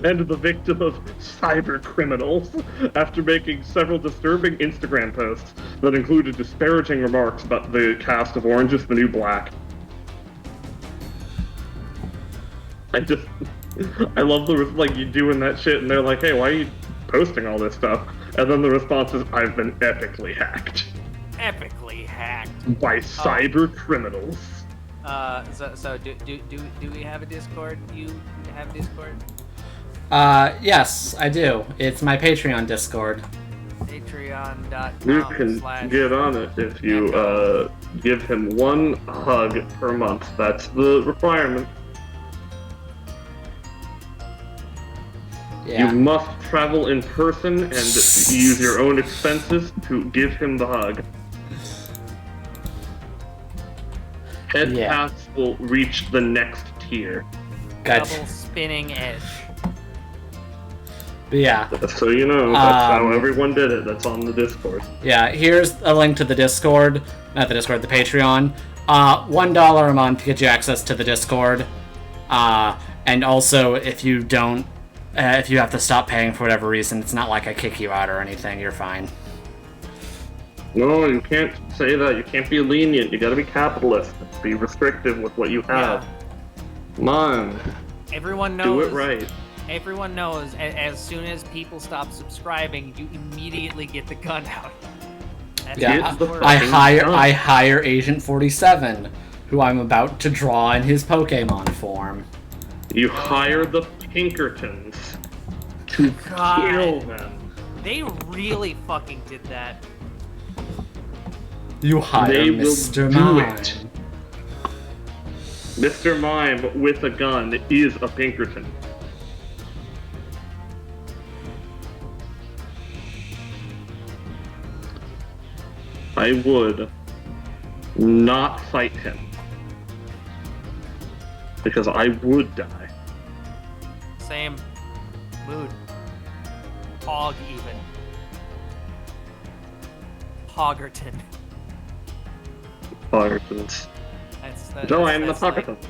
and the victim of cyber criminals after making several disturbing Instagram posts that included disparaging remarks about the cast of Orange is the New Black. I love like you doing that shit, and they're like, "Hey, why are you posting all this stuff?" And then the response is, "I've been epically hacked Epically hacked. by cyber criminals." So do we have a Discord? You have Discord? Yes, I do. It's my Patreon Discord. You Patreon.com/ can get on it if you give him one hug per month. That's the requirement. Yeah. You must travel in person and use your own expenses to give him the hug. Head Yeah. pass will reach the next here. Gotcha. Double spinning edge. But yeah. Just so you know, that's how everyone did it. That's on the Discord. Yeah, here's a link to the Discord. Not the Discord, the Patreon. $1 a month gets you access to the Discord. And also, if you don't, if you have to stop paying for whatever reason, it's not like I kick you out or anything. You're fine. No, you can't say that. You can't be lenient. You gotta be capitalist. Be restrictive with what you have. Come on. Everyone knows. Do it right. Everyone knows. As soon as people stop subscribing, you immediately get the gun out. That's Yeah, how it works. I hire Agent 47, who I'm about to draw in his Pokemon form. You hire the Pinkertons to kill them. They really fucking did that. You hire They will Mr. do Mime. it. Mr. Mime with a gun is a Pinkerton. I would not fight him. Because I would die. Same mood. Hog even. Hoggerton. Pinkertons. Join the that's like- Pinkertons.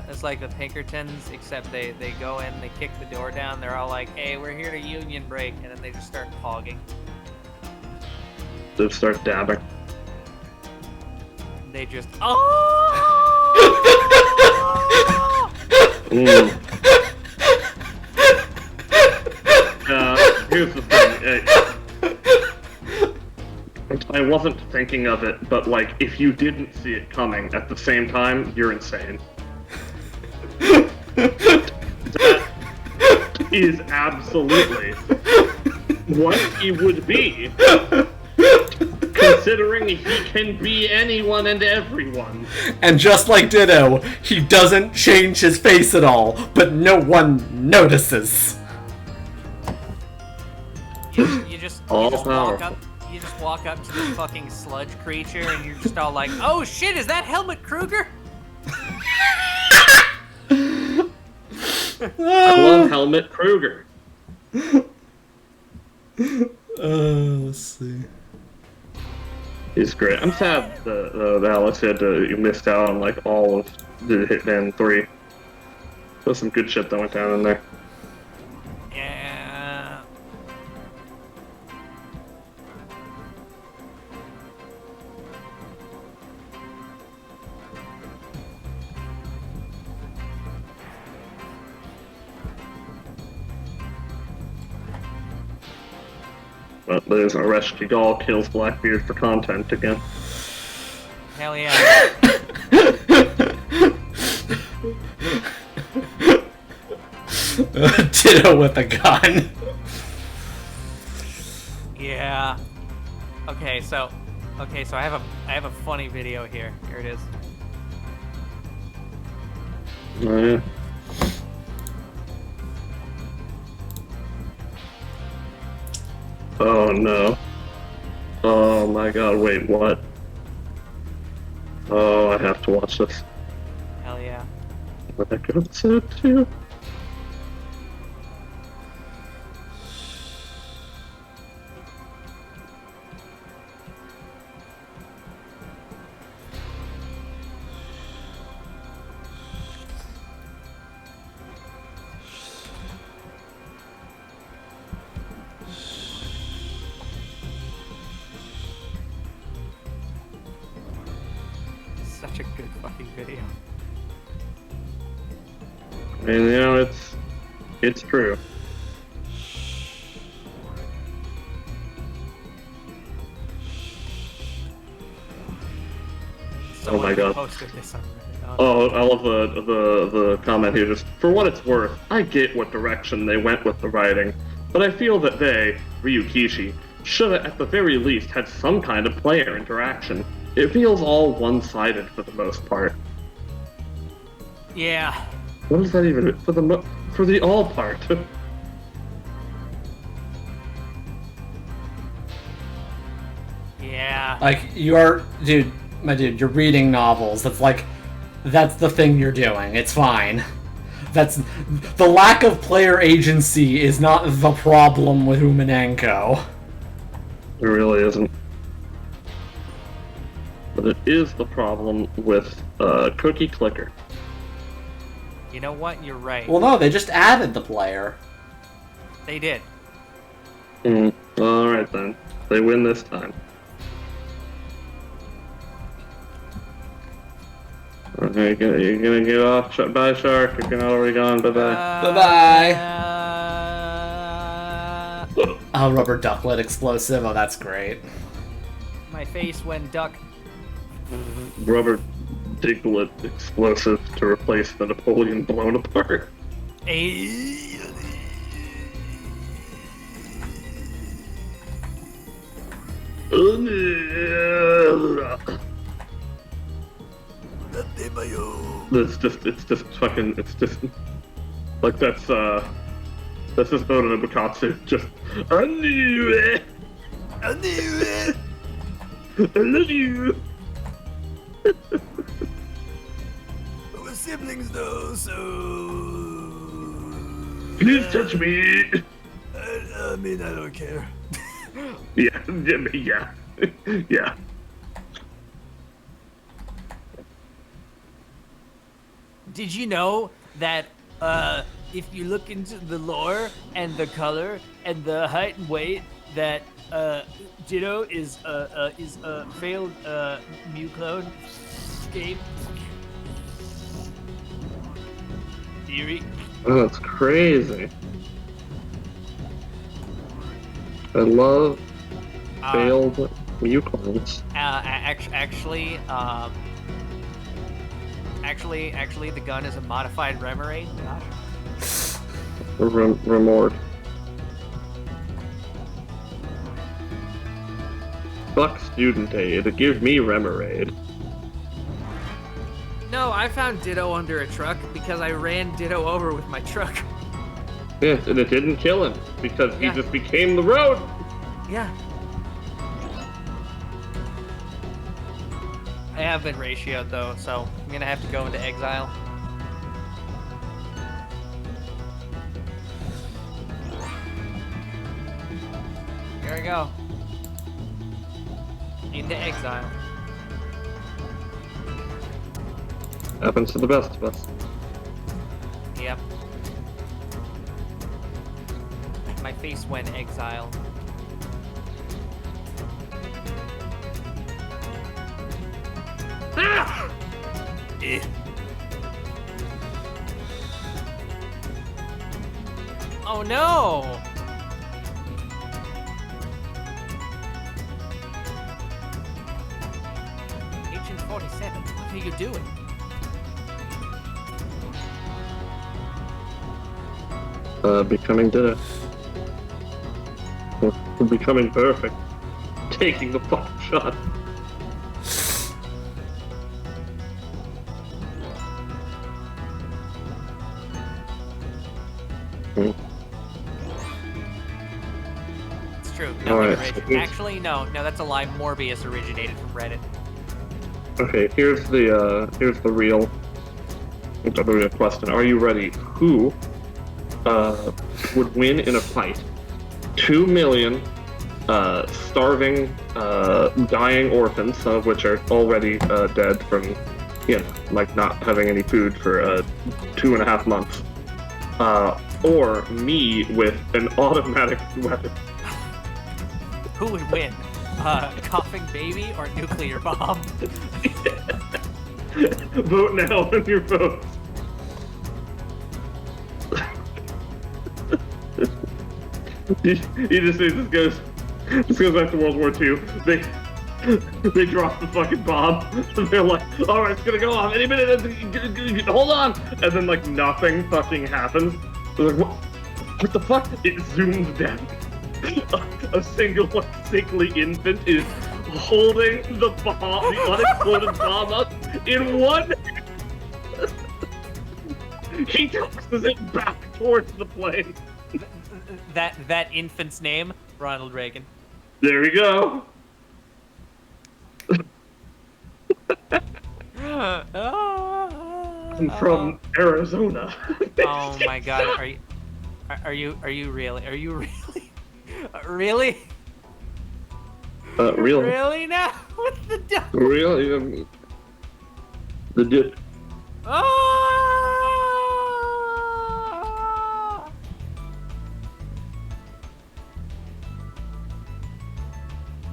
It's like the Pinkertons, except they go in, they kick the door down, they're all like, hey, we're here to union break, and then they just start hogging. They start dabbing. They just, Mm. Here's the thing. I wasn't thinking of it, but like, if you didn't see it coming at the same time, you're insane. That is absolutely what he would be, considering he can be anyone and everyone. And just like Ditto, he doesn't change his face at all, but no one notices. you just All walk powerful. up. You just walk up to the fucking sludge creature, and you're just all like, "Oh shit, is that Helmut Kruger?" I love Helmut Kruger. Let's see. He's great. I'm sad that Alex you missed out on like all of the Hitman 3. There's some good shit that went down in there. Yeah. But there's Aresh Kigal kills Blackbeard for content again. Hell yeah. Ditto with a gun. Yeah. Okay, so I have a funny video here. Here it is. Oh, yeah. Oh no. Oh my god, wait, what? Oh, I have to watch this. Hell yeah. What the heck is it too? Such a good fucking video. I mean, you know, it's true. Someone my God. posted this on Reddit. Oh, I love the comment here. Just for what it's worth, I get what direction they went with the writing, but I feel that they, Ryukishi, should have at the very least had some kind of player interaction. It feels all one-sided for the most part. Yeah. What is that even for the all part? Yeah. Like, my dude, you're reading novels. That's like That's the thing you're doing. It's fine. That's the lack of player agency is not the problem with Uminenko. It really isn't. But it is the problem with Cookie Clicker. You know what? You're right. Well, no, they just added the player. They did. Alright then. They win this time. Okay, you're gonna get off. Bye, Shark. You're already gone. Bye-bye. Bye-bye. Uh, Oh, rubber ducklet explosive. Oh, that's great. my face went duck. Rubber Diglett explosive to replace the Napoleon blown apart. It's just fucking, it's just, like that's just Oda Nobukatsu, just, I knew it! I knew it! I love you! We're siblings though, so... Please touch me! I mean, I don't care. Yeah. Yeah. Did you know that if you look into the lore and the color and the height and weight, that Ditto is a failed Mew clone game theory? Oh, that's crazy. I love failed Mew clones. Actually, the gun is a modified Remoraid. Gosh. Remord. Fuck Student Aid. Give me Remoraid. No, I found Ditto under a truck because I ran Ditto over with my truck. Yes, and it didn't kill him because he Yeah. just became the road. Yeah. I have been ratioed though, so I'm gonna have to go into exile. Here I go. Into exile. Happens to the best of us. Yep. My face went exile. Eh. Oh no! Agent 47, what are you doing? Becoming Ditto. Becoming perfect. Taking the fucking shot. It's true. All Nothing right, originated. Actually, no, that's a lie. Morbius originated from Reddit. Okay, here's the real question. Are you ready? Who would win in a fight? 2 million starving, dying orphans, some of which are already dead from, like not having any food for 2.5 months. Or me with an automatic weapon. Who would win? Coughing baby or nuclear bomb? Vote now on your vote. You just see this goes back to World War II. They drop the fucking bomb. And they're like, all right, it's gonna go off any minute. Hold on. And then like nothing fucking happens. They're like, what the fuck? It zooms down. A single sickly infant is holding the bomb, the unexploded bomb up in one. He tosses it back towards the plane. That infant's name, Ronald Reagan. There we go. Ah. from Arizona. Oh my god, are you really? Are you really? Really? Really? Really now? What's the dog? Really? The dip. Ah!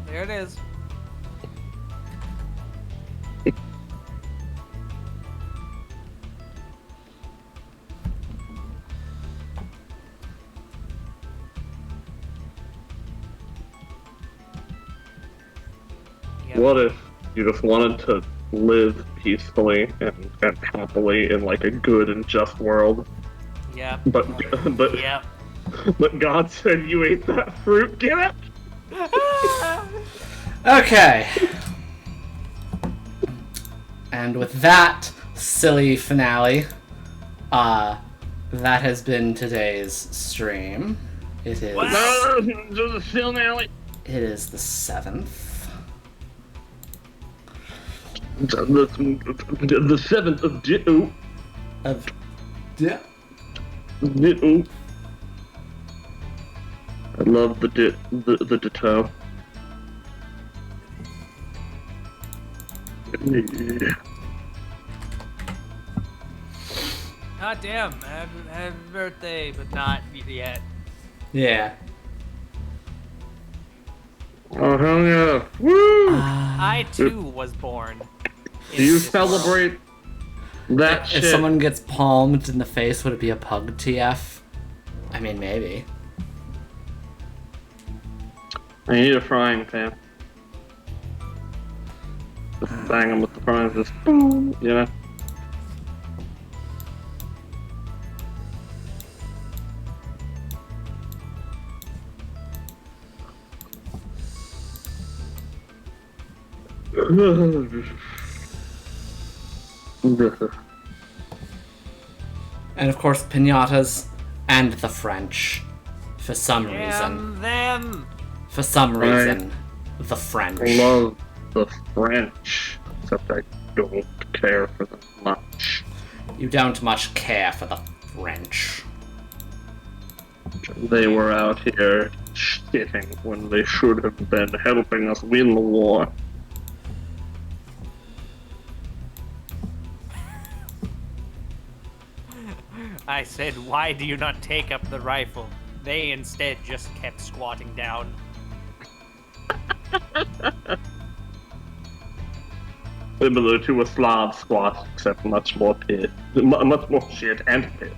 There it is. Yep. What if you just wanted to live peacefully and happily in like a good and just world, Yep. but Yep. but God said you ate that fruit? Get it? Okay. And with that silly finale, that has been today's stream. It is. No, just a finale. It is the 7th. The 7th of Ditto. Yeah. Ditto. I love the Ditto. God damn, happy birthday, but not yet. Yeah. Oh hell yeah! Woo! I too was born. Do you celebrate that If shit? someone gets palmed in the face, would it be a pug TF? I mean, maybe. I need a frying pan. Just bang them with the frying, just boom, you know? And of course, pinatas and the French. For some reason. Damn them! For some reason, the French. I love the French, except I don't care for them much. You don't much care for the French. They were out here shitting when they should have been helping us win the war. I said, why do you not take up the rifle? They instead just kept squatting down. Similar to a Slav squat, except much more much more shit and piss.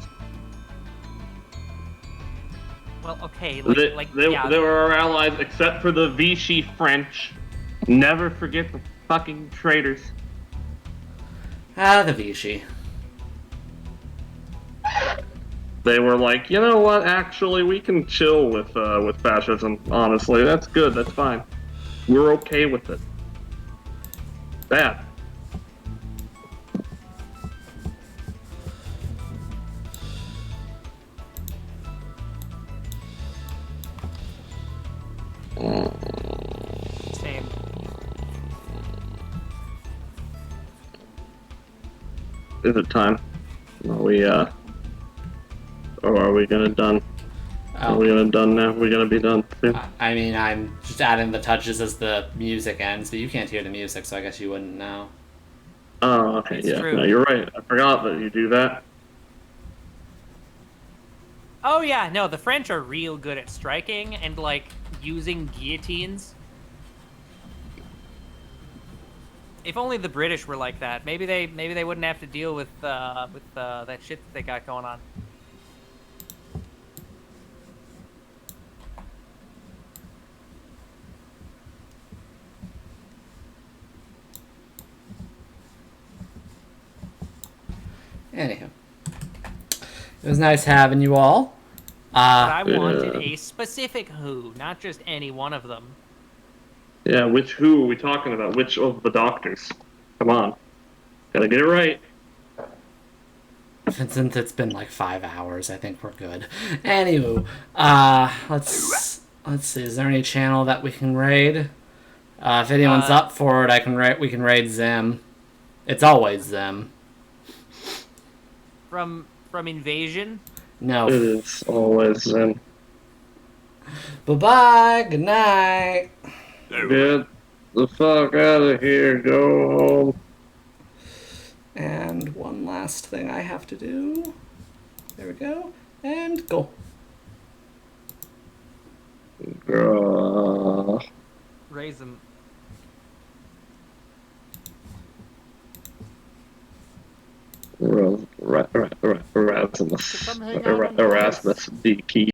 Well, okay, They yeah. were our allies, except for the Vichy French. Never forget the fucking traitors. Ah, the Vichy. They were like, you know what? Actually, we can chill with fascism. Honestly, that's good. That's fine. We're okay with it. Bad. Same. Is it time? Or are we gonna done? Are we gonna done now? We're gonna be done soon. I mean, I'm just adding the touches as the music ends, but you can't hear the music, so I guess you wouldn't know. Oh, okay, It's yeah. true. No, you're right. I forgot that you do that. Oh yeah, no, the French are real good at striking and like using guillotines. If only the British were like that, maybe they wouldn't have to deal with that shit that they got going on. Anywho. It was nice having you all. But I wanted Yeah. a specific who, not just any one of them. Yeah, who are we talking about? Which of the doctors? Come on. Gotta get it right. Since it's been like 5 hours, I think we're good. Anywho, let's see. Is there any channel that we can raid? If anyone's up for it, we can raid Zim. It's always Zim. from Invasion? No. It is always Zen. Bye-bye. Good night. Get the fuck out of here. Go home. And one last thing I have to do. There we go. And go. Raise him. Erasmus. Come hang out on Erasmus D. Key.